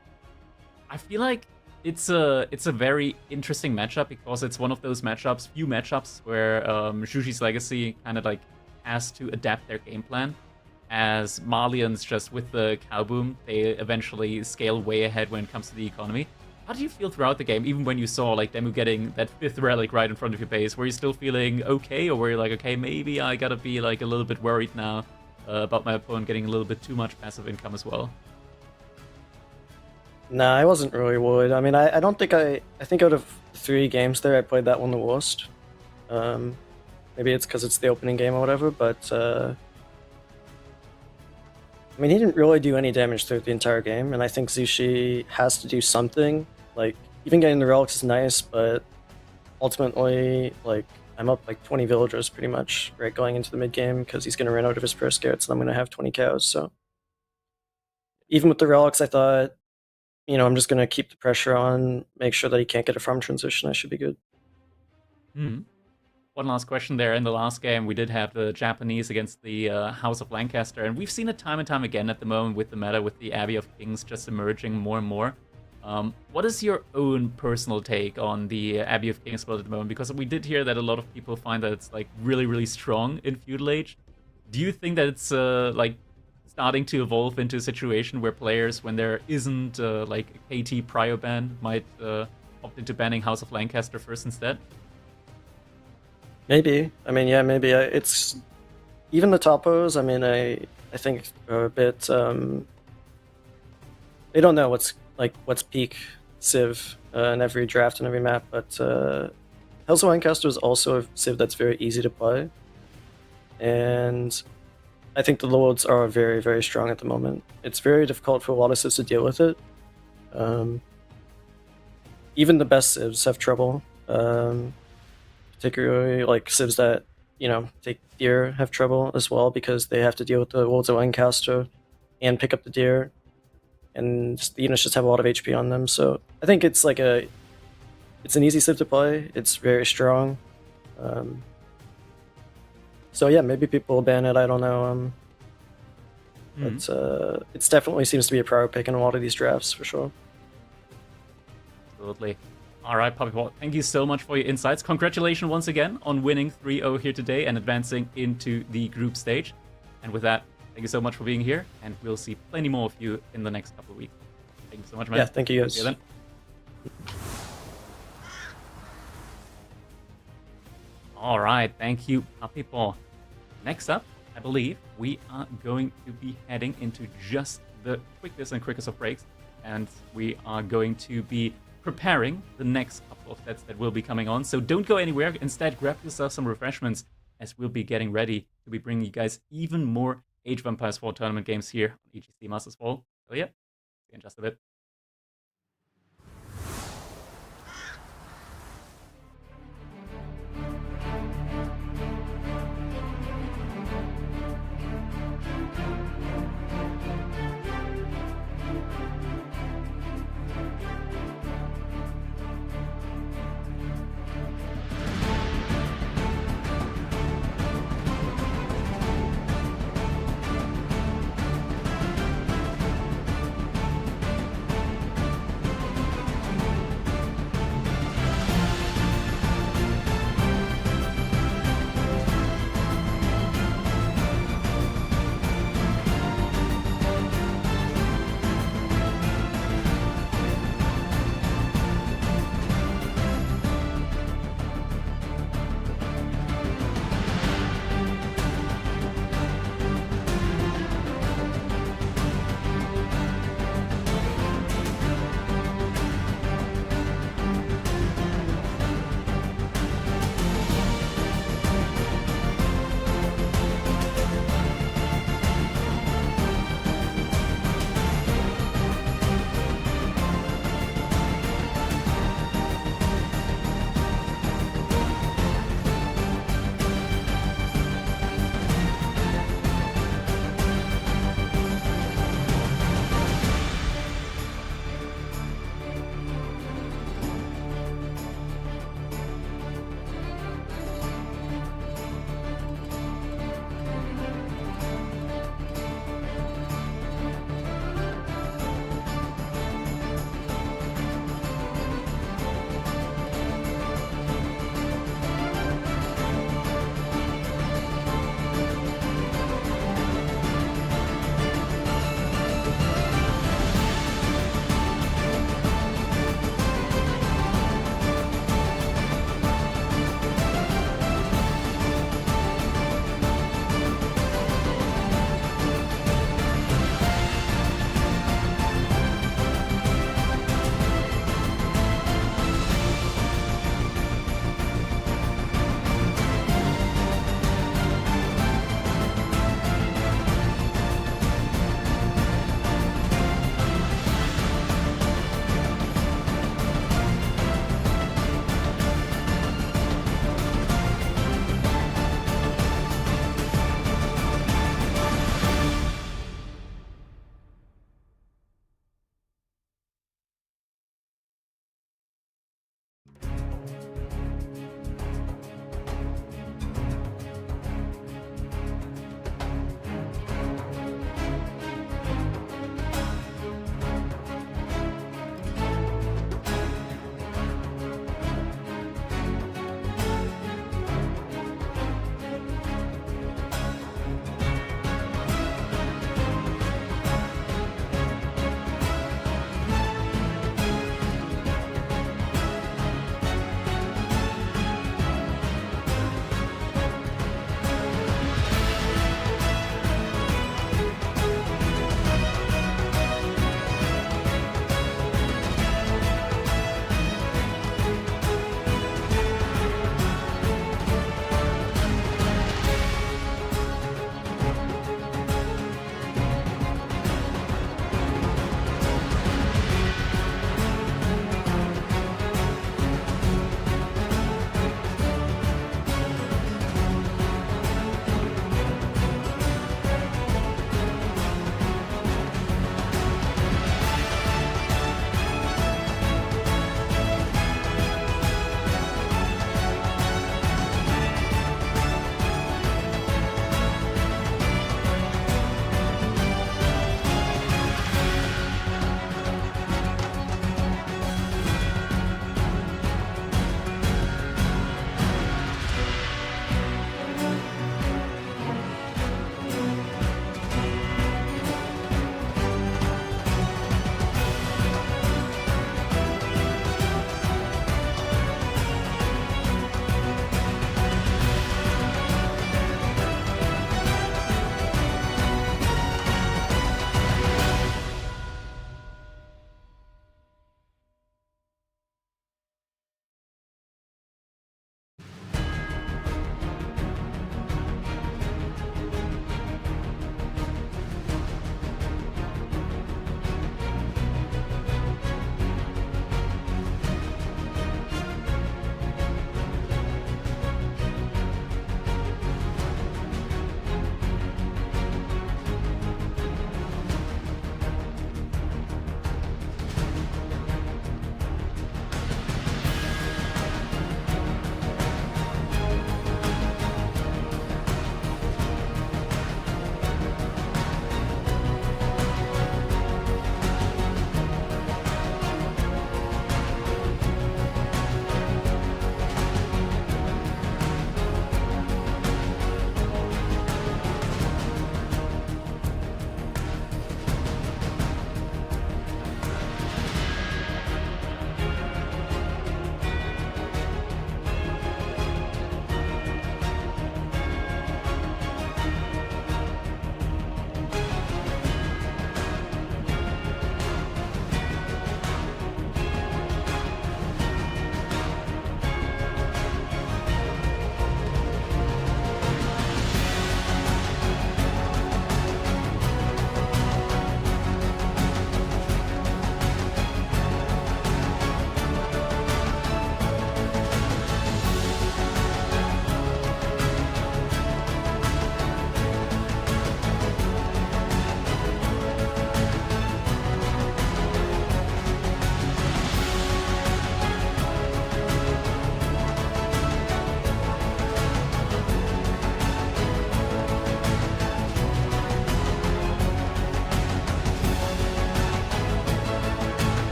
[SPEAKER 1] I feel like it's a very interesting matchup because it's one of those few matchups where Zhuji's Legacy kind of like has to adapt their game plan. As Malians, just with the cow boom, they eventually scale way ahead when it comes to the economy. How did you feel throughout the game, even when you saw like DeMu getting that 5th relic right in front of your base? Were you still feeling okay, or were you like, okay, maybe I gotta be like a little bit worried now about my opponent getting a little bit too much passive income as well?
[SPEAKER 6] Nah, I wasn't really worried. I mean, I don't think I think out of 3 games there, I played that one the worst. Maybe it's because it's the opening game or whatever, but I mean, he didn't really do any damage through the entire game, and I think Zushi has to do something. Like, even getting the relics is nice, but ultimately, like, I'm up like 20 villagers pretty much, right, going into the mid game, because he's going to run out of his first carrots, and I'm going to have 20 cows, so. Even with the relics, I thought, you know, I'm just going to keep the pressure on, make sure that he can't get a farm transition. I should be good.
[SPEAKER 1] One last question there. In the last game, we did have the Japanese against the House of Lancaster, and we've seen it time and time again at the moment with the meta, with the Abbey of Kings just emerging more and more. What is your own personal take on the Abbey of Kings build at the moment? Because we did hear that a lot of people find that it's like really, really strong in Feudal Age. Do you think that it's like starting to evolve into a situation where players, when there isn't like a KT prior ban, might opt into banning House of Lancaster first instead?
[SPEAKER 6] Maybe. I mean, yeah, maybe. It's even the topos. I mean, I think are a bit. They don't know what's peak Civ in every draft and every map, but House of Lancaster is also a Civ that's very easy to play, and I think the Lords are very, very strong at the moment. It's very difficult for a lot of Civs to deal with it. Even the best Civs have trouble. Particularly like Civs that, take deer have trouble as well because they have to deal with the Lords of Lancaster and pick up the deer. And the units just have a lot of HP on them. So I think it's it's an easy Civ to play. It's very strong. So yeah, maybe people will ban it. I don't know. But it definitely seems to be a prior pick in a lot of these drafts for sure.
[SPEAKER 1] Absolutely. All right, PuppyPawn, thank you so much for your insights. Congratulations once again on winning 3-0 here today and advancing into the group stage. And with that, thank you so much for being here, and we'll see plenty more of you in the next couple of weeks. Thank you so much, man.
[SPEAKER 6] Yeah, thank you guys.
[SPEAKER 1] See you then. All right, thank you, PuppyPawn. Next up, I believe we are going to be heading into just the quickest of breaks, and we are going to be preparing the next couple of sets that will be coming on. So don't go anywhere. Instead, grab yourself some refreshments as we'll be getting ready to be bringing you guys even more Age of Empires 4 tournament games here on EGC Masters Fall. So yeah, see you in just a bit.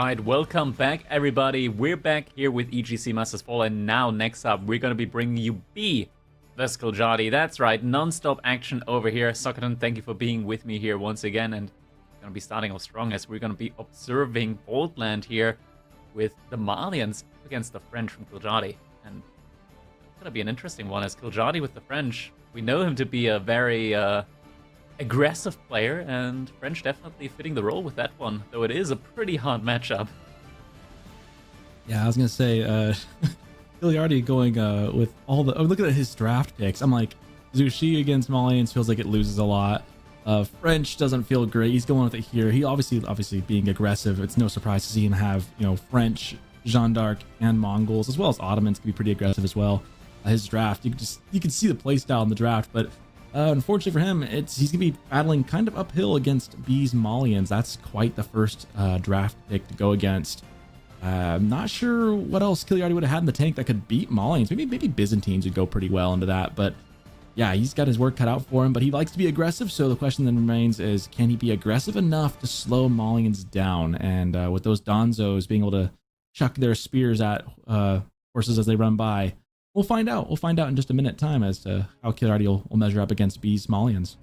[SPEAKER 1] right, welcome back everybody. We're back here with EGC Masters Fall, and now next up we're going to be bringing you B vs Kiljardi. That's right, non-stop action over here. Sokoton, thank you for being with me here once again, and we're going to be starting off strong as we're going to be observing Boldland here with the Malians against the French from Kiljardi. And it's going to be an interesting one as Kiljardi with the French. We know him to be a very aggressive player, and French definitely fitting the role with that one, though it is a pretty hard matchup.
[SPEAKER 2] Yeah, I was gonna say, Kiljardi going with all the. Oh, looking at his draft picks, I'm like, Zushi against Malians feels like it loses a lot. French doesn't feel great. He's going with it here. He obviously being aggressive. It's no surprise to see him have French, Jeanne d'Arc, and Mongols, as well as Ottomans can be pretty aggressive as well. His draft, you can see the playstyle in the draft, but unfortunately for him, he's gonna be battling kind of uphill against B's Malians. That's quite the first draft pick to go against. I'm not sure what else Kiljardi would have had in the tank that could beat Malians. Maybe Byzantines would go pretty well into that, but yeah, he's got his work cut out for him, but he likes to be aggressive, so the question then remains is, can he be aggressive enough to slow Malians down? And with those Donzos being able to chuck their spears at horses as they run by, we'll find out. We'll find out in just a minute time as to how Kiljardi will measure up against B's Malians.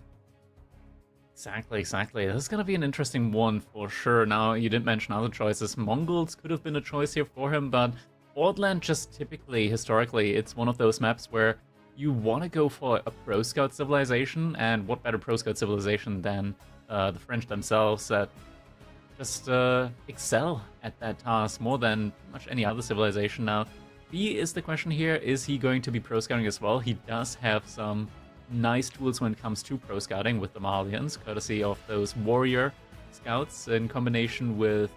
[SPEAKER 1] Exactly. This is going to be an interesting one for sure. Now, you didn't mention other choices. Mongols could have been a choice here for him, but Boardland just typically, historically, it's one of those maps where you want to go for a pro-scout civilization, and what better pro-scout civilization than the French themselves that just excel at that task more than much any other civilization. Now, B is the question here. Is he going to be pro-scouting as well? He does have some nice tools when it comes to pro-scouting with the Malians, courtesy of those warrior scouts in combination with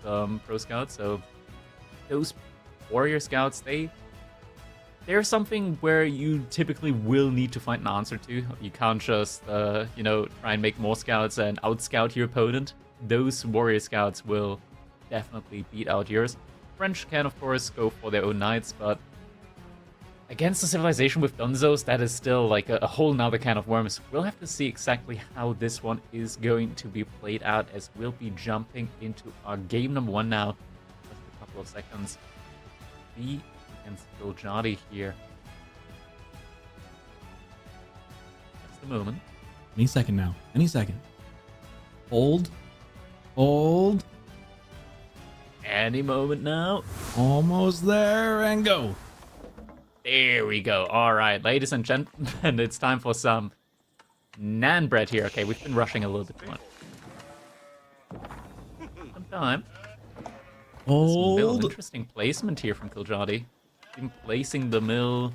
[SPEAKER 1] pro-scouts. So those warrior scouts, they're something where you typically will need to find an answer to. You can't just, try and make more scouts and out-scout your opponent. Those warrior scouts will definitely beat out yours. French can, of course, go for their own knights, but against a civilization with Donzos, that is still like a whole nother can of worms. We'll have to see exactly how this one is going to be played out, as we'll be jumping into our game number 1 now. Just a couple of seconds. B against Kiljardi here. That's the moment.
[SPEAKER 2] Any second now. Any second. Hold.
[SPEAKER 1] Any moment now.
[SPEAKER 2] Almost there, and go.
[SPEAKER 1] There we go. All right, ladies and gentlemen, it's time for some nan bread here. Okay, we've been rushing a little bit too much. Some time.
[SPEAKER 2] Hold.
[SPEAKER 1] Some mill. Interesting placement here from Kiljardi. Been placing the mill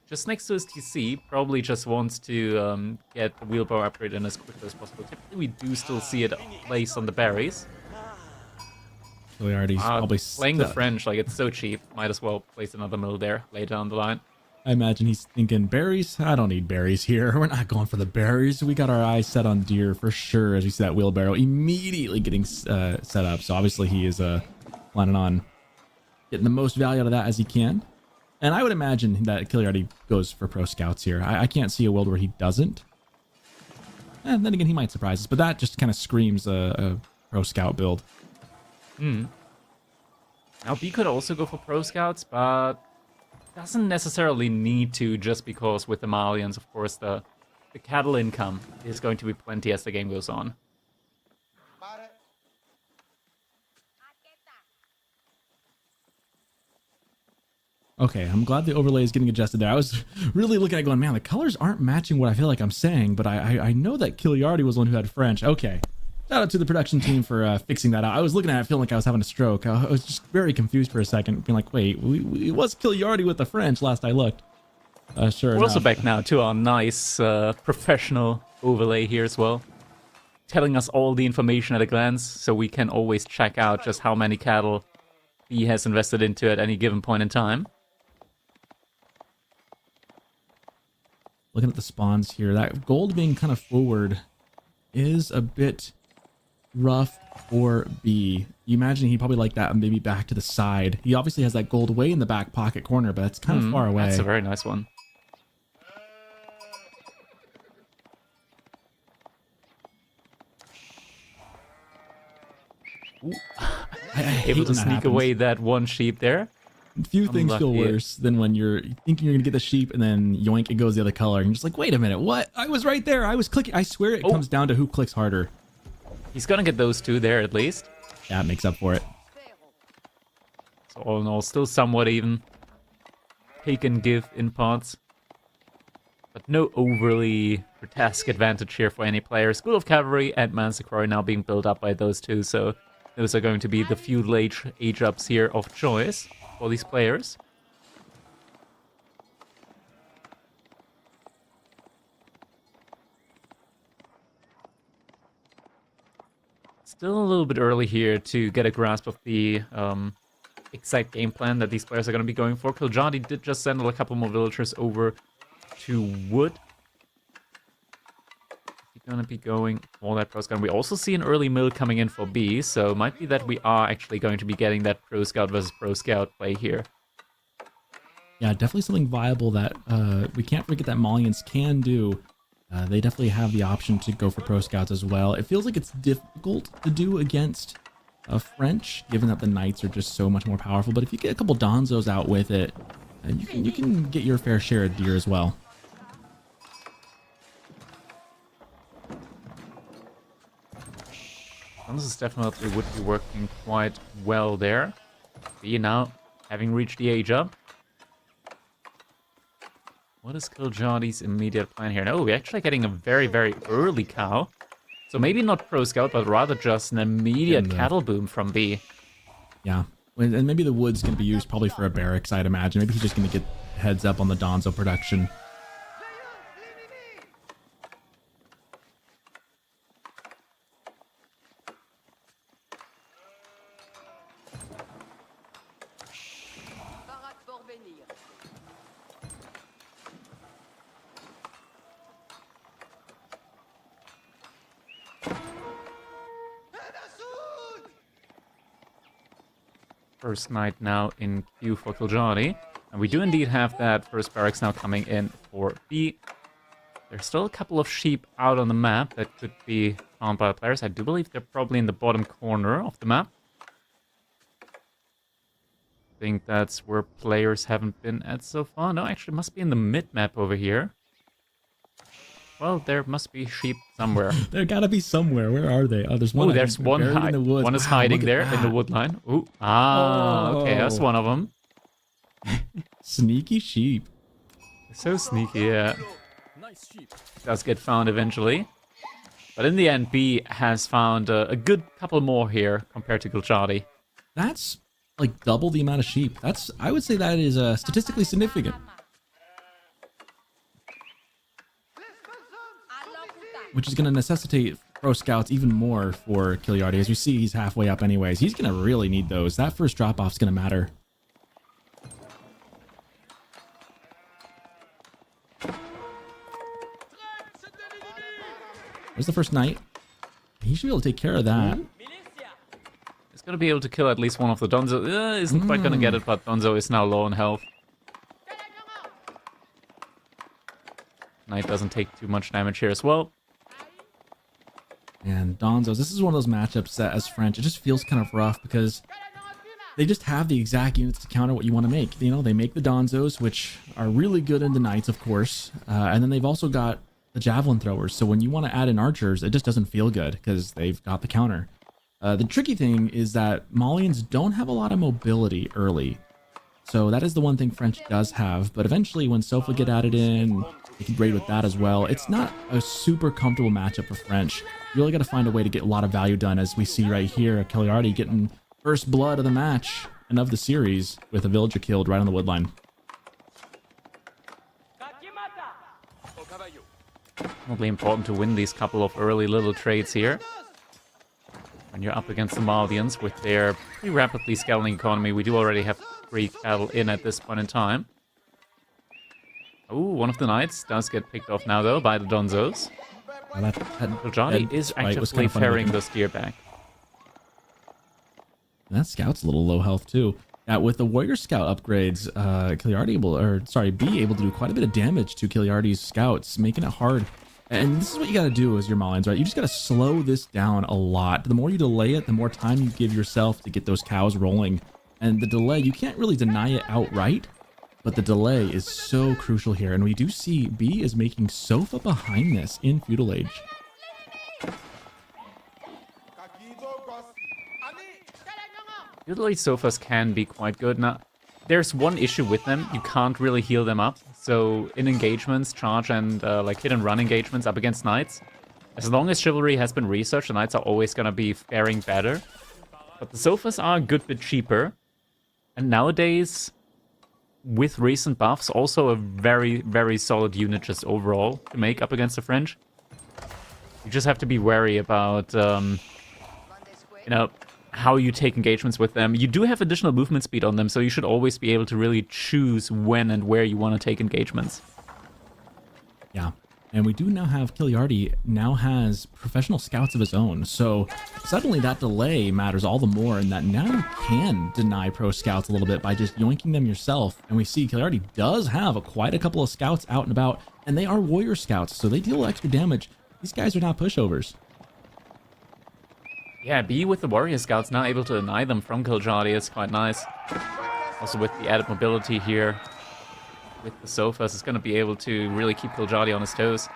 [SPEAKER 1] just next to his TC. Probably just wants to get the wheelbarrow upgrade in as quickly as possible. Typically, we do still see it placed on the berries.
[SPEAKER 2] Kiljardi's probably
[SPEAKER 1] playing the French, like, it's so cheap. Might as well place another mill there later down the line.
[SPEAKER 2] I imagine he's thinking, berries? I don't need berries here. We're not going for the berries. We got our eyes set on deer for sure, as we see that wheelbarrow immediately getting set up. So obviously he is planning on getting the most value out of that as he can. And I would imagine that Kiljardi goes for pro scouts here. I can't see a world where he doesn't. And then again, he might surprise us, but that just kind of screams a pro scout build.
[SPEAKER 1] Now, B could also go for pro scouts, but doesn't necessarily need to, just because with the Malians, of course, the cattle income is going to be plenty as the game goes on.
[SPEAKER 2] Okay, I'm glad the overlay is getting adjusted there. I was really looking at it going, man, the colors aren't matching what I feel like I'm saying, but I know that Kiljardi was the one who had French. Okay. Shout out to the production team for fixing that out. I was looking at it feeling like I was having a stroke. I was just very confused for a second, being like, wait, it was Kiljardi with the French last I looked. Sure.
[SPEAKER 1] We're also back now to our nice professional overlay here as well, telling us all the information at a glance, so we can always check out just how many cattle he has invested into at any given point in time.
[SPEAKER 2] Looking at the spawns here, that gold being kind of forward is a bit rough for B. You imagine he probably like that maybe back to the side. He obviously has that gold way in the back pocket corner, but it's kind of far away.
[SPEAKER 1] That's a very nice one.
[SPEAKER 2] I hate
[SPEAKER 5] Able to
[SPEAKER 2] when that
[SPEAKER 5] sneak
[SPEAKER 2] happens.
[SPEAKER 5] away that one sheep there.
[SPEAKER 2] Few things feel
[SPEAKER 5] Unlucky.
[SPEAKER 2] worse than when you're thinking you're gonna get the sheep and then yoink, it goes the other color. And you're just like, wait a minute, what? I was right there. I was clicking. I swear it comes down to who clicks harder.
[SPEAKER 5] He's gonna get those two there at least.
[SPEAKER 2] That makes up for it.
[SPEAKER 5] So all in all, still somewhat even. Take and give in parts. But no overly grotesque advantage here for any player. School of Cavalry and Massacre are now being built up by those two, so those are going to be the feudal age ups here of choice for these players. Still a little bit early here to get a grasp of the exact game plan that these players are going to be going for. Kiljardi did just send a couple more villagers over to Wood. He's going to be going for that pro scout. We also see an early mill coming in for B, so it might be that we are actually going to be getting that pro scout versus pro scout play here.
[SPEAKER 2] Yeah, definitely something viable that we can't forget that Malians can do. They definitely have the option to go for pro scouts as well. It feels like it's difficult to do against French, given that the knights are just so much more powerful. But if you get a couple Donzos out with it, you can get your fair share of deer as well.
[SPEAKER 5] This definitely would be working quite well there. B now having reached the age up. What is Kiljardi's immediate plan here? No, we're actually getting a very, very early cow. So maybe not pro scout, but rather just an immediate cattle boom from B.
[SPEAKER 2] Yeah, and maybe the wood's going to be used probably for a barracks, I'd imagine. Maybe he's just going to get heads up on the Donzo production.
[SPEAKER 5] First knight now in queue for Kiljardi. And we do indeed have that first barracks now coming in for B. There's still a couple of sheep out on the map that could be found by the players. I do believe they're probably in the bottom corner of the map. I think that's where players haven't been at so far. No, actually, it must be in the mid-map over here. Well, there must be sheep somewhere.
[SPEAKER 2] There gotta be somewhere. Where are they? Oh, there's one.
[SPEAKER 5] Oh, there's one
[SPEAKER 2] in the woods.
[SPEAKER 5] One is
[SPEAKER 2] Wow,
[SPEAKER 5] hiding
[SPEAKER 2] look
[SPEAKER 5] there
[SPEAKER 2] at
[SPEAKER 5] in the
[SPEAKER 2] that.
[SPEAKER 5] wood line. Ooh. Ah, okay, that's one of them.
[SPEAKER 2] Sneaky sheep.
[SPEAKER 5] So sneaky, yeah. Does get found eventually. But in the end, B has found a good couple more here compared to Kiljardi.
[SPEAKER 2] That's like double the amount of sheep. I would say that is statistically significant. Which is going to necessitate pro scouts even more for Kiljardi. As we see, he's halfway up anyways. He's going to really need those. That first drop-off is going to matter. There's the first knight. He should be able to take care of that.
[SPEAKER 5] He's going to be able to kill at least one of the Donzo. Isn't quite going to get it, but Donzo is now low on health. Knight doesn't take too much damage here as well.
[SPEAKER 2] And Donzos, this is one of those matchups that as French, it just feels kind of rough because they just have the exact units to counter what you want to make. You know, they make the Donzos, which are really good in the Knights, of course. And then they've also got the Javelin throwers. So when you want to add in archers, it just doesn't feel good because they've got the counter. The tricky thing is that Malians don't have a lot of mobility early. So that is the one thing French does have. But eventually when Sofa get added in, they can raid with that as well. It's not a super comfortable matchup for French. You really got to find a way to get a lot of value done, as we see right here. Kiljardi getting first blood of the match and of the series with a villager killed right on the woodline.
[SPEAKER 5] Probably important to win these couple of early little trades here. When you're up against the Maldians with their pretty rapidly scaling economy, we do already have 3 cattle in at this point in time. Oh, one of the knights does get picked off now, though, by the Donzos.
[SPEAKER 2] Well,
[SPEAKER 5] Kiljardi is actually ferrying the steer back.
[SPEAKER 2] And that scout's a little low health too. With the warrior scout upgrades, Kiljardi B able to do quite a bit of damage to Kiljardi's scouts, making it hard And this is what you got to do as your Malians, right? You just got to slow this down a lot. The more you delay it, the more time you give yourself to get those cows rolling. And the delay, you can't really deny it outright, but the delay is so crucial here. And we do see B is making Sofa behind this in Feudal Age.
[SPEAKER 5] Feudal Age Sofas can be quite good. Now, there's one issue with them. You can't really heal them up. So in engagements, charge and like hit and run engagements up against knights, as long as chivalry has been researched, the knights are always going to be faring better. But the Sofas are a good bit cheaper. And nowadays, with recent buffs, also a very, very solid unit just overall to make up against the French. You just have to be wary about, you know, how you take engagements with them. You do have additional movement speed on them, so you should always be able to really choose when and where you want to take engagements.
[SPEAKER 2] Yeah, and we do now have Kiljardi now has professional scouts of his own, so suddenly that delay matters all the more, and that now you can deny pro scouts a little bit by just yoinking them yourself. And we see Kiljardi does have quite a couple of scouts out and about, and they are warrior scouts, so they deal extra damage. These guys are not pushovers.
[SPEAKER 5] Yeah, B with the warrior scouts now able to deny them from Kiljardi is quite nice. Also with the added mobility here with the Sofas, is going to be able to really keep Kiljardi on his toes.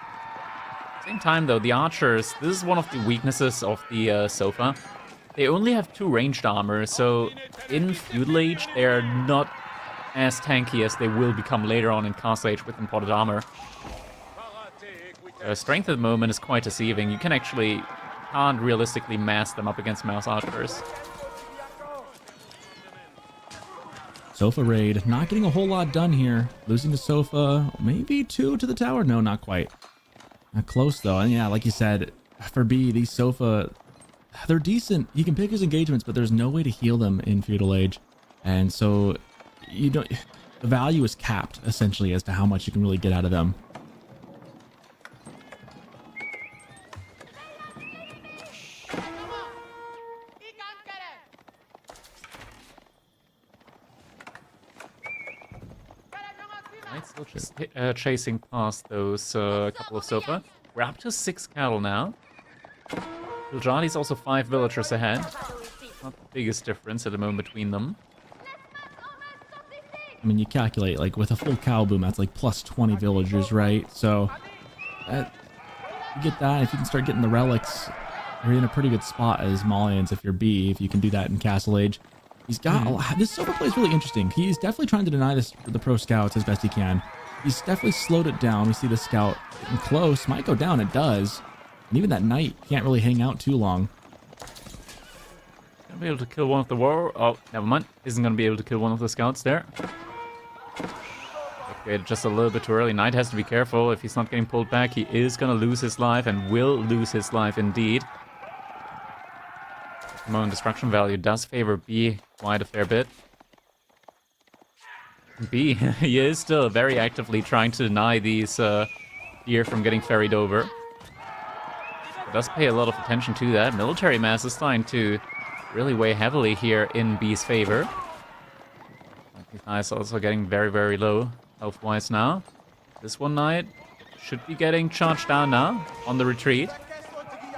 [SPEAKER 5] Same time though, the archers, this is one of the weaknesses of the Sofa. They only have 2 ranged armor, so in Feudal Age they're not as tanky as they will become later on in Castle Age with imported armor. Strength at the moment is quite deceiving. You can actually can't realistically mass them up against mouse archers.
[SPEAKER 2] Sofa raid, not getting a whole lot done here. Losing the Sofa, maybe 2 to the tower. No, not quite. Not close though. And yeah, like you said, for B, these Sofa, they're decent. You can pick his engagements, but there's no way to heal them in Feudal Age. And so you don't, the value is capped essentially as to how much you can really get out of them.
[SPEAKER 5] Still just chasing past those couple of Sofa. We're up to 6 cattle now. Kiljardi's also 5 villagers ahead. Not the biggest difference at the moment between them.
[SPEAKER 2] I mean, you calculate, like, with a full cow boom, that's like plus 20 villagers, right? So, you get that. If you can start getting the relics, you're in a pretty good spot as Malians if you're B, if you can do that in Castle Age. He's got this Sofa play is really interesting. He's definitely trying to deny this for the pro scouts as best he can. He's definitely slowed it down. We see the scout getting close. Might go down. It does. And even that knight can't really hang out too long.
[SPEAKER 5] Gonna be able to kill one of the war. Oh, never mind. Isn't gonna be able to kill one of the scouts there. Okay, just a little bit too early. Knight has to be careful. If he's not getting pulled back, he is gonna lose his life and will lose his life indeed. Moment destruction value does favor B quite a fair bit. B, he is still very actively trying to deny these deer from getting ferried over. It does pay a lot of attention to that. Military mass is starting to really weigh heavily here in B's favor. These knights also getting very, very low health-wise now. This one knight should be getting charged down now on the retreat.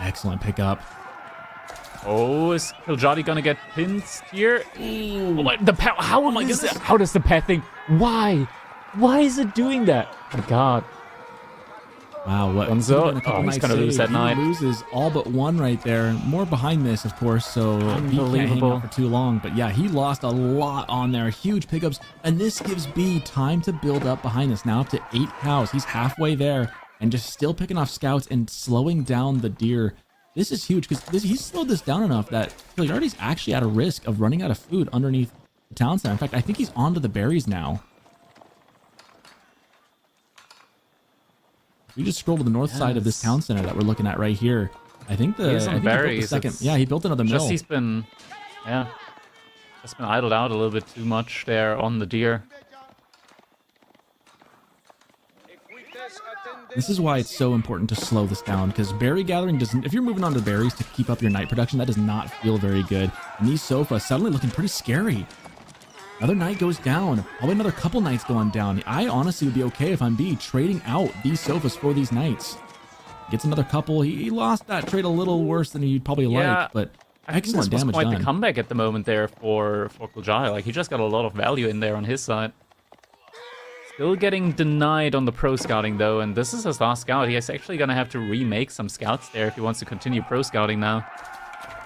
[SPEAKER 2] Excellent pickup.
[SPEAKER 5] Oh, is Kiljardi gonna get pinned here? Ooh. Oh, the pet. How am I gonna? How does the pet thing? Why? Why is it doing that? Oh my God.
[SPEAKER 2] Wow, what?
[SPEAKER 5] Gonzo? Oh, he's gonna lose that knight.
[SPEAKER 2] He loses all but 1 right there. More behind this, of course, so he can't hang out for too long. But yeah, he lost a lot on there. Huge pickups, and this gives B time to build up behind this. Now up to 8 cows. He's halfway there, and just still picking off scouts and slowing down the deer. This is huge because he's slowed this down enough that Kiljardi's actually at a risk of running out of food underneath the town center. In fact, I think he's onto the berries now. We just scroll to the north side of this town center that we're looking at right here. I think the,
[SPEAKER 5] berries.
[SPEAKER 2] Yeah, he built another mill.
[SPEAKER 5] Just he's been, just been idled out a little bit too much there on the deer.
[SPEAKER 2] This is why it's so important to slow this down, because berry gathering doesn't, if you're moving on to berries to keep up your night production, that does not feel very good. And these Sofas suddenly looking pretty scary. Another knight goes down. Probably another couple knights going down. I honestly would be okay if I'm B trading out these Sofas for these knights. Gets another couple. He lost that trade a little worse than he'd probably like, but
[SPEAKER 1] I think
[SPEAKER 2] excellent
[SPEAKER 1] this was
[SPEAKER 2] damage
[SPEAKER 1] quite
[SPEAKER 2] done.
[SPEAKER 1] the comeback at the moment there for Kiljardi. Like, he just got a lot of value in there on his side. Still getting denied on the pro scouting, though, and this is his last scout. He's actually going to have to remake some scouts there if he wants to continue pro scouting now.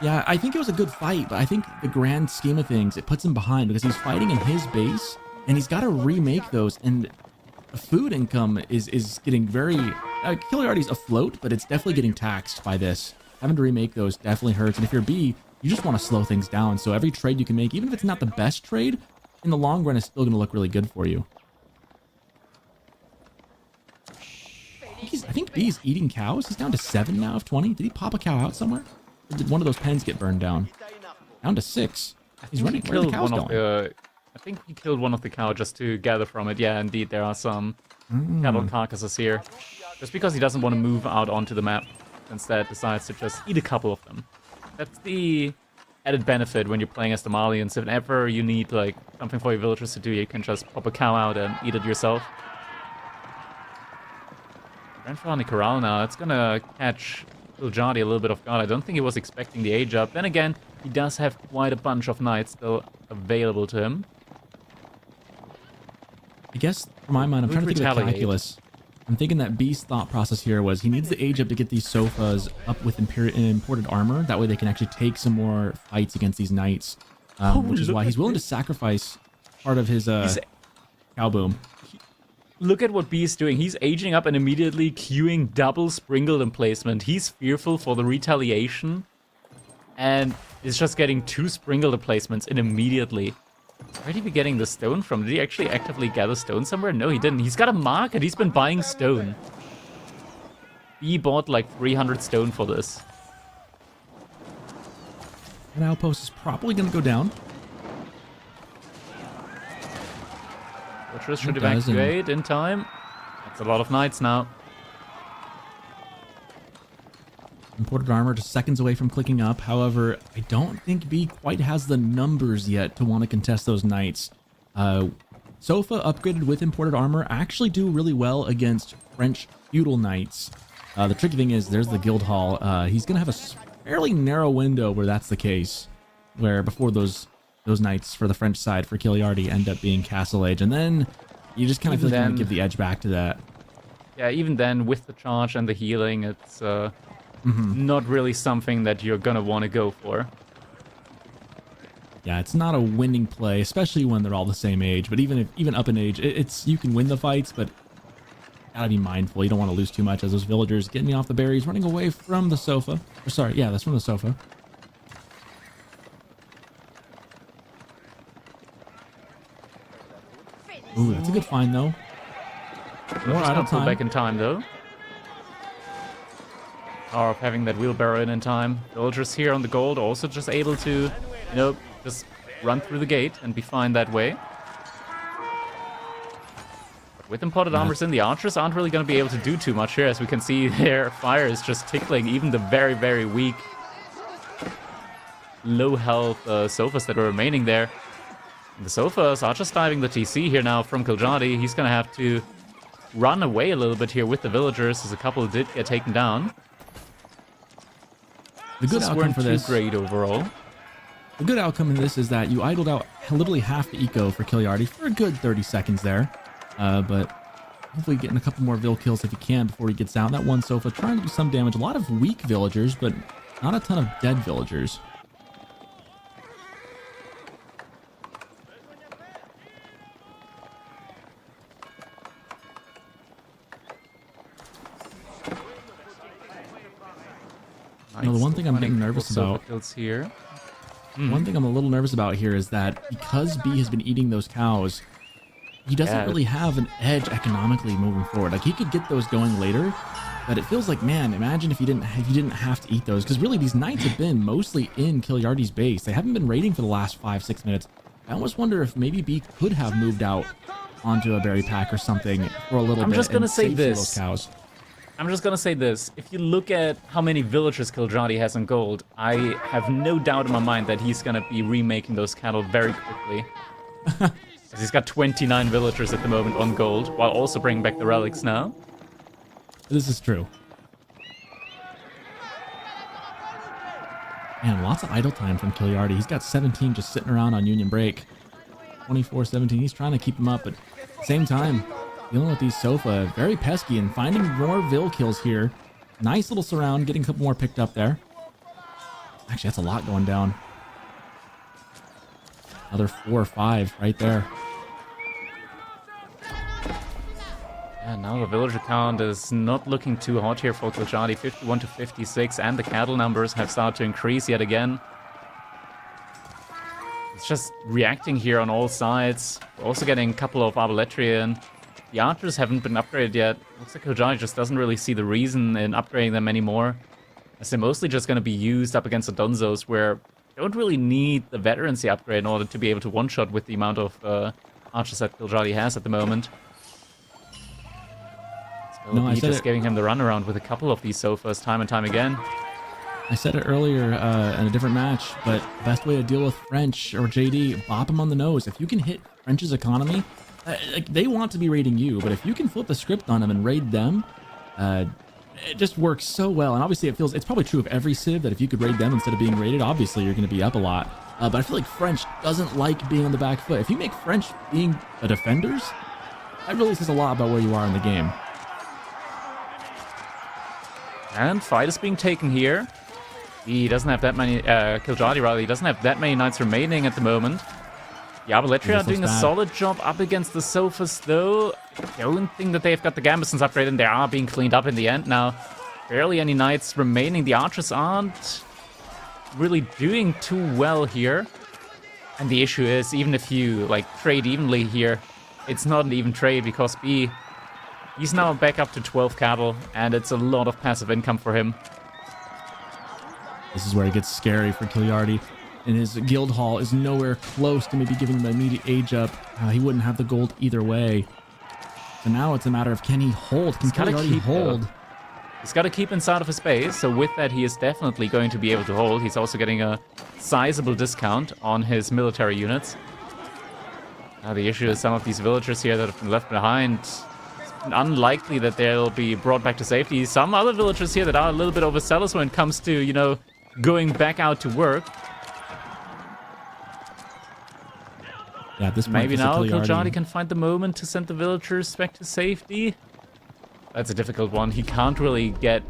[SPEAKER 2] Yeah, I think it was a good fight, but I think the grand scheme of things, it puts him behind because he's fighting in his base, and he's got to remake those, and the food income is getting very... Kiljardi's afloat, but it's definitely getting taxed by this. Having to remake those definitely hurts, and if you're B, you just want to slow things down, so every trade you can make, even if it's not the best trade, in the long run, is still going to look really good for you. I think B is eating cows. He's down to 7 now of 20. Did he pop a cow out somewhere? Or did one of those pens get burned down? Down to 6. He's running. Where are the cows going?
[SPEAKER 1] I think he killed one of the cow just to gather from it. Yeah, indeed, there are some cattle carcasses here. Just because he doesn't want to move out onto the map. Instead, decides to just eat a couple of them. That's the added benefit when you're playing as the Malians. If ever you need like something for your villagers to do, you can just pop a cow out and eat it yourself. Grandfather on the corral now. It's gonna catch Kiljardi a little bit off guard. I don't think he was expecting the age up. Then again, he does have quite a bunch of knights still available to him.
[SPEAKER 2] I guess, for my mind, I'm trying to think of the calculus. I'm thinking that B's thought process here was he needs the age up to get these sofas up with imported armor. That way they can actually take some more fights against these knights. Which is why he's willing to sacrifice part of his cow boom.
[SPEAKER 1] Look at what B is doing. He's aging up and immediately queuing double sprinkled emplacement. He's fearful for the retaliation. And is just getting 2 sprinkled emplacements in immediately. Where did he be getting the stone from? Did he actually actively gather stone somewhere? No, he didn't. He's got a market. He's been buying stone. B bought like 300 stone for this.
[SPEAKER 2] That outpost is probably going to go down.
[SPEAKER 1] Fortress should evacuate in time. That's a lot of knights now.
[SPEAKER 2] Imported armor just seconds away from clicking up. However, I don't think B quite has the numbers yet to want to contest those knights. Sofa upgraded with imported armor actually do really well against French feudal knights. The tricky thing is there's the guild hall. He's going to have a fairly narrow window where that's the case. Where before those knights for the French side for Kiljardi end up being castle age. And then you just kind of feel like you want to give the edge back to that.
[SPEAKER 1] Yeah, even then with the charge and the healing, it's... not really something that you're gonna want to go for.
[SPEAKER 2] Yeah, it's not a winning play, especially when they're all the same age. But even up in age, it's you can win the fights, but gotta be mindful. You don't want to lose too much as those villagers getting me off the berries, running away from the sofa. Or sorry, yeah, that's from the sofa. Ooh, that's a good find though.
[SPEAKER 1] More idle time. Back in time though. Power of having that wheelbarrow in time. Villagers here on the gold also just able to, you know, just run through the gate and be fine that way. But with imported armors in, the archers aren't really going to be able to do too much here. As we can see, their fire is just tickling even the very, very weak, low health sofas that are remaining there. And the sofas are just diving the TC here now from Kiljardi. He's going to have to run away a little bit here with the villagers, as a couple did get taken down.
[SPEAKER 2] The good outcome for this,
[SPEAKER 1] great overall.
[SPEAKER 2] The good outcome in this is that you idled out literally half the eco for Kiljardi for a good 30 seconds there. But hopefully getting a couple more Vill kills if you can before he gets out. That one sofa trying to do some damage. A lot of weak villagers, but not a ton of dead villagers. You know, the one thing I'm getting nervous about
[SPEAKER 1] here.
[SPEAKER 2] One thing I'm a little nervous about here is that because B has been eating those cows, he doesn't really have an edge economically moving forward. Like, he could get those going later, but it feels like, man, imagine if you didn't have to eat those. Because really, these knights have been mostly in Kiljardi's base. They haven't been raiding for the last 5-6 minutes. I almost wonder if maybe B could have moved out onto a berry pack or something for a little bit.
[SPEAKER 1] I'm just gonna say this.
[SPEAKER 2] Those cows.
[SPEAKER 1] I'm just gonna say this. If you look at how many villagers Kiljardi has in gold, I have no doubt in my mind that he's gonna be remaking those cattle very quickly. He's got 29 villagers at the moment on gold, while also bringing back the relics now.
[SPEAKER 2] This is true. Man, lots of idle time from Kiljardi. He's got 17 just sitting around on Union Break. 24-17. He's trying to keep him up, but at the same time, dealing with these Sofa, very pesky, and finding more Vil kills here. Nice little surround, getting a couple more picked up there. Actually, that's a lot going down. Another 4 or 5 right there.
[SPEAKER 5] Yeah, now the villager count is not looking too hot here for Kiljardi. 51 to 56, and the cattle numbers have started to increase yet again. It's just reacting here on all sides. We're also getting a couple of Arbaletria in. The archers haven't been upgraded yet. Looks like Kiljardi just doesn't really see the reason in upgrading them anymore, as they're mostly just going to be used up against the Dunzos, where you don't really need the veterancy upgrade in order to be able to one-shot with the amount of archers that Kiljardi has at the moment. So
[SPEAKER 2] No, I said
[SPEAKER 5] just
[SPEAKER 2] it.
[SPEAKER 5] giving him the runaround with a couple of these Sofas time and time again.
[SPEAKER 2] I said it earlier in a different match, but best way to deal with French or JD, bop him on the nose. If you can hit French's economy, like they want to be raiding you, but if you can flip the script on them and raid them, it just works so well. And obviously it's probably true of every civ that if you could raid them instead of being raided, obviously you're going to be up a lot. But I feel like French doesn't like being on the back foot. If you make French being a defenders, that really says a lot about where you are in the game.
[SPEAKER 5] And fight is being taken here. He doesn't have that many, Kiljardi rather, he doesn't have that many knights remaining at the moment. The Arbaletria are doing a solid job up against the Sofas though. I don't think that they've got the Gambesons upgraded, and they are being cleaned up in the end now. Barely any knights remaining. The archers aren't really doing too well here. And the issue is, even if you like trade evenly here, it's not an even trade because he's now back up to 12 cattle, and it's a lot of passive income for him.
[SPEAKER 2] This is where it gets scary for Kiljardi. And his guild hall is nowhere close to maybe giving him an immediate age up. He wouldn't have the gold either way. So now it's a matter of, can he hold? Can Kiljardi hold?
[SPEAKER 5] He's got to keep inside of his base, so with that he is definitely going to be able to hold. He's also getting a sizable discount on his military units. Now the issue is some of these villagers here that have been left behind, it's unlikely that they'll be brought back to safety. Some other villagers here that are a little bit overzealous when it comes to, you know, going back out to work.
[SPEAKER 2] Yeah, at this point,
[SPEAKER 5] maybe now Kiljardi can find the moment to send the villagers back to safety. That's a difficult one. He can't really get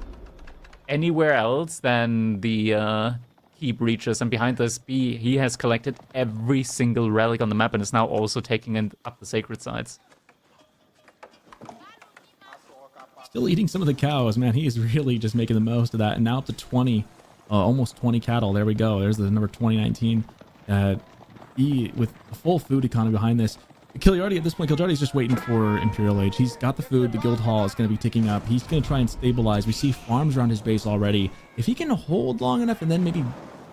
[SPEAKER 5] anywhere else than the keep reaches, and behind this B, he has collected every single relic on the map and is now also taking up the sacred sites.
[SPEAKER 2] Still eating some of the cows, man. He is really just making the most of that. And now up to 20, almost 20 cattle. There we go. There's the number 2019. With a full food economy behind this. Kiljardi at this point, Kiljardi's just waiting for Imperial Age. He's got the food. The guild hall is going to be ticking up. He's going to try and stabilize. We see farms around his base already. If he can hold long enough and then maybe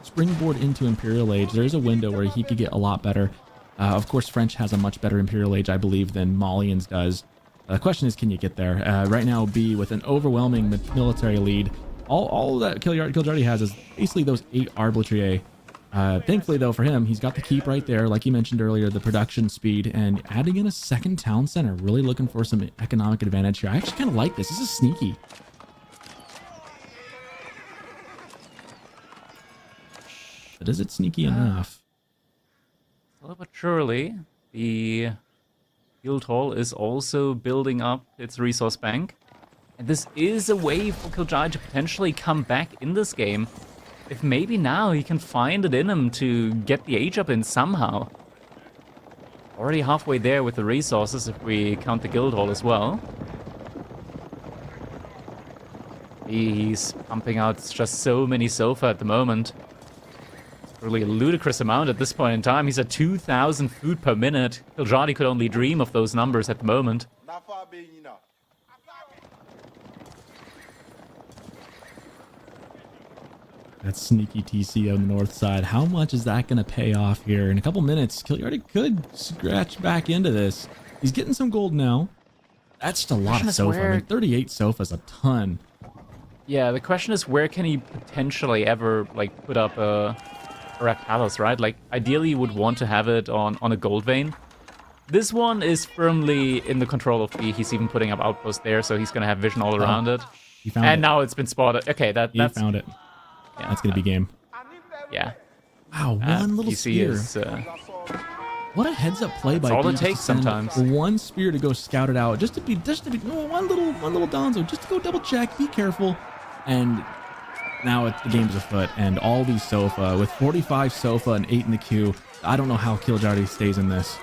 [SPEAKER 2] springboard into Imperial Age, there's a window where he could get a lot better. Of course, French has a much better Imperial Age, I believe, than Malians does. The question is, can you get there? Right now, B, with an overwhelming military lead, all that Kiljardi has is basically those 8 Arbaletria. Thankfully, though, for him, he's got the keep right there, like you mentioned earlier, the production speed, and adding in a second town center, really looking for some economic advantage here. I actually kind of like this. This is sneaky. But is it sneaky enough?
[SPEAKER 5] Slowly but surely, the guild hall is also building up its resource bank. And this is a way for Kiljardi to potentially come back in this game. If maybe now he can find it in him to get the age up in somehow. Already halfway there with the resources if we count the guild hall as well. He's pumping out just so many Sofa at the moment. It's really a ludicrous amount at this point in time. He's at 2,000 food per minute. Kiljardi could only dream of those numbers at the moment.
[SPEAKER 3] Not far being, you know.
[SPEAKER 2] That sneaky TC on the north side. How much is that going to pay off here? In a couple minutes, Kiljardi could scratch back into this. He's getting some gold now. That's just a lot of Sofa. I mean, 38 Sofa is a ton.
[SPEAKER 5] Yeah, the question is, where can he potentially ever, like, put up a Red Palace, right? Like, ideally you would want to have it on a gold vein. This one is firmly in the control of B. He's even putting up outposts there, so he's going to have vision all around it.
[SPEAKER 2] He found
[SPEAKER 5] and
[SPEAKER 2] it.
[SPEAKER 5] now it's been spotted. Okay,
[SPEAKER 2] He
[SPEAKER 5] that's...
[SPEAKER 2] found it.
[SPEAKER 5] Yeah,
[SPEAKER 2] that's going to be game.
[SPEAKER 5] Yeah.
[SPEAKER 2] Wow, one little
[SPEAKER 5] PC
[SPEAKER 2] spear.
[SPEAKER 5] is...
[SPEAKER 2] What a heads up play by
[SPEAKER 5] all
[SPEAKER 2] B
[SPEAKER 5] it
[SPEAKER 2] just to
[SPEAKER 5] takes
[SPEAKER 2] send
[SPEAKER 5] sometimes.
[SPEAKER 2] one spear to go scout it out, just to be one little Donzo, just to go double check, be careful, and now the game's afoot, and all these Sofa with 45 Sofa and 8 in the queue. I don't know how Kiljardi stays in this.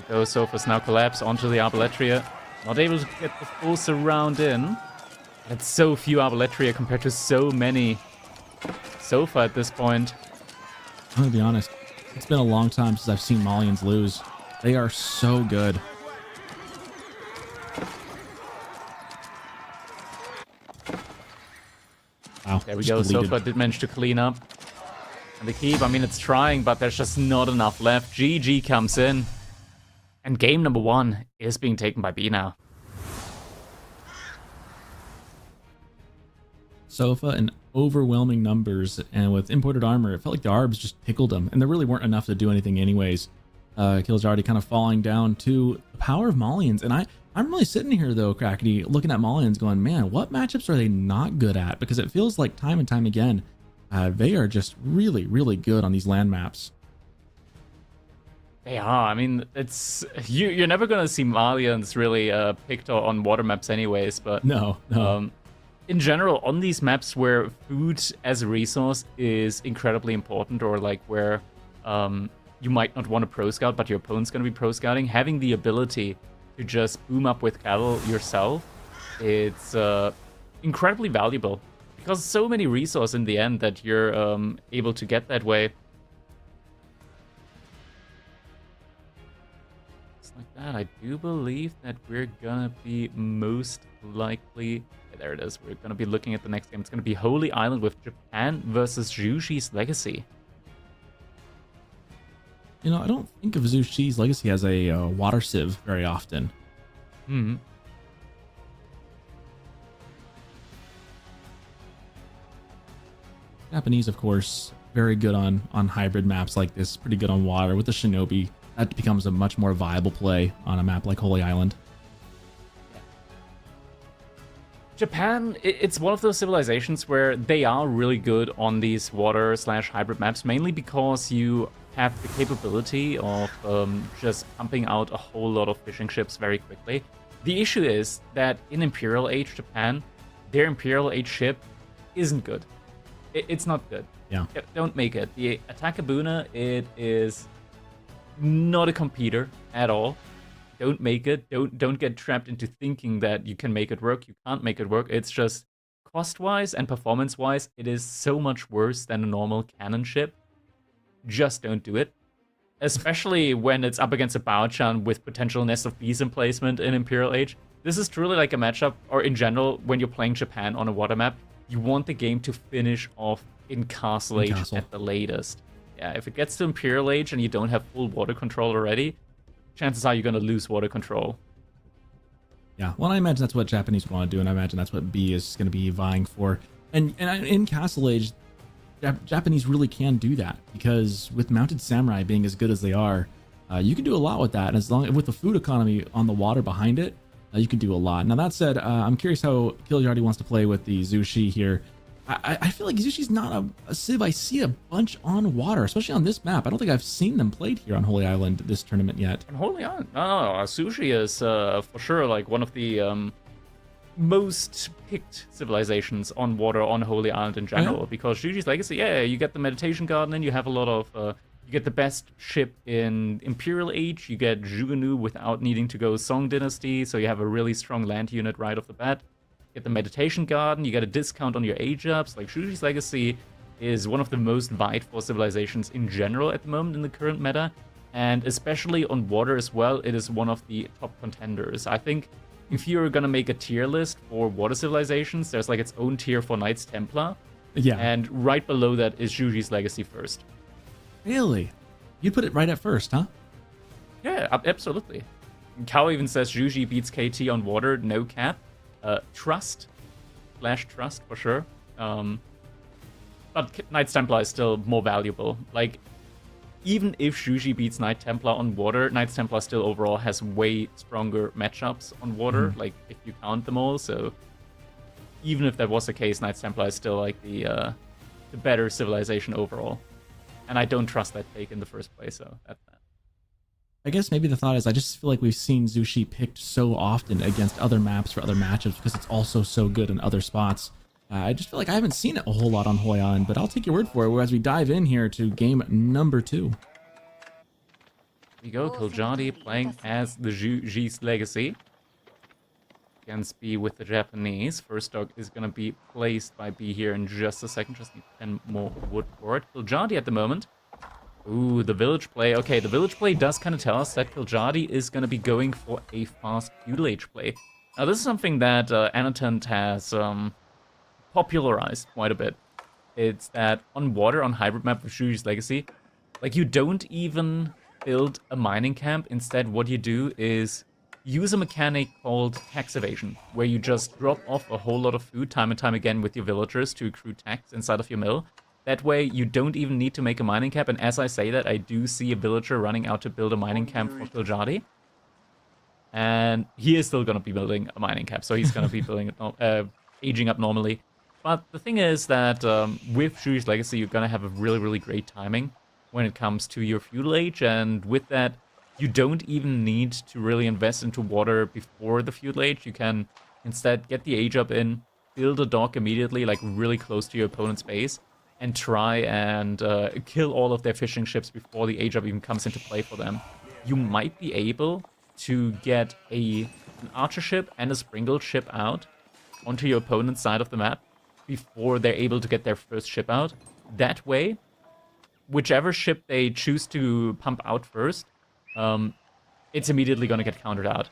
[SPEAKER 5] Those Sofas now collapse onto the Arbaletria. Not able to get the full surround in. It's so few Arbaletria compared to so many Sofa at this point.
[SPEAKER 2] I'm gonna be honest, it's been a long time since I've seen Malians lose. They are so good. Wow.
[SPEAKER 5] There we
[SPEAKER 2] just
[SPEAKER 5] go.
[SPEAKER 2] deleted.
[SPEAKER 5] Sofa did manage to clean up. And the keep, I mean, it's trying, but there's just not enough left. GG comes in. And game number 1 is being taken by B now.
[SPEAKER 2] Sofa in overwhelming numbers, and with imported armor, it felt like the Arbs just pickled them, and there really weren't enough to do anything anyways. Kiljardi kind of falling down to the power of Malians, and I'm really sitting here though, Crackety, looking at Malians going, man, what matchups are they not good at? Because it feels like time and time again, they are just really, really good on these land maps.
[SPEAKER 5] They are. I mean, it's you're never gonna see Malians really picked on water maps anyways, but
[SPEAKER 2] No.
[SPEAKER 5] in general, on these maps where food as a resource is incredibly important, or like where you might not want to pro scout, but your opponent's going to be pro scouting, having the ability to just boom up with cattle yourself, it's incredibly valuable because so many resources in the end that you're able to get that way. Just like that, I do believe that we're gonna be most likely. There it is. We're going to be looking at the next game. It's going to be Holy Island with Japan versus Jushi's Legacy.
[SPEAKER 2] You know, I don't think of Jushi's Legacy as a water civ very often.
[SPEAKER 5] Hmm.
[SPEAKER 2] Japanese, of course, very good on hybrid maps like this. Pretty good on water. With the Shinobi, that becomes a much more viable play on a map like Holy Island.
[SPEAKER 5] Japan, it's one of those civilizations where they are really good on these water/hybrid maps, mainly because you have the capability of just pumping out a whole lot of fishing ships very quickly. The issue is that in Imperial Age Japan, their Imperial Age ship isn't good. It's not good.
[SPEAKER 2] Yeah.
[SPEAKER 5] Don't make it. The Atakabuna, it is not a competitor at all. Don't make it. Don't get trapped into thinking that you can make it work. You can't make it work. It's just cost-wise and performance-wise, it is so much worse than a normal cannon ship. Just don't do it. Especially when it's up against a Bao-chan with potential Nest of Bees emplacement in Imperial Age. This is truly like a matchup, or in general, when you're playing Japan on a water map, you want the game to finish off in Castle Age at the latest. Yeah, if it gets to Imperial Age and you don't have full water control already, chances are you're going to lose water control.
[SPEAKER 2] Yeah, well, I imagine that's what Japanese want to do, and I imagine that's what B is going to be vying for. And in Castle Age, Japanese really can do that, because with Mounted Samurai being as good as they are, you can do a lot with that. And as long with the food economy on the water behind it, you can do a lot. Now that said, I'm curious how Kiljardi wants to play with the Zushi here. I feel like Zushi's not a civ I see a bunch on water, especially on this map. I don't think I've seen them played here on Holy Island this tournament yet.
[SPEAKER 5] On Holy Island? No. Sushi is for sure like one of the most picked civilizations on water on Holy Island in general, because Jushi's Legacy, you get the Meditation Garden, and you have a lot of, you get the best ship in Imperial Age, you get Jugunu without needing to go Song Dynasty, so you have a really strong land unit right off the bat. Get the Meditation Garden, you get a discount on your age ups. Like, Jushi's Legacy is one of the most vied for civilizations in general at the moment in the current meta, and especially on water as well, it is one of the top contenders. I think if you're gonna make a tier list for water civilizations, there's like its own tier for Knights Templar, and right below that is Jushi's Legacy first.
[SPEAKER 2] Really? You'd put it right at first, huh?
[SPEAKER 5] Yeah, absolutely. Kao even says Jushi beats KT on water, no cap. Trust for sure. But Knights Templar is still more valuable. Like,
[SPEAKER 1] even if Shuji beats Knight Templar on water, Knights Templar still overall has way stronger matchups on water, like if you count them all. So even if that was the case, Knights Templar is still like the better civilization overall. And I don't trust that take in the first place, so that's that.
[SPEAKER 2] I guess maybe the thought is I just feel like we've seen Zhu Shi picked so often against other maps for other matchups because it's also so good in other spots. I just feel like I haven't seen it a whole lot on Hoi An, but I'll take your word for it as we dive in here to game number 2.
[SPEAKER 1] Here we go, Kiljardi playing as the Zhu's Legacy. Against B with the Japanese. First dog is going to be placed by B here in just a second. Just need 10 more wood for it. Kiljardi at the moment. Ooh, the village play. Okay, the village play does kind of tell us that Kiljardi is going to be going for a fast feudal age play. Now, this is something that Annotant has popularized quite a bit. It's that on water, on hybrid map with Zhu's Legacy, like you don't even build a mining camp. Instead, what you do is use a mechanic called tax evasion, where you just drop off a whole lot of food time and time again with your villagers to accrue tax inside of your mill. That way, you don't even need to make a mining camp. And as I say that, I do see a villager running out to build a mining camp for Kiljardi. And he is still going to be building a mining camp, so he's going to be building it, aging up normally. But the thing is that with Zhu's Legacy, you're going to have a really, really great timing when it comes to your feudal age. And with that, you don't even need to really invest into water before the feudal age. You can instead get the age up in, build a dock immediately, like really close to your opponent's base, and try and kill all of their fishing ships before the age up even comes into play for them. You might be able to get an archer ship and a sprinkled ship out onto your opponent's side of the map before they're able to get their first ship out. That way, whichever ship they choose to pump out first, it's immediately going to get countered out.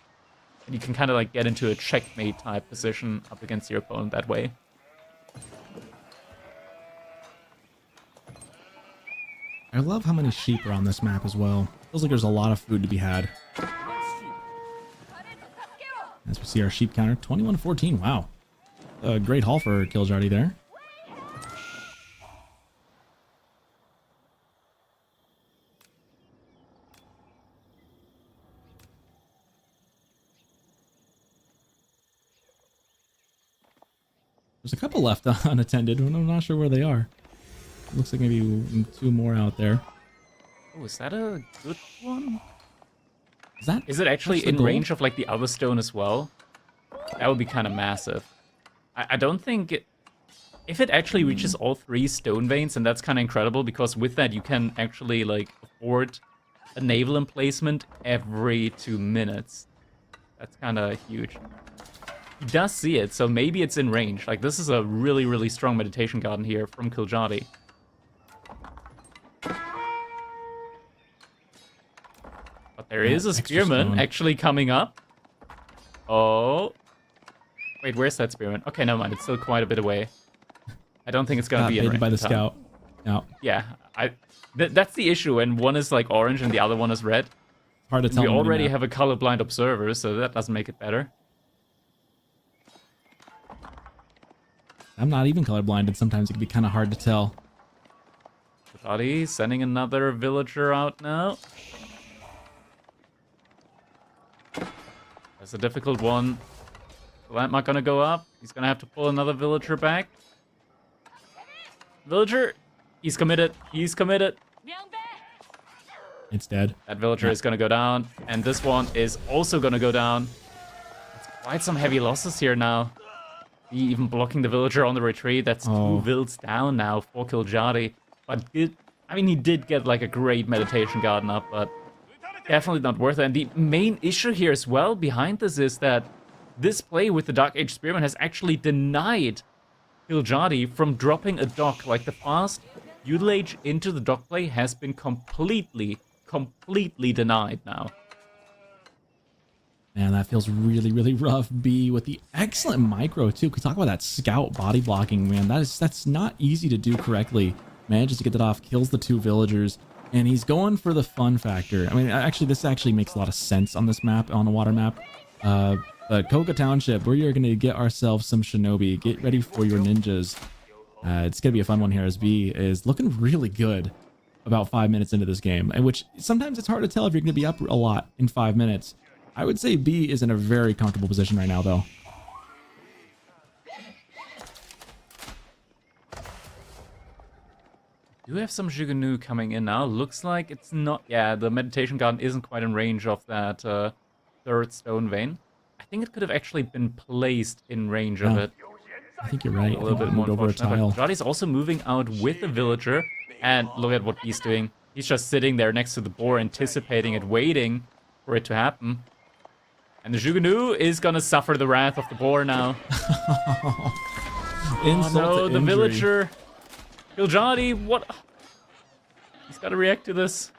[SPEAKER 1] And you can kind of like get into a checkmate type position up against your opponent that way.
[SPEAKER 2] I love how many sheep are on this map as well. Feels like there's a lot of food to be had. As we see our sheep counter, 21-14. Wow. A great haul for Kiljardi there. There's a couple left unattended, and I'm not sure where they are. Looks like maybe 2 more out there.
[SPEAKER 1] Oh, is that a good one?
[SPEAKER 2] Is
[SPEAKER 1] it actually in range of like the other stone as well? That would be kind of massive. I don't think if it actually reaches all 3 stone veins, and that's kind of incredible, because with that you can actually like afford a naval emplacement every 2 minutes. That's kind of huge. He does see it, so maybe it's in range. Like, this is a really, really strong meditation garden here from Kiljardi. But there is a spearman actually coming up. Oh. Wait, where's that spearman? Okay, never mind. It's still quite a bit away. I don't think it's going to be in range.
[SPEAKER 2] By the scout. No.
[SPEAKER 1] Yeah, that's the issue. And one is like orange and the other one is red.
[SPEAKER 2] Hard to tell.
[SPEAKER 1] We already have a colorblind observer, so that doesn't make it better.
[SPEAKER 2] I'm not even colorblind, and sometimes it can be kind of hard to tell.
[SPEAKER 1] Kiljardi sending another villager out now. That's a difficult one. The landmark gonna go up. He's gonna have to pull another villager back. Villager, he's committed. He's committed.
[SPEAKER 2] It's dead.
[SPEAKER 1] That villager is gonna go down, and this one is also gonna go down. It's quite some heavy losses here now. He even blocking the villager on the retreat. That's 2 vills down now for Kiljardi. But he did get like a great meditation garden up, but definitely not worth it. And the main issue here as well behind this is that this play with the Dark Age Spearman has actually denied Kiljardi from dropping a dock. Like, the fast feudal age into the dock play has been completely denied now.
[SPEAKER 2] Man, that feels really, really rough. B with the excellent micro too. Can we talk about that scout body blocking, man? That's not easy to do correctly. Manages to get that off, kills the 2 villagers, and he's going for the fun factor. I mean, actually, this actually makes a lot of sense on this map, on the water map. But Koga Township, we are going to get ourselves some shinobi. Get ready for your ninjas. It's going to be a fun one here, as B is looking really good. about 5 minutes into this game, and which sometimes it's hard to tell if you're going to be up a lot in 5 minutes. I would say B is in a very comfortable position right now, though.
[SPEAKER 1] Do we have some Jugunu coming in now? Looks like it's not. Yeah, the meditation garden isn't quite in range of that third stone vein. I think it could have actually been placed in range of it.
[SPEAKER 2] I think you're right.
[SPEAKER 1] A little bit more
[SPEAKER 2] over a tile.
[SPEAKER 1] Kiljardi's also moving out with the villager, and look at what he's doing. He's just sitting there next to the boar, anticipating it, waiting for it to happen. And the Jugunu is gonna suffer the wrath of the boar now.
[SPEAKER 2] Insult
[SPEAKER 1] no,
[SPEAKER 2] to
[SPEAKER 1] the
[SPEAKER 2] injury.
[SPEAKER 1] villager. Kiljardi, what? He's got to react to this.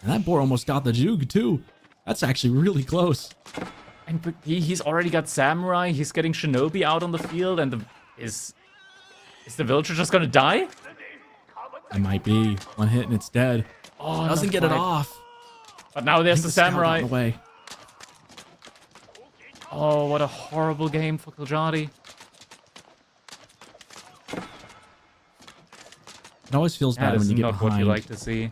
[SPEAKER 2] And that boar almost got the Jug, too. That's actually really close.
[SPEAKER 1] And he's already got Samurai. He's getting Shinobi out on the field. And is the villager just going to die?
[SPEAKER 2] It might be. One hit and it's dead.
[SPEAKER 1] Oh,
[SPEAKER 2] Doesn't get it off.
[SPEAKER 1] But now there's the Samurai.
[SPEAKER 2] Away.
[SPEAKER 1] Oh, what a horrible game for Kiljardi.
[SPEAKER 2] It always feels bad when you get
[SPEAKER 1] not what you
[SPEAKER 2] behind
[SPEAKER 1] like to see.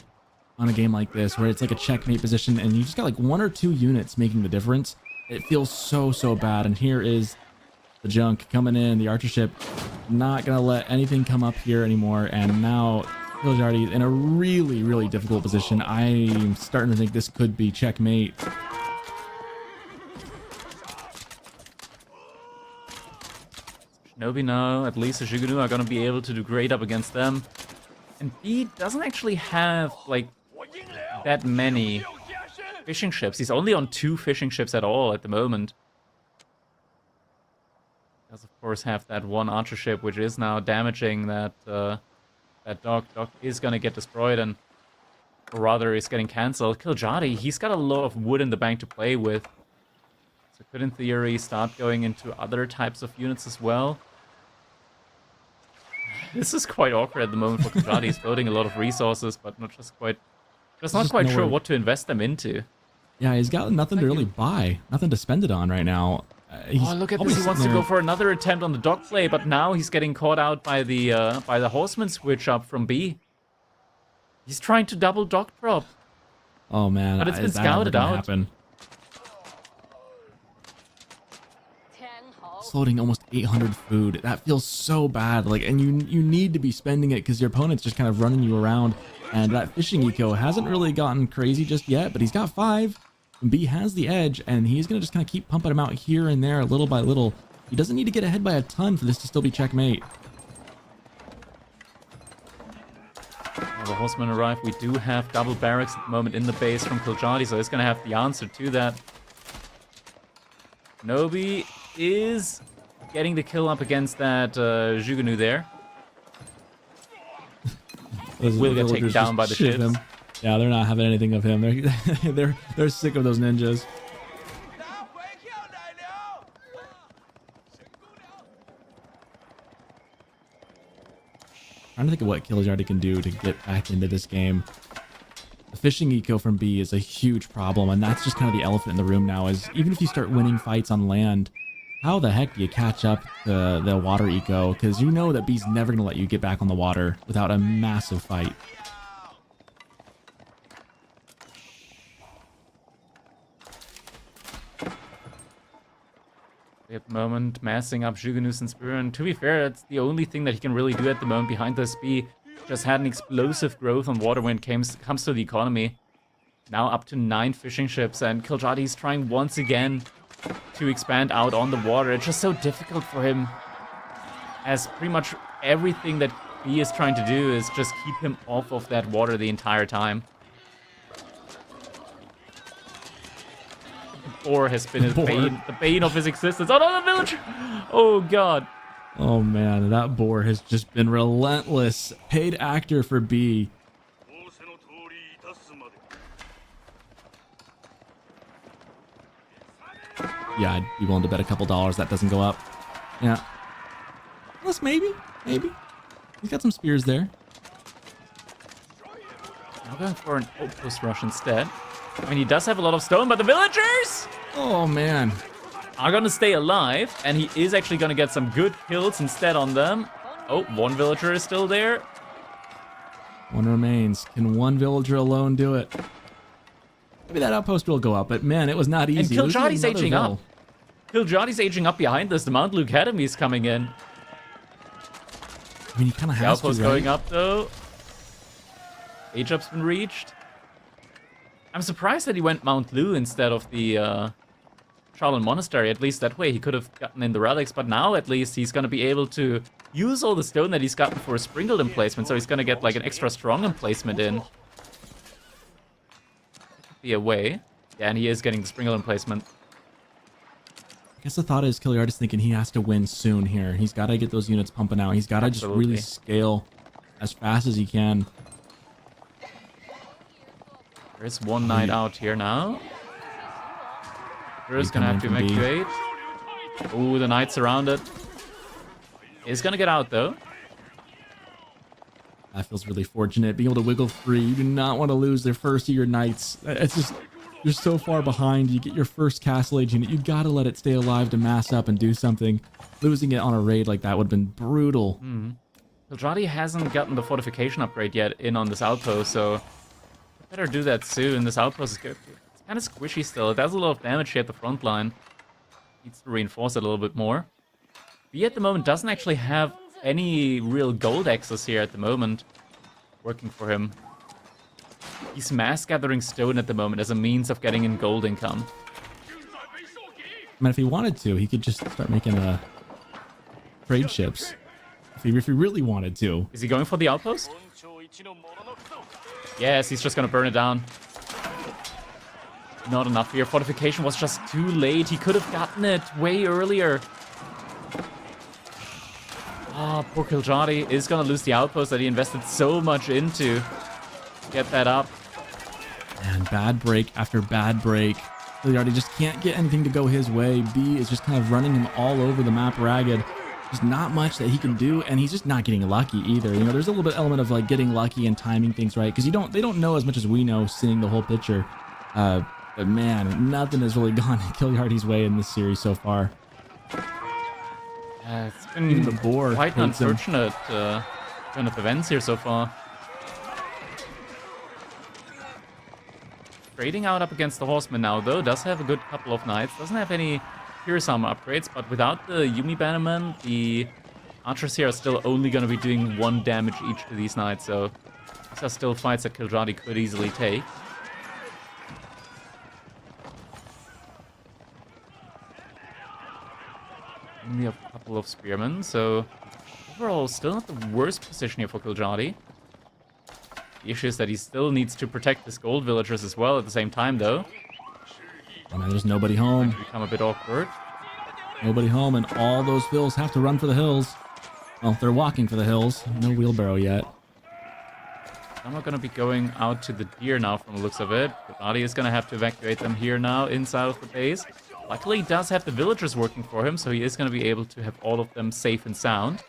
[SPEAKER 2] on a game like this, where it's like a checkmate position and you just got like 1 or 2 units making the difference. It feels so bad. And here is the junk coming in, the archership, not gonna let anything come up here anymore. And now Kiljardi in a really difficult position. I'm starting to think this could be checkmate.
[SPEAKER 1] Shinobi now, at least the Jugunu are going to be able to do great up against them. And B doesn't actually have, like, that many fishing ships. He's only on 2 fishing ships at all at the moment. Does, of course, have that one archer ship, which is now damaging that that dock. Dock is going to get destroyed, and or rather is getting cancelled. Kiljardi, he's got a lot of wood in the bank to play with. So could, in theory, start going into other types of units as well. This is quite awkward at the moment for Kiljardi. He's building a lot of resources, but not quite sure what to invest them into.
[SPEAKER 2] Yeah, he's got nothing to really buy, nothing to spend it on right now.
[SPEAKER 1] Oh, look at this! He wants to go for another attempt on the dock play, but now he's getting caught out by the horseman switch up from B. He's trying to double dock drop.
[SPEAKER 2] Oh man,
[SPEAKER 1] but it's been
[SPEAKER 2] is that ever
[SPEAKER 1] scouted
[SPEAKER 2] gonna
[SPEAKER 1] out.
[SPEAKER 2] happen? It's loading almost 800 food. That feels so bad. Like, and you need to be spending it because your opponent's just kind of running you around. And that fishing eco hasn't really gotten crazy just yet, but he's got 5. B has the edge, and he's gonna just kind of keep pumping him out here and there, little by little. He doesn't need to get ahead by a ton for this to still be checkmate.
[SPEAKER 1] Well, the horsemen arrive. We do have double barracks at the moment in the base from Kiljardi, so he's gonna have the answer to that. Nobi is getting the kill up against that Jugunu there. Will get taken down by the ships.
[SPEAKER 2] Him. Yeah, they're not having anything of him. They're sick of those ninjas. Trying to think of what Kiljardi can do to get back into this game. The fishing eco from B is a huge problem, and that's just kind of the elephant in the room now, is even if you start winning fights on land, how the heck do you catch up the water eco? Because you know that B's never going to let you get back on the water without a massive fight.
[SPEAKER 1] At the moment, massing up Jugunus and Spirin. To be fair, that's the only thing that he can really do at the moment behind this B. Just had an explosive growth on water when it comes to the economy. Now up to 9 fishing ships, and Kiljardi is trying once again to expand out on the water. It's just so difficult for him, as pretty much everything that B is trying to do is just keep him off of that water the entire time. Boar has been the bane of his existence. Oh no, the villager! Oh god.
[SPEAKER 2] Oh man, that boar has just been relentless. Paid actor for B. Yeah, I'd be willing to bet a couple dollars that doesn't go up. Yeah. Plus maybe. He's got some spears there.
[SPEAKER 1] I'm going for an outpost rush instead. I mean, he does have a lot of stone, but the villagers
[SPEAKER 2] Oh man.
[SPEAKER 1] are going to stay alive, and he is actually going to get some good kills instead on them. Oh, one villager is still there.
[SPEAKER 2] One remains. Can one villager alone do it? Maybe that outpost will go up, but man, it was not easy.
[SPEAKER 1] And Kiljardi's
[SPEAKER 2] Losing another
[SPEAKER 1] aging
[SPEAKER 2] vill.
[SPEAKER 1] up. Kiljardi's aging up behind this. The Mount Luke Academy is coming in.
[SPEAKER 2] I mean, he kind of
[SPEAKER 1] The
[SPEAKER 2] has to,
[SPEAKER 1] outpost
[SPEAKER 2] right?
[SPEAKER 1] going up, though. Age up's been reached. I'm surprised that he went Mount Lu instead of the Charlotte Monastery. At least that way he could have gotten in the relics, but now at least he's going to be able to use all the stone that he's gotten for a sprinkled emplacement, so he's going to get like an extra strong emplacement in. Be a way. Yeah, and he is getting the sprinkled emplacement.
[SPEAKER 2] I guess the thought is Kiljardi's thinking he has to win soon here. He's got to get those units pumping out. He's got to just really scale as fast as he can.
[SPEAKER 1] There's one knight out here now. He's gonna have to evacuate. Ooh, the knight's surrounded. He's gonna get out though.
[SPEAKER 2] That feels really fortunate. Being able to wiggle free. You do not want to lose their first of your knights. It's just, you're so far behind. You get your first castle age unit. You got to let it stay alive to mass up and do something. Losing it on a raid like that would have been brutal.
[SPEAKER 1] Kiljardi hasn't gotten the fortification upgrade yet in on this outpost, so better do that soon. This outpost is good. It's kind of squishy still. It does a lot of damage here at the front line. Needs to reinforce it a little bit more. B at the moment doesn't actually have any real gold access here at the moment working for him. He's mass gathering stone at the moment as a means of getting in gold income.
[SPEAKER 2] I mean, if he wanted to, he could just start making trade ships. If he really wanted to.
[SPEAKER 1] Is he going for the outpost? Yes, he's just gonna burn it down. Not enough here. Fortification was just too late. He could have gotten it way earlier. Ah, poor Kiljardi is gonna lose the outpost that he invested so much into. Get that up.
[SPEAKER 2] And bad break after bad break. Kiljardi just can't get anything to go his way. B is just kind of running him all over the map ragged. There's not much that he can do, and he's just not getting lucky either. You know, there's a little bit element of like getting lucky and timing things right, because they don't know as much as we know, seeing the whole picture. But man, nothing has really gone Kiljardi's way in this series so far.
[SPEAKER 1] It's been
[SPEAKER 2] Even the boar
[SPEAKER 1] quite an
[SPEAKER 2] hates him.
[SPEAKER 1] unfortunate turn of events here so far. Trading out up against the horseman now, though, does have a good couple of knights. Doesn't have any Pierce armor upgrades, but without the Yumi Bannerman, the archers here are still only going to be doing 1 damage each to these knights, so these are still fights that Kiljardi could easily take. Only a couple of spearmen, so overall still not the worst position here for Kiljardi. The issue is that he still needs to protect his gold villagers as well at the same time, though.
[SPEAKER 2] Oh man, there's nobody home.
[SPEAKER 1] Become a bit awkward.
[SPEAKER 2] Nobody home, and all those vills have to run for the hills. Well, they're walking for the hills. No wheelbarrow yet.
[SPEAKER 1] I'm not going to be going out to the deer now from the looks of it. Kiljardi is going to have to evacuate them here now inside of the base. Luckily, he does have the villagers working for him, so he is going to be able to have all of them safe and sound.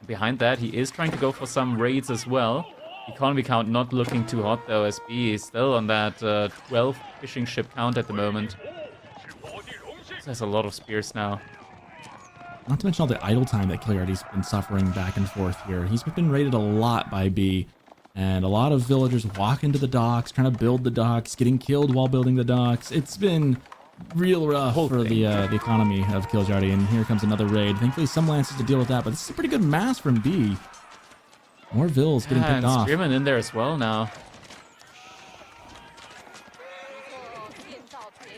[SPEAKER 1] Behind that, he is trying to go for some raids as well. Economy count not looking too hot, though, as B is still on that 12 fishing ship count at the moment. There's a lot of spears now.
[SPEAKER 2] Not to mention all the idle time that Kiljardi's been suffering back and forth here. He's been raided a lot by B, and a lot of villagers walk into the docks, trying to build the docks, getting killed while building the docks. It's been real rough for the economy of Kiljardi, and here comes another raid. Thankfully, some lances to deal with that, but this is a pretty good mass from B. More vills getting picked
[SPEAKER 1] and
[SPEAKER 2] off.
[SPEAKER 1] spearmen in there as well now.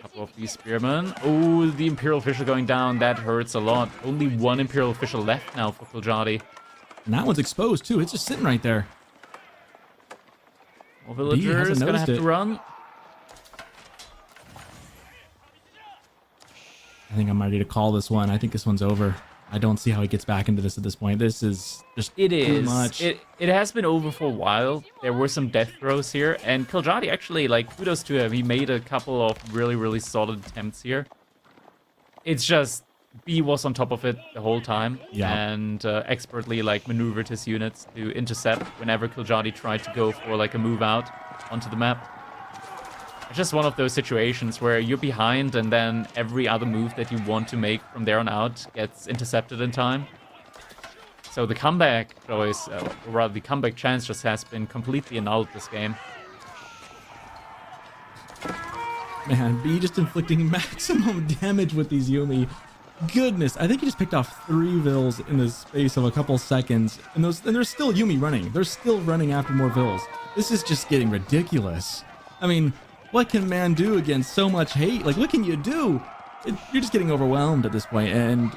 [SPEAKER 1] Couple of these spearmen. Oh, the Imperial official going down. That hurts a lot. Only 1 Imperial official left now for Kiljardi.
[SPEAKER 2] And that one's exposed too. It's just sitting right there.
[SPEAKER 1] More villagers gonna have to run.
[SPEAKER 2] I think I'm ready to call this one. I think this one's over. I don't see how he gets back into this at this point. This is just too much.
[SPEAKER 1] It has been over for a while. There were some death throws here, and Kiljardi actually, like, kudos to him. He made a couple of really, really solid attempts here. It's just B was on top of it the whole time, and expertly like maneuvered his units to intercept whenever Kiljardi tried to go for like a move out onto the map. It's just one of those situations where you're behind and then every other move that you want to make from there on out gets intercepted in time. So the comeback choice, or rather the comeback chance, just has been completely annulled this game.
[SPEAKER 2] Man, B just inflicting maximum damage with these Yumi. Goodness, I think he just picked off 3 Vills in the space of a couple seconds, and there's still Yumi running. They're still running after more Vills. This is just getting ridiculous. I mean, what can man do against so much hate? Like, what can you do? You're just getting overwhelmed at this point, and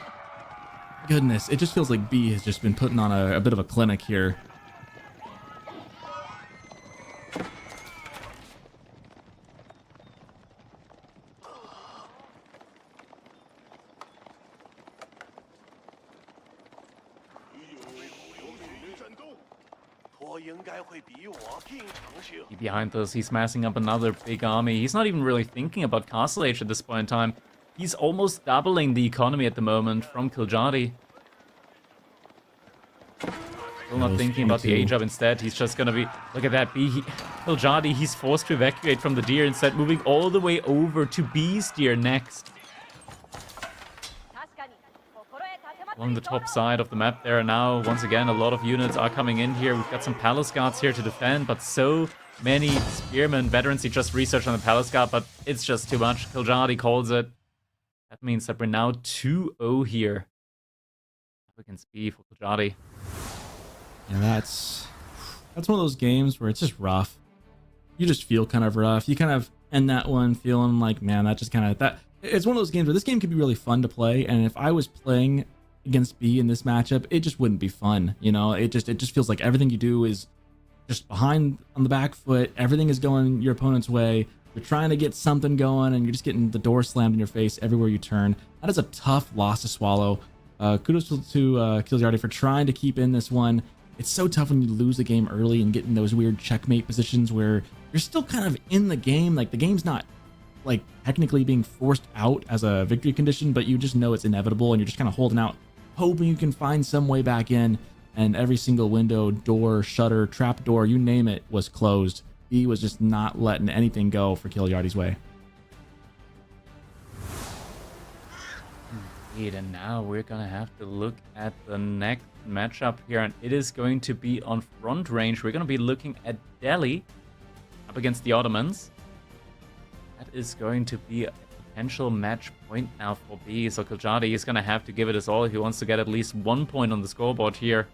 [SPEAKER 2] goodness, it just feels like B has just been putting on a bit of a clinic here.
[SPEAKER 1] Behind this, he's massing up another big army. He's not even really thinking about Castle Age at this point in time. He's almost doubling the economy at the moment from Kiljardi. Still not thinking about the age up instead. He's just gonna be... Look at that, Kiljardi, he's forced to evacuate from the deer, instead moving all the way over to B's deer next. Along the top side of the map there now, once again, a lot of units are coming in here. We've got some Palace Guards here to defend, but so many Spearmen veterans. He just researched on the Palace Guard, but it's just too much. Kiljardi calls it. That means that we're now 2-0 here up against B for Kiljardi.
[SPEAKER 2] Yeah, that's one of those games where it's just rough. You just feel kind of rough. You kind of end that one feeling like, man, that just kind of... that. It's one of those games where this game can be really fun to play, and if I was playing against B in this matchup, it just wouldn't be fun. You know, it just feels like everything you do is just behind on the back foot. Everything is going your opponent's way. You're trying to get something going, and you're just getting the door slammed in your face everywhere you turn. That is a tough loss to swallow. Kudos to Kiljardi for trying to keep in this one. It's so tough when you lose the game early and get in those weird checkmate positions where you're still kind of in the game. Like, the game's not like technically being forced out as a victory condition, but you just know it's inevitable, and you're just kind of holding out, hoping you can find some way back in. And every single window, door, shutter, trap door, you name it, was closed. B was just not letting anything go for Kiljardi's way.
[SPEAKER 1] Indeed, and now we're gonna have to look at the next matchup here, and it is going to be on front range. We're gonna be looking at Delhi up against the Ottomans. That is going to be a potential match point now for B, so Kiljardi is gonna have to give it his all if he wants to get at least 1 point on the scoreboard here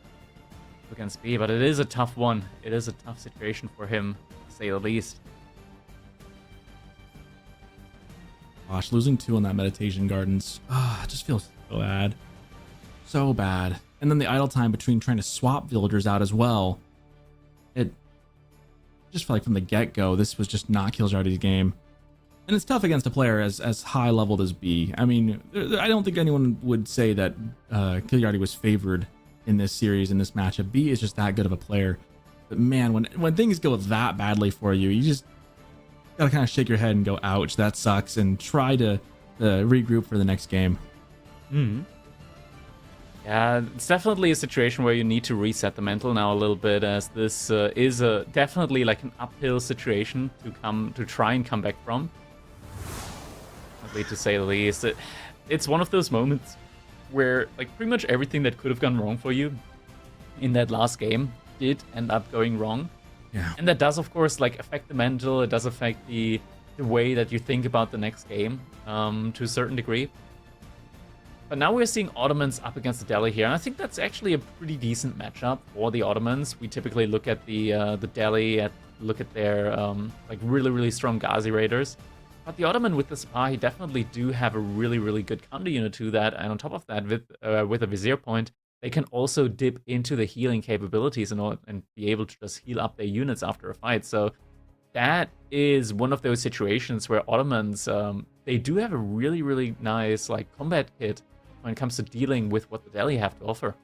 [SPEAKER 1] against B, but it is a tough one. It is a tough situation for him, to say the least.
[SPEAKER 2] Gosh, losing 2 on that meditation gardens, it just feels so bad. So bad. And then the idle time between trying to swap villagers out as well. It just felt like from the get-go, this was just not Kiljardi's game. And it's tough against a player as high-leveled as B. I mean, I don't think anyone would say that Kiljardi was favored in this series, in this matchup. B is just that good of a player. But man, when things go that badly for you, you just gotta kind of shake your head and go, ouch, that sucks, and try to regroup for the next game.
[SPEAKER 1] Yeah, it's definitely a situation where you need to reset the mental now a little bit, as this is definitely like an uphill situation to try and come back from. To say the least, it's one of those moments where like pretty much everything that could have gone wrong for you in that last game did end up going wrong.
[SPEAKER 2] Yeah.
[SPEAKER 1] And that does, of course, like affect the mental. It does affect the way that you think about the next game to a certain degree. But now we're seeing Ottomans up against the Delhi here, and I think that's actually a pretty decent matchup for the Ottomans. We typically look at the Delhi, look at their like really strong Ghazi raiders. But the Ottoman with the Spa, he definitely do have a really good counter unit to that, and on top of that, with a Vizier point, they can also dip into the healing capabilities and be able to just heal up their units after a fight. So that is one of those situations where Ottomans, they do have a really nice like combat kit when it comes to dealing with what the Delhi have to offer.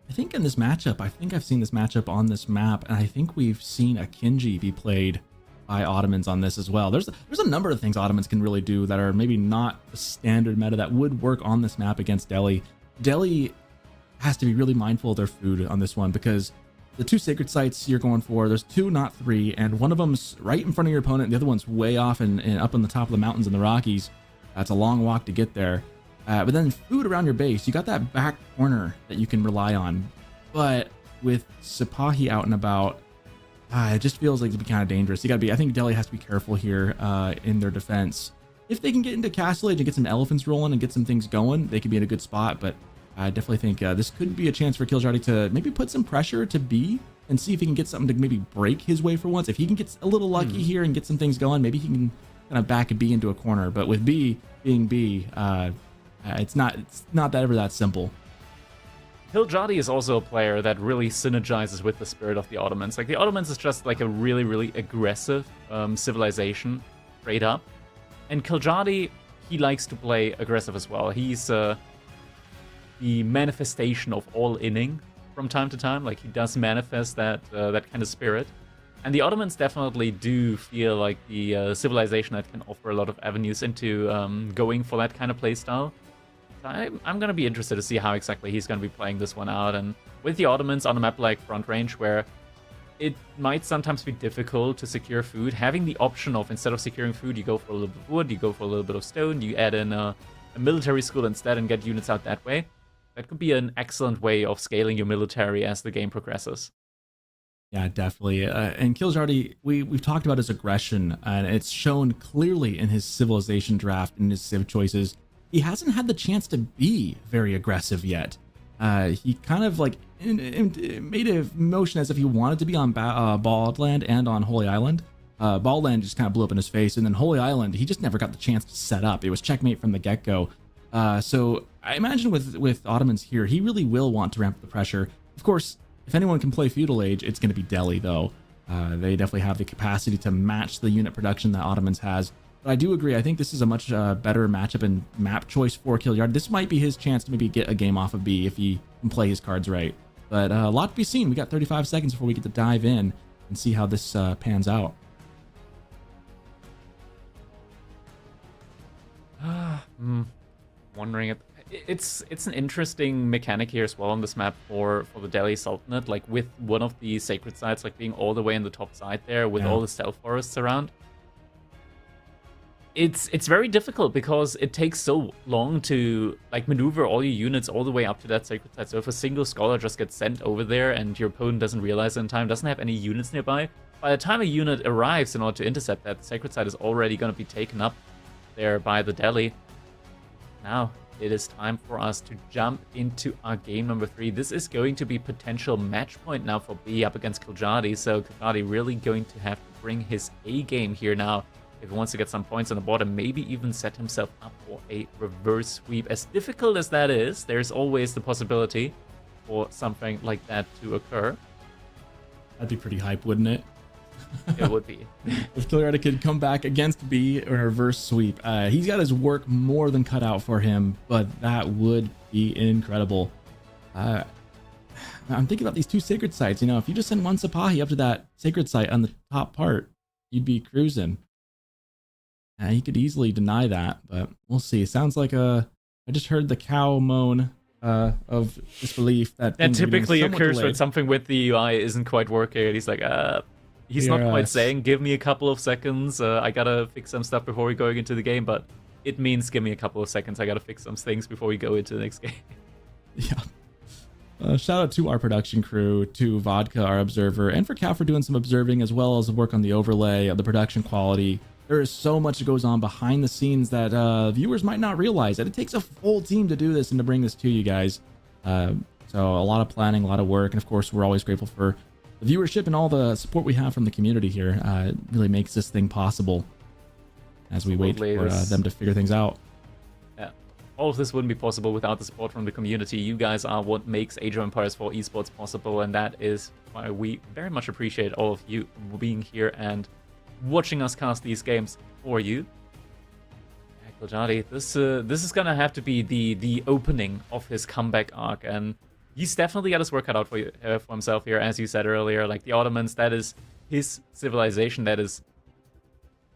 [SPEAKER 2] I think in this matchup, I've seen this matchup on this map, and I think we've seen a Kinji be played by Ottomans on this as well. There's a number of things Ottomans can really do that are maybe not the standard meta that would work on this map against Delhi. Delhi has to be really mindful of their food on this one, because the 2 sacred sites you're going for, there's 2, not 3, and one of them's right in front of your opponent, the other one's way off and up on the top of the mountains in the Rockies. That's a long walk to get there. But then food around your base, you got that back corner that you can rely on. But with Sipahi out and about, it just feels like it'd be kind of dangerous. I think Delhi has to be careful here in their defense. If they can get into Castle Age and get some elephants rolling and get some things going, they could be in a good spot. But I definitely think this could be a chance for Kiljardi to maybe put some pressure to B and see if he can get something to maybe break his way for once. If he can get a little lucky here and get some things going, maybe he can kind of back a B into a corner. But with B being B, it's not ever that simple.
[SPEAKER 1] Kiljardi is also a player that really synergizes with the spirit of the Ottomans. Like, the Ottomans is just like a really, really aggressive civilization, straight up. And Kiljardi, he likes to play aggressive as well. He's the manifestation of all inning from time to time. Like, he does manifest that kind of spirit. And the Ottomans definitely do feel like the civilization that can offer a lot of avenues into going for that kind of playstyle. I'm going to be interested to see how exactly he's going to be playing this one out. And with the Ottomans on a map like Front Range, where it might sometimes be difficult to secure food, having the option of, instead of securing food, you go for a little bit of wood, you go for a little bit of stone, you add in a military school instead and get units out that way. That could be an excellent way of scaling your military as the game progresses.
[SPEAKER 2] Yeah, definitely. And Kiljardi, we've talked about his aggression, and it's shown clearly in his civilization draft and his civ choices. He hasn't had the chance to be very aggressive yet. He kind of like made a motion as if he wanted to be on Baldland and on Holy Island. Baldland just kind of blew up in his face, and then Holy Island, he just never got the chance to set up. It was checkmate from the get-go. So I imagine with Ottomans here, he really will want to ramp up the pressure. Of course, if anyone can play Feudal Age, it's going to be Delhi, though. They definitely have the capacity to match the unit production that Ottomans has. But I do agree. I think this is a much better matchup and map choice for Kiljardi. This might be his chance to maybe get a game off of B if he can play his cards right. But a lot to be seen. We got 35 seconds before we get to dive in and see how this pans out.
[SPEAKER 1] Wondering, it's an interesting mechanic here as well on this map for the Delhi Sultanate, like with one of the sacred sites like being all the way in the top side there with all the stealth forests around. It's very difficult because it takes so long to like maneuver all your units all the way up to that sacred site. So if a single scholar just gets sent over there and your opponent doesn't realize it in time, doesn't have any units nearby, by the time a unit arrives in order to intercept that, the sacred site is already going to be taken up there by the Delhi. Now it is time for us to jump into our game number 3. This is going to be potential match point now for B up against Kiljardi. So Kiljardi really going to have to bring his A game here now if he wants to get some points on the board and maybe even set himself up for a reverse sweep. As difficult as that is, there's always the possibility for something like that to occur.
[SPEAKER 2] That'd be pretty hype, wouldn't it?
[SPEAKER 1] It would be.
[SPEAKER 2] If Kiljardi could come back against B or a reverse sweep, he's got his work more than cut out for him, but that would be incredible. I'm thinking about these two sacred sites. You know, if you just send one Sipahi up to that sacred site on the top part, you'd be cruising. He could easily deny that, but we'll see. It sounds like I just heard the cow moan of disbelief that
[SPEAKER 1] typically occurs when something with the UI isn't quite working, and he's like, he's not quite saying, give me a couple of seconds, I gotta fix some stuff before we going into the game, but it means give me a couple of seconds, I gotta fix some things before we go into the next game.
[SPEAKER 2] Yeah. Shout out to our production crew, to Vodka, our observer, and for Cal for doing some observing, as well as the work on the overlay of the production quality. There is so much that goes on behind the scenes that viewers might not realize, that it takes a full team to do this and to bring this to you guys. So a lot of planning, a lot of work, and of course we're always grateful for the viewership and all the support we have from the community here. It really makes this thing possible as we wait for them to figure things out.
[SPEAKER 1] Yeah, all of this wouldn't be possible without the support from the community. You guys are what makes Age of Empires 4 esports possible, and that is why we very much appreciate all of you being here and watching us cast these games for you. Kiljardi, this is gonna have to be the opening of his comeback arc, and he's definitely got his work cut out for himself here, as you said earlier. Like the Ottomans, that is his civilization. That is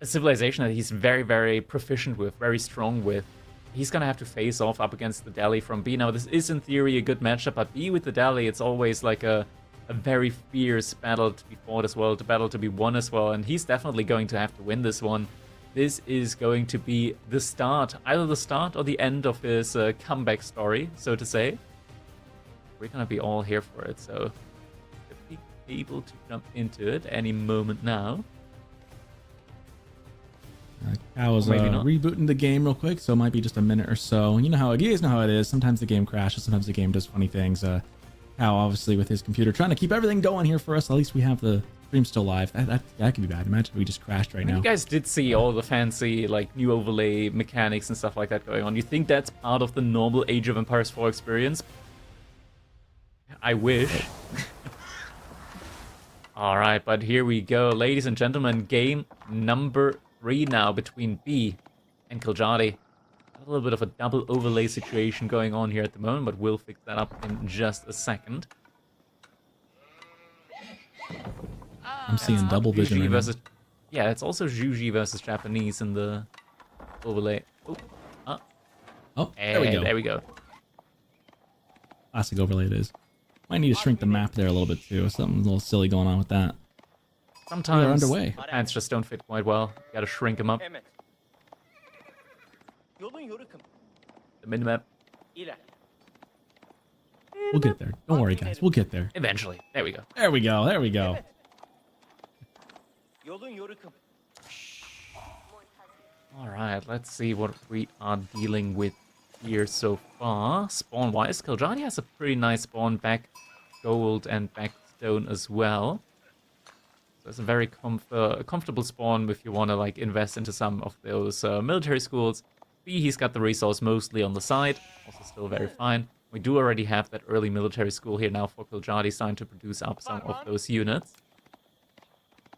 [SPEAKER 1] a civilization that he's very, very proficient with, very strong with. He's gonna have to face off up against the Delhi from B. Now, this is in theory a good matchup, but B with the Delhi, it's always like a very fierce battle to be fought as well, a battle to be won as well, and he's definitely going to have to win this one.
[SPEAKER 5] this is going to be the start, either the start or the end of his comeback story, so to say. We're gonna be all here for it, so should be able to jump into it any moment now.
[SPEAKER 2] Cow is rebooting the game real quick, so it might be just a minute or so. You guys know how it is. Sometimes the game crashes, sometimes the game does funny things. Cow, obviously, with his computer, trying to keep everything going here for us. At least we have the stream still live. That could be bad. Imagine if we just crashed right now.
[SPEAKER 5] You guys did see all the fancy, like, new overlay mechanics and stuff like that going on. You think that's part of the normal Age of Empires 4 experience? I wish. All right, but here we go, ladies and gentlemen. Game number 3 now between B and Kiljardi. A little bit of a double overlay situation going on here at the moment, but we'll fix that up in just a second.
[SPEAKER 2] I'm seeing double vision.
[SPEAKER 5] Juji versus, yeah, it's also Juji versus Japanese in the overlay.
[SPEAKER 2] There we go.
[SPEAKER 5] There we go.
[SPEAKER 2] Classic overlay it is. Might need to shrink the map there a little bit too. Something a little silly going on with that.
[SPEAKER 5] Sometimes
[SPEAKER 2] we're underway.
[SPEAKER 5] pants just don't fit quite well. You gotta shrink them up. The minimap.
[SPEAKER 2] We'll get there. Don't worry, guys. We'll get there.
[SPEAKER 5] Eventually. There we go.
[SPEAKER 2] There we go. There we go.
[SPEAKER 5] Alright, let's see what we are dealing with here so far. Spawn-wise, Kiljardi has a pretty nice spawn, back gold and back stone as well. So it's a very comfortable spawn if you want to like invest into some of those military schools. B, he's got the resource mostly on the side, also still very fine. We do already have that early military school here now for Kiljardi, starting to produce up some of those units.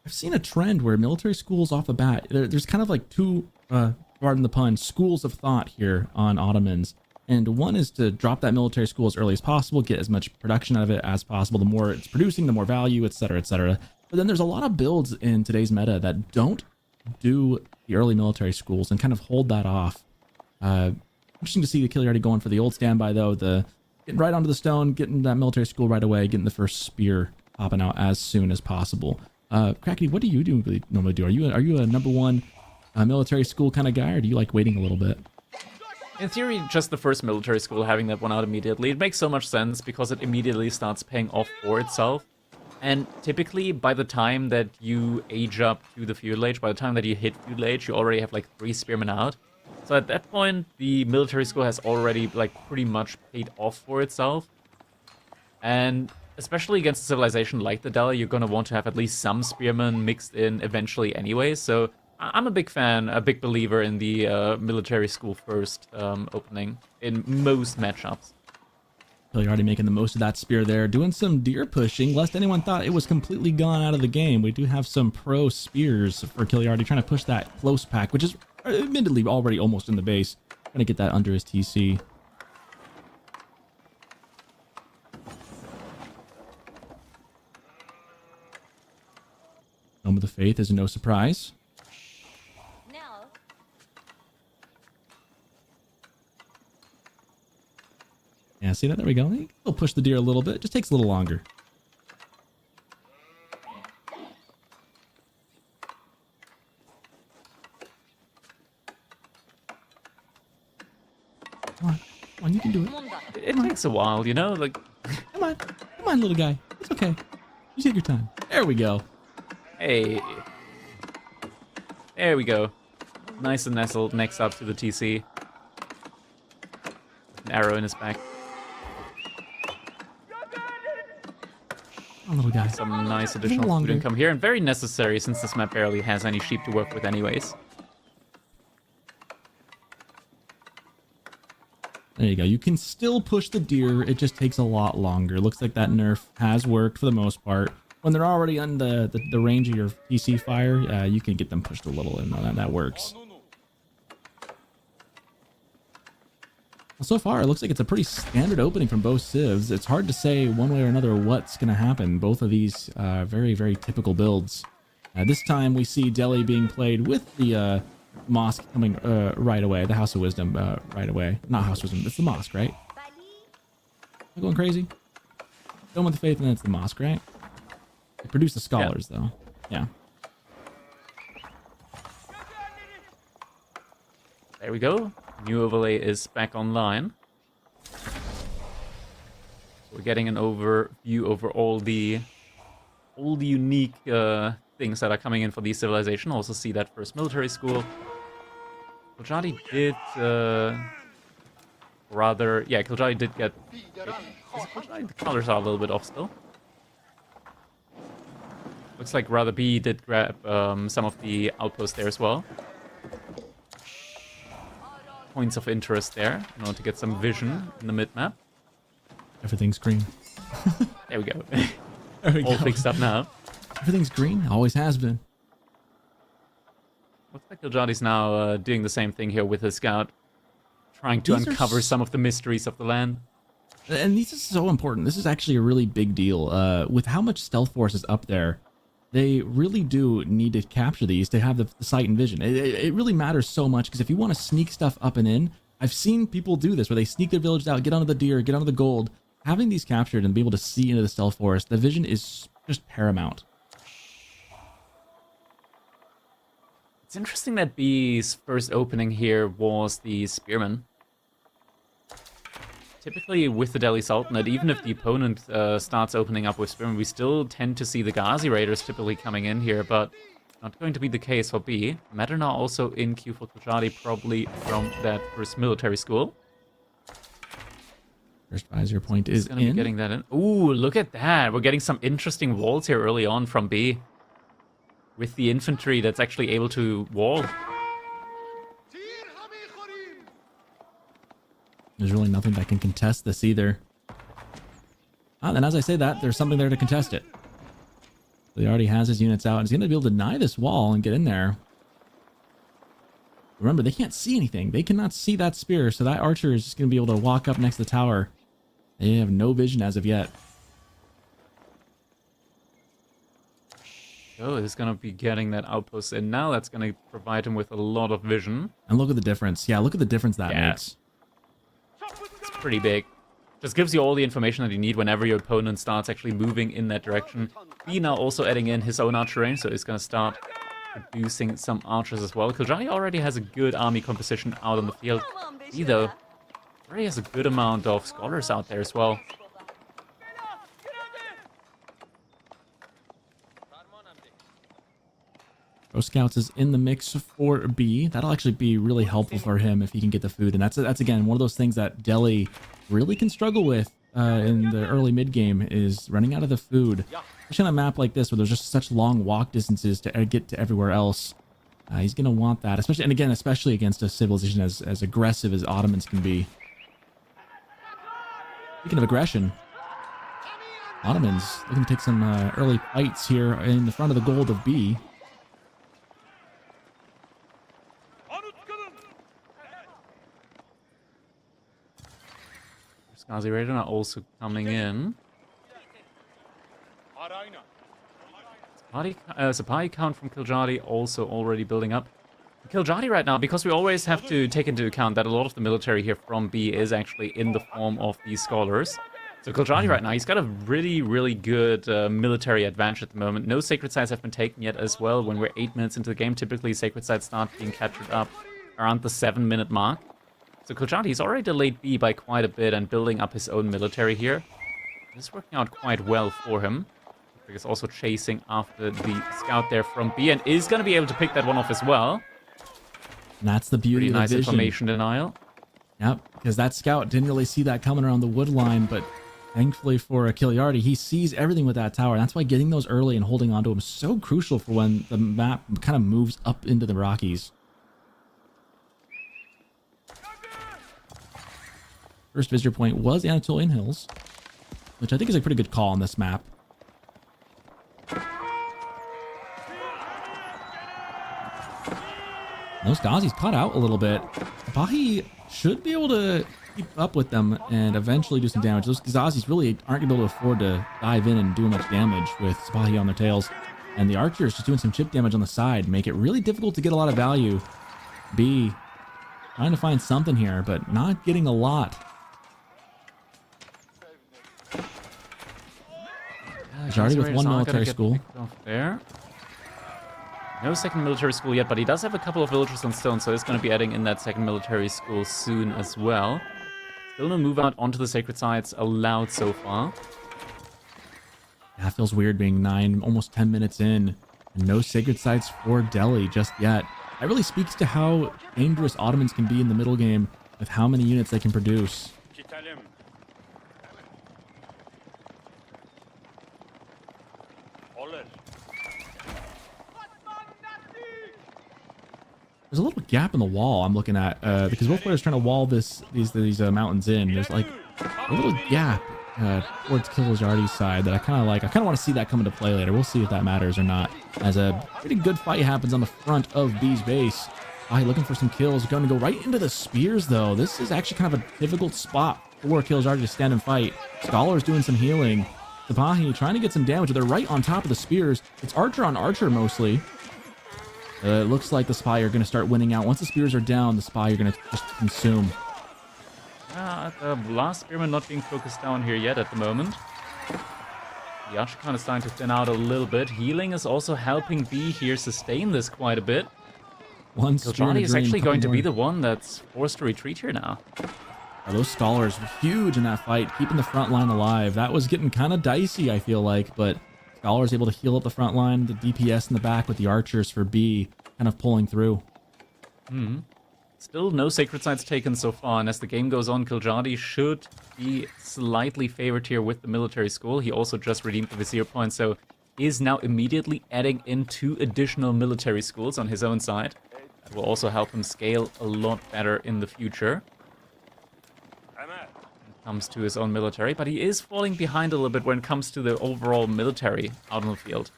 [SPEAKER 2] I've seen a trend where military schools off the bat, there's kind of like two, pardon the pun, schools of thought here on Ottomans. And one is to drop that military school as early as possible, get as much production out of it as possible. The more it's producing, the more value, etc., etc. But then there's a lot of builds in today's meta that don't do the early military schools and kind of hold that off. Interesting to see the Kiljardi going for the old standby, though. Getting right onto the stone, getting that military school right away, getting the first spear popping out as soon as possible. Crackety, what do you normally do? Are you a number one military school kind of guy, or do you like waiting a little bit?
[SPEAKER 5] In theory, just the first military school, having that one out immediately, it makes so much sense because it immediately starts paying off for itself. And typically, by the time that you age up to the feudal age, by the time that you hit feudal age, you already have like 3 spearmen out. So at that point, the military school has already like pretty much paid off for itself. And especially against a civilization like the Dala, you're going to want to have at least some spearmen mixed in eventually anyway. So I'm a big fan, a big believer in the military school first opening in most matchups.
[SPEAKER 2] Kiljardi making the most of that spear there, doing some deer pushing, lest anyone thought it was completely gone out of the game. We do have some pro spears for Kiljardi trying to push that close pack, which is admittedly already almost in the base. Trying to get that under his TC. Dome of the Faith is no surprise. Yeah, see that? There we go. We'll push the deer a little bit. It just takes a little longer. Come on, you can do it.
[SPEAKER 5] It takes a while, you know? Like,
[SPEAKER 2] come on, little guy. It's okay. You take your time. There we go.
[SPEAKER 5] Hey. There we go. Nice and nestled next up to the TC. An arrow in his back.
[SPEAKER 2] Oh, little guy.
[SPEAKER 5] Some nice additional food income here, and very necessary since this map barely has any sheep to work with anyways.
[SPEAKER 2] There you go. You can still push the deer. It just takes a lot longer. Looks like that nerf has worked for the most part. When they're already on the range of your PC fire, you can get them pushed a little, and that works. So far, it looks like it's a pretty standard opening from both civs. It's hard to say one way or another what's going to happen. Both of these very, very typical builds. This time we see Delhi being played with the mosque coming right away. The House of Wisdom right away. Not House of Wisdom, it's the mosque, right? Am I going crazy? Dome with the Faith, and then it's the mosque, right? They produce the scholars, though. Yeah.
[SPEAKER 5] There we go. New overlay is back online. We're getting an overview over all the unique things that are coming in for the civilization. Also see that first military school. Kiljardi did Kiljardi did get. The colors are a little bit off still. Looks like rather B did grab some of the outposts there as well. Points of interest there in order to get some vision in the mid-map.
[SPEAKER 2] Everything's green.
[SPEAKER 5] There we go.
[SPEAKER 2] There we
[SPEAKER 5] All
[SPEAKER 2] go.
[SPEAKER 5] fixed up now.
[SPEAKER 2] Everything's green. Always has been.
[SPEAKER 5] Looks like Kiljardi's now doing the same thing here with his scout. Trying to uncover some of the mysteries of the land.
[SPEAKER 2] And this is so important. This is actually a really big deal. With how much stealth force is up there, they really do need to capture these to have the sight and vision. It really matters so much, because if you want to sneak stuff up and in, I've seen people do this where they sneak their villages out, get onto the deer, get onto the gold. Having these captured and be able to see into the stealth forest, the vision is just paramount.
[SPEAKER 5] It's interesting that B's first opening here was the Spearman. Typically with the Delhi Sultanate, even if the opponent starts opening up with Spearman, we still tend to see the Ghazi Raiders typically coming in here, but not going to be the case for B. Matter now also in queue for Kiljardi, probably from that first military school.
[SPEAKER 2] First visor point is
[SPEAKER 5] Gonna be
[SPEAKER 2] in.
[SPEAKER 5] getting that in. Ooh, look at that. We're getting some interesting walls here early on from B. With the infantry that's actually able to wall.
[SPEAKER 2] There's really nothing that can contest this either. And as I say that, there's something there to contest it. So he already has his units out. He's going to be able to deny this wall and get in there. Remember, they can't see anything. They cannot see that spear, so that archer is just going to be able to walk up next to the tower. They have no vision as of yet.
[SPEAKER 5] Oh, he's going to be getting that outpost in now. That's going to provide him with a lot of vision.
[SPEAKER 2] And look at the difference. Yeah, look at the difference that makes.
[SPEAKER 5] It's pretty big. Just gives you all the information that you need whenever your opponent starts actually moving in that direction. B now also adding in his own archer range, so he's going to start producing some archers as well. Kiljardi already has a good army composition out on the field. B, though, already has a good amount of scholars out there as well.
[SPEAKER 2] Pro Scouts is in the mix for B. That'll actually be really helpful for him if he can get the food. And that's again, one of those things that Delhi really can struggle with in the early mid-game is running out of the food. Especially on a map like this where there's just such long walk distances to get to everywhere else. He's going to want that, especially against a civilization as aggressive as Ottomans can be. Speaking of aggression, Ottomans looking to take some early fights here in the front of the gold of B.
[SPEAKER 5] Ghazi Raider are also coming in. Supply count from Kiljardi also already building up. Kiljardi right now, because we always have to take into account that a lot of the military here from B is actually in the form of these scholars. So Kiljardi right now, he's got a really, really good military advantage at the moment. No sacred sites have been taken yet as well. When we're 8 minutes into the game, typically sacred sites start being captured up around the 7-minute mark. So Kiljardi, he's already delayed B by quite a bit and building up his own military here. This is working out quite well for him. He's also chasing after the scout there from B and is going to be able to pick that one off as well.
[SPEAKER 2] And that's the beauty
[SPEAKER 5] Pretty
[SPEAKER 2] of the
[SPEAKER 5] nice
[SPEAKER 2] vision.
[SPEAKER 5] information denial.
[SPEAKER 2] Yep, because that scout didn't really see that coming around the wood line, but thankfully for Kiljardi, he sees everything with that tower. That's why getting those early and holding on to them is so crucial for when the map kind of moves up into the Rockies. First visitor point was Anatolian Hills, which I think is a pretty good call on this map. Those Ghazis caught out a little bit. Bahi should be able to keep up with them and eventually do some damage. Those Ghazis really aren't going to be able to afford to dive in and do much damage with Bahi on their tails. And the archers just doing some chip damage on the side make it really difficult to get a lot of value. B trying to find something here, but not getting a lot. Kiljardi with one military school.
[SPEAKER 5] There. No second military school yet, but he does have a couple of villagers on stone, so he's going to be adding in that second military school soon as well. Still no move out onto the sacred sites allowed so far.
[SPEAKER 2] Yeah, it feels weird being 9, almost 10 minutes in, and no sacred sites for Delhi just yet. That really speaks to how dangerous Ottomans can be in the middle game with how many units they can produce. There's a little gap in the wall I'm looking at because both players are trying to wall these mountains in. There's like a little gap towards Kiljardi's side that I kind of like. I kind of want to see that come into play later. We'll see if that matters or not. As a pretty good fight happens on the front of B's base. Looking for some kills. Going to go right into the spears though. This is actually kind of a difficult spot for Kiljardi to stand and fight. Scholar's doing some healing. Tapahi trying to get some damage. They're right on top of the spears. It's archer on archer mostly. It looks like the spy are going to start winning out. Once the spears are down, the spy are going to just consume.
[SPEAKER 5] The last spearman not being focused down here yet at the moment. The archer count is starting to thin out a little bit. Healing is also helping B here sustain this quite a bit. Kiljardi is actually going to be the one that's forced to retreat here now.
[SPEAKER 2] Those scholars were huge in that fight, keeping the front line alive. That was getting kind of dicey, I feel like, but Scholar's able to heal up the front line, the DPS in the back with the archers for B kind of pulling through.
[SPEAKER 5] Still no sacred sites taken so far, and as the game goes on, Kiljardi should be slightly favored here with the military school. He also just redeemed the Vizier point, so is now immediately adding in 2 additional military schools on his own side. That will also help him scale a lot better in the future. Comes to his own military, but he is falling behind a little bit when it comes to the overall military out on the field.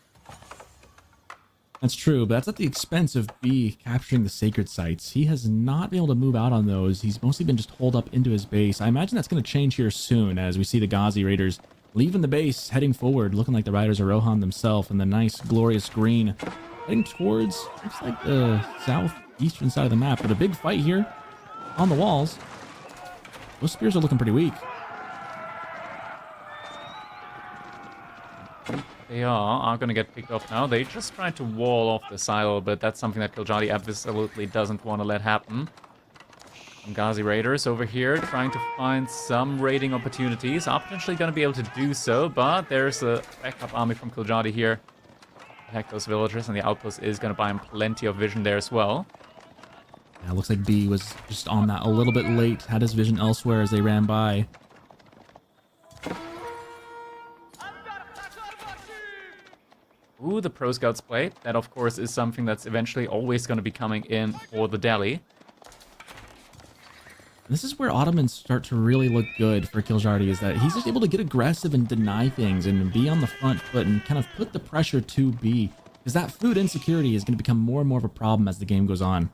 [SPEAKER 2] That's true, but that's at the expense of B capturing the sacred sites. He has not been able to move out on those. He's mostly been just holed up into his base. I imagine that's going to change here soon as we see the Ghazi Raiders leaving the base, heading forward, looking like the riders of Rohan themselves in the nice, glorious green, heading towards, looks like the southeastern side of the map, but a big fight here on the walls. Those spears are looking pretty weak.
[SPEAKER 5] They are going to get picked off now. They just tried to wall off the silo, but that's something that Kiljardi absolutely doesn't want to let happen. Some Ghazi Raiders over here trying to find some raiding opportunities. Are potentially going to be able to do so, but there's a backup army from Kiljardi here. Attack those villagers, and the outpost is going to buy him plenty of vision there as well.
[SPEAKER 2] Yeah, looks like B was just on that a little bit late, had his vision elsewhere as they ran by.
[SPEAKER 5] Ooh, the Pro Scouts play. That, of course, is something that's eventually always going to be coming in for the Delhi.
[SPEAKER 2] This is where Ottomans start to really look good for Kiljardi, is that he's just able to get aggressive and deny things and be on the front foot and kind of put the pressure to B. Because that food insecurity is going to become more and more of a problem as the game goes on.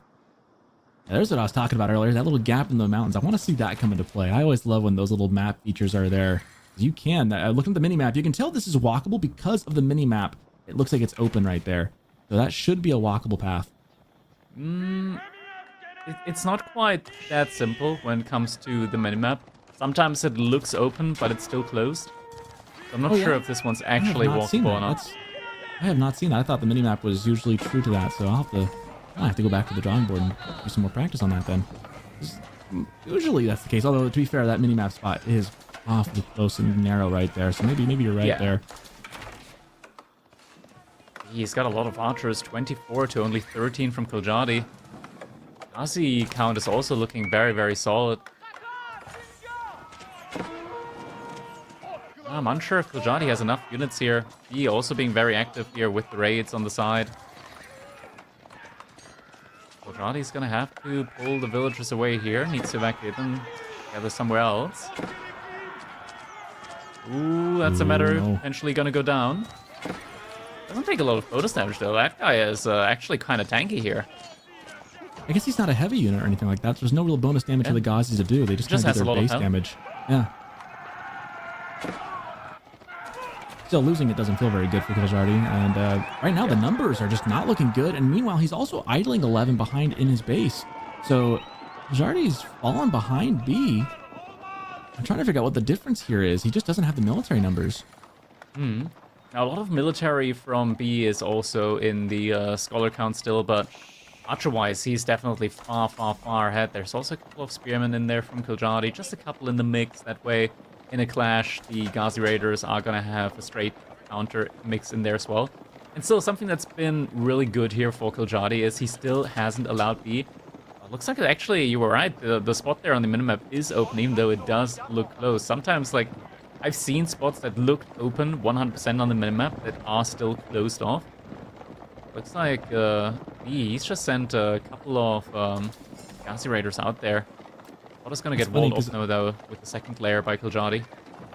[SPEAKER 2] There's what I was talking about earlier, that little gap in the mountains. I want to see that come into play. I always love when those little map features are there. You can, looking at the mini-map, you can tell this is walkable because of the mini-map. It looks like it's open right there. So that should be a walkable path.
[SPEAKER 5] It's not quite that simple when it comes to the minimap. Sometimes it looks open, but it's still closed. So I'm not sure if this one's actually walkable or not.
[SPEAKER 2] I have not seen that. I thought the minimap was usually true to that, so I have to go back to the drawing board and do some more practice on that then. Usually that's the case, although to be fair, that minimap spot is awfully close and narrow right there, so maybe you're right there.
[SPEAKER 5] He's got a lot of archers, 24 to only 13 from Kiljardi. Ghazi count is also looking very, very solid. I'm unsure if Kiljardi has enough units here. He also being very active here with the raids on the side. Kiljardi's gonna have to pull the villagers away here. Needs to evacuate them together somewhere else. Ooh, that's a matter potentially gonna go down. Doesn't take a lot of bonus damage though. That guy is actually kind of tanky here.
[SPEAKER 2] I guess he's not a heavy unit or anything like that. So there's no real bonus damage for the Ghazis to do. They just kind of do their base damage. Yeah. Still, losing it doesn't feel very good for Kiljardi. And right now, the numbers are just not looking good. And meanwhile, he's also idling 11 behind in his base. So Kiljardi's fallen behind B. I'm trying to figure out what the difference here is. He just doesn't have the military numbers.
[SPEAKER 1] Now, a lot of military from B is also in the scholar count still, but archer-wise, he's definitely far, far, far ahead. There's also a couple of spearmen in there from Kiljardi, just a couple in the mix. That way, in a clash, the Ghazi Raiders are going to have a straight counter mix in there as well. And still, something that's been really good here for Kiljardi is he still hasn't allowed B. Looks like actually you were right. The spot there on the minimap is open, even though it does look closed. Sometimes, like, I've seen spots that looked open 100% on the minimap that are still closed off. Looks like he's just sent a couple of Ghazi Raiders out there. What is going to get walled off now, though, with the second layer by Kiljardi?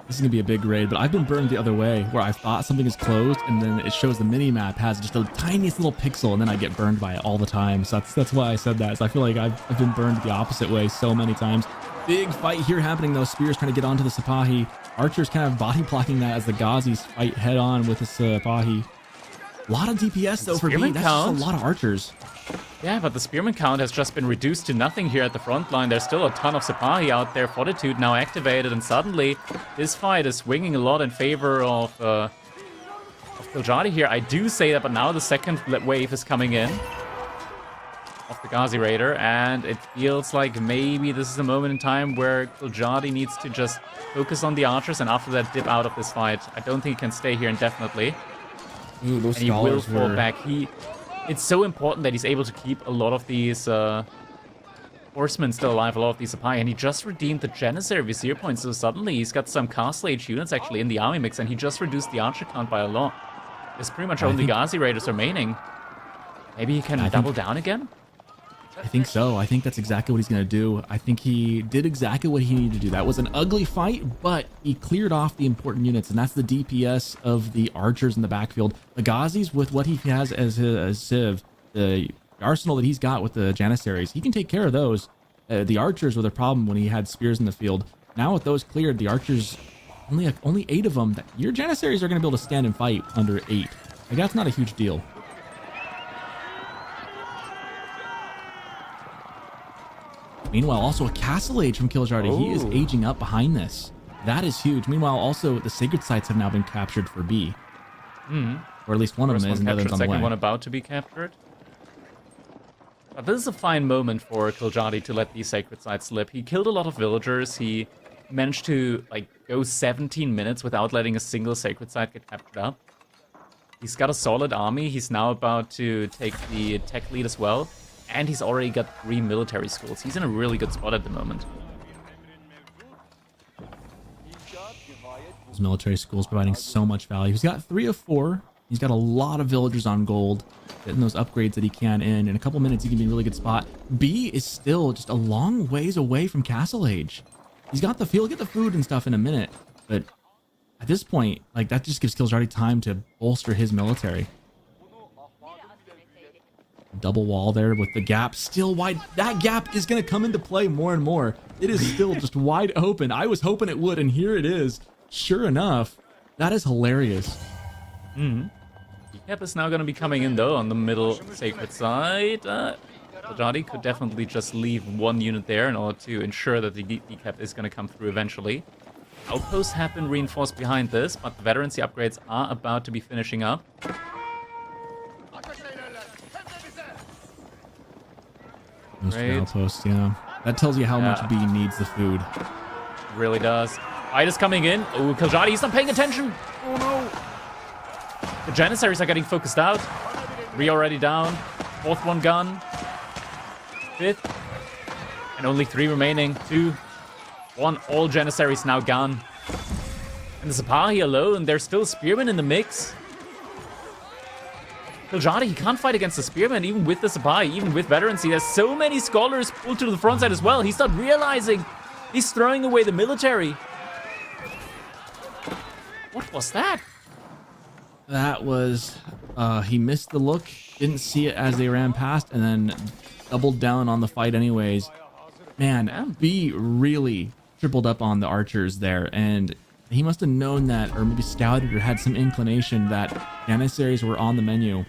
[SPEAKER 2] This is going to be a big raid, but I've been burned the other way, where I thought something is closed, and then it shows the mini-map has just a tiniest little pixel, and then I get burned by it all the time. So that's why I said that. So I feel like I've been burned the opposite way so many times. Big fight here happening, though. Spears trying to get onto the Sipahi. Archers kind of body blocking that as the Ghazis fight head-on with the Sipahi. A lot of DPS, though, for B. That's just a lot of archers.
[SPEAKER 1] Yeah, but the spearman count has just been reduced to nothing here at the front line. There's still a ton of Sipahi out there. Fortitude now activated, and suddenly this fight is swinging a lot in favor of Kiljardi here. I do say that, but now the second wave is coming in of the Ghazi Raider, and it feels like maybe this is a moment in time where Kiljardi needs to just focus on the archers, and after that dip out of this fight. I don't think he can stay here indefinitely.
[SPEAKER 2] Ooh, those
[SPEAKER 1] and he will
[SPEAKER 2] scholars
[SPEAKER 1] fall
[SPEAKER 2] were...
[SPEAKER 1] back. It's so important that he's able to keep a lot of these horsemen still alive, a lot of these Sipahi, and he just redeemed the Janissary Vizier points, so suddenly he's got some Castle Age units actually in the army mix, and he just reduced the archer count by a lot. There's pretty much only Ghazi Raiders remaining. Maybe he can double down again?
[SPEAKER 2] I think so. I think that's exactly what he's going to do. I think he did exactly what he needed to do. That was an ugly fight, but he cleared off the important units, and that's the DPS of the archers in the backfield. The Ghazis, with what he has as his Civ, the arsenal that he's got with the Janissaries, he can take care of those. The archers were the problem when he had spears in the field. Now with those cleared, the archers, only 8 of them, your Janissaries are going to be able to stand and fight under 8. Like, that's not a huge deal. Meanwhile, also a Castle Age from Kiljardi. Oh. He is aging up behind this. That is huge. Meanwhile, also the Sacred Sites have now been captured for B. Or at least one of them is, and the other's on the way.
[SPEAKER 1] Second one about to be captured. But this is a fine moment for Kiljardi to let these Sacred Sites slip. He killed a lot of villagers. He managed to go 17 minutes without letting a single Sacred Site get captured up. He's got a solid army. He's now about to take the tech lead as well. And he's already got 3 military schools. He's in a really good spot at the moment.
[SPEAKER 2] Those military schools providing so much value. He's got 3 of 4. He's got a lot of villagers on gold, getting those upgrades that he can in. In a couple minutes, he can be in a really good spot. B is still just a long ways away from Castle Age. He's got he'll get the food and stuff in a minute, but at this point, that just gives Kiljardi time to bolster his military. Double wall there with the gap still wide. That gap is going to come into play more and more. It is still just wide open. I was hoping it would, and here it is. Sure enough, that is hilarious.
[SPEAKER 1] Gap is now going to be coming in, though, on the middle sacred side. Kiljardi could definitely just leave 1 unit there in order to ensure that the decap is going to come through eventually. Outposts have been reinforced behind this, but the veterancy upgrades are about to be finishing up.
[SPEAKER 2] Outposts, yeah. That tells you how much B needs the food.
[SPEAKER 1] It really does. Fight is coming in. Oh, Kiljardi, he's not paying attention. Oh no. The Janissaries are getting focused out. 3 already down. 4th one gone. 5th. And only 3 remaining. 2. 1. All Janissaries now gone. And the Sipahi alone. There's still Spearmen in the mix. Kiljardi, he can't fight against the Spearmen, even with the Sipahi, even with veterancy. There's so many Scholars pulled to the front side as well. He's not realizing he's throwing away the military. What was that?
[SPEAKER 2] That was, he missed the look, didn't see it as they ran past, and then doubled down on the fight anyways. Man, B really tripled up on the archers there, and he must have known that, or maybe scouted or had some inclination that Janissaries were on the menu.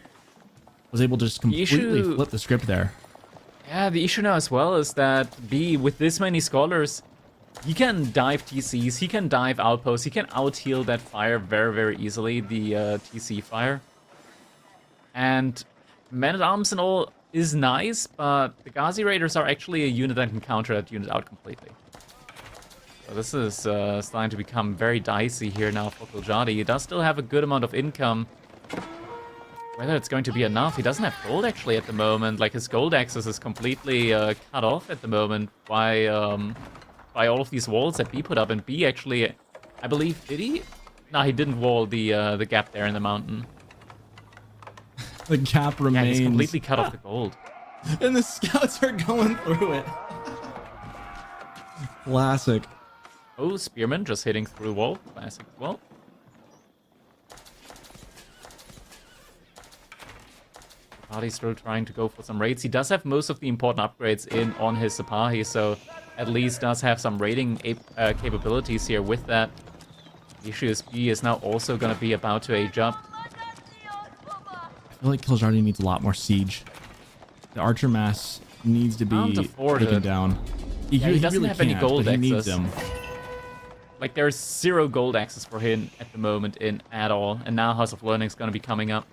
[SPEAKER 2] Was able to just completely flip the script there.
[SPEAKER 1] Yeah, the issue now as well is that B, with this many Scholars,
[SPEAKER 5] He can dive TCs, he can dive outposts, he can out-heal that fire very, very easily, the TC fire. And Man-at-Arms and all is nice, but the Ghazi Raiders are actually a unit that can counter that unit out completely. So this is starting to become very dicey here now for Kiljardi. He does still have a good amount of income. Whether it's going to be enough, he doesn't have gold actually at the moment. Like his gold access is completely cut off at the moment by all of these walls that B put up. And B actually, I believe, did he? No, he didn't wall the gap there in the mountain.
[SPEAKER 2] The gap remains.
[SPEAKER 5] Yeah, he's completely cut off the gold.
[SPEAKER 2] And the scouts are going through it. Classic.
[SPEAKER 5] Oh, Spearman just hitting through wall. Classic as well. He's still trying to go for some raids. He does have most of the important upgrades in on his Sipahi, so at least does have some raiding capabilities here with that. The issue is B is now also going to be about to age up.
[SPEAKER 2] I feel like Kiljardi needs a lot more siege. The archer mass needs to be taken down.
[SPEAKER 5] He doesn't
[SPEAKER 2] really
[SPEAKER 5] have any gold
[SPEAKER 2] but he needs
[SPEAKER 5] access.
[SPEAKER 2] them.
[SPEAKER 5] Like, there's 0 gold access for him at the moment in at all, and now House of Learning is going to be coming up.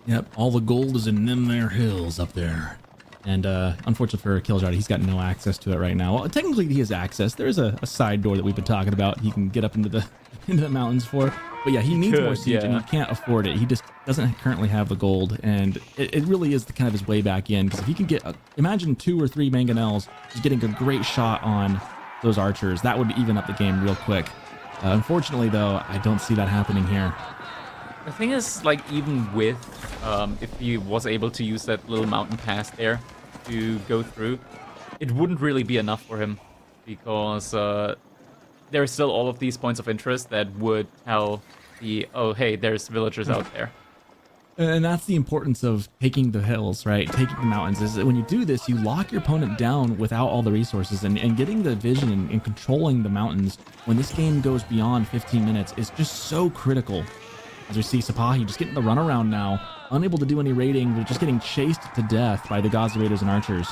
[SPEAKER 2] Yep, all the gold is in them there hills up there. And unfortunately for Kiljardi, he's got no access to it right now. Well, technically he has access. There's a side door that we've been talking about. He can get up into the mountains for. But yeah, he needs more siege, and he can't afford it. He just doesn't currently have the gold, and it really is the kind of his way back in. Because if he can get, imagine 2 or 3 mangonels, just getting a great shot on those archers, that would even up the game real quick. Unfortunately, though, I don't see that happening here.
[SPEAKER 5] The thing is, like, even with, if he was able to use that little mountain pass there to go through, it wouldn't really be enough for him, because there are still all of these points of interest that would tell the, oh, hey, there's villagers out there.
[SPEAKER 2] And that's the importance of taking the hills, right? Taking the mountains, is that when you do this, you lock your opponent down without all the resources, and getting the vision and controlling the mountains when this game goes beyond 15 minutes is just so critical. As we see Sipahi just getting the runaround now, unable to do any raiding, but just getting chased to death by the Ghazi Raiders and archers.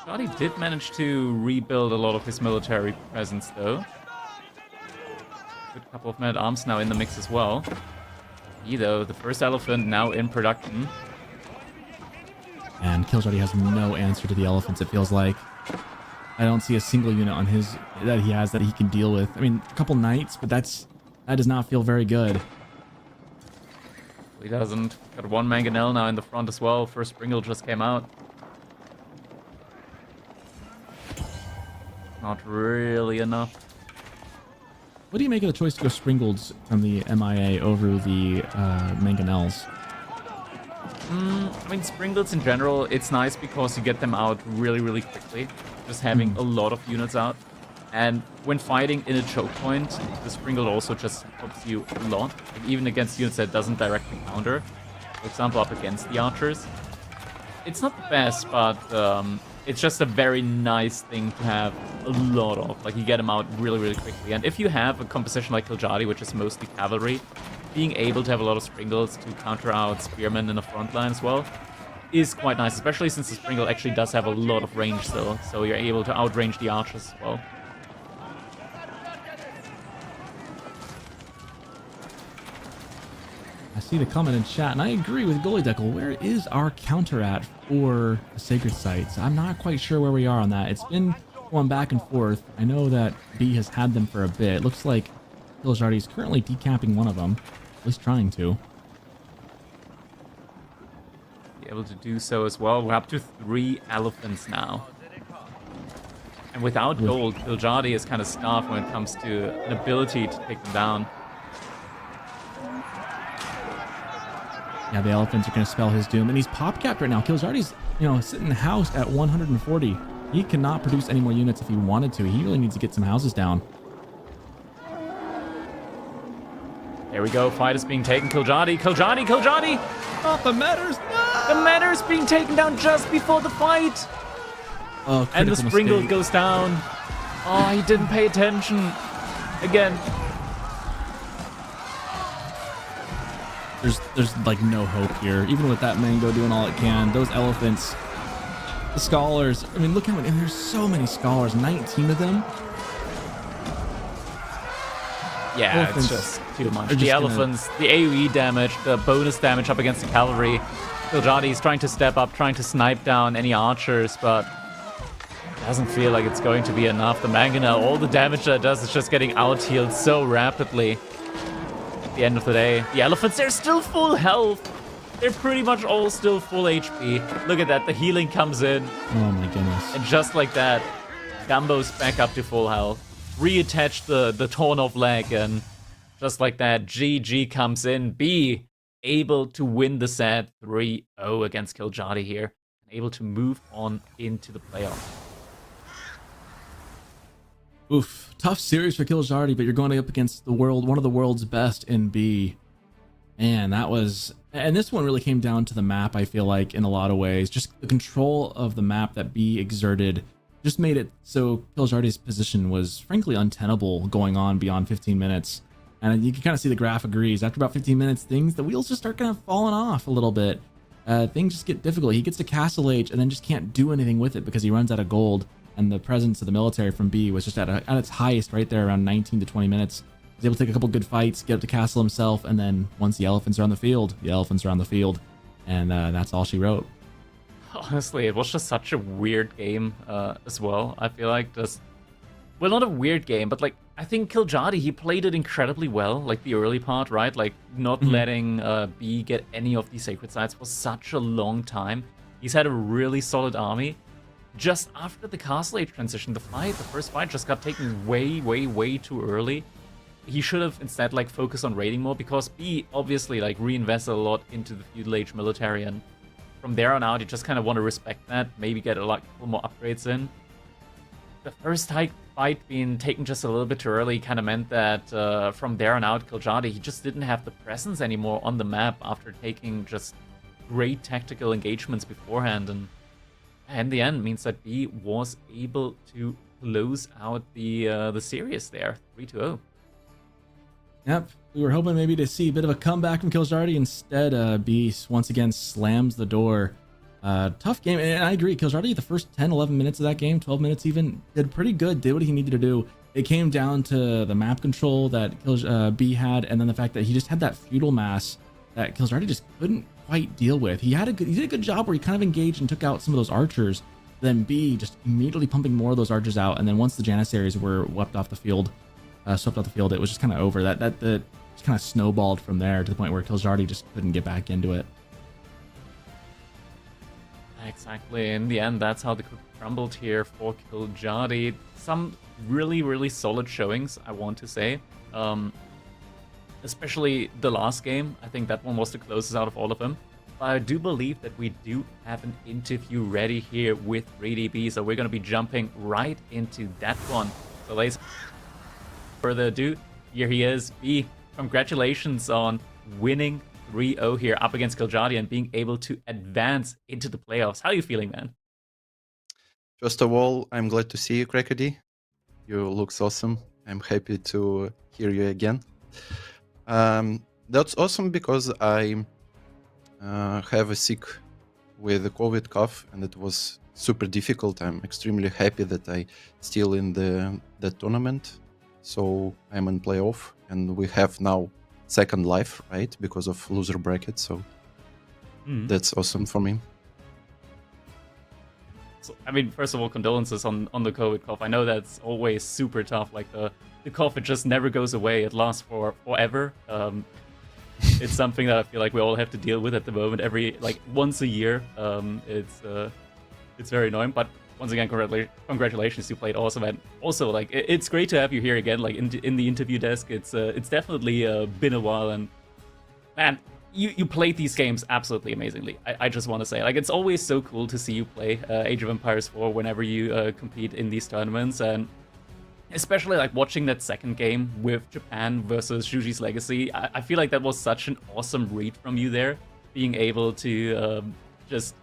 [SPEAKER 5] Kiljardi did manage to rebuild a lot of his military presence, though. Good couple of men-at-arms now in the mix as well. He, though, the first elephant now in production.
[SPEAKER 2] And Kiljardi has no answer to the elephants, it feels like. I don't see a single unit on his that he has that he can deal with. I mean, a couple knights, but that does not feel very good.
[SPEAKER 5] He doesn't. Got 1 mangonel now in the front as well. First Springle just came out. Not really enough.
[SPEAKER 2] What do you make of the choice to go Springleds from the MIA over the mangonels?
[SPEAKER 5] I mean, Springleds in general, it's nice because you get them out really, really quickly. Just having a lot of units out. And when fighting in a choke point, the Springled also just helps you a lot. Like, even against units that doesn't directly counter. For example, up against the archers. It's not the best, but it's just a very nice thing to have a lot of. Like, you get them out really, really quickly. And if you have a composition like Kiljardi, which is mostly cavalry, being able to have a lot of Springles to counter out Spearmen in the front line as well is quite nice, especially since the Springle actually does have a lot of range still. So you're able to outrange the archers as well.
[SPEAKER 2] I see the comment in chat, and I agree with Goalie Deckle. Where is our counter at for the Sacred Sites? I'm not quite sure where we are on that. It's been going back and forth. I know that B has had them for a bit. It looks like Kiljardi is currently decapping one of them, at least trying to.
[SPEAKER 5] Be able to do so as well. We're up to 3 elephants now. And without gold, Kiljardi is kind of starved when it comes to an ability to take them down.
[SPEAKER 2] Yeah, the elephants are going to spell his doom, and he's pop capped right now. Kiljardi's, sitting housed at 140. He cannot produce any more units if he wanted to. He really needs to get some houses down.
[SPEAKER 5] There we go. Fight is being taken. Kiljardi.
[SPEAKER 2] Not the Matters. No!
[SPEAKER 5] The Matter's being taken down just before the fight.
[SPEAKER 2] Oh,
[SPEAKER 5] and the Springle
[SPEAKER 2] mistake.
[SPEAKER 5] goes down. Oh, he didn't pay attention. Again.
[SPEAKER 2] There's like no hope here. Even with that Mango doing all it can, those elephants, The scholars. I mean, look how many. There's so many scholars. 19 of them.
[SPEAKER 5] Yeah,
[SPEAKER 2] Elephants
[SPEAKER 5] it's just too much.
[SPEAKER 2] are
[SPEAKER 5] The
[SPEAKER 2] just
[SPEAKER 5] elephants, the AoE damage, the bonus damage up against the cavalry. Kiljardi is trying to step up, trying to snipe down any archers, but it doesn't feel like it's going to be enough. The Mangana, all the damage that it does is just getting out-healed so rapidly. At the end of the day, the elephants, they're still full health. They're pretty much all still full HP. Look at that, the healing comes in.
[SPEAKER 2] Oh my goodness.
[SPEAKER 5] And just like that, Gumbo's back up to full health. Reattach the torn off leg, and just like that, GG comes in. B able to win the set 3-0 against Kiljardi here, and able to move on into the playoff.
[SPEAKER 2] Oof, tough series for Kiljardi, but you're going up against one of the world's best in B. Man, that was, and this one really came down to the map, I feel like, in a lot of ways. Just the control of the map that B exerted just made it so Kiljardi's position was frankly untenable going on beyond 15 minutes. And you can kind of see the graph agrees. After about 15 minutes, the wheels just start kind of falling off a little bit. Things just get difficult. He gets to Castle Age and then just can't do anything with it because he runs out of gold. And the presence of the military from B was just at its highest right there around 19 to 20 minutes. He was able to take a couple good fights, get up to Castle himself, and then once the elephants are on the field, and that's all she wrote.
[SPEAKER 5] Honestly, it was just such a weird game as well. I feel like well, not a weird game, but like I think Kiljardi, he played it incredibly well. Like the early part, right? Like not letting B get any of these sacred sites for such a long time. He's had a really solid army. Just after the Castle Age transition, the first fight just got taken way too early. He should have instead like focused on raiding more, because B obviously like reinvested a lot into the feudal age military, and from there on out you just kind of want to respect that, maybe get a couple more upgrades in. The first fight being taken just a little bit too early kind of meant that from there on out Kiljardi, he just didn't have the presence anymore on the map after taking just great tactical engagements beforehand, and in the end means that B was able to close out the series there, 3-0.
[SPEAKER 2] Yep, we were hoping maybe to see a bit of a comeback from Kiljardi. Instead, B once again slams the door. Tough game, and I agree. Kiljardi, the first 10, 11 minutes of that game, 12 minutes even, did pretty good, did what he needed to do. It came down to the map control that B had, and then the fact that he just had that feudal mass that Kiljardi just couldn't quite deal with. He did a good job where he kind of engaged and took out some of those archers. Then B just immediately pumping more of those archers out, and then once the Janissaries were swept off the field, it was just kind of over. That just kind of snowballed from there to the point where Kiljardi just couldn't get back into it.
[SPEAKER 5] Exactly. In the end, that's how the cookie crumbled here for Kiljardi. Some really solid showings, I want to say. Especially the last game. I think that one was the closest out of all of them. But I do believe that we do have an interview ready here with 3DB, so we're going to be jumping right into that one. So ladies, further ado, here he is. B, congratulations on winning 3-0 here up against Kiljardi and being able to advance into the playoffs. How are you feeling, man?
[SPEAKER 7] First of all, I'm glad to see you, Crackedy. You look awesome. I'm happy to hear you again. That's awesome because I have a sick with a COVID cough, and it was super difficult. I'm extremely happy that I still in the tournament. So I'm in playoff, and we have now second life, right? Because of loser bracket. So that's awesome for me.
[SPEAKER 5] So, I mean, first of all, condolences on the COVID cough. I know that's always super tough. Like the cough, it just never goes away. It lasts for forever. It's something that I feel like we all have to deal with at the moment. Once a year. It's very annoying. But once again, congratulations, you played awesome. And also, like, it's great to have you here again, like in the interview desk. It's definitely been a while, and man, you played these games absolutely amazingly. I just want to say, like, it's always so cool to see you play Age of Empires 4 whenever you compete in these tournaments, and especially like watching that second game with Japan versus Shuji's Legacy. I feel like that was such an awesome read from you there, being able to just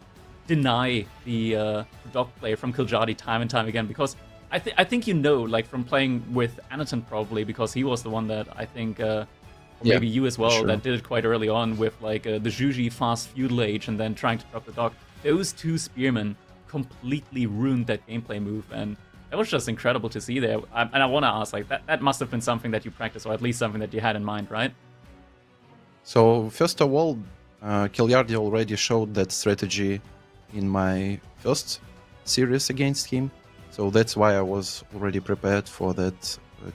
[SPEAKER 5] deny the dog play from Kiljardi time and time again, because I think like from playing with Anaton probably, because he was the one that I think or maybe you as well, sure, that did it quite early on with like the Juji fast feudal age and then trying to drop the dog. Those two spearmen
[SPEAKER 1] completely ruined that gameplay move, and that was just incredible to see there. And I want to ask, like, that must have been something that you practiced, or at least something that you had in mind, right?
[SPEAKER 7] So first of all, Kiljardi already showed that strategy in my first series against him, so that's why I was already prepared for that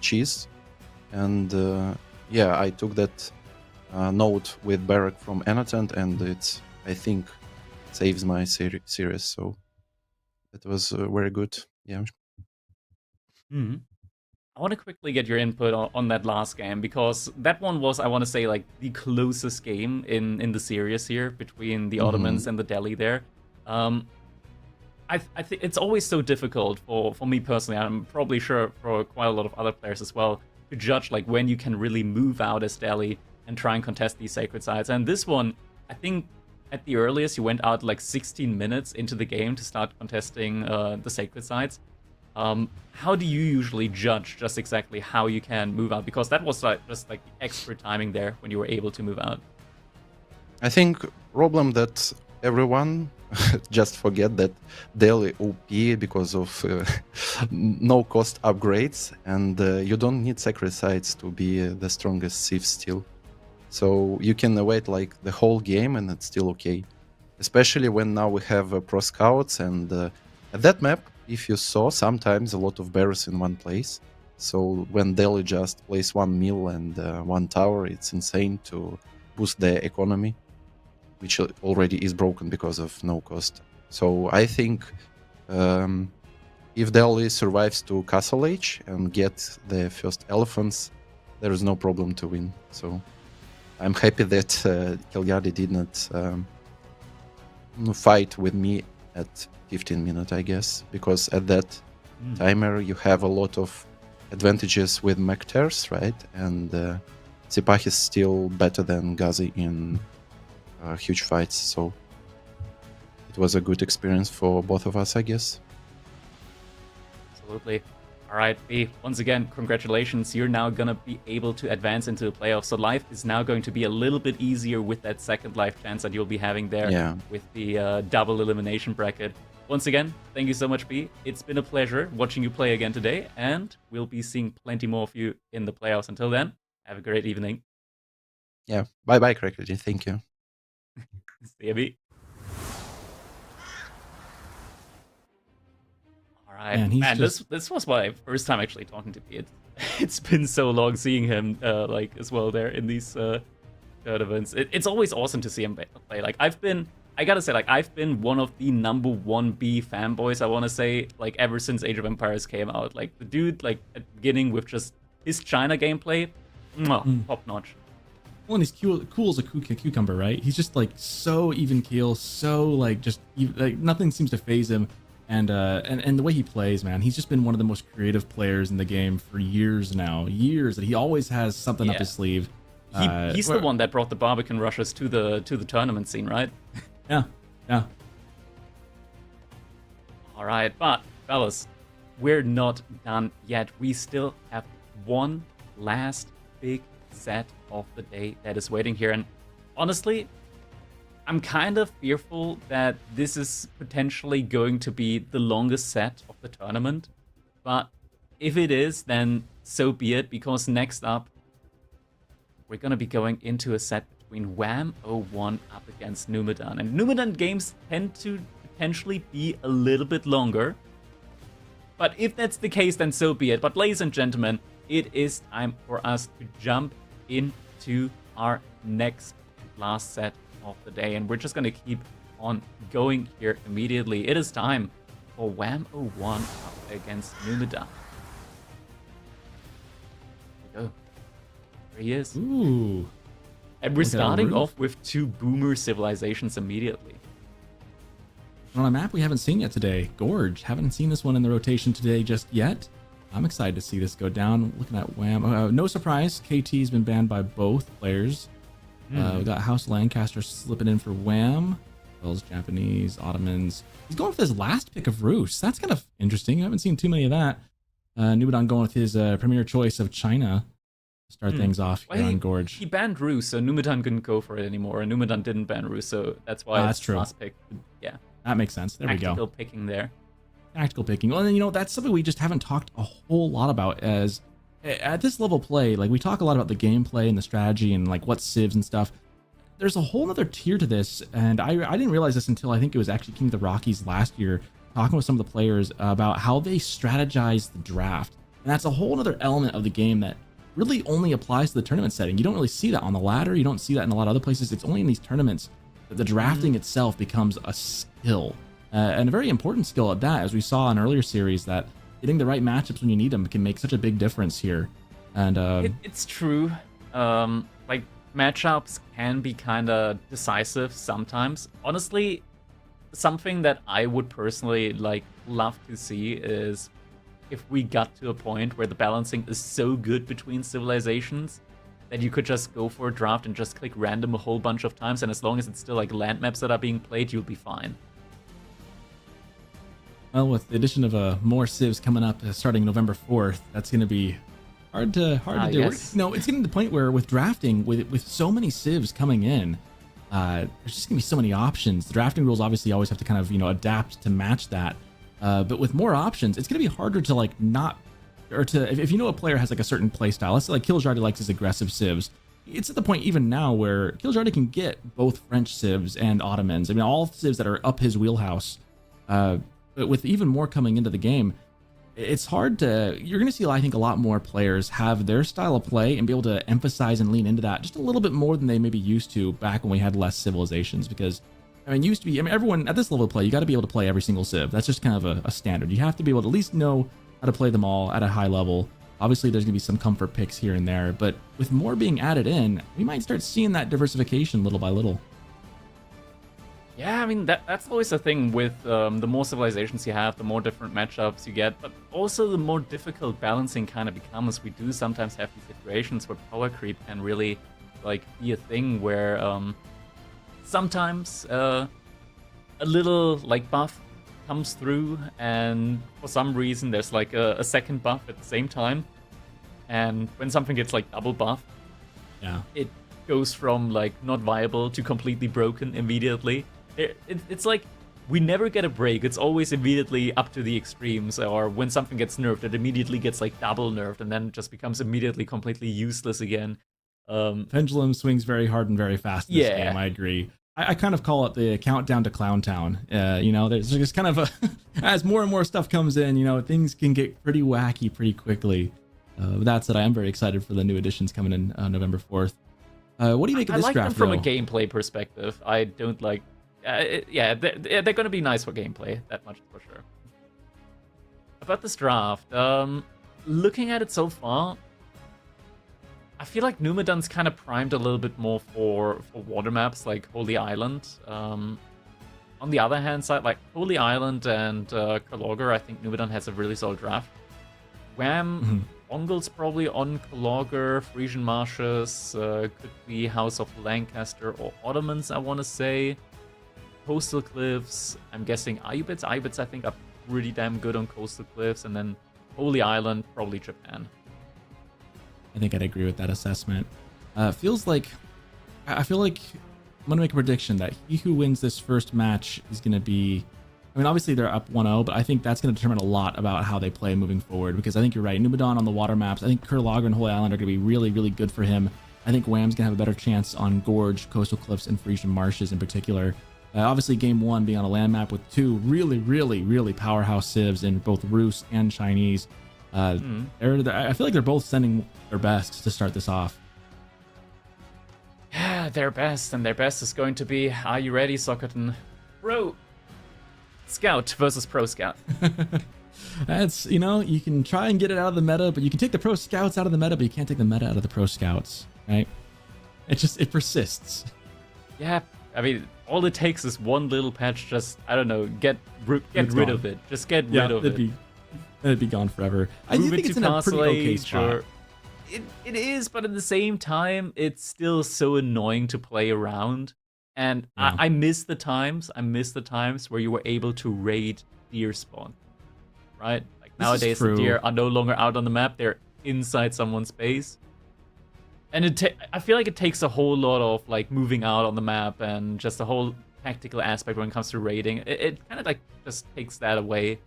[SPEAKER 7] cheese. And yeah, I took that note with Barak from Annotant, and it, I think, saves my series. So that was very good. Yeah.
[SPEAKER 1] I want to quickly get your input on that last game, because that one was, I want to say, like the closest game in the series here between the Ottomans and the Delhi there. I think it's always so difficult for me personally, I'm probably sure for quite a lot of other players as well, to judge like when you can really move out as Delhi and try and contest these sacred sites. And this one, I think at the earliest you went out like 16 minutes into the game to start contesting the sacred sites. How do you usually judge just exactly how you can move out? Because that was like just like the expert timing there when you were able to move out.
[SPEAKER 7] I think problem that everyone just forget that Delhi OP because of no cost upgrades, and you don't need sacred sites to be the strongest Civ still. So you can wait like the whole game and it's still okay. Especially when now we have pro scouts, and at that map, if you saw, sometimes a lot of barrels in one place. So when Delhi just plays one mill and one tower, it's insane to boost the economy, which already is broken because of no cost. So I think if Delhi survives to Castle Age and get the first elephants, there is no problem to win. So I'm happy that Kiljardi did not fight with me at 15 minutes, I guess, because at that timer you have a lot of advantages with Mechtares, right? And Sipah is still better than Ghazi in huge fights, so it was a good experience for both of us, I guess.
[SPEAKER 1] Absolutely. All right, B, once again, congratulations. You're now going to be able to advance into the playoffs. So life is now going to be a little bit easier with that second life chance that you'll be having there with the double elimination bracket. Once again, thank you so much, B. It's been a pleasure watching you play again today, and we'll be seeing plenty more of you in the playoffs. Until then, have a great evening.
[SPEAKER 7] Yeah, bye-bye, Crackly. Thank you.
[SPEAKER 1] See you, B. Right. Man, this was my first time actually talking to B. It's been so long seeing him like as well there in these tournaments. It's always awesome to see him play. Like I gotta say, like I've been one of the #1 B fanboys, I want to say, like ever since Age of Empires came out. Like the dude, like at the beginning with just his China gameplay, top notch.
[SPEAKER 2] Well, and he's cool as a cucumber, right? He's just like so even keel, so like just like nothing seems to phase him. And the way he plays, man, he's just been one of the most creative players in the game for years now. Years that he always has something up his sleeve.
[SPEAKER 1] He's the one that brought the Barbican Rushers to the tournament scene, right?
[SPEAKER 2] Yeah.
[SPEAKER 1] All right, but fellas, we're not done yet. We still have one last big set of the day that is waiting here, and honestly, I'm kind of fearful that this is potentially going to be the longest set of the tournament, but if it is, then so be it, because next up, we're going to be going into a set between Wham01 up against Numedan. And Numedan games tend to potentially be a little bit longer, but if that's the case, then so be it. But ladies and gentlemen, it is time for us to jump into our next last set of the day, and we're just going to keep on going here immediately. It is time for Wham01 up against Numedan. Here we go. There he is.
[SPEAKER 2] Ooh.
[SPEAKER 1] And we're starting off with 2 boomer civilizations immediately.
[SPEAKER 2] On a map we haven't seen yet today, Gorge. Haven't seen this one in the rotation today just yet. I'm excited to see this go down. Looking at Wham. No surprise, KT's been banned by both players. We got House Lancaster slipping in for Wham. Wells, Japanese, Ottomans. He's going for his last pick of Rus. That's kind of interesting. I haven't seen too many of that. Numedan going with his premier choice of China to start things off here on Gorge.
[SPEAKER 1] He banned Rus, so Numedan couldn't go for it anymore. And Numedan didn't ban Rus, so that's why it's
[SPEAKER 2] true.
[SPEAKER 1] last pick. Yeah.
[SPEAKER 2] That makes sense. There we go.
[SPEAKER 1] Tactical picking there.
[SPEAKER 2] Tactical picking. Well, and you know, that's something we just haven't talked a whole lot about. As at this level play, like we talk a lot about the gameplay and the strategy and like what civs and stuff. There's a whole other tier to this, and I didn't realize this until I think it was actually King of the Rockies last year, talking with some of the players about how they strategize the draft. And that's a whole other element of the game that really only applies to the tournament setting. You don't really see that on the ladder. You don't see that in a lot of other places. It's only in these tournaments that the drafting itself becomes a skill, and a very important skill at that, as we saw in earlier series, that getting the right matchups when you need them can make such a big difference here. And
[SPEAKER 1] it's true. Like matchups can be kind of decisive sometimes. Honestly, something that I would personally like love to see is if we got to a point where the balancing is so good between civilizations that you could just go for a draft and just click random a whole bunch of times, and as long as it's still like land maps that are being played, you'll be fine.
[SPEAKER 2] Well, with the addition of more civs coming up starting November 4th, that's going to be hard to do.
[SPEAKER 1] Yes.
[SPEAKER 2] No, it's getting to the point where with drafting, with so many civs coming in, there's just going to be so many options. The drafting rules obviously always have to kind of, you know, adapt to match that. But with more options, it's going to be harder to like not, or to, if you know a player has like a certain play style, let's say like Kiljardi likes his aggressive civs. It's at the point even now where Kiljardi can get both French civs and Ottomans. I mean, all civs that are up his wheelhouse. But with even more coming into the game, it's hard to, you're going to see, I think, a lot more players have their style of play and be able to emphasize and lean into that just a little bit more than they maybe used to back when we had less civilizations. Because, I mean, used to be, I mean, everyone at this level of play, you got to be able to play every single civ. That's just kind of a standard. You have to be able to at least know how to play them all at a high level. Obviously, there's going to be some comfort picks here and there, but with more being added in, we might start seeing that diversification little by little.
[SPEAKER 1] Yeah, I mean, that's always the thing with the more civilizations you have, the more different matchups you get, but also the more difficult balancing kind of becomes. We do sometimes have these situations where power creep can really like be a thing where sometimes a little like buff comes through, and for some reason there's like a second buff at the same time, and when something gets like double buff,
[SPEAKER 2] yeah,
[SPEAKER 1] it goes from like not viable to completely broken immediately. It's like we never get a break. It's always immediately up to the extremes, or when something gets nerfed, it immediately gets like double nerfed and then just becomes immediately completely useless again.
[SPEAKER 2] Pendulum swings very hard and very fast in this game, I agree. I kind of call it the countdown to Clown Town. You know, there's just kind of as more and more stuff comes in, you know, things can get pretty wacky pretty quickly. That said, I am very excited for the new additions coming in November 4th. What do you make of this
[SPEAKER 1] draft? I like
[SPEAKER 2] draft,
[SPEAKER 1] them from a gameplay perspective. I don't like... yeah, they're going to be nice for gameplay, that much for sure. About this draft, looking at it so far, I feel like Numedon's kind of primed a little bit more for water maps like Holy Island. On the other hand side, like Holy Island and Kiljardi, I think Numedon has a really solid draft. Wham, Mongols probably on Kiljardi, Frisian Marshes, could be House of Lancaster or Ottomans, I want to say. Coastal Cliffs, I'm guessing Ayyubids. Ayyubids, I think, are pretty damn good on Coastal Cliffs. And then Holy Island, probably Japan.
[SPEAKER 2] I think I'd agree with that assessment. Feels like, I feel like I'm going to make a prediction that he who wins this first match is going to be, I mean, obviously they're up 1-0, but I think that's going to determine a lot about how they play moving forward, because I think you're right. Numedon on the water maps, I think Kiljardi and Holy Island are going to be really, really good for him. I think Wham's going to have a better chance on Gorge, Coastal Cliffs, and Frisian Marshes in particular. Obviously, game one being on a land map with two really, really, really powerhouse civs in both Rus and Chinese. I feel like they're both sending their best to start this off.
[SPEAKER 1] Yeah, their best, and their best is going to be, are you ready, Soccerton? Pro Scout versus Pro Scout.
[SPEAKER 2] That's, you know, you can try and get it out of the meta, but you can take the Pro Scouts out of the meta, but you can't take the meta out of the Pro Scouts, right? It persists.
[SPEAKER 1] Yeah, I mean, all it takes is one little patch, just, I don't know, get rid of it. Just get rid of it.
[SPEAKER 2] It'd be gone forever. I do think it's in a pretty okay spot.
[SPEAKER 1] It is, but at the same time, it's still so annoying to play around. And yeah. I miss the times. I miss the times where you were able to raid deer spawn. Right? Like nowadays, the deer are no longer out on the map. They're inside someone's base. And I feel like it takes a whole lot of like moving out on the map and just a whole tactical aspect when it comes to raiding. It kind of like just takes that away,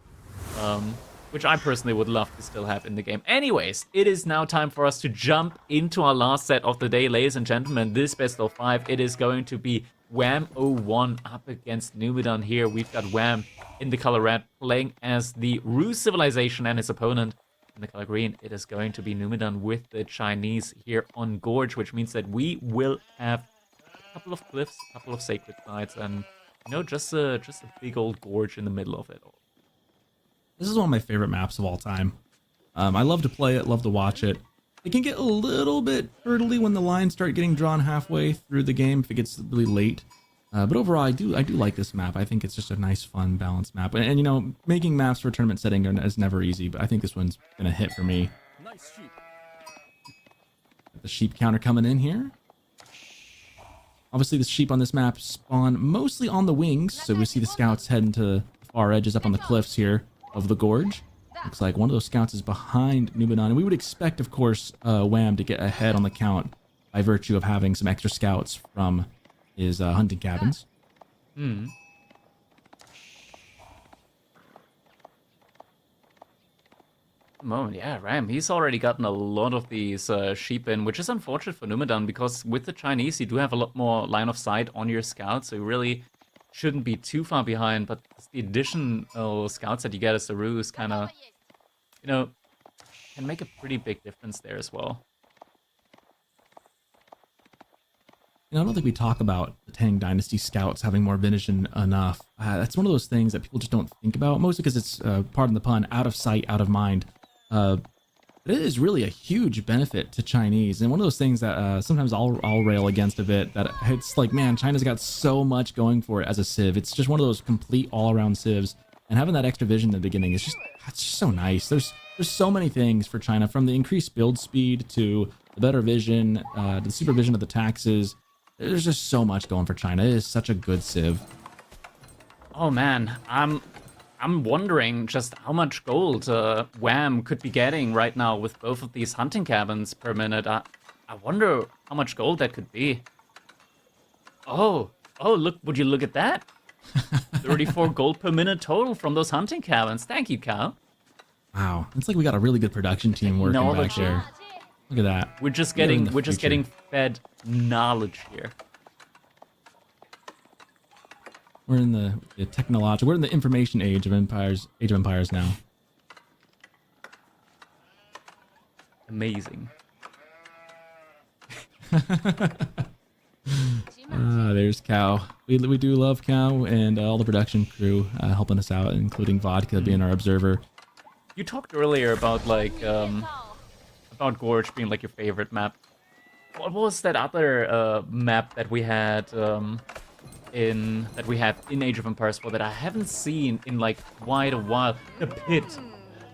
[SPEAKER 1] which I personally would love to still have in the game. Anyways, it is now time for us to jump into our last set of the day, ladies and gentlemen. This best of 5, it is going to be Wham 01 up against Numidan here. We've got Wham in the color red playing as the Ruse Civilization, and his opponent in the color green, it is going to be Numidan with the Chinese here on Gorge, which means that we will have a couple of cliffs, a couple of sacred sites, and you know, just a big old gorge in the middle of it all.
[SPEAKER 2] This is one of my favorite maps of all time. I love to play it, love to watch it. It can get a little bit hurdly when the lines start getting drawn halfway through the game if it gets really late. But overall, I do like this map. I think it's just a nice, fun, balanced map. And you know, making maps for a tournament setting is never easy, but I think this one's gonna hit for me.
[SPEAKER 3] Nice sheep.
[SPEAKER 2] The sheep counter coming in here. Obviously, the sheep on this map spawn mostly on the wings, so we see the scouts heading to the far edges up on the cliffs here of the gorge. Looks like one of those scouts is behind Numidan, and we would expect, of course, Wham to get ahead on the count by virtue of having some extra scouts from his hunting cabins.
[SPEAKER 1] Moment, yeah, Ram. He's already gotten a lot of these sheep in, which is unfortunate for Numidan because with the Chinese, you do have a lot more line of sight on your scouts, so you really shouldn't be too far behind. But the additional scouts that you get as the ruse kind of, you know, can make a pretty big difference there as well.
[SPEAKER 2] You know, I don't think we talk about the Tang Dynasty scouts having more vision enough. That's one of those things that people just don't think about, mostly because it's, pardon the pun, out of sight, out of mind. But it is really a huge benefit to Chinese, and one of those things that sometimes I'll rail against a bit, that it's like, man, China's got so much going for it as a civ. It's just one of those complete all-around civs, and having that extra vision in the beginning is it's just so nice. There's so many things for China, from the increased build speed to the better vision, to the supervision of the taxes. There's just so much going for China. It is such a good civ.
[SPEAKER 1] Oh man, I'm wondering just how much gold Wham could be getting right now with both of these hunting cabins per minute. I wonder how much gold that could be. Oh, look, would you look at that? 34 gold per minute total from those hunting cabins. Thank you, Cal.
[SPEAKER 2] Wow, it's like we got a really good production team working back there. Look at that.
[SPEAKER 1] We're just getting fed knowledge here.
[SPEAKER 2] We're in the technological, we're in the information age of empires now.
[SPEAKER 1] Amazing.
[SPEAKER 2] There's Cow. We do love Cow and all the production crew helping us out, including Vodka being our observer.
[SPEAKER 1] You talked earlier about like about Gorge being like your favorite map. What was that other map that we had in Age of Empires 4 that I haven't seen in like quite a while? The Pit.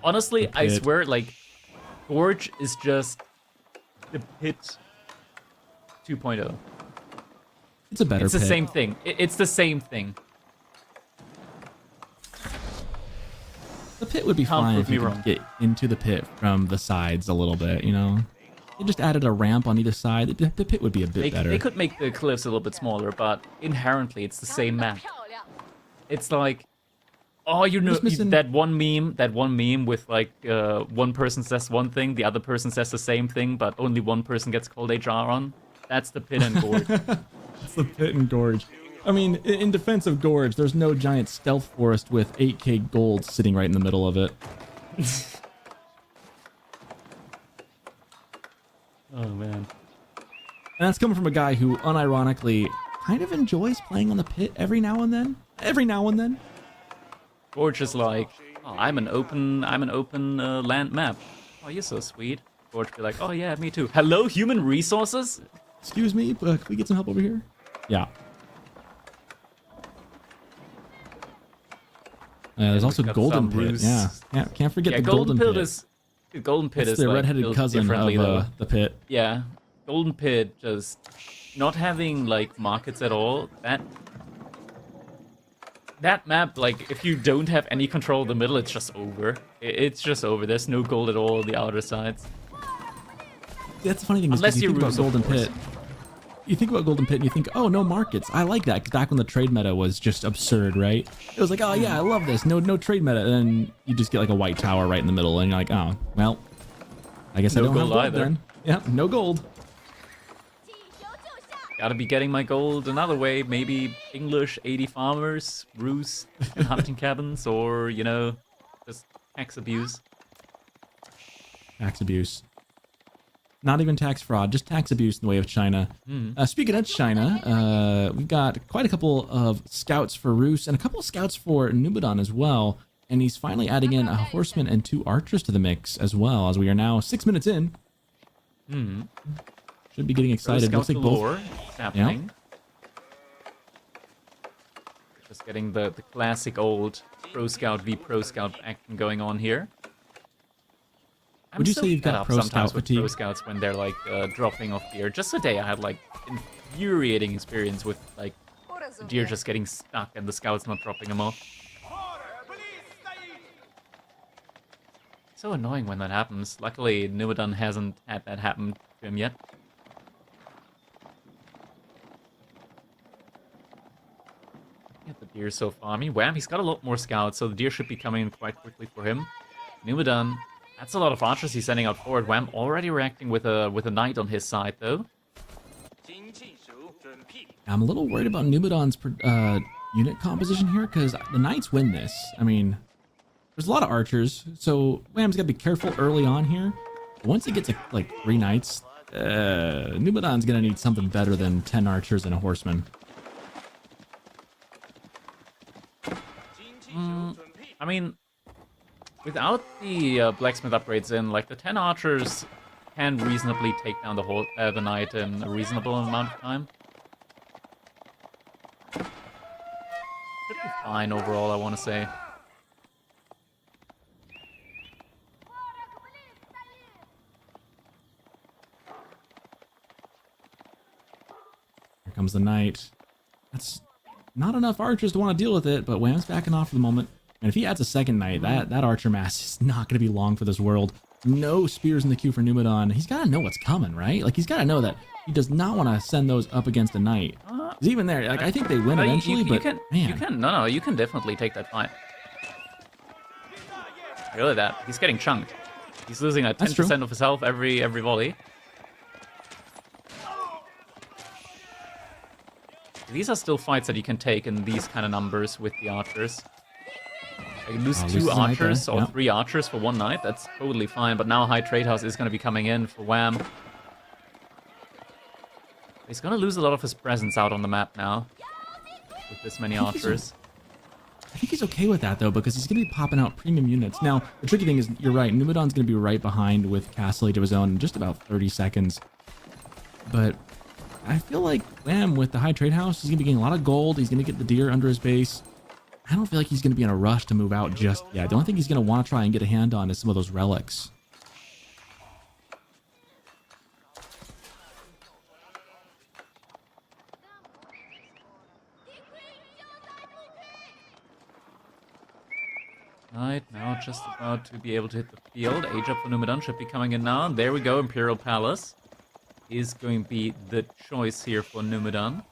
[SPEAKER 1] Honestly, I swear, like Gorge is just the Pit 2.0.
[SPEAKER 2] It's a better
[SPEAKER 1] It's
[SPEAKER 2] pit.
[SPEAKER 1] the same thing. It's the same thing.
[SPEAKER 2] The pit would be fine if you could get into the pit from the sides a little bit, you know? They just added a ramp on either side. The pit would be a bit better.
[SPEAKER 1] They could make the cliffs a little bit smaller, but inherently it's the same map. It's like, oh, you know, that one meme with like one person says one thing, the other person says the same thing, but only one person gets called HR on. That's the Pit and Gorge.
[SPEAKER 2] That's the Pit and Gorge. I mean, in defense of Gorge, there's no giant stealth forest with 8k gold sitting right in the middle of it.
[SPEAKER 1] Oh, man.
[SPEAKER 2] And that's coming from a guy who, unironically, kind of enjoys playing on the Pit every now and then.
[SPEAKER 1] Gorge is like, oh, I'm an open land map. Oh, you're so sweet. Gorge be like, oh yeah, me too. Hello, human resources?
[SPEAKER 2] Excuse me, can we get some help over here? Yeah. There's also Golden Pit. Yeah, can't forget the Golden Pit.
[SPEAKER 1] Golden Pit is
[SPEAKER 2] the
[SPEAKER 1] like
[SPEAKER 2] redheaded cousin of the Pit.
[SPEAKER 1] Yeah, Golden Pit just not having like markets at all. That map, like, if you don't have any control of the middle, it's just over. It's just over. There's no gold at all on the outer sides.
[SPEAKER 2] That's the funny thing.
[SPEAKER 1] Unless
[SPEAKER 2] is you
[SPEAKER 1] you
[SPEAKER 2] think about Golden Pit. you think about Golden Pit and you think, oh, no markets. I like that, 'cause back when the trade meta was just absurd, right? It was like, oh yeah, I love this. No trade meta. And then you just get like a white tower right in the middle, and you're like, oh, well, I guess I don't have gold
[SPEAKER 1] either.
[SPEAKER 2] then. Yeah, no gold.
[SPEAKER 1] Gotta be getting my gold another way. Maybe English 80 farmers, Rus, and hunting cabins, or, you know, just tax abuse.
[SPEAKER 2] Tax abuse. Not even tax fraud, just tax abuse in the way of China. Speaking of China, we've got quite a couple of scouts for Rus and a couple of scouts for Nubadan as well. And he's finally adding in a horseman and 2 archers to the mix as well, as we are now 6 minutes in. Should be getting excited.
[SPEAKER 1] Looks like both happening.
[SPEAKER 2] Yeah.
[SPEAKER 1] Just getting the classic old Pro Scout v Pro Scout action going on here.
[SPEAKER 2] Would you say you've got Pro Scout fatigue?
[SPEAKER 1] Pro Scouts when they're like dropping off deer. Just today I had like infuriating experience with like the deer just getting stuck and the scouts not dropping them off. So annoying when that happens. Luckily, Nubadan hasn't had that happen to him yet. At the deer so far. I mean, Wham, he's got a lot more scouts, so the deer should be coming in quite quickly for him. Nubadan, that's a lot of archers he's sending out forward. Wham already reacting with a knight on his side, though.
[SPEAKER 2] I'm a little worried about Nubadan's unit composition here, because the knights win this. I mean, there's a lot of archers, so Wham's got to be careful early on here. Once he gets like 3 knights, Nubadan's going to need something better than 10 archers and a horseman.
[SPEAKER 1] I mean, without the blacksmith upgrades in, like the 10 archers can reasonably take down the knight in a reasonable amount of time. Should be fine overall, I want to say.
[SPEAKER 2] Here comes the knight. That's not enough archers to want to deal with it, but Wham's backing off for the moment. And if he adds a second knight, that archer mass is not going to be long for this world. No spears in the queue for Nubadan. He's got to know what's coming, right? Like, he's got to know that he does not want to send those up against a knight. He's even there. Like, I think they win eventually, but man.
[SPEAKER 1] No, you can definitely take that fight. Really, that he's getting chunked. He's losing 10% of his health every volley. These are still fights that you can take in these kind of numbers with the archers. Like, lose 2 archers or 3 archers for 1 knight, that's totally fine. But now High Trade House is going to be coming in for Wham. He's going to lose a lot of his presence out on the map now with this many archers.
[SPEAKER 2] I think he's okay with that, though, because he's going to be popping out premium units. Now, the tricky thing is, you're right, Nubadan's going to be right behind with Castle Age of his own in just about 30 seconds. But I feel like Wham, with the High Trade House, he's going to be getting a lot of gold. He's going to get the deer under his base. I don't feel like he's going to be in a rush to move out just yet. The only thing he's going to want to try and get a hand on is some of those relics.
[SPEAKER 1] Right, now just about to be able to hit the field. Age up for Nubadan should be coming in now. There we go, Imperial Palace is going to be the choice here for Nubadan.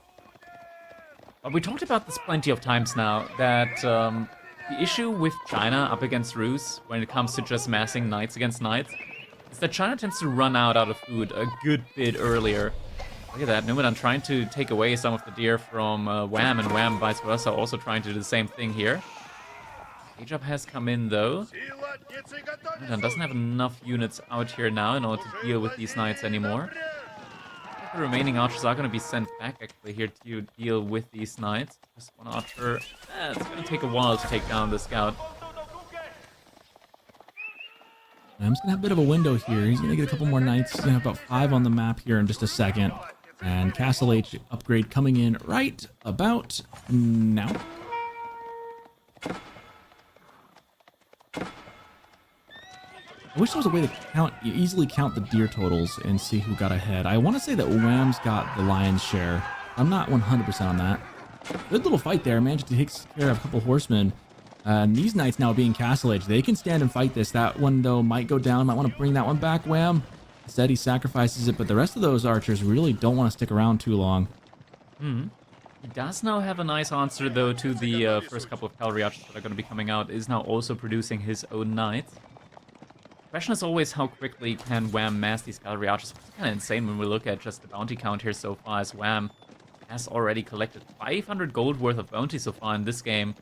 [SPEAKER 1] But we talked about this plenty of times now, that the issue with China up against Rus, when it comes to just massing knights against knights, is that China tends to run out of food a good bit earlier. Look at that, Nubadan trying to take away some of the deer from Wham, and Wham vice versa also trying to do the same thing here. Age up has come in though. Nubadan doesn't have enough units out here now in order to deal with these knights anymore. The remaining archers are going to be sent back actually here to deal with these knights. Just 1 archer. It's going to take a while to take down the scout.
[SPEAKER 2] I'm just going to have a bit of a window here. He's going to get a couple more knights. He's going to have about 5 on the map here in just a second. And Castle H upgrade coming in right about now. I wish there was a way to easily count the deer totals and see who got ahead. I want to say that Wham's got the lion's share. I'm not 100% on that. Good little fight there. Managed to take care of a couple horsemen. And these knights now being Castle Age, they can stand and fight this. That one, though, might go down. Might want to bring that one back, Wham. Instead, he sacrifices it, but the rest of those archers really don't want to stick around too long.
[SPEAKER 1] He does now have a nice answer, though, to the first couple of cavalry archers that are going to be coming out. Is now also producing his own knights. The question is always how quickly can Wham mass these cavalry archers. It's kind of insane when we look at just the bounty count here so far, as Wham has already collected 500 gold worth of bounty so far in this game.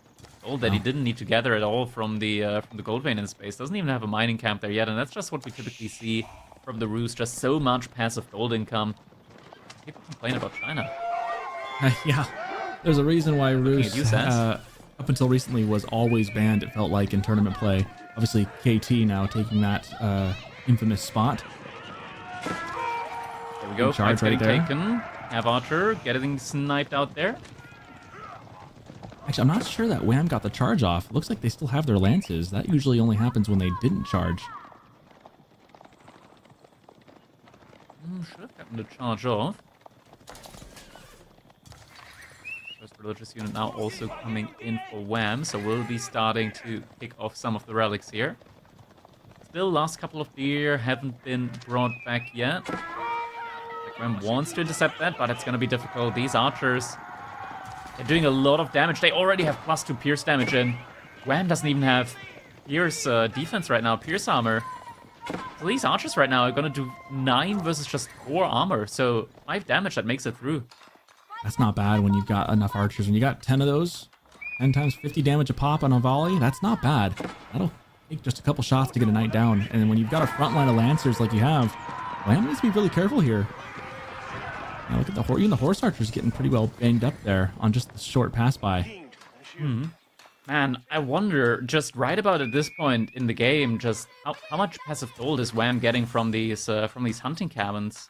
[SPEAKER 1] Gold that he didn't need to gather at all from the gold vein in space. Doesn't even have a mining camp there yet, and that's just what we typically see from the Ruse. Just so much passive gold income. People complain about China.
[SPEAKER 2] Yeah, there's a reason why Ruse, up until recently, was always banned, it felt like, in tournament play. Obviously, KT now taking that infamous spot.
[SPEAKER 1] There we go,
[SPEAKER 2] Charge
[SPEAKER 1] fight's
[SPEAKER 2] right
[SPEAKER 1] getting
[SPEAKER 2] there.
[SPEAKER 1] taken. Have Archer getting sniped out there.
[SPEAKER 2] Actually, I'm not sure that Wham got the charge off. Looks like they still have their lances. That usually only happens when they didn't charge.
[SPEAKER 1] Should have gotten the charge off. First religious unit now also coming in for Wham, so we'll be starting to pick off some of the relics here. Still, last couple of deer haven't been brought back yet. Wham wants to intercept that, but it's going to be difficult. These archers, they're doing a lot of damage. They already have +2 pierce damage in. Wham doesn't even have pierce defense right now, pierce armor. So these archers right now are going to do 9 versus just 4 armor. So 5 damage, that makes it through.
[SPEAKER 2] That's not bad when you've got enough archers. When you got 10 of those, 10 times 50 damage a pop on a volley, that's not bad. That'll take just a couple shots to get a knight down. And when you've got a front line of lancers like you have, Wham needs to be really careful here. Now look at the even the horse archers getting pretty well banged up there on just the short pass by.
[SPEAKER 1] Man, I wonder, just right about at this point in the game, just how much passive gold is Wham getting from these hunting cabins?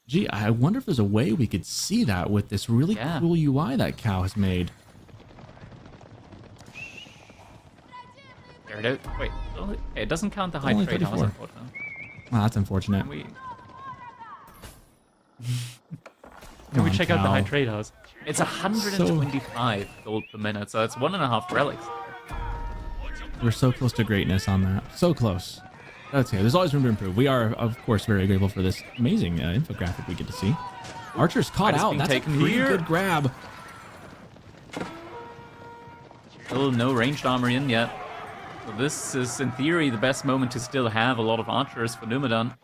[SPEAKER 2] Gee, I wonder if there's a way we could see that with this really cool UI that Cow has made.
[SPEAKER 1] There it is. Wait, it doesn't count the high
[SPEAKER 2] Only
[SPEAKER 1] trade house,
[SPEAKER 2] 34.
[SPEAKER 1] unfortunately.
[SPEAKER 2] Wow, that's unfortunate.
[SPEAKER 1] Can we check out the
[SPEAKER 2] Cow.
[SPEAKER 1] high trade house? It's 125 gold per minute, so it's 1.5 relics.
[SPEAKER 2] We're so close to greatness on that. So close. That's okay. There's always room to improve. We are, of course, very grateful for this amazing infographic we get to see. Archer's caught
[SPEAKER 1] Fight is
[SPEAKER 2] out.
[SPEAKER 1] being
[SPEAKER 2] That's a
[SPEAKER 1] taken
[SPEAKER 2] pretty
[SPEAKER 1] here.
[SPEAKER 2] good grab.
[SPEAKER 1] Still no ranged armor in yet. So this is, in theory, the best moment to still have a lot of archers for Numedan.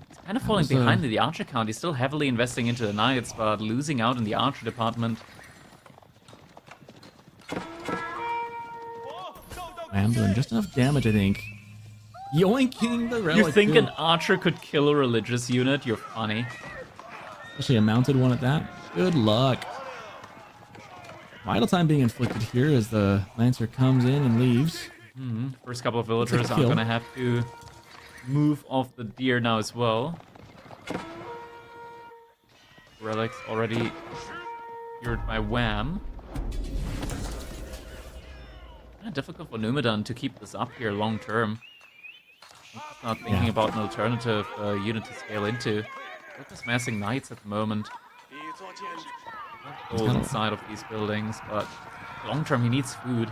[SPEAKER 1] He's kind of falling
[SPEAKER 2] was,
[SPEAKER 1] behind in the archer count. He's still heavily investing into the knights, but losing out in the archer department.
[SPEAKER 2] I'm doing just enough damage, I think. Yoinking the relic.
[SPEAKER 1] You think
[SPEAKER 2] too.
[SPEAKER 1] an archer could kill a religious unit? You're funny.
[SPEAKER 2] Especially a mounted one at that. Good luck. Vital time being inflicted here as the Lancer comes in and leaves.
[SPEAKER 1] First couple of villagers are
[SPEAKER 2] kill.
[SPEAKER 1] going to have to move off the deer now as well. Relics already cured by Wham. Kind of difficult for Numedan to keep this up here long term. I'm just not thinking about an alternative unit to scale into. We're just massing knights at the moment. Gold inside of these buildings, but long term he needs food.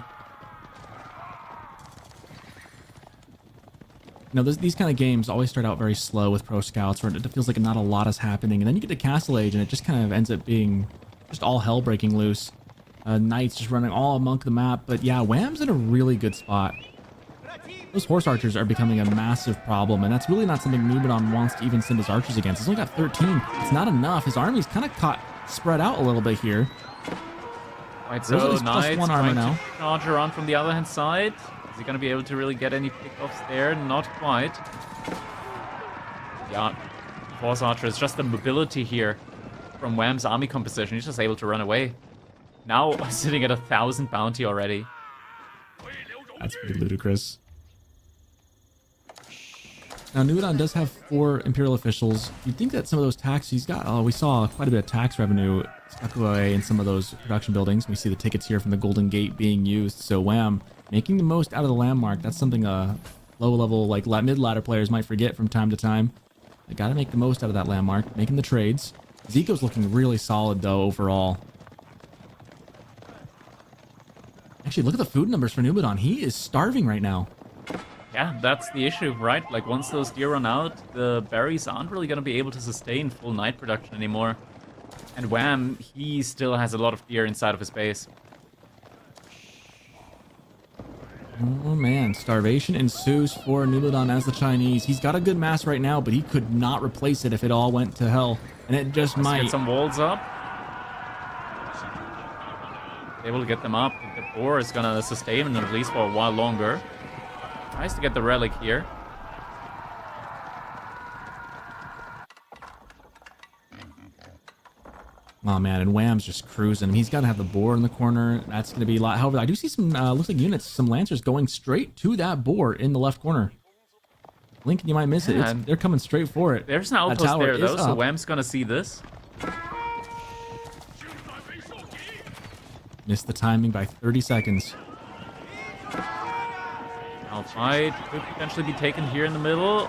[SPEAKER 2] You know, these kind of games always start out very slow with pro scouts, where it feels like not a lot is happening, and then you get to Castle Age, and it just kind of ends up being just all hell breaking loose. Knights just running all among the map, but yeah, Wham's in a really good spot. Those horse archers are becoming a massive problem, and that's really not something Numedan wants to even send his archers against. He's only got 13. It's not enough. His army's kind of caught spread out a little bit here.
[SPEAKER 1] Right,
[SPEAKER 2] There's at
[SPEAKER 1] so
[SPEAKER 2] least
[SPEAKER 1] Knights
[SPEAKER 2] +1 armor
[SPEAKER 1] trying
[SPEAKER 2] now.
[SPEAKER 1] to charge around from the other hand side. Is he going to be able to really get any pickoffs there? Not quite. Yeah, horse archer is just the mobility here from Wham's army composition. He's just able to run away. Now sitting at 1,000 bounty already.
[SPEAKER 2] That's pretty ludicrous. Now, Numedan does have 4 Imperial officials. You'd think that some of those tax he's got, we saw quite a bit of tax revenue stuck away in some of those production buildings. We see the tickets here from the Golden Gate being used. So Wham, making the most out of the landmark. That's something low-level, like mid-ladder players might forget from time to time. They got to make the most out of that landmark, making the trades. Zico's looking really solid, though, overall. Actually, look at the food numbers for Numedan. He is starving right now.
[SPEAKER 1] Yeah, Yeah, that's the issue, right? Like, once those deer run out, the berries aren't really going to be able to sustain full night production anymore. And Wham, he still has a lot of deer inside of his base.
[SPEAKER 2] Oh man, starvation ensues for Nubodon as the Chinese. He's got a good mass right now, but he could not replace it if it all went to hell. And it just
[SPEAKER 1] Let's
[SPEAKER 2] might.
[SPEAKER 1] get some walls up. Able to get them up. The boar is going to sustain him at least for a while longer. Tries to get the relic here.
[SPEAKER 2] Oh man, and Wham's just cruising. He's got to have the boar in the corner. That's going to be a lot. However, I do see some, looks like units, some lancers going straight to that boar in the left corner. Lincoln, you might miss it. They're coming straight for it.
[SPEAKER 1] There's an outpost there, though, so Wham's going to see this.
[SPEAKER 2] Missed the timing by 30 seconds.
[SPEAKER 1] Now fight could potentially be taken here in the middle.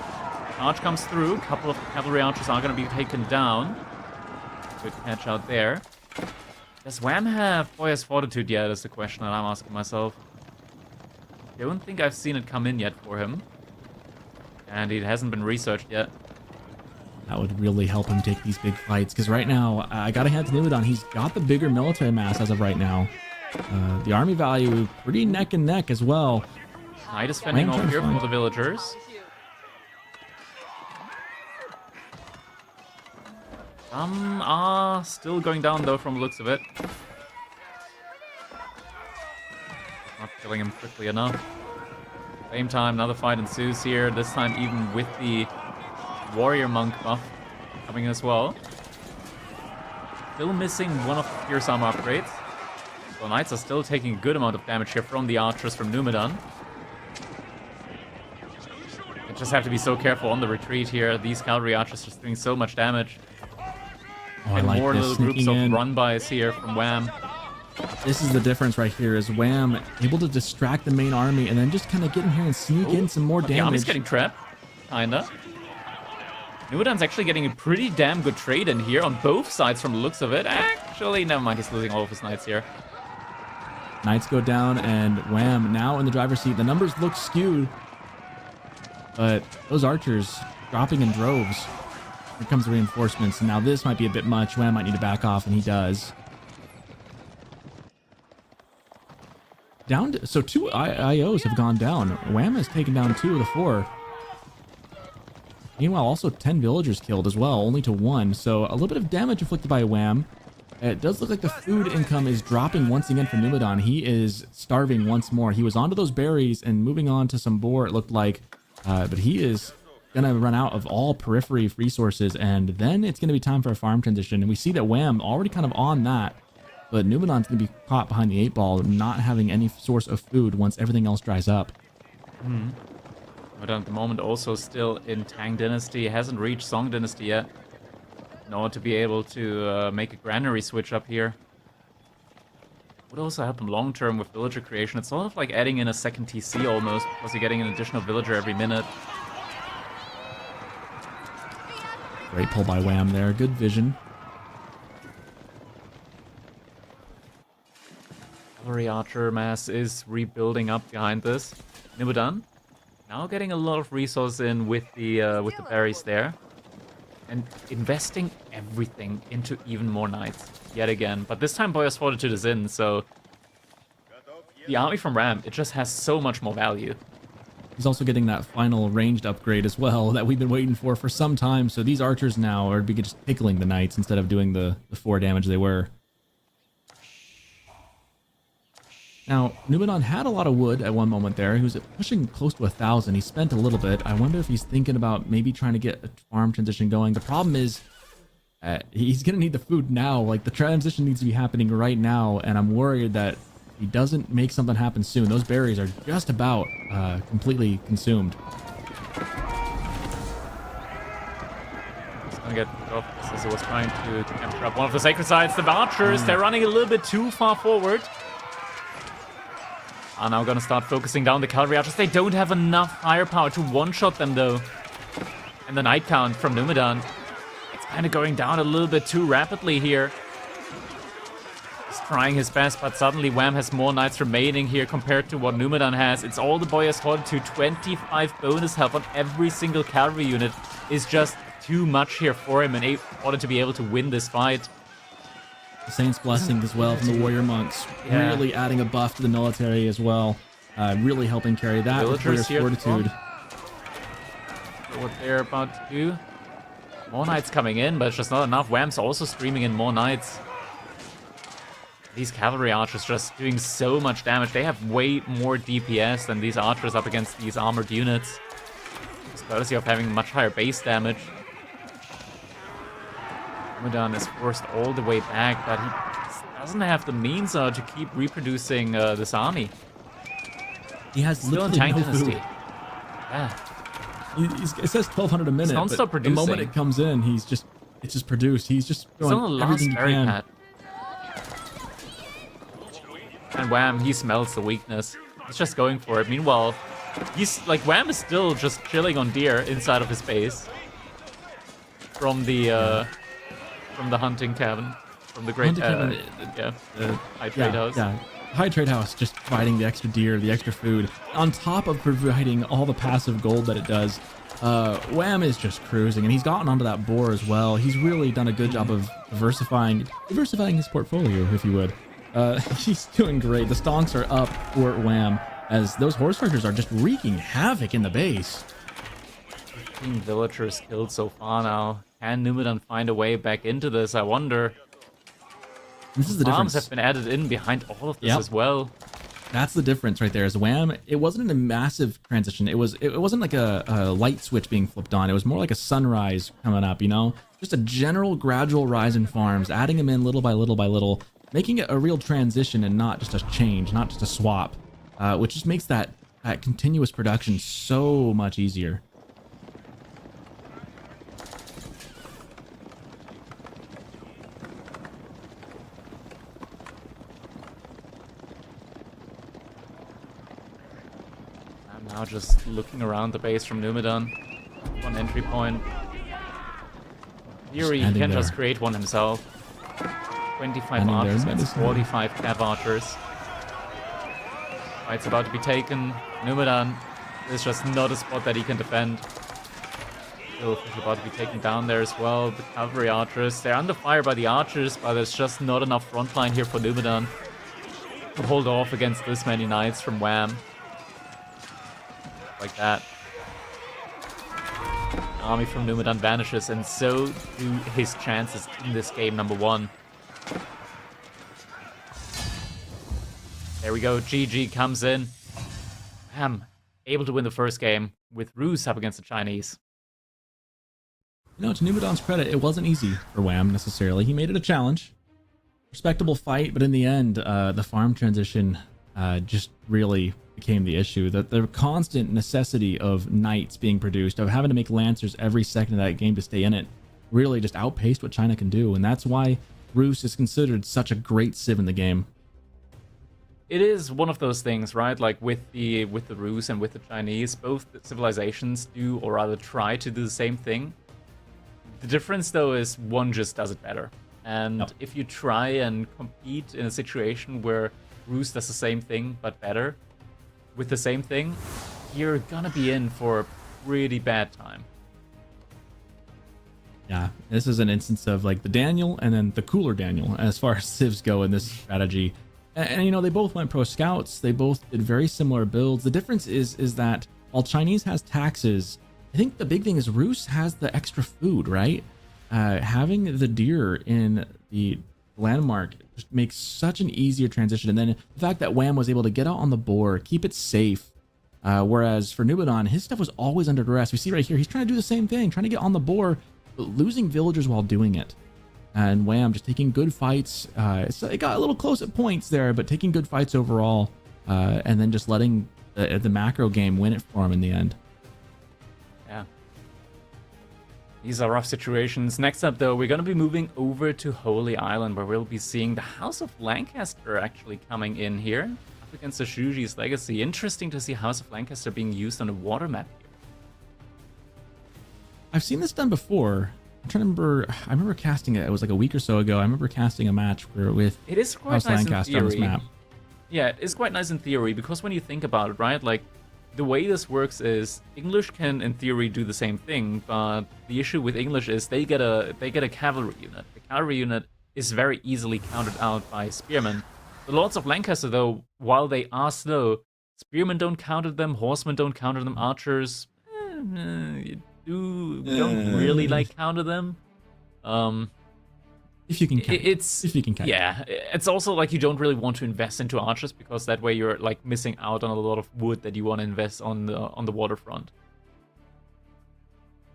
[SPEAKER 1] Arch comes through. A couple of cavalry archers are going to be taken down. Good catch out there. Does Wham have Boyer's Fortitude yet, is the question that I'm asking myself. Don't think I've seen it come in yet for him. And it hasn't been researched yet.
[SPEAKER 2] That would really help him take these big fights, because right now, I gotta hand to Nubodon, he's got the bigger military mass as of right now. The army value, pretty neck and neck as well.
[SPEAKER 1] Knight is fending off here from the villagers. Some are still going down, though, from the looks of it. Not killing him quickly enough. Same time, another fight ensues here, this time even with the warrior monk buff coming as well. Still missing one of the Fierce Armor upgrades. So Knights are still taking a good amount of damage here from the archers from Numedon. They just have to be so careful on the retreat here. These cavalry archers are doing so much damage.
[SPEAKER 2] Oh,
[SPEAKER 1] and
[SPEAKER 2] like
[SPEAKER 1] more little groups of
[SPEAKER 2] in.
[SPEAKER 1] run-bys here from Wham.
[SPEAKER 2] This is the difference right here, is Wham able to distract the main army and then just kind of get in here and sneak in some more damage.
[SPEAKER 1] The army's getting trapped, kinda. Numedon's actually getting a pretty damn good trade in here on both sides from the looks of it. Actually, never mind, he's losing all of his knights here.
[SPEAKER 2] Knights go down, and Wham now in the driver's seat. The numbers look skewed, but those archers dropping in droves. Here comes the reinforcements, and now this might be a bit much. Wham might need to back off, and he does. Down to, so 2 IOs have gone down. Wham has taken down 2 of the 4. Meanwhile, also 10 villagers killed as well, only to 1. So a little bit of damage inflicted by Wham. It does look like the food income is dropping once again for Numedon. He is starving once more. He was onto those berries and moving on to some boar, it looked like. But he is going to run out of all periphery resources, and then it's going to be time for a farm transition. And we see that Wham already kind of on that, but Numedon's going to be caught behind the 8 ball, not having any source of food once everything else dries up.
[SPEAKER 1] But at the moment also still in Tang Dynasty, hasn't reached Song Dynasty yet. In order to be able to make a granary switch up here. Would also help him long term with villager creation. It's sort of like adding in a second TC almost, because you're getting an additional villager every minute.
[SPEAKER 2] Great pull by Wham there, good vision.
[SPEAKER 1] Cavalry archer mass is rebuilding up behind this. Numedon now getting a lot of resource in with the berries there. And investing everything into even more knights yet again. But this time Boyer's Fortitude is in, so the army from Ram, it just has so much more value.
[SPEAKER 2] He's also getting that final ranged upgrade as well that we've been waiting for some time. So these archers now are just tickling the knights instead of doing the 4 damage they were. Now, Numedon had a lot of wood at one moment there. He was pushing close to 1,000. He spent a little bit. I wonder if he's thinking about maybe trying to get a farm transition going. The problem is he's going to need the food now. Like, the transition needs to be happening right now, and I'm worried that he doesn't make something happen soon. Those berries are just about completely consumed.
[SPEAKER 1] He's going to get off as he was trying to capture up one of the sacred sites. The archers, they're running a little bit too far forward. Are now going to start focusing down the cavalry archers. They don't have enough firepower to one-shot them, though. And the knight count from Numedon, it's kind of going down a little bit too rapidly here. He's trying his best, but suddenly Wham has more knights remaining here compared to what Numedan has. It's all the boy has hoarded to 25 bonus health on every single cavalry unit is just too much here for him in order to be able to win this fight.
[SPEAKER 2] The Saint's Blessing as well from the Warrior Monks.
[SPEAKER 1] Yeah.
[SPEAKER 2] Really adding a buff to the military as well. Really helping carry that with
[SPEAKER 1] Villagers here
[SPEAKER 2] Fortitude.
[SPEAKER 1] What they're about to do. More knights coming in, but it's just not enough. Wham's also streaming in more knights. These cavalry archers just doing so much damage. They have way more DPS than these archers up against these armored units. Just courtesy of having much higher base damage. Numedan is forced all the way back, but he doesn't have the means to keep reproducing this army.
[SPEAKER 2] He has
[SPEAKER 1] Still in
[SPEAKER 2] literally
[SPEAKER 1] Tang
[SPEAKER 2] no
[SPEAKER 1] Dynasty.
[SPEAKER 2] food.
[SPEAKER 1] Yeah.
[SPEAKER 2] It says 1,200 a minute,
[SPEAKER 1] non-stop
[SPEAKER 2] but
[SPEAKER 1] producing.
[SPEAKER 2] the moment it comes in, it's just produced. He's just
[SPEAKER 1] It's on the
[SPEAKER 2] doing
[SPEAKER 1] last
[SPEAKER 2] everything he
[SPEAKER 1] berry
[SPEAKER 2] can.
[SPEAKER 1] pad. And Wham, he smells the weakness. He's just going for it. Meanwhile, he's like Wham is still just chilling on deer inside of his base. From the hunting cabin. From the great
[SPEAKER 2] Hunting cabin,
[SPEAKER 1] high trade house.
[SPEAKER 2] Yeah. High Trade House just providing the extra deer, the extra food, on top of providing all the passive gold that it does. Wham is just cruising, and he's gotten onto that boar as well. He's really done a good job of diversifying his portfolio, if you would. He's doing great. The stonks are up for Wham, as those horse archers are just wreaking havoc in the base.
[SPEAKER 1] 15 villagers killed so far now. Can Numedan find a way back into this? I wonder.
[SPEAKER 2] This is the
[SPEAKER 1] Farms
[SPEAKER 2] difference.
[SPEAKER 1] have been added in behind all of this
[SPEAKER 2] Yep.
[SPEAKER 1] as well.
[SPEAKER 2] That's the difference right there. Is Wham, it wasn't a massive transition. It wasn't like a light switch being flipped on. It was more like a sunrise coming up, you know? Just a general gradual rise in farms, adding them in little by little by little, making it a real transition and not just a change, not just a swap, which just makes that continuous production so much easier.
[SPEAKER 1] Now just looking around the base from Numedan. One entry point. Theory, he
[SPEAKER 2] Standing
[SPEAKER 1] can
[SPEAKER 2] there.
[SPEAKER 1] just create one himself. 25
[SPEAKER 2] Standing there,
[SPEAKER 1] archers against
[SPEAKER 2] medicine.
[SPEAKER 1] 45 cav archers. Fight's about to be taken. Numedan is just not a spot that he can defend. Still about to be taken down there as well. The cavalry archers, they're under fire by the archers, but there's just not enough front line here for Numedan to hold off against this many knights from Wham. Like that. The army from Numedan vanishes, and so do his chances in this game, number one. There we go, GG comes in. Wham, able to win the first game with Ruse up against the Chinese.
[SPEAKER 2] You know, to Numedan's credit, it wasn't easy for Wham necessarily. He made it a challenge. Respectable fight, but in the end, the farm transition just really became the issue. That the constant necessity of knights being produced, of having to make lancers every second of that game to stay in it, really just outpaced what China can do, and that's why Ruse is considered such a great civ in the game.
[SPEAKER 1] It is one of those things, right? Like with the Rus and with the Chinese, both civilizations do, or rather try to do the same thing. The difference, though, is one just does it better. And
[SPEAKER 2] Yep.
[SPEAKER 1] if you try and compete in a situation where Rus does the same thing but better, with the same thing, you're gonna be in for a pretty bad time.
[SPEAKER 2] Yeah, this is an instance of like the Daniel and then the cooler Daniel as far as civs go in this strategy. And you know, they both went pro scouts. They both did very similar builds. The difference is that while Chinese has taxes, I think the big thing is Rus has the extra food, right? Having the deer in the landmark just makes such an easier transition. And then the fact that Wham was able to get out on the board, keep it safe. Whereas for Numedan, his stuff was always under duress. We see right here, he's trying to do the same thing, trying to get on the board, but losing villagers while doing it. And Wham just taking good fights. So it got a little close at points there, but taking good fights overall. And then just letting the macro game win it for him in the end.
[SPEAKER 1] Yeah. These are rough situations. Next up, though, we're going to be moving over to Holy Island, where we'll be seeing the House of Lancaster actually coming in here up against the Shuji's Legacy. Interesting to see House of Lancaster being used on a water map here.
[SPEAKER 2] I've seen this done before. I'm trying to remember. I remember casting it. It was like a week or so ago. I remember casting a match where with
[SPEAKER 1] It is quite
[SPEAKER 2] House
[SPEAKER 1] nice
[SPEAKER 2] Lancaster
[SPEAKER 1] in
[SPEAKER 2] on this
[SPEAKER 1] theory.
[SPEAKER 2] map.
[SPEAKER 1] Yeah, it is quite nice in theory because when you think about it, right? Like, the way this works is English can, in theory, do the same thing, but the issue with English is they get a cavalry unit. The cavalry unit is very easily countered out by spearmen. The Lords of Lancaster, though, while they are slow, spearmen don't counter them, horsemen don't counter them, archers don't really like counter them.
[SPEAKER 2] If you can count.
[SPEAKER 1] If
[SPEAKER 2] you can count.
[SPEAKER 1] Yeah, it's also like you don't really want to invest into archers because that way you're like missing out on a lot of wood that you want to invest on the waterfront.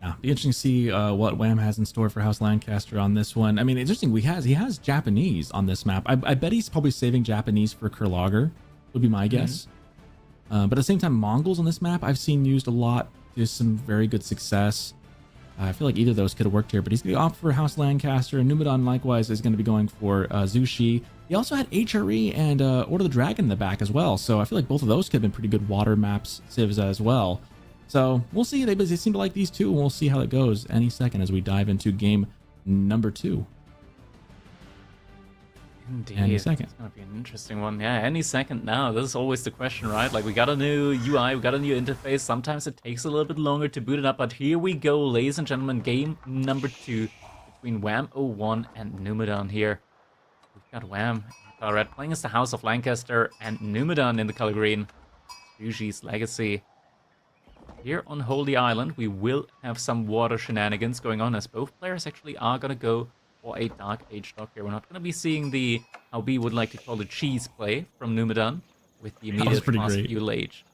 [SPEAKER 2] Yeah, be interesting to see what Wham has in store for House Lancaster on this one. I mean, interesting. He has Japanese on this map. I bet he's probably saving Japanese for Kurlager, would be my guess. But at the same time, Mongols on this map I've seen used a lot to some very good success. I feel like either of those could have worked here, but he's going to opt for House Lancaster. Numadon likewise is going to be going for Zushi. He also had HRE and Order of the Dragon in the back as well, so I feel like both of those could have been pretty good water maps civs as well. So we'll see. They seem to like these two, and we'll see how it goes any second as we dive into game number 2.
[SPEAKER 1] Indeed.
[SPEAKER 2] Any second.
[SPEAKER 1] It's going to be an interesting one. Yeah, any second now. This is always the question, right? Like, we got a new UI, we got a new interface. Sometimes it takes a little bit longer to boot it up, but here we go, ladies and gentlemen. Game number 2 between Wham01 and Numadon here. We've got Wham in color red playing as the House of Lancaster and Numadon in the color green. Yushi's Legacy. Here on Holy Island, we will have some water shenanigans going on as both players actually are going to go for a Dark Age dock here. We're not going to be seeing the, how B would like to call it, cheese play from Numadon with the immediate
[SPEAKER 2] pretty
[SPEAKER 1] fast
[SPEAKER 2] great.
[SPEAKER 1] fuel age.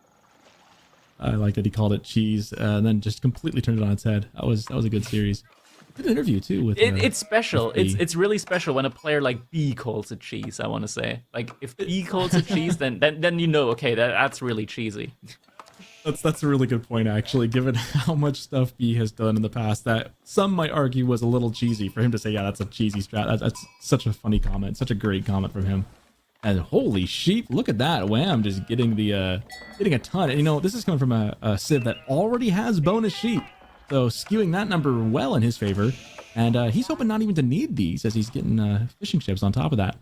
[SPEAKER 2] I like that he called it cheese and then just completely turned it on its head. That was a good series. Good interview too with.
[SPEAKER 1] It's special.
[SPEAKER 2] with B.
[SPEAKER 1] It's really special when a player like B calls it cheese. I want to say, like, if B calls it cheese, then you know, okay, that's really cheesy.
[SPEAKER 2] That's a really good point, actually, given how much stuff B has done in the past that some might argue was a little cheesy. For him to say, yeah, that's a cheesy strat, that's such a funny comment, such a great comment from him. And holy sheep, look at that. Wham, just getting getting a ton. And you know, this is coming from a Civ that already has bonus sheep. So skewing that number well in his favor. And he's hoping not even to need these as he's getting fishing ships on top of that.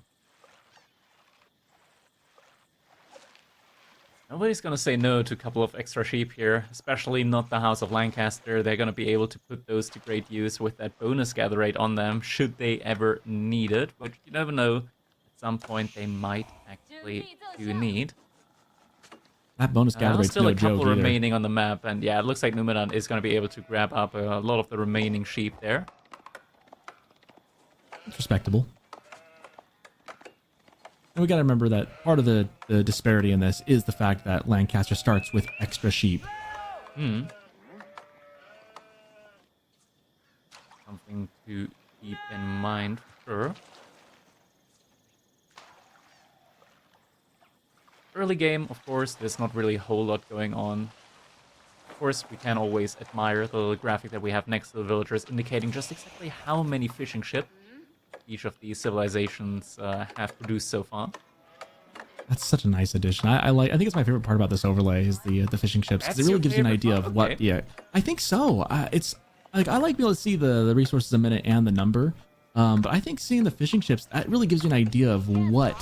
[SPEAKER 1] Nobody's going to say no to a couple of extra sheep here, especially not the House of Lancaster. They're going to be able to put those to great use with that bonus gather rate on them, should they ever need it, which you never know. At some point, they might actually do need.
[SPEAKER 2] That bonus gather rate's
[SPEAKER 1] Still
[SPEAKER 2] no
[SPEAKER 1] a couple
[SPEAKER 2] joke either.
[SPEAKER 1] remaining on the map, and yeah, it looks like Numadon is going to be able to grab up a lot of the remaining sheep there.
[SPEAKER 2] It's respectable. And we got to remember that part of the disparity in this is the fact that Lancaster starts with extra sheep.
[SPEAKER 1] Something to keep in mind for sure. Early game, of course, there's not really a whole lot going on. Of course, we can always admire the little graphic that we have next to the villagers, indicating just exactly how many fishing ships each of these civilizations have produced so far.
[SPEAKER 2] That's such a nice addition. I think it's my favorite part about this overlay is the fishing ships, because it
[SPEAKER 1] That's
[SPEAKER 2] really
[SPEAKER 1] your
[SPEAKER 2] gives you an
[SPEAKER 1] favorite
[SPEAKER 2] idea
[SPEAKER 1] part?
[SPEAKER 2] of what.
[SPEAKER 1] Okay.
[SPEAKER 2] Yeah, I think so. It's like I like being able to see the resources a minute and the number, but I think seeing the fishing ships, that really gives you an idea of what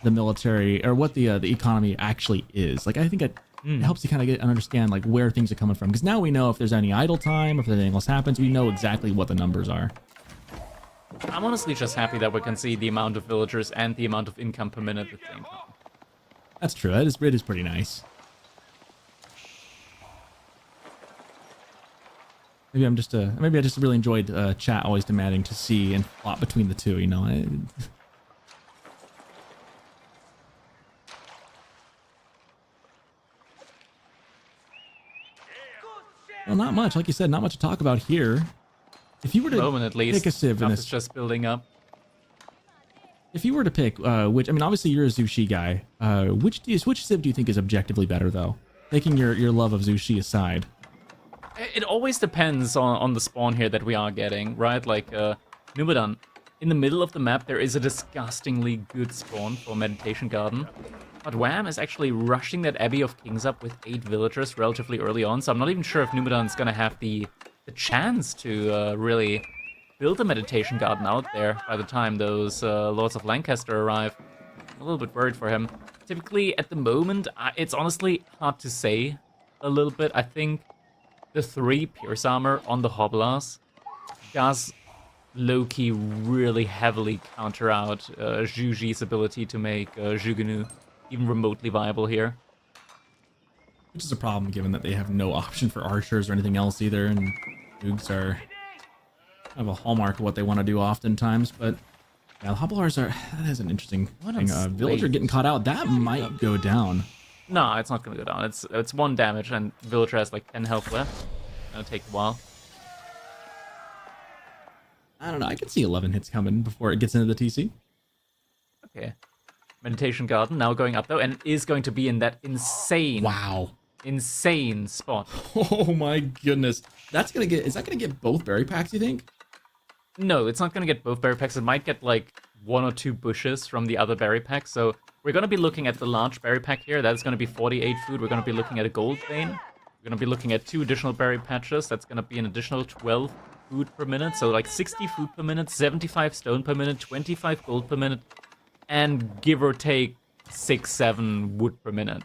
[SPEAKER 2] the military or what the economy actually is. Like I think it helps you kind of get and understand like where things are coming from, because now we know if there's any idle time, if anything else happens, we know exactly what the numbers are.
[SPEAKER 1] I'm honestly just happy that we can see the amount of villagers and the amount of income per minute at the same time.
[SPEAKER 2] That's true. It is pretty nice. Maybe I'm just maybe I just really enjoyed chat always demanding to see and plot between the two. You know. Well, not much. Like you said, not much to talk about here. If you were to
[SPEAKER 1] Moment at least.
[SPEAKER 2] pick a civ in
[SPEAKER 1] Stuff
[SPEAKER 2] this,
[SPEAKER 1] is just building up.
[SPEAKER 2] if you were to pick which, I mean, obviously you're a Zushi guy. Which civ do you think is objectively better, though? Taking your love of Zushi aside.
[SPEAKER 1] It always depends on the spawn here that we are getting, right? Like, Numadon, in the middle of the map, there is a disgustingly good spawn for Meditation Garden. But Wham is actually rushing that Abbey of Kings up with 8 villagers relatively early on, so I'm not even sure if Numadon is going to have the chance to really build a meditation garden out there by the time those Lords of Lancaster arrive. I'm a little bit worried for him. Typically, at the moment, it's honestly hard to say a little bit. I think the 3 Pierce Armor on the Hoblars does low-key really heavily counter out Zhuji's ability to make Zhugunu even remotely viable here.
[SPEAKER 2] Which is a problem given that they have no option for archers or anything else either, and Zhugs are kind of a hallmark of what they want to do oftentimes, but yeah, the Hoblars are, that is an interesting thing. Villager getting caught out, that might go down.
[SPEAKER 1] No, it's not going to go down. It's 1 damage, and Villager has like 10 health left. Gonna take a while.
[SPEAKER 2] I don't know, I can see 11 hits coming before it gets into the TC.
[SPEAKER 1] Okay. Meditation Garden now going up though, and it is going to be in that insane, insane spot.
[SPEAKER 2] Oh my goodness. That's gonna get, is that gonna get both berry packs, you think?
[SPEAKER 1] No, it's not gonna get both berry packs. It might get like 1 or 2 bushes from the other berry pack. So we're gonna be looking at the large berry pack here. That's gonna be 48 food. We're gonna be looking at a gold vein. We're gonna be looking at 2 additional berry patches. That's gonna be an additional 12 food per minute. So like 60 food per minute, 75 stone per minute, 25 gold per minute, and give or take 6-7 wood per minute.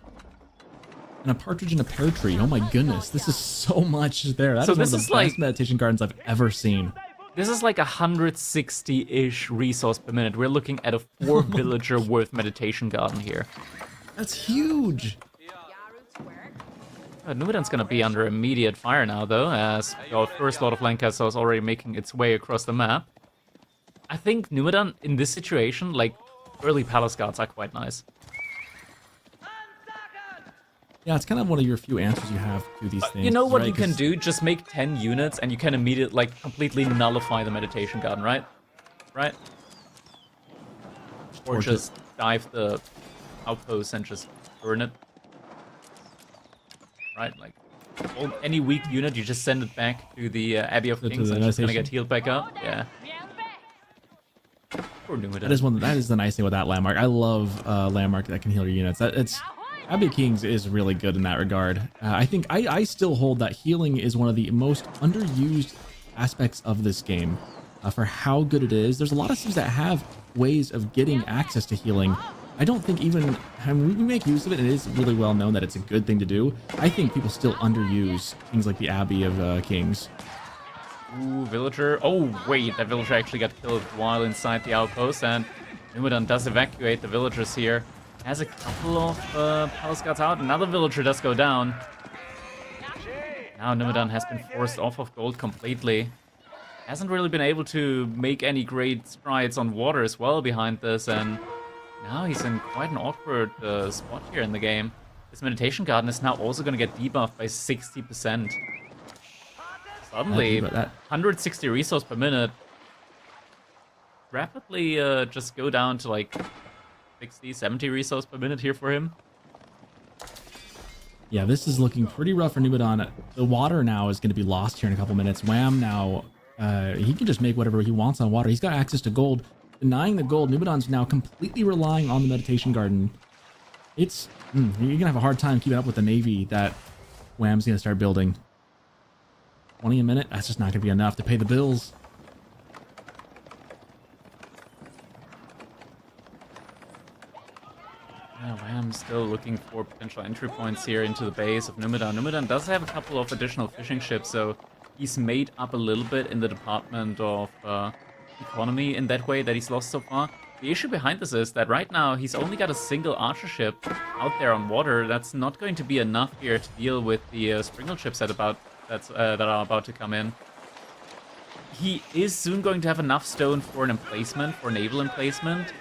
[SPEAKER 2] And a partridge in a pear tree. Oh my goodness, this is so much there. That
[SPEAKER 1] So
[SPEAKER 2] is one
[SPEAKER 1] this
[SPEAKER 2] of the
[SPEAKER 1] is
[SPEAKER 2] best
[SPEAKER 1] like-
[SPEAKER 2] meditation gardens I've ever seen.
[SPEAKER 1] This is like 160-ish resource per minute. We're looking at a 4 villager worth meditation garden here.
[SPEAKER 2] That's huge.
[SPEAKER 1] Numidan's gonna be under immediate fire now, though, as our first Lord of Lancaster is already making its way across the map. I think Numidan, in this situation, like, early Palace Guards are quite nice.
[SPEAKER 2] Yeah, it's kind of one of your few answers you have to these things.
[SPEAKER 1] You know what
[SPEAKER 2] right?
[SPEAKER 1] you can
[SPEAKER 2] 'Cause-
[SPEAKER 1] do? Just make 10 units, and you can immediately, like, completely nullify the meditation garden, right? Right? Or
[SPEAKER 2] Torch it.
[SPEAKER 1] just dive the outpost and just burn it. Right? Like, any weak unit, you just send it back to the Abbey of
[SPEAKER 2] To
[SPEAKER 1] Kings,
[SPEAKER 2] the
[SPEAKER 1] and it's gonna
[SPEAKER 2] Initiation.
[SPEAKER 1] get healed back up. Yeah. Poor Numidan.
[SPEAKER 2] That is the nice thing with that landmark. I love landmark that can heal your units. Abbey of Kings is really good in that regard. I think I still hold that healing is one of the most underused aspects of this game for how good it is. There's a lot of teams that have ways of getting access to healing. I don't think even, I mean, we make use of it. It is really well known that it's a good thing to do. I think people still underuse things like the Abbey of Kings.
[SPEAKER 1] Ooh, villager. Oh, wait, that villager actually got killed while inside the outpost, and Numidan does evacuate the villagers here. Has a couple of Palace Guards out. Another villager does go down. Now Numidan has been forced off of gold completely. Hasn't really been able to make any great strides on water as well behind this, and now he's in quite an awkward spot here in the game. This meditation garden is now also going to get debuffed by 60%. Suddenly,
[SPEAKER 2] About that.
[SPEAKER 1] 160 resource per minute. Rapidly just go down to like 60, 70 resource per minute here for him.
[SPEAKER 2] Yeah, this is looking pretty rough for Numidan. The water now is going to be lost here in a couple minutes. Wham now, he can just make whatever he wants on water. He's got access to gold. Denying the gold, Numidan's now completely relying on the meditation garden. It's, you're going to have a hard time keeping up with the navy that Wham's going to start building. 20 a minute? That's just not going to be enough to pay the bills.
[SPEAKER 1] Yeah, Wham's still looking for potential entry points here into the base of Numidan. Numidan does have a couple of additional fishing ships, so he's made up a little bit in the department of economy in that way that he's lost so far. The issue behind this is that right now he's only got a single archer ship out there on water. That's not going to be enough here to deal with the Springle ships that are about to come in. He is soon going to have enough stone for an emplacement, for naval emplacement.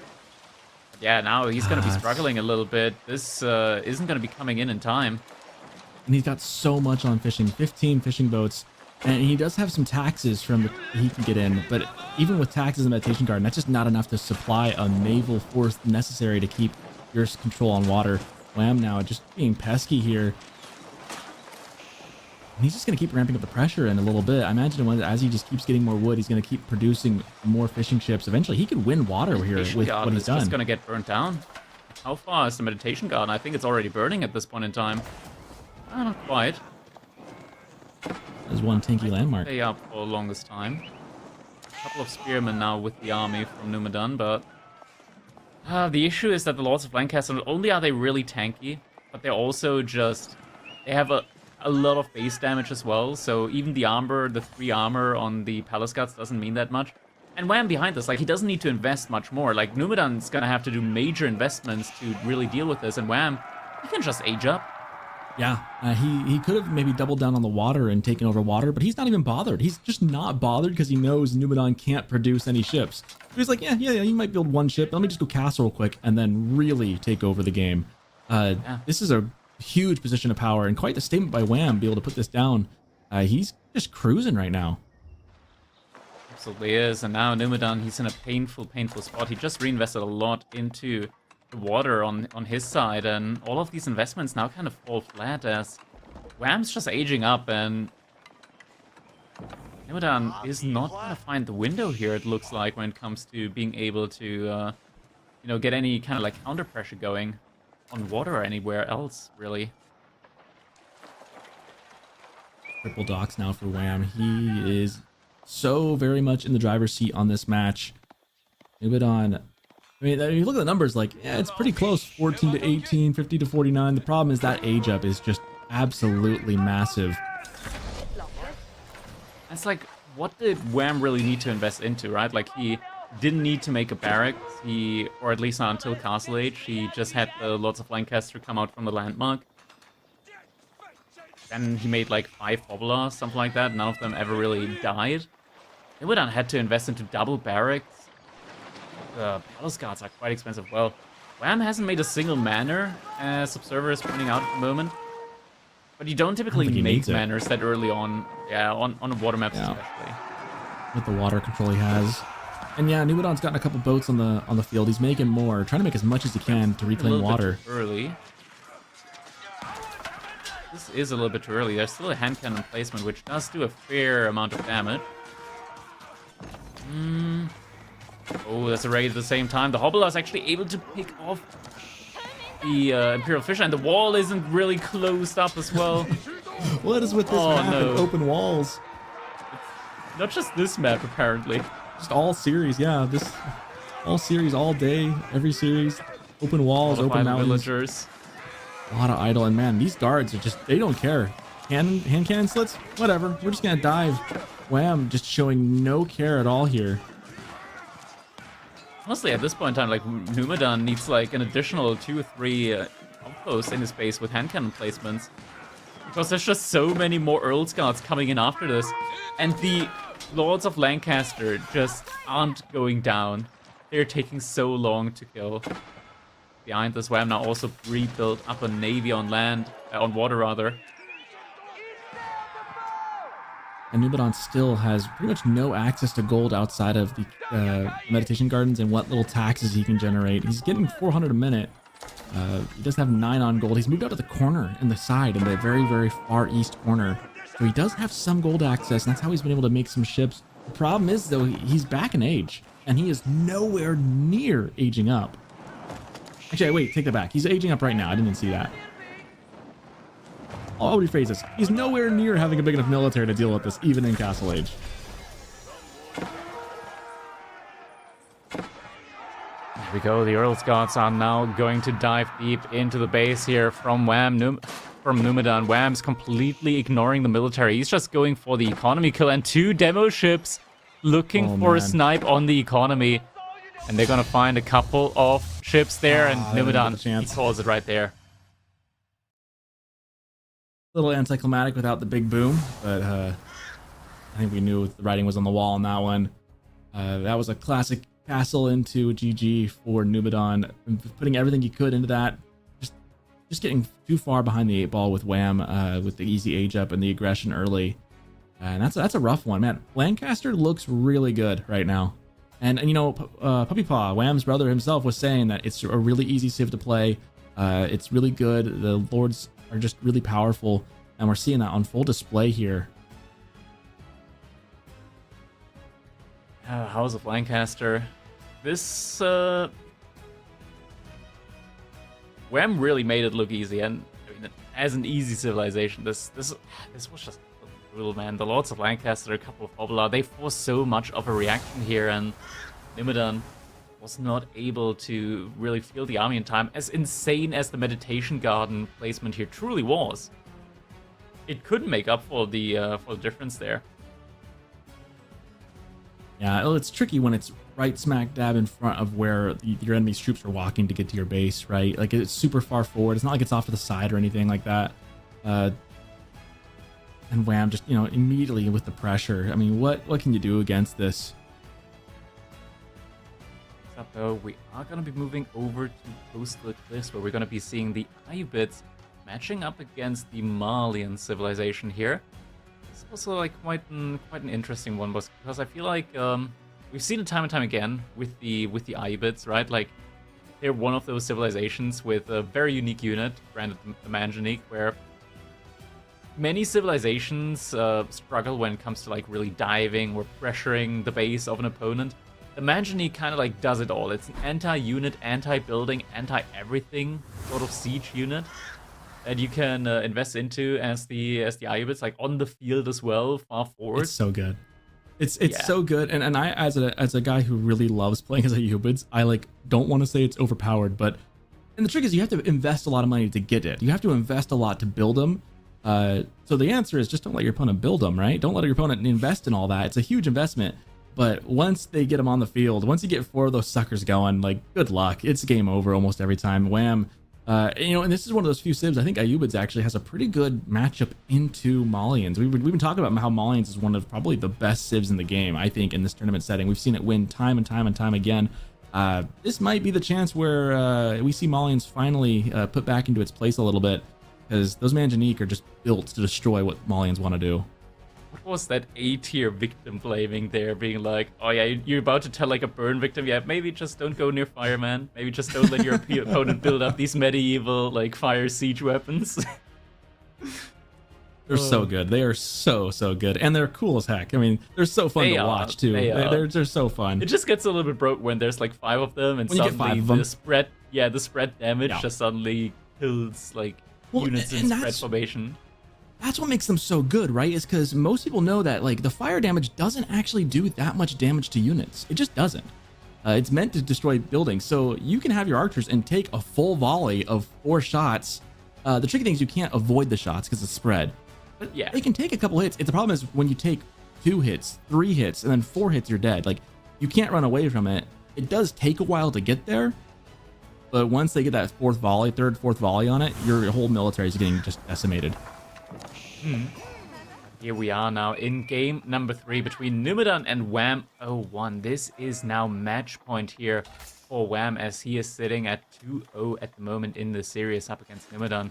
[SPEAKER 1] Yeah, now he's going to be struggling a little bit. This isn't going to be coming in time.
[SPEAKER 2] And he's got so much on fishing, 15 fishing boats. And he does have some taxes from the he can get in, but even with taxes and meditation garden, that's just not enough to supply a naval force necessary to keep your control on water. Wham now just being pesky here. And he's just going to keep ramping up the pressure in a little bit. I imagine as he just keeps getting more wood, he's going to keep producing more fishing ships. Eventually, he could win water here with what he's done.
[SPEAKER 1] It's just going to get burnt down. How far is the meditation garden? I think it's already burning at this point in time. Not quite.
[SPEAKER 2] There's one tanky landmark.
[SPEAKER 1] Stay up for the longest time. a couple of spearmen now with the army from Numedan, but the issue is that the Lords of Lancaster, not only are they really tanky, but they're also just, they have a lot of base damage as well, so even the armor, the 3 armor on the Palace Guards doesn't mean that much. And Wham behind this, like, he doesn't need to invest much more. Like, Numedan's gonna have to do major investments to really deal with this, and Wham, he can just age up.
[SPEAKER 2] Yeah, he could have maybe doubled down on the water and taken over water, but he's not even bothered. He's just not bothered because he knows Numedan can't produce any ships. So he's like, yeah, you might build 1 ship. Let me just go castle real quick and then really take over the game. This is a huge position of power and quite the statement by Wham, be able to put this down. He's just cruising right now.
[SPEAKER 1] Absolutely is, and now Numedan, he's in a painful spot. He just reinvested a lot into the water on his side, and all of these investments now kind of fall flat as Wham's just aging up, and Numedan is not going to find the window here, it looks like, when it comes to being able to, you know, get any kind of like counter pressure going on water or anywhere else, really.
[SPEAKER 2] Triple docks now for Wham. He is so very much in the driver's seat on this match. Numedan, I mean, if you look at the numbers, like, yeah, it's pretty close. 14 to 18, 50 to 49. The problem is that age up is just absolutely massive.
[SPEAKER 1] It's like, what did Wham really need to invest into, right? Like, he didn't need to make a barracks, or at least not until Castle Age. He just had the Lords of Lancaster come out from the landmark. Then he made like 5 Hobbler, something like that. None of them ever really died. Numedan had to invest into double barracks. The Palace Guards are quite expensive. Well, Wham hasn't made a single manor, as Observer is pointing out at the moment. But you don't typically make manors that early on. Yeah, on water maps especially.
[SPEAKER 2] With the water control he has. And yeah, Numedan's gotten a couple boats on the field. He's making more, trying to make as much as he can to reclaim water.
[SPEAKER 1] Bit too early. This is a little bit too early. There's still a hand cannon placement, which does do a fair amount of damage. Oh, that's a raid at the same time. The Hobbler is actually able to pick off the Imperial Fisher, and the wall isn't really closed up as well.
[SPEAKER 2] What is with this map and open walls?
[SPEAKER 1] It's not just this map, apparently.
[SPEAKER 2] Just all series, yeah. This all series, all day, every series. Open walls, open mountains.
[SPEAKER 1] Villagers.
[SPEAKER 2] A lot of idle, and man, these guards are just, they don't care. Hand cannon slits? Whatever. We're just gonna dive. Wham, just showing no care at all here.
[SPEAKER 1] Honestly, at this point in time, like, Numedan needs like an additional 2 or 3 outposts in his base with hand cannon placements. Because there's just so many more Earl's Guards coming in after this. And the Lords of Lancaster just aren't going down. They're taking so long to kill. Behind this, Wham now also rebuilt up a navy on land, on water rather.
[SPEAKER 2] And Numedan still has pretty much no access to gold outside of the meditation gardens and what little taxes he can generate. He's getting 400 a minute. He does have 9 on gold. He's moved out to the corner in the side, in the very, very far east corner. So he does have some gold access, and that's how he's been able to make some ships. The problem is, though, he's back in age, and he is nowhere near aging up. Actually, wait, take that back. He's aging up right now. I didn't see that. I'll rephrase this. He's nowhere near having a big enough military to deal with this, even in Castle Age.
[SPEAKER 1] There we go. The Earl's Guards are now going to dive deep into the base here from Wham. From Numedan. Wham's completely ignoring the military. He's just going for the economy kill, and 2 demo ships looking for a snipe on the economy. And they're gonna find a couple of ships there, and Numedan, he calls it right there.
[SPEAKER 2] A little anticlimactic without the big boom, but I think we knew the writing was on the wall on that one. That was a classic castle into GG for Numedan, putting everything he could into that. Just getting too far behind the 8 ball with Wham, with the easy age up and the aggression early. And that's a rough one, man. Lancaster looks really good right now. And you know, PuppyPawn, Wham's brother himself, was saying that it's a really easy civ to play. It's really good. The lords are just really powerful, and we're seeing that on full display here.
[SPEAKER 1] House of Lancaster. This Wham really made it look easy, and I mean, as an easy civilization, this was just a brutal, man. The Lords of Lancaster, a couple of Obla, they forced so much of a reaction here, and Nimodon was not able to really feel the army in time. As insane as the Meditation Garden placement here truly was, it couldn't make up for the difference there.
[SPEAKER 2] Yeah, well, it's tricky when it's right smack dab in front of where your enemy's troops are walking to get to your base, right? Like, it's super far forward. It's not like it's off to the side or anything like that. And wham, just, you know, immediately with the pressure. I mean, what can you do against this?
[SPEAKER 1] Up though, we are going to be moving over to Coastal Cliffs, where we're going to be seeing the Iubids matching up against the Malian civilization here. It's also like quite an interesting one, because I feel like we've seen it time and time again with the Iubids, right? Like, they're one of those civilizations with a very unique unit, granted the Manjanique, where many civilizations struggle when it comes to like really diving or pressuring the base of an opponent. The Manjanique kind of like does it all. It's an anti-unit, anti-building, anti-everything sort of siege unit that you can invest into as the Iubids, like on the field as well, far forward.
[SPEAKER 2] It's so good. It's so good. And I, as a guy who really loves playing as Iubids, I like don't want to say it's overpowered, but and the trick is you have to invest a lot of money to get it. You have to invest a lot to build them. So the answer is just don't let your opponent build them, right? Don't let your opponent invest in all that. It's a huge investment. But once they get them on the field, once you get 4 of those suckers going, like, good luck. It's game over almost every time. Wham. You know, and this is one of those few civs. I think Iubids actually has a pretty good matchup into Malians. We've been talking about how Malians is one of probably the best civs in the game, I think, in this tournament setting. We've seen it win time and time and time again. This might be the chance where we see Malians finally put back into its place a little bit, because those Manjanique are just built to destroy what Malians want to do.
[SPEAKER 1] What was that A-tier victim blaming there, being like, oh yeah, you're about to tell like a burn victim, yeah, maybe just don't go near fire, man. Maybe just don't let your opponent build up these medieval like fire siege weapons.
[SPEAKER 2] They're so good. They are so good, and they're cool as heck. I mean, they're so fun to watch too. They're so fun.
[SPEAKER 1] It just gets a little bit broke when there's like 5 of them, and suddenly the spread damage just suddenly kills like units in spread formation.
[SPEAKER 2] That's what makes them so good, right? Is because most people know that like the fire damage doesn't actually do that much damage to units. It just doesn't. It's meant to destroy buildings. So you can have your archers and take a full volley of 4 shots. The tricky thing is you can't avoid the shots because it's spread. But yeah, they can take a couple hits. The problem is when you take 2 hits, 3 hits, and then 4 hits, you're dead. Like, you can't run away from it. It does take a while to get there. But once they get that 4th volley, 3rd, 4th volley on it, your whole military is getting just decimated.
[SPEAKER 1] Here we are now in game number 3 between Nimodon and Wham01. This is now match point here for Wham, as he is sitting at 2-0 at the moment in the series up against Nimodon. And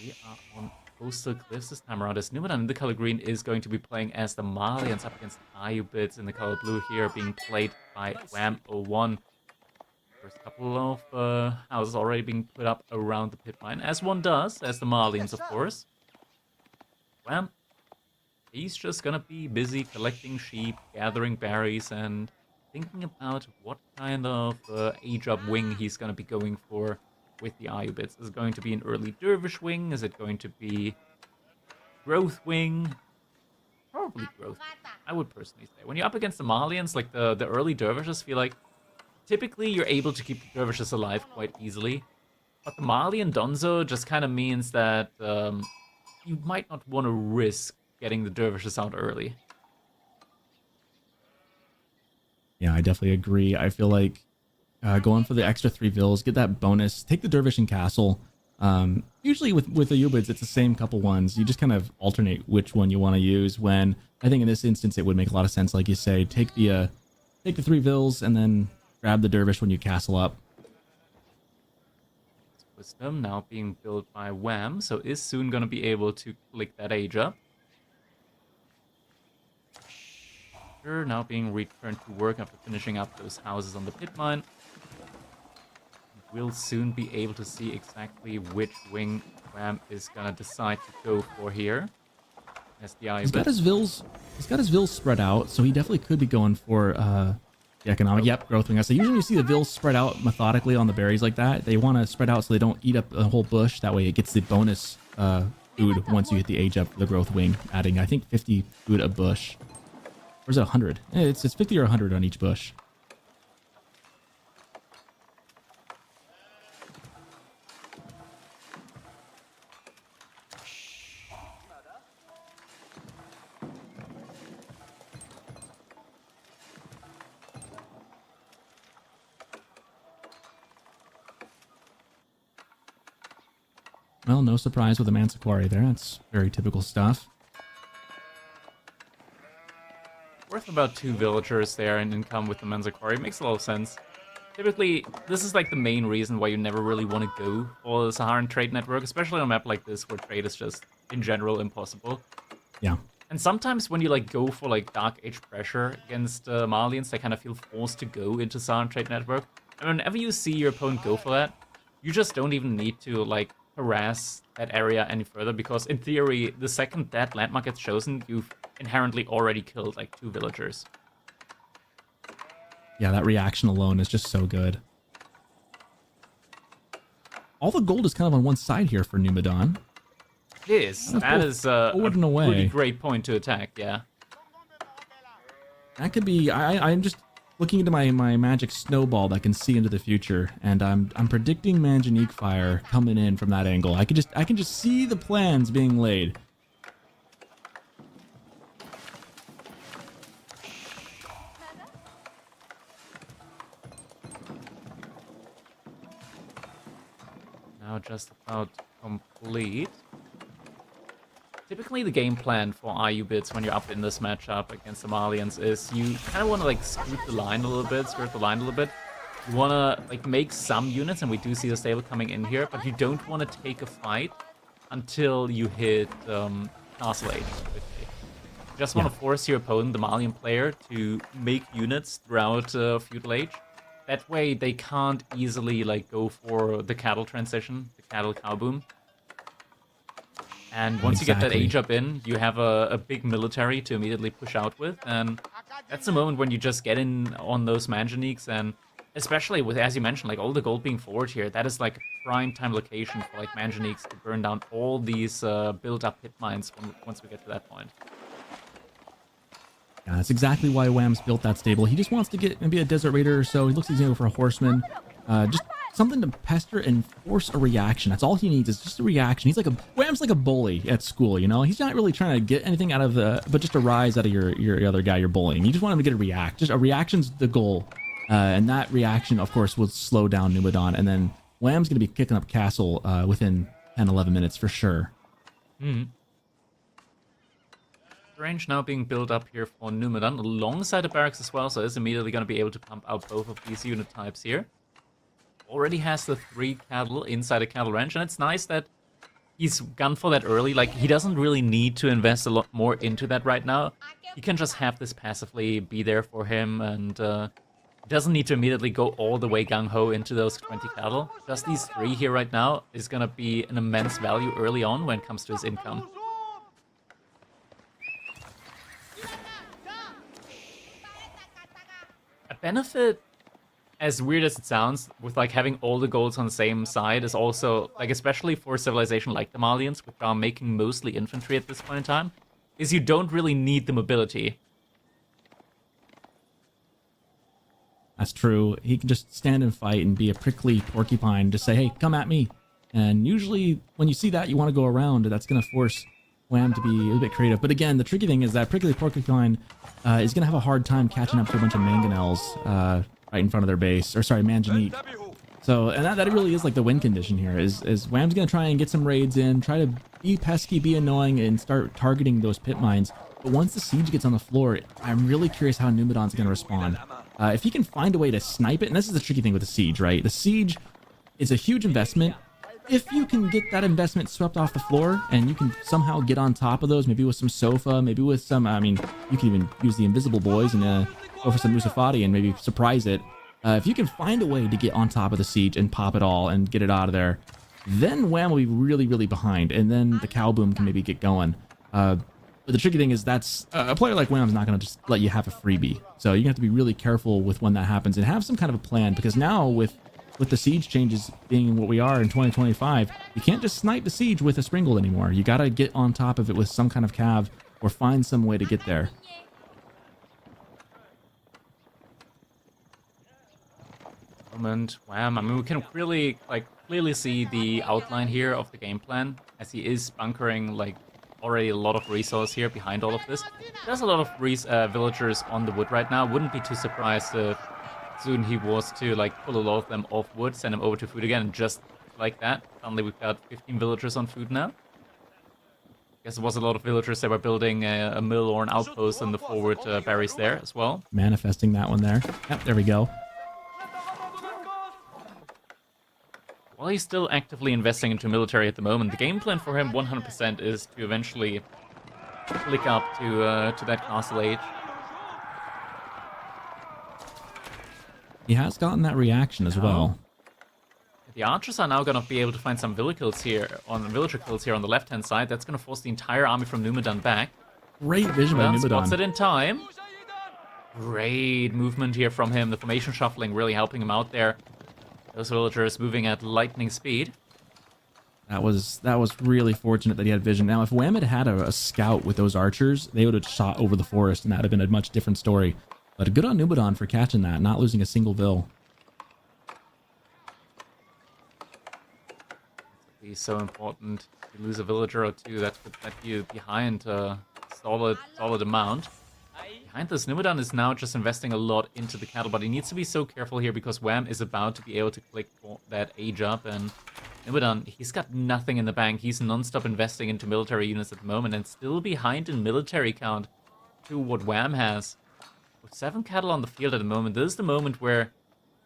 [SPEAKER 1] we are on Coastal Cliffs this time around, as Nimodon in the color green is going to be playing as the Malians up against the Iubids in the color blue here, being played by Wham01. First couple of houses already being put up around the pit mine, as one does, as the Malians, of course. Wham, he's just gonna be busy collecting sheep, gathering berries, and thinking about what kind of age-up wing he's gonna be going for with the Iubids. Is it going to be an early Dervish wing? Is it going to be growth wing? Probably growth wing, I would personally say. When you're up against the Malians, like the early Dervishes, feel like typically you're able to keep the Dervishes alive quite easily. But the Malian Donzo just kind of means that you might not want to risk getting the Dervishes out early.
[SPEAKER 2] Yeah, I definitely agree. I feel like going for the extra 3 vills, get that bonus, take the Dervish and Castle. Usually with the Iubids, it's the same couple ones. You just kind of alternate which one you want to use, when I think in this instance it would make a lot of sense, like you say, take the 3 vills and then grab the Dervish when you castle up.
[SPEAKER 1] Wisdom now being built by Wham, so is soon going to be able to click that age up. Now being returned to work after finishing up those houses on the pit mine. We'll soon be able to see exactly which wing Wham is going to decide to go for here. As the
[SPEAKER 2] He's got his vills spread out, so he definitely could be going for the economic, growth wing. So usually you see the vills spread out methodically on the berries like that. They want to spread out so they don't eat up the whole bush. That way it gets the bonus food once you hit the age up for the growth wing, adding, I think, 50 food a bush. Or is it 100? It's 50 or 100 on each bush. Well, no surprise with the Manticore there. That's very typical stuff.
[SPEAKER 1] Worth about 2 villagers there in income with the Manticore. Makes a lot of sense. Typically, this is like the main reason why you never really want to go for the Saharan trade network, especially on a map like this where trade is just, in general, impossible.
[SPEAKER 2] Yeah.
[SPEAKER 1] And sometimes when you like go for like Dark Age pressure against Malians, they kind of feel forced to go into Saharan trade network. And whenever you see your opponent go for that, you just don't even need to like harass that area any further, because in theory, the second that landmark gets chosen, you've inherently already killed like 2 villagers.
[SPEAKER 2] Yeah, that reaction alone is just so good. All the gold is kind of on one side here for Numadon.
[SPEAKER 1] It is. That is a pretty great point to attack, yeah.
[SPEAKER 2] That could be... I'm just looking into my magic snowball that can see into the future, and I'm predicting Manjanique Fire coming in from that angle. I can just see the plans being laid.
[SPEAKER 1] Now just about complete. Typically the game plan for IU bits when you're up in this matchup against the Malians is you kind of want to like skirt the line a little bit. You want to like make some units, and we do see the stable coming in here, but you don't want to take a fight until you hit Castle Age. You just want to force your opponent, the Malian player, to make units throughout Feudal Age. That way they can't easily like go for the cattle transition, the cattle cow boom. And once you get that age up in, you have a big military to immediately push out with, and that's the moment when you just get in on those Manjaniques, and especially with, as you mentioned, like all the gold being forward here, that is like a prime time location for like Manjaniques to burn down all these built-up pit mines once we get to that point.
[SPEAKER 2] Yeah, that's exactly why Wham's built that stable. He just wants to get maybe a Desert Raider or so. He looks like he's going to go for a Horseman. Just something to pester and force a reaction. That's all he needs, is just a reaction. He's like Wham's like a bully at school, you know? He's not really trying to get anything out of but just a rise out of your other guy you're bullying. You just want him to get a react. Just a reaction's the goal. And that reaction, of course, will slow down Numadon. And then Wham's going to be kicking up Castle within 10, 11 minutes for sure.
[SPEAKER 1] Range now being built up here for Numadon alongside the barracks as well, so it's immediately going to be able to pump out both of these unit types here. Already has the 3 cattle inside a cattle ranch, and it's nice that he's gone for that early. Like, he doesn't really need to invest a lot more into that right now. He can just have this passively be there for him, and doesn't need to immediately go all the way gung-ho into those 20 cattle. Just these 3 here right now is going to be an immense value early on when it comes to his income. A benefit, as weird as it sounds, with like having all the golds on the same side is also, like, especially for a civilization like the Malians, which are making mostly infantry at this point in time, is you don't really need the mobility.
[SPEAKER 2] That's true. He can just stand and fight and be a prickly porcupine. Just say, hey, come at me. And usually when you see that, you want to go around. That's going to force Wham to be a little bit creative. But again, the tricky thing is that prickly porcupine is going to have a hard time catching up to a bunch of mangonels right in front of their base. Or sorry, Manjanique. So, and that really is like the win condition here, is Wham's going to try and get some raids in, try to be pesky, be annoying, and start targeting those pit mines. But once the siege gets on the floor, I'm really curious how Numadon's going to respond. If he can find a way to snipe it, and this is the tricky thing with the siege, right? The siege is a huge investment. If you can get that investment swept off the floor, and you can somehow get on top of those, maybe with some Sofa, maybe with some, I mean, you can even use the Invisible Boys and go for some Musafati and maybe surprise it. If you can find a way to get on top of the siege and pop it all and get it out of there, then Wham will be really, really behind, and then the cow boom can maybe get going. But the tricky thing is that's a player like Wham's not going to just let you have a freebie. So you have to be really careful with when that happens and have some kind of a plan, because now with with the siege changes being what we are in 2025, you can't just snipe the siege with a Springle anymore. You got to get on top of it with some kind of cav or find some way to get there.
[SPEAKER 1] Moment, wham. I mean, we can really, like, clearly see the outline here of the game plan, as he is bunkering, like, already a lot of resource here behind all of this. There's a lot of villagers on the wood right now. Wouldn't be too surprised if soon he was to, like, pull a lot of them off wood, send them over to food again, and just like that, suddenly we've got 15 villagers on food now. Guess there was a lot of villagers that were building a mill or an outpost in the forward berries there as well.
[SPEAKER 2] Manifesting that one there. Yep, there we go.
[SPEAKER 1] While he's still actively investing into military at the moment, the game plan for him 100% is to eventually click up to that castle age.
[SPEAKER 2] He has gotten that reaction as well.
[SPEAKER 1] The archers are now going to be able to find some villager kills here on the left-hand side. That's going to force the entire army from Numidan back.
[SPEAKER 2] Great vision by
[SPEAKER 1] Spots it
[SPEAKER 2] Numidan.
[SPEAKER 1] in time. Great movement here from him. The formation shuffling really helping him out there. Those villagers moving at lightning speed.
[SPEAKER 2] That was really fortunate that he had vision. Now, if Wham had a scout with those archers, they would have shot over the forest, and that would have been a much different story. But good on Numidan for catching that, not losing a single vill.
[SPEAKER 1] It's so important. If you lose a villager or two, that could set you behind a solid amount. Behind this, Numidan is now just investing a lot into the cattle, but he needs to be so careful here because Wham is about to be able to click for that age up, and Numidan, he's got nothing in the bank. He's non-stop investing into military units at the moment and still behind in military count to what Wham has. With 7 cattle on the field at the moment, this is the moment where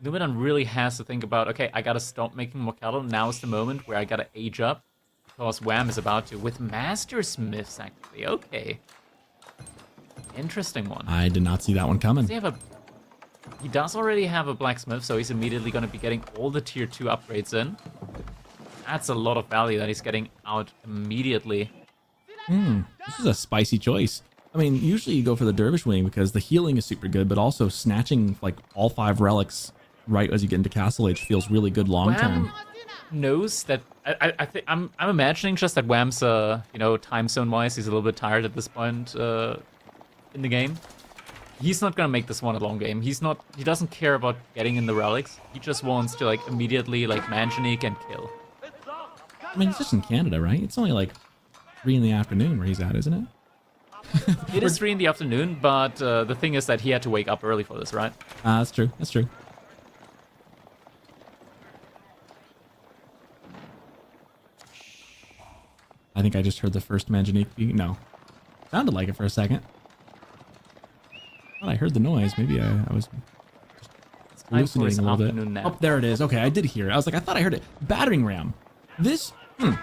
[SPEAKER 1] Numidan really has to think about, okay, I gotta stop making more cattle. Now is the moment where I gotta age up because Wham is about to, with Master Smiths actually. Okay. Interesting one.
[SPEAKER 2] I did not see that one coming.
[SPEAKER 1] He does already have a blacksmith, so he's immediately going to be getting all the tier 2 upgrades in. That's a lot of value that he's getting out immediately.
[SPEAKER 2] This is a spicy choice. I mean, usually you go for the Dervish Wing because the healing is super good, but also snatching like all 5 relics right as you get into Castle Age feels really good long term.
[SPEAKER 1] Wham knows that. I think I'm imagining just that Wham's time zone wise, he's a little bit tired at this point in the game. He's not gonna make this one a long game. He doesn't care about getting in the relics. He just wants to like immediately like manjanique and kill.
[SPEAKER 2] I mean, he's just in Canada, right? It's only like 3 in the afternoon where he's at, isn't it?
[SPEAKER 1] It is 3 in the afternoon, but the thing is that he had to wake up early for this, right?
[SPEAKER 2] That's true. That's true. I think I just heard the first manjanique beat. No. Sounded like it for a second. Well, I heard the noise. Maybe I was hallucinating a little bit. Oh, there it is. Okay, I did hear it. I was like, I thought I heard it. Battering ram. This? Not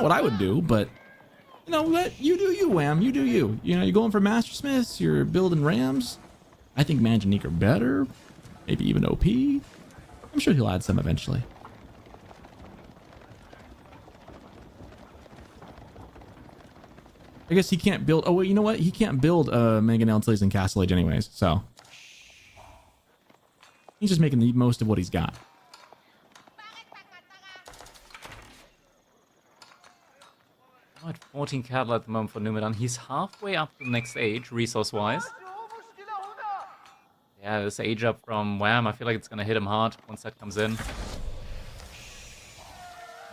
[SPEAKER 2] what I would do, but you know what? You do you, Wham. You do you. You know, you're going for Master Smiths. You're building rams. I think manjanique are better. Maybe even OP. I'm sure he'll add some eventually. I guess he can't build. Oh, wait, you know what? He can't build Mangonel until he's in Castle Age, anyways. So he's just making the most of what he's got.
[SPEAKER 1] I'm at 14 cattle at the moment for Numidan. He's halfway up to the next age, resource-wise. Yeah, this age up from Wham, I feel like it's gonna hit him hard once that comes in.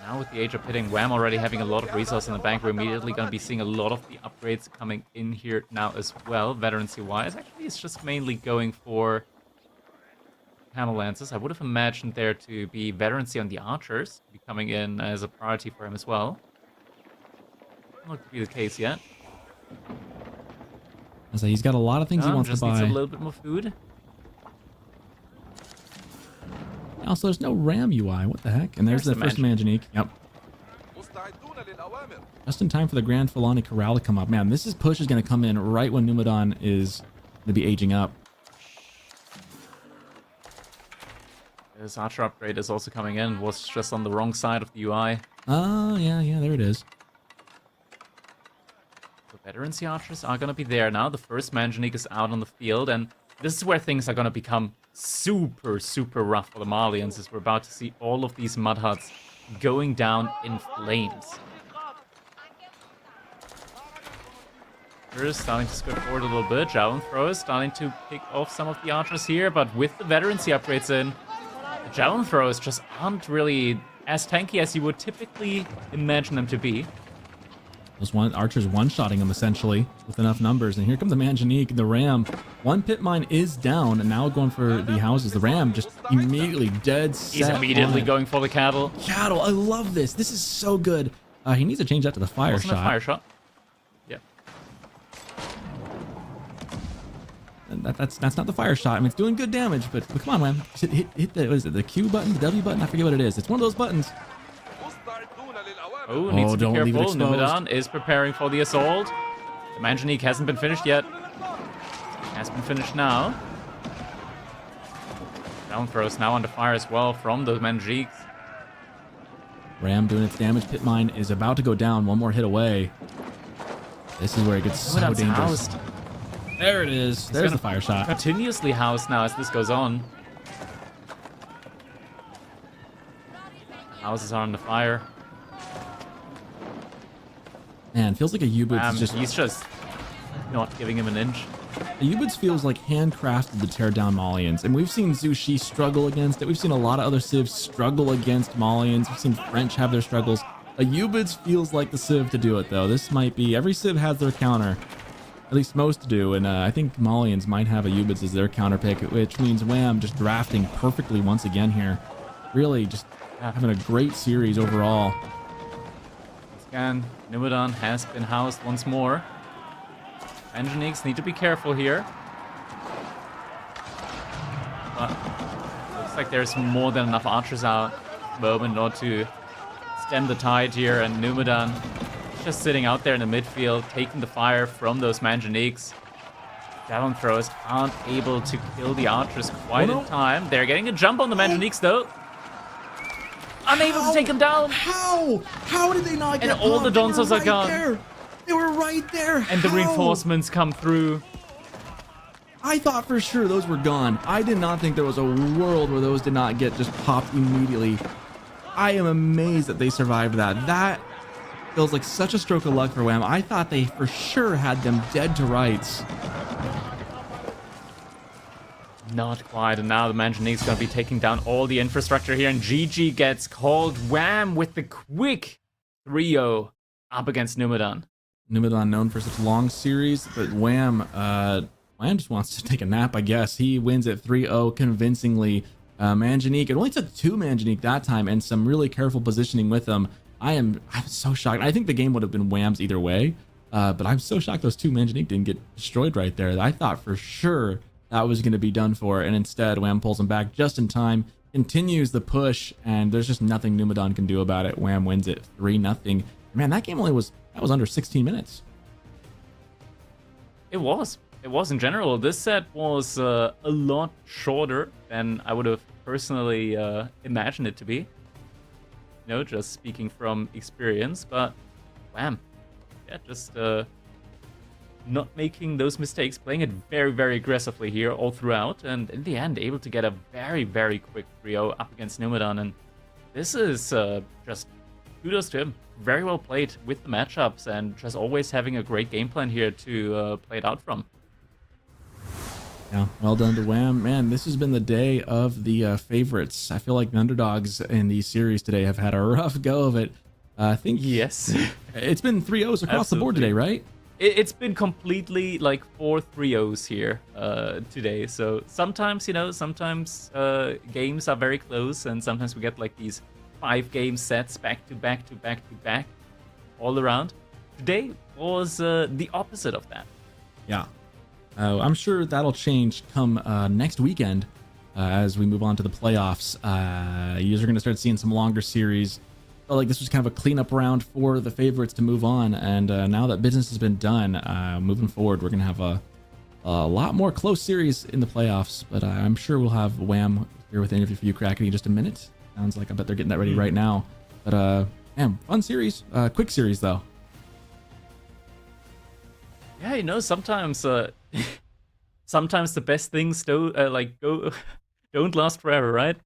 [SPEAKER 1] Now with the age up hitting Wham already having a lot of resources in the bank, we're immediately going to be seeing a lot of the upgrades coming in here now as well, veterancy-wise. Actually, it's just mainly going for Camel Lances. I would have imagined there to be veterancy on the archers, be coming in as a priority for him as well. Doesn't look to be the case yet.
[SPEAKER 2] So he's got a lot of things he wants to buy.
[SPEAKER 1] Just needs a little bit more food.
[SPEAKER 2] Also, there's no RAM UI. What the heck? And there's the first manjanique. Yep. Just in time for the Grand Fulani Corral to come up. Man, this push is going to come in right when Numidan is going to be aging up.
[SPEAKER 1] This archer upgrade is also coming in. Was just on the wrong side of the UI.
[SPEAKER 2] Oh, yeah, there it is.
[SPEAKER 1] The veterancy archers are going to be there now. The first manjanique is out on the field, and this is where things are going to become super, super rough for the Malians, as we're about to see all of these mud huts going down in flames. Archers starting to skirt forward a little bit. Javelin throwers starting to pick off some of the archers here, but with the veterancy upgrades in, the javelin throwers just aren't really as tanky as you would typically imagine them to be.
[SPEAKER 2] Those archers one-shotting them essentially with enough numbers. And here comes the Manjanique, the Ram. One pit mine is down, and now going for the houses. The Ram just immediately dead set.
[SPEAKER 1] He's immediately going for the cattle.
[SPEAKER 2] Cattle, I love this. This is so good. He needs to change that to the fire
[SPEAKER 1] Wasn't
[SPEAKER 2] shot.
[SPEAKER 1] a fire shot. Yeah.
[SPEAKER 2] And that's not the fire shot. I mean, it's doing good damage, but come on, Ram. Hit the, what is it, the Q button, the W button? I forget what it is. It's one of those buttons.
[SPEAKER 1] Oh, needs to be
[SPEAKER 2] don't leave it
[SPEAKER 1] careful.
[SPEAKER 2] exposed.
[SPEAKER 1] Numedan is preparing for the assault. The Manjanique hasn't been finished yet. Has been finished now. Down throws now under fire as well from those Manjaniques.
[SPEAKER 2] Ram doing its damage. Pit mine is about to go down. One more hit away. This is where it gets so
[SPEAKER 1] Numedan's
[SPEAKER 2] dangerous.
[SPEAKER 1] housed.
[SPEAKER 2] There it is. There's the fire shot.
[SPEAKER 1] Continuously housed now as this goes on. Houses are under fire.
[SPEAKER 2] Man, feels like a U-Boots is just...
[SPEAKER 1] He's just not giving him an inch.
[SPEAKER 2] A U-Boots feels like handcrafted to tear down Malians. And we've seen Zushi struggle against it. We've seen a lot of other civs struggle against Malians. We've seen French have their struggles. A U-Boots feels like the civ to do it, though. This might be... Every civ has their counter. At least most do. And I think Malians might have a U-Boots as their counter pick, which means Wham just drafting perfectly once again here. Really just having a great series overall.
[SPEAKER 1] Again, Numedan has been housed once more. Manjaniques need to be careful here. But looks like there's more than enough archers out at the moment in order to stem the tide here, and Numedan just sitting out there in the midfield, taking the fire from those Manjaniques. Javelin throwers aren't able to kill the archers quite in time. They're getting a jump on the Manjaniques though. Unable to take them down.
[SPEAKER 2] How? How did they not get
[SPEAKER 1] And all the
[SPEAKER 2] popped?
[SPEAKER 1] Donzos are gone.
[SPEAKER 2] There. They were right there.
[SPEAKER 1] And the
[SPEAKER 2] How?
[SPEAKER 1] reinforcements come through.
[SPEAKER 2] I thought for sure those were gone. I did not think there was a world where those did not get just popped immediately. I am amazed that they survived that. That feels like such a stroke of luck for Wham. I thought they for sure had them dead to rights.
[SPEAKER 1] Not quite, and now the Manjanique's gonna be taking down all the infrastructure here, and GG gets called. Wham with the quick 3-0 up against Numedan.
[SPEAKER 2] Numedan known for such long series, but Wham just wants to take a nap, I guess. He wins at 3-0 convincingly. Manjanique, it only took 2 Manjanique that time, and some really careful positioning with them. I'm so shocked. I think the game would have been Wham's either way, but I'm so shocked those 2 Manjanique didn't get destroyed right there. I thought for sure that was going to be done for, and instead Wham pulls him back just in time, continues the push, and there's just nothing Numedan can do about it. Wham wins it 3-0. Man, that game was under 16 minutes.
[SPEAKER 1] It was in general. This set was a lot shorter than I would have personally imagined it to be. You know, just speaking from experience, but Wham, yeah, just not making those mistakes, playing it very, very aggressively here all throughout, and in the end able to get a very, very quick 3-0 up against Numedan. And this is just kudos to him. Very well played with the matchups, and just always having a great game plan here to play it out from.
[SPEAKER 2] Yeah, well done to Wham. Man, this has been the day of the favorites. I feel like the underdogs in these series today have had a rough go of it. I think
[SPEAKER 1] Yes.
[SPEAKER 2] it's been 3-0s across the board today, right?
[SPEAKER 1] It's been completely like 4 3-0s here today. So sometimes, you know, games are very close, and sometimes we get like these 5-game sets back to back to back to back all around. Today was the opposite of that.
[SPEAKER 2] Yeah. I'm sure that'll change come next weekend as we move on to the playoffs. You're going to start seeing some longer series. Felt like this was kind of a cleanup round for the favorites to move on, and now that business has been done, moving forward, we're going to have a lot more close series in the playoffs. But I'm sure we'll have Wham here with an interview for you, Kraken, in just a minute. Sounds like I bet they're getting that ready right now. But man, fun series, quick series though.
[SPEAKER 1] sometimes the best things don't don't last forever, right?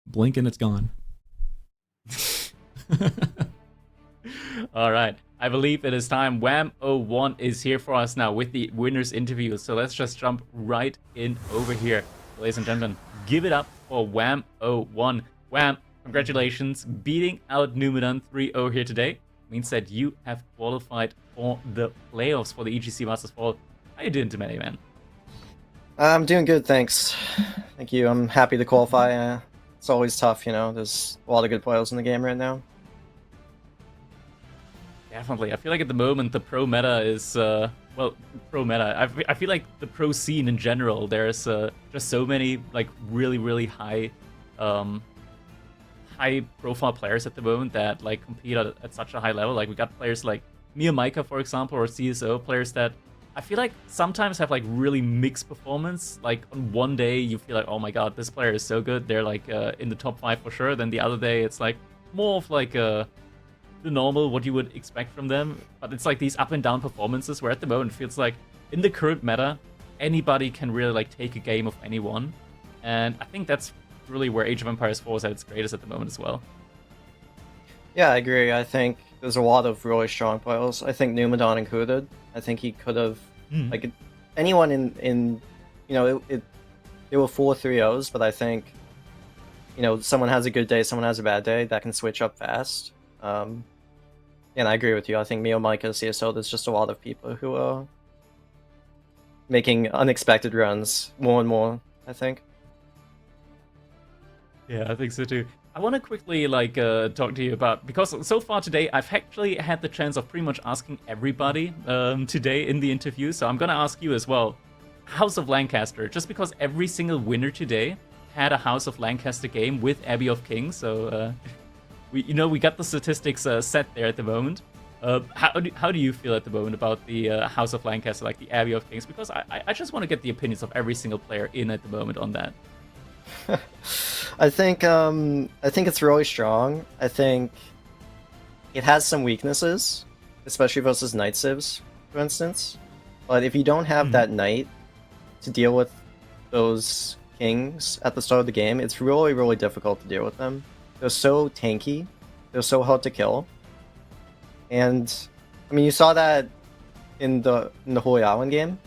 [SPEAKER 2] Blink and it's gone.
[SPEAKER 1] All right, I believe it is time. Wham01 is here for us now with the winners interview. So let's just jump right in over here, ladies and gentlemen. Give it up for Wham01. Wham, congratulations, beating out Numedan 3-0 here today. Means that you have qualified for the playoffs for the EGC Masters Fall. How you doing, Demene, man?
[SPEAKER 6] I'm doing good, thanks. Thank you. I'm happy to qualify. It's always tough, you know. There's a lot of good players in the game right now.
[SPEAKER 1] Definitely. I feel like at the moment the pro meta is, well, pro meta. I feel like the pro scene in general, there's just so many like really high profile players at the moment that like compete at such a high level. Like we got players like Mia, for example, or CSO players that I feel like sometimes have like really mixed performance. Like on one day you feel like, oh my god, this player is so good, they're like in the top 5 for sure. Then the other day it's like more of like the normal, what you would expect from them. But it's like these up and down performances where at the moment it feels like in the current meta, anybody can really like take a game of anyone. And I think that's really where Age of Empires 4 is at its greatest at the moment as well.
[SPEAKER 6] Yeah, I agree. I think there's a lot of really strong players. I think Numedan included. I think he could have, like, anyone in you know, there were 4 3-0s, but I think, you know, someone has a good day, someone has a bad day, that can switch up fast. And I agree with you. I think Mio, Micah, CSO, there's just a lot of people who are making unexpected runs more and more, I think.
[SPEAKER 1] Yeah, I think so too. I want to quickly like talk to you about, because so far today I've actually had the chance of pretty much asking everybody today in the interview, so I'm gonna ask you as well. House of Lancaster, just because every single winner today had a House of Lancaster game with Abbey of Kings, so we got the statistics set there at the moment. How do you feel at the moment about the House of Lancaster, like the Abbey of Kings? Because I just want to get the opinions of every single player in at the moment on that.
[SPEAKER 6] I think it's really strong. I think it has some weaknesses, especially versus Knight Civs, for instance. But if you don't have that Knight to deal with those Kings at the start of the game, it's really difficult to deal with them. They're so tanky. They're so hard to kill. And I mean, you saw that in the Holy Island game.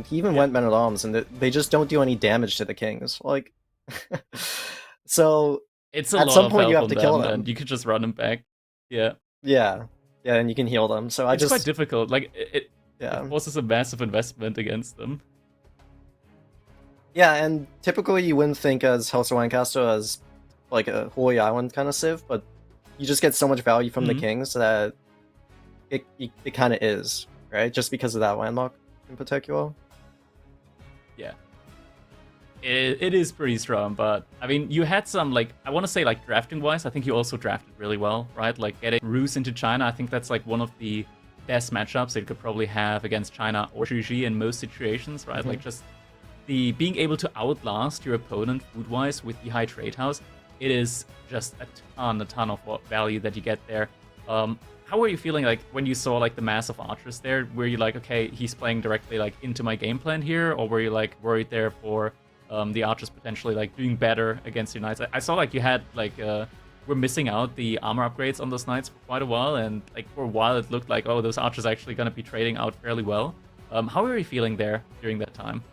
[SPEAKER 6] He even went Men at Arms, and they just don't do any damage to the Kings. Like, so
[SPEAKER 1] it's a
[SPEAKER 6] at
[SPEAKER 1] lot
[SPEAKER 6] some
[SPEAKER 1] of
[SPEAKER 6] point you
[SPEAKER 1] help
[SPEAKER 6] have to
[SPEAKER 1] on
[SPEAKER 6] kill
[SPEAKER 1] them,
[SPEAKER 6] them.
[SPEAKER 1] and you could just run them back. Yeah,
[SPEAKER 6] and you can heal them. So
[SPEAKER 1] it's quite difficult. Like it forces a massive investment against them.
[SPEAKER 6] Yeah, and typically you wouldn't think as House of Lancaster as like a Holy Island kind of civ, but you just get so much value from the Kings that it kind of is, right? Just because of that landmark in particular.
[SPEAKER 1] Yeah. It is pretty strong, but I mean, you had some, like, I want to say, like, drafting-wise, I think you also drafted really well, right? Like, getting Ruse into China, I think that's, like, one of the best matchups that you could probably have against China or Zhuji in most situations, right? Like, just the being able to outlast your opponent food-wise with the high trade house, it is just a ton of value that you get there. How were you feeling, like, when you saw, like, the massive archers there? Were you like, okay, he's playing directly, like, into my game plan here? Or were you, like, worried there for the archers potentially, like, doing better against your knights? I saw, like, you had, like, we're missing out the armor upgrades on those knights for quite a while. And, like, for a while it looked like, oh, those archers are actually going to be trading out fairly well. How were you feeling there during that time?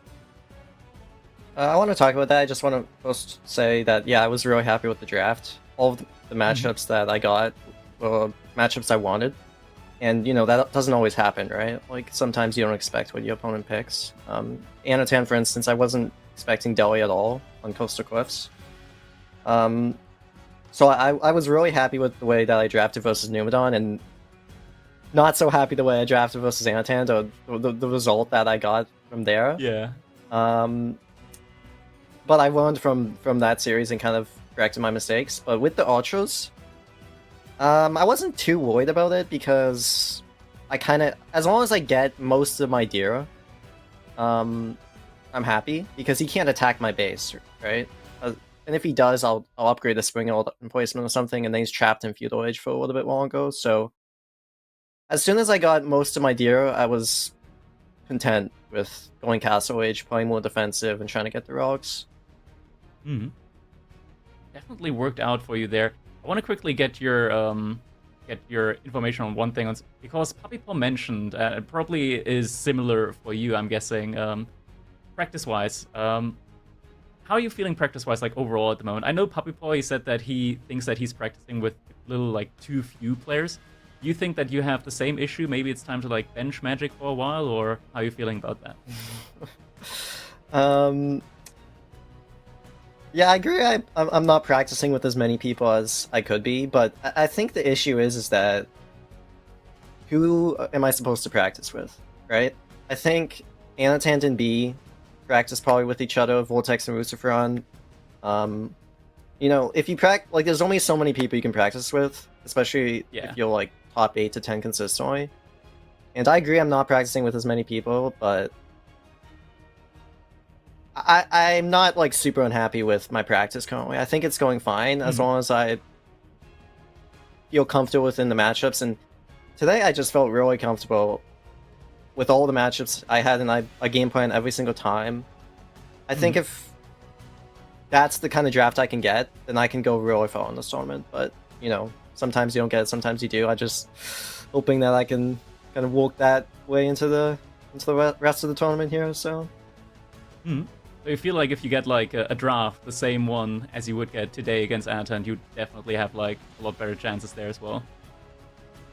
[SPEAKER 6] I want to talk about that. I just want to first say that, yeah, I was really happy with the draft. All of the matchups that I got were matchups I wanted. And, you know, that doesn't always happen, right? Like, sometimes you don't expect what your opponent picks. Anatan, for instance, I wasn't expecting Delhi at all on Coastal Cliffs. So I was really happy with the way that I drafted versus Numedan, and not so happy the way I drafted versus Anatan, or the result that I got from there.
[SPEAKER 1] Yeah.
[SPEAKER 6] But I learned from that series and kind of corrected my mistakes. But with the Archers, I wasn't too worried about it because I kind of, as long as I get most of my Dira, I'm happy because he can't attack my base, right? And if he does, I'll upgrade the Spring Emplacement or something, and then he's trapped in Feudal Age for a little bit longer. So as soon as I got most of my Dira, I was content with going Castle Age, playing more defensive, and trying to get the relics.
[SPEAKER 1] Hmm. Definitely worked out for you there. I want to quickly get your information on one thing, because PuppyPawn mentioned, it probably is similar for you, I'm guessing, practice-wise. How are you feeling practice-wise, like overall at the moment? I know PuppyPawn, he said that he thinks that he's practicing with little, like, too few players. Do you think that you have the same issue? Maybe it's time to, like, bench Magic for a while, or how are you feeling about that?
[SPEAKER 6] Yeah, I agree. I'm not practicing with as many people as I could be, but I think the issue is that who am I supposed to practice with, right? I think Anatan and B practice probably with each other, Vortex and Luciferon. You know, if you practice, like, there's only so many people you can practice with, especially if you're like top 8 to 10 consistently. And I agree, I'm not practicing with as many people, but I'm not like super unhappy with my practice currently. I think it's going fine as long as I feel comfortable within the matchups. And today I just felt really comfortable with all the matchups I had, and a game plan every single time. I think if that's the kind of draft I can get, then I can go really far in this tournament. But, you know, sometimes you don't get it, sometimes you do. I just hoping that I can kind of walk that way into the rest of the tournament here. So.
[SPEAKER 1] So you feel like if you get like a draft, the same one as you would get today against Anatan, you definitely have like a lot better chances there as well.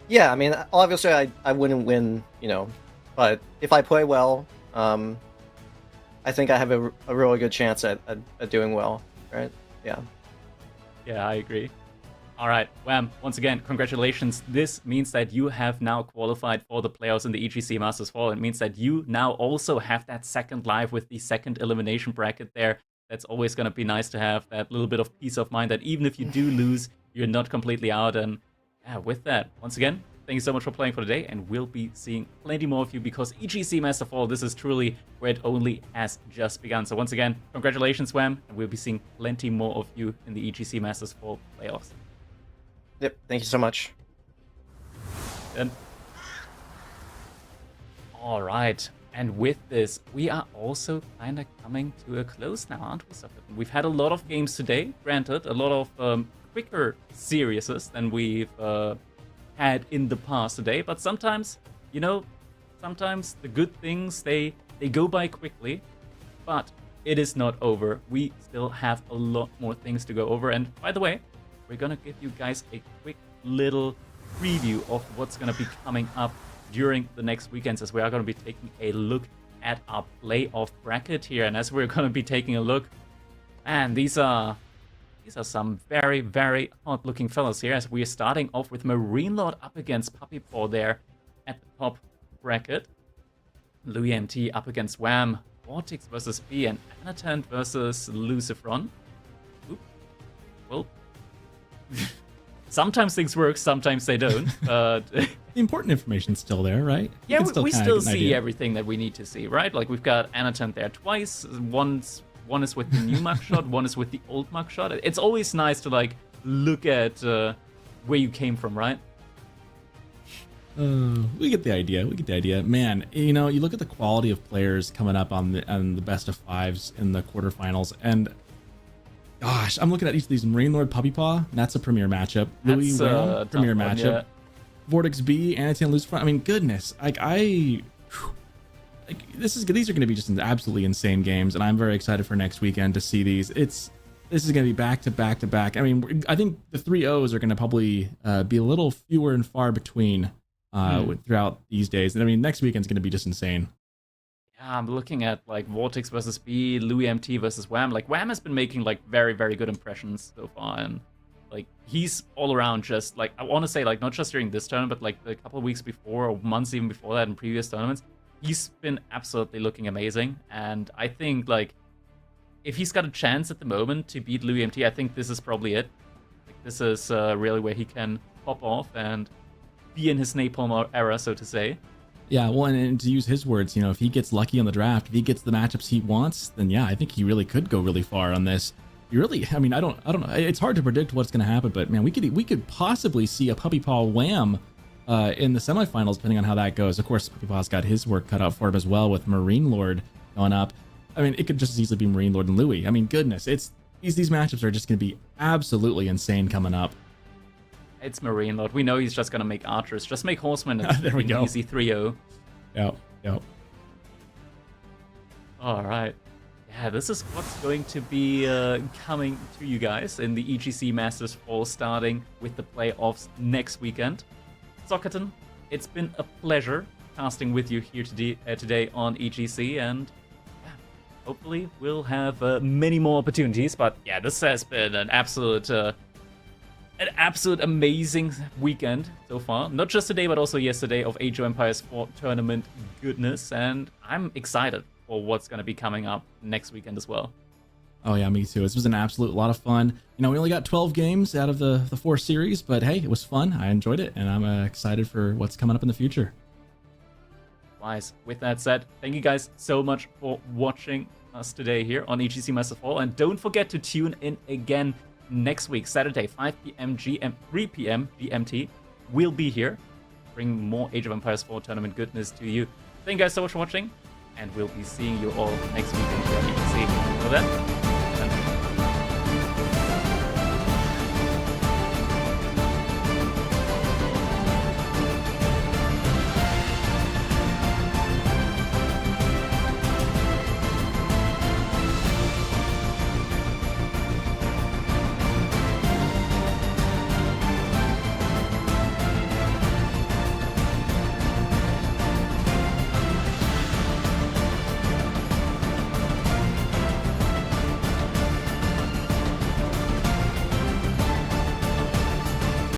[SPEAKER 6] Yeah, I mean, obviously I wouldn't win, you know, but if I play well, I think I have a really good chance at doing well, right? Yeah.
[SPEAKER 1] Yeah, I agree. All right, Wham, once again, congratulations. This means that you have now qualified for the playoffs in the EGC Masters Fall. It means that you now also have that second live with the second elimination bracket there. That's always going to be nice to have, that little bit of peace of mind that even if you do lose, you're not completely out. And yeah, with that, once again, thank you so much for playing for today, and we'll be seeing plenty more of you, because EGC Master Fall, this is truly where it only has just begun. So once again, congratulations, Wham, and we'll be seeing plenty more of you in the EGC Masters Fall playoffs.
[SPEAKER 6] Yep, thank you so much.
[SPEAKER 1] And all right, and with this, we are also kind of coming to a close now, aren't we? We've had a lot of games today, granted, a lot of quicker series than we've had in the past today, but sometimes, you know, sometimes the good things, they go by quickly, but it is not over. We still have a lot more things to go over, and by the way, we're gonna give you guys a quick little preview of what's gonna be coming up during the next weekends, as we are gonna be taking a look at our playoff bracket here. And as we're gonna be taking a look, and these are some very, very hot-looking fellas here, as we are starting off with Marine Lord up against PuppyPawn there at the top bracket. Louis MT up against Wham, Vortex versus B, and Anatan versus Luciferon. Oop. Well, sometimes things work, sometimes they don't.
[SPEAKER 2] The important information's still there, right?
[SPEAKER 1] Yeah, we still see everything that we need to see, right? Like, we've got Anatan there twice. One is with the new mugshot, one is with the old mugshot. It's always nice to, like, look at where you came from, right?
[SPEAKER 2] We get the idea. Man, you know, you look at the quality of players coming up on the best of fives in the quarterfinals, and gosh, I'm looking at each of these. Marine Lord PuppyPawn, that's a premier matchup. Louis Wham, premier matchup. Yeah. Vortex B, Anatan Lucifer. I mean, goodness, these are going to be just absolutely insane games, and I'm very excited for next weekend to see these. This is going to be back to back to back. I mean, I think the 3-0s are going to probably be a little fewer and far between throughout these days. And I mean, next weekend's going to be just insane.
[SPEAKER 1] Yeah, I'm looking at like Vortex versus B, Louis MT versus Wham. Like, Wham has been making like very, very good impressions so far, and like he's all around just like, I want to say, like, not just during this tournament, but like a couple of weeks before or months even before that in previous tournaments, he's been absolutely looking amazing. And I think like if he's got a chance at the moment to beat Louis MT, I think this is probably it. Like, this is really where he can pop off and be in his napalm era, so to say.
[SPEAKER 2] Yeah, well, and to use his words, you know, if he gets lucky on the draft, if he gets the matchups he wants, then yeah, I think he really could go really far on this. You really, I mean, I don't know. It's hard to predict what's going to happen, but man, we could possibly see a PuppyPawn Wham in the semifinals, depending on how that goes. Of course, PuppyPawn's got his work cut out for him as well with Marine Lord going up. I mean, it could just as easily be Marine Lord and Louis. I mean, goodness, these matchups are just going to be absolutely insane coming up.
[SPEAKER 1] It's Marine Lord. We know he's just going to make archers. Just make horsemen. And
[SPEAKER 2] There we go.
[SPEAKER 1] Easy 3-0.
[SPEAKER 2] Yep.
[SPEAKER 1] All right. Yeah, this is what's going to be coming to you guys in the EGC Masters Fall, starting with the playoffs next weekend. Soccerton, it's been a pleasure casting with you here today on EGC, and yeah, hopefully we'll have many more opportunities. But yeah, this has been an absolute amazing weekend so far. Not just today, but also yesterday of Age of Empires 4 tournament goodness, and I'm excited for what's going to be coming up next weekend as well.
[SPEAKER 2] Oh yeah, me too. This was an absolute lot of fun. You know, we only got 12 games out of the 4 series, but hey, it was fun. I enjoyed it, and I'm excited for what's coming up in the future.
[SPEAKER 1] Wise. With that said, thank you guys so much for watching us today here on EGC Masters Fall, and don't forget to tune in again next week, Saturday, 5 p.m. GM, 3 p.m. GMT. We'll be here, bring more Age of Empires 4 tournament goodness to you. Thank you guys so much for watching, and we'll be seeing you all next week here on EGC. Until then,